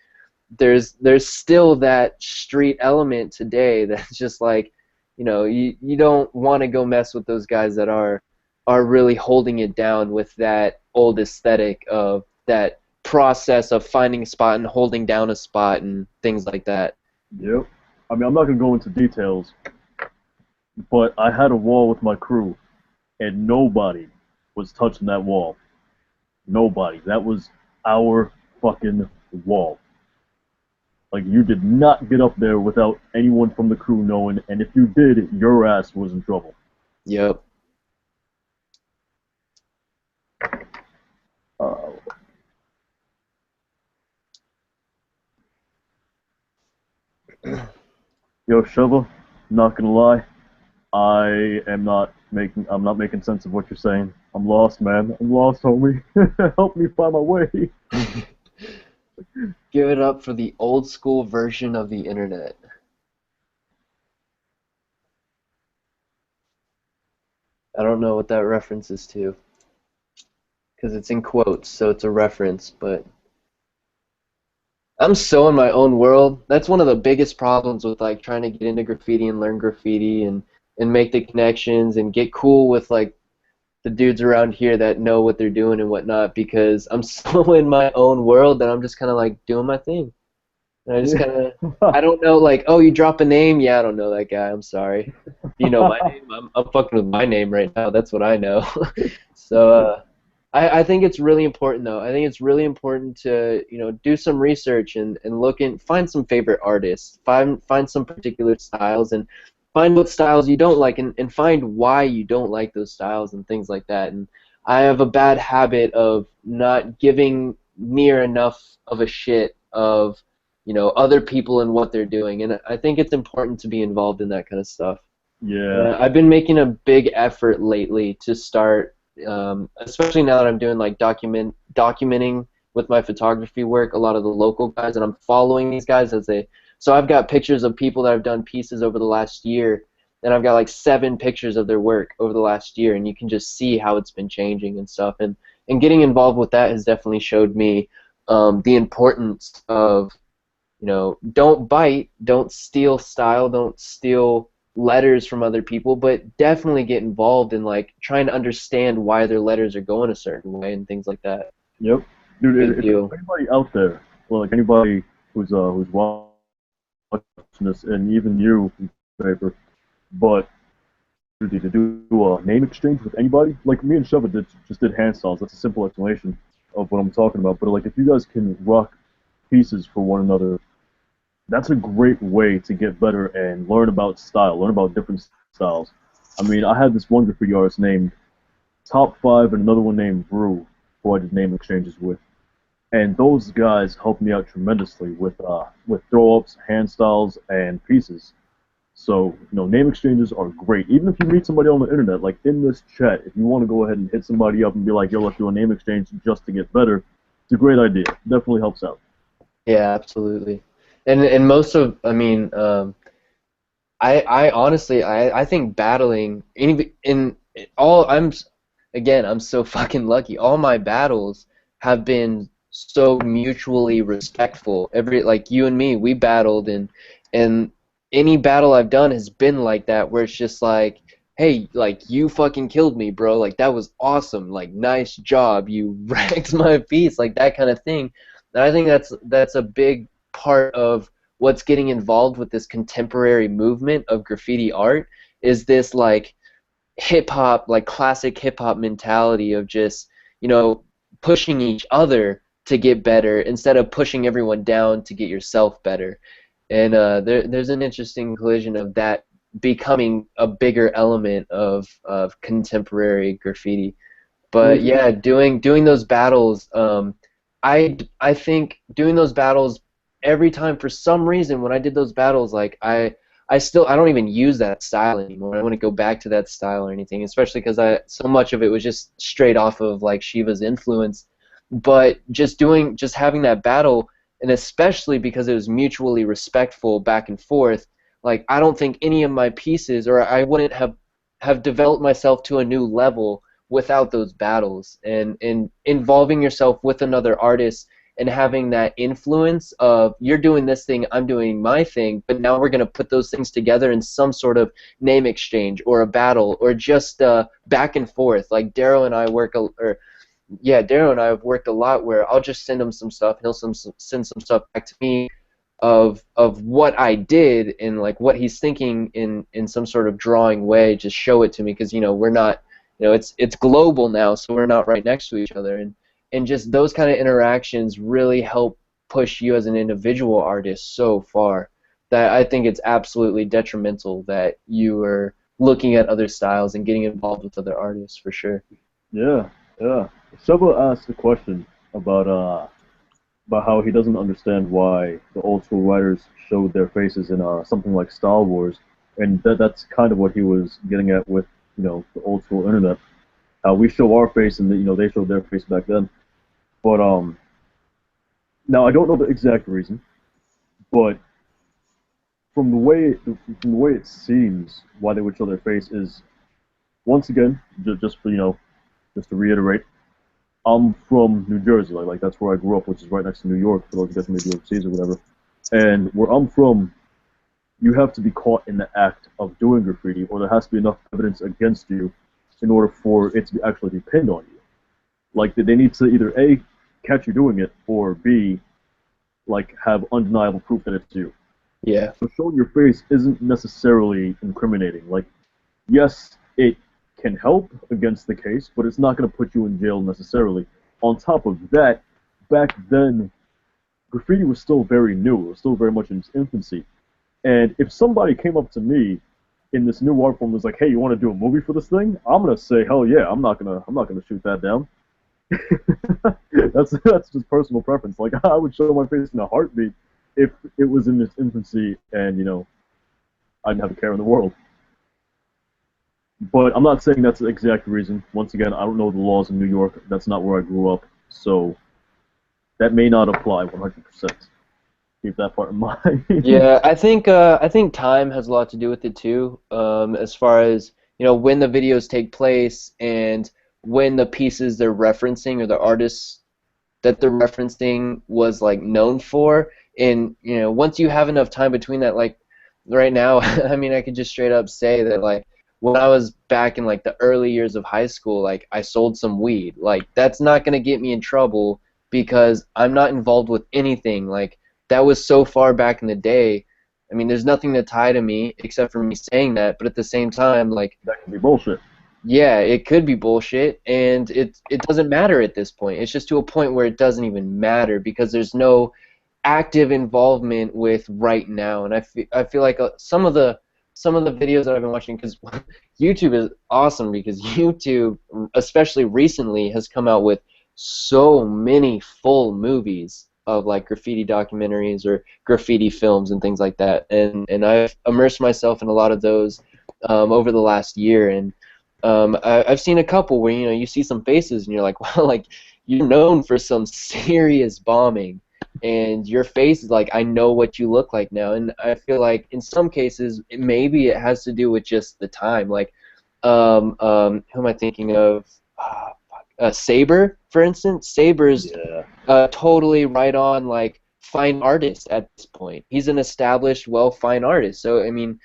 Speaker 3: there's still that street element today that's just like, you know, you don't want to go mess with those guys that are really holding it down with that old aesthetic of that process of finding a spot and holding down a spot and things like that.
Speaker 6: Yep. I mean, I'm not gonna go into details, but I had a wall with my crew, and nobody was touching that wall. Nobody. That was our fucking wall. Like, you did not get up there without anyone from the crew knowing, and if you did, your ass was in trouble.
Speaker 3: Yep.
Speaker 6: Yo, Sheva, not gonna lie, I'm not making sense of what you're saying. I'm lost, man. I'm lost, homie. Help me find my way.
Speaker 3: Give it up for the old school version of the internet. I don't know what that reference is to, because it's in quotes, so it's a reference, but I'm so in my own world. That's one of the biggest problems with like trying to get into graffiti and learn graffiti and make the connections and get cool with like the dudes around here that know what they're doing and whatnot, because I'm so in my own world that I'm just kind of like doing my thing. And I just kind of, I don't know, like, oh, you drop a name? Yeah, I don't know that guy. I'm sorry. You know my name? I'm fucking with my name right now. That's what I know. So I think it's really important, though. I think it's really important to, you know, do some research and look and find some favorite artists, find some particular styles, and find what styles you don't like, and find why you don't like those styles and things like that. And I have a bad habit of not giving near enough of a shit of, you know, other people and what they're doing, and I think it's important to be involved in that kind of stuff.
Speaker 6: Yeah.
Speaker 3: I've been making a big effort lately to start, especially now that I'm doing like documenting with my photography work, a lot of the local guys, and I'm following these guys as they. So I've got pictures of people that have done pieces over the last year, and I've got like 7 pictures of their work over the last year, and you can just see how it's been changing and stuff. And getting involved with that has definitely showed me the importance of, you know, don't bite, don't steal style, don't steal letters from other people, but definitely get involved in like trying to understand why their letters are going a certain way and things like that.
Speaker 6: Yep. Dude, if
Speaker 3: deal.
Speaker 6: anybody out there, well, like anybody who's watching this, and even you, paper, but to do a name exchange with anybody, like me and Sheva just did hand styles. That's a simple explanation of what I'm talking about. But like, if you guys can rock pieces for one another, that's a great way to get better and learn about style, learn about different styles. I mean, I had this one graffiti artist named Top 5 and another one named Brew, who I did name exchanges with. And those guys helped me out tremendously with throw-ups, hand styles, and pieces. So, you know, name exchanges are great. Even if you meet somebody on the internet, like in this chat, if you want to go ahead and hit somebody up and be like, yo, let's do a name exchange just to get better, it's a great idea. Definitely helps out.
Speaker 3: Yeah, absolutely. And most of, I mean, I honestly, I think battling in all, I'm so fucking lucky. All my battles have been so mutually respectful. Like you and me, we battled, and any battle I've done has been like that, where it's just like, hey, like you fucking killed me, bro. Like that was awesome. Like nice job. You wrecked my piece. Like that kind of thing. And I think that's a big part of what's getting involved with this contemporary movement of graffiti art is this like hip hop, like classic hip hop mentality of just, pushing each other to get better instead of pushing everyone down to get yourself better. And there's an interesting collision of that becoming a bigger element of contemporary graffiti. But yeah, doing those battles, I think doing those battles every time for some reason when I did those battles, like I don't even use that style anymore. I want to go back to that style or anything, especially because so much of it was just straight off of like Sheva's influence. But just having that battle, and especially because it was mutually respectful back and forth, like I don't think any of my pieces, or I wouldn't have developed myself to a new level without those battles, and involving yourself with another artist and having that influence of you're doing this thing, I'm doing my thing, but now we're going to put those things together in some sort of name exchange or a battle or just back and forth. Like Darrow and I Darrow and I have worked a lot where I'll just send him some stuff and he'll send some stuff back to me of what I did and like what he's thinking in some sort of drawing way. Just show it to me because we're not, it's global now, so we're not right next to each other, and just those kind of interactions really help push you as an individual artist so far that I think it's absolutely detrimental that you are looking at other styles and getting involved with other artists for sure.
Speaker 6: Yeah, yeah. Sheva asked a question about how he doesn't understand why the old school writers showed their faces in something like Star Wars, and that's kind of what he was getting at with the old school internet. How we show our face and they showed their face back then. But now I don't know the exact reason, but from the way it seems why they would show their face is once again just for just to reiterate, I'm from New Jersey, like that's where I grew up, which is right next to New York, for those guys maybe overseas or whatever. And where I'm from, you have to be caught in the act of doing graffiti, or there has to be enough evidence against you in order for it to actually be pinned on you. Like they need to either A, catch you doing it, or B, like have undeniable proof that it's you.
Speaker 3: Yeah.
Speaker 6: So showing your face isn't necessarily incriminating. Like, yes, it can help against the case, but it's not going to put you in jail necessarily. On top of that, back then, graffiti was still very new. It was still very much in its infancy. And if somebody came up to me in this new art form and was like, "Hey, you want to do a movie for this thing?" I'm gonna say, "Hell yeah!" I'm not gonna shoot that down. That's just personal preference. Like I would show my face in a heartbeat if it was in its infancy and I didn't have a care in the world. But I'm not saying that's the exact reason. Once again, I don't know the laws in New York. That's not where I grew up, so that may not apply 100%. Keep that part in mind.
Speaker 3: Yeah, I think time has a lot to do with it too. As far as when the videos take place and when the pieces they're referencing or the artists that they're referencing was like known for, and once you have enough time between that, like right now, I mean, I could just straight up say that like when I was back in like the early years of high school, like I sold some weed. Like that's not gonna get me in trouble because I'm not involved with anything. Like that was so far back in the day. I mean, there's nothing to tie to me except for me saying that. But at the same time, like
Speaker 6: That can be bullshit.
Speaker 3: yeah, it could be bullshit, and it doesn't matter at this point. It's just to a point where it doesn't even matter because there's no active involvement with right now. And I feel like some of the videos that I've been watching, because YouTube is awesome because YouTube, especially recently, has come out with so many full movies of like graffiti documentaries or graffiti films and things like that. And I've immersed myself in a lot of those over the last year, and I've seen a couple where you see some faces and you're like, well, like you're known for some serious bombing, and your face is like, I know what you look like now. And I feel like in some cases maybe it has to do with just the time. Like who am I thinking of? Saber, for instance. Saber's
Speaker 6: Yeah.
Speaker 3: totally right on, like, fine artist at this point. He's an established, fine artist. So, I mean,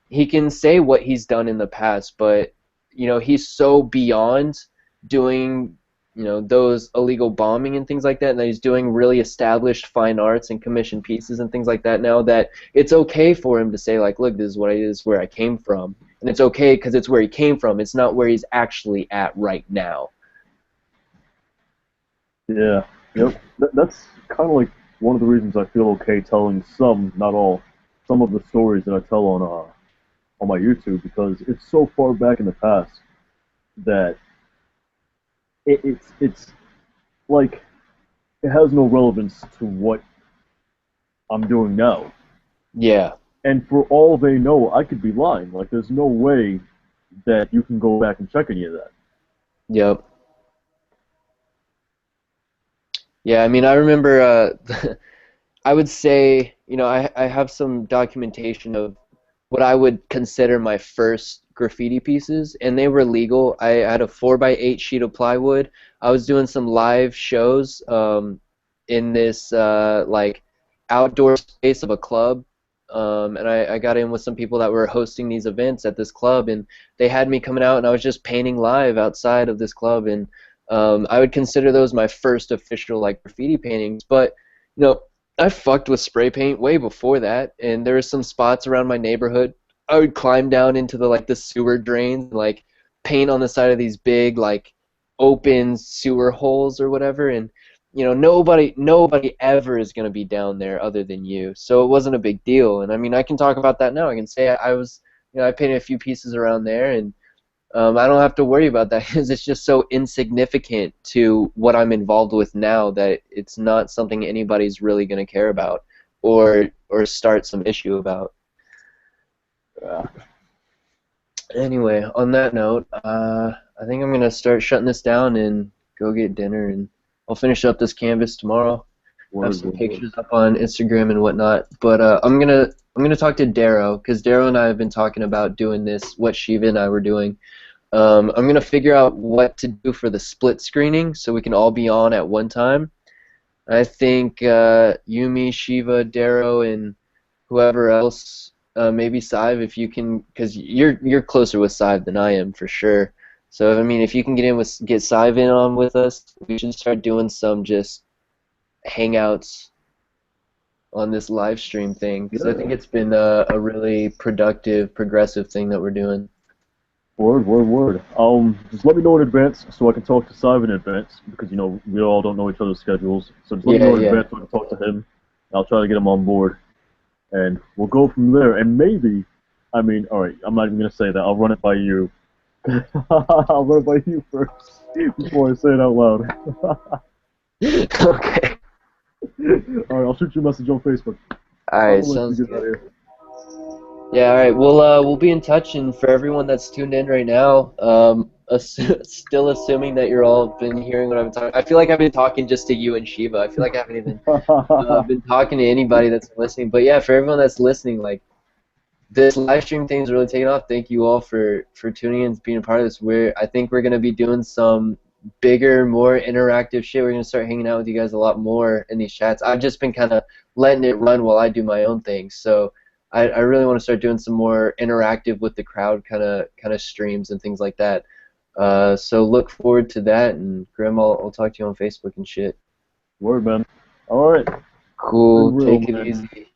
Speaker 3: he can say what he's done in the past, but, you know, he's so beyond doing, you know, those illegal bombing and things like that, and that he's doing really established fine arts and commissioned pieces and things like that now, that it's okay for him to say, like, look, this is what it is, where I came from. And it's okay because it's where he came from. It's not where he's actually at right now.
Speaker 6: Yeah. Yep. That's kind of like one of the reasons I feel okay telling some, not all, some of the stories that I tell on my YouTube, because it's so far back in the past that it's like it has no relevance to what I'm doing now.
Speaker 3: Yeah.
Speaker 6: And for all they know, I could be lying. Like, there's no way that you can go back and check any of that.
Speaker 3: Yep. Yeah, I mean, I remember, I would say, you know, I have some documentation of what I would consider my first graffiti pieces, and they were legal. I had a 4x8 sheet of plywood. I was doing some live shows in this, like, outdoor space of a club, and I got in with some people that were hosting these events at this club, and they had me coming out, and I was just painting live outside of this club, and I would consider those my first official, like, graffiti paintings. But, you know, I fucked with spray paint way before that, and there were some spots around my neighborhood. I would climb down into the sewer drains and, like, paint on the side of these big, like, open sewer holes or whatever, and, you know, nobody ever is going to be down there other than you. So it wasn't a big deal. And I mean, I can talk about that now. I can say I was, you know, I painted a few pieces around there, and I don't have to worry about that because it's just so insignificant to what I'm involved with now that it's not something anybody's really going to care about or start some issue about. Anyway, on that note, I think I'm going to start shutting this down and go get dinner, and I'll finish up this canvas tomorrow. Have some pictures up on Instagram and whatnot. But I'm gonna talk to Darrow, because Darrow and I have been talking about doing this, what Sheva and I were doing. I'm going to figure out what to do for the split screening so we can all be on at one time. I think Yumi, Sheva, Darrow, and whoever else, maybe Sive, if you can, because you're closer with Sive than I am for sure. So I mean, if you can get Sive in on with us, we should start doing some just hangouts on this live stream thing, because I think it's been a really productive, progressive thing that we're doing.
Speaker 6: Word. Just let me know in advance so I can talk to Sive in advance, because, you know, we all don't know each other's schedules. So just let me know in advance so I can talk to him. I'll try to get him on board, and we'll go from there. And maybe, I mean, all right, I'm not even gonna say that. I'll run it by you. I'll run it by you first before I say it out loud.
Speaker 3: Okay.
Speaker 6: Alright, I'll shoot you a message on Facebook.
Speaker 3: Alright, sounds good. Yeah, alright, we'll be in touch, and for everyone that's tuned in right now, still assuming that you're all been hearing what I've been talking. I feel like I've been talking just to you and Sheva. I feel like I haven't even been talking to anybody that's listening. But yeah, for everyone that's listening, like, this live stream thing's really taking off. Thank you all for tuning in and being a part of this. I think we're gonna be doing some bigger, more interactive shit. We're gonna start hanging out with you guys a lot more in these chats. I've just been kind of letting it run while I do my own thing. So I really want to start doing some more interactive with the crowd kind of streams and things like that. So look forward to that. And Grim, I'll talk to you on Facebook and shit.
Speaker 6: Word, man. All right.
Speaker 3: Cool. Take it easy.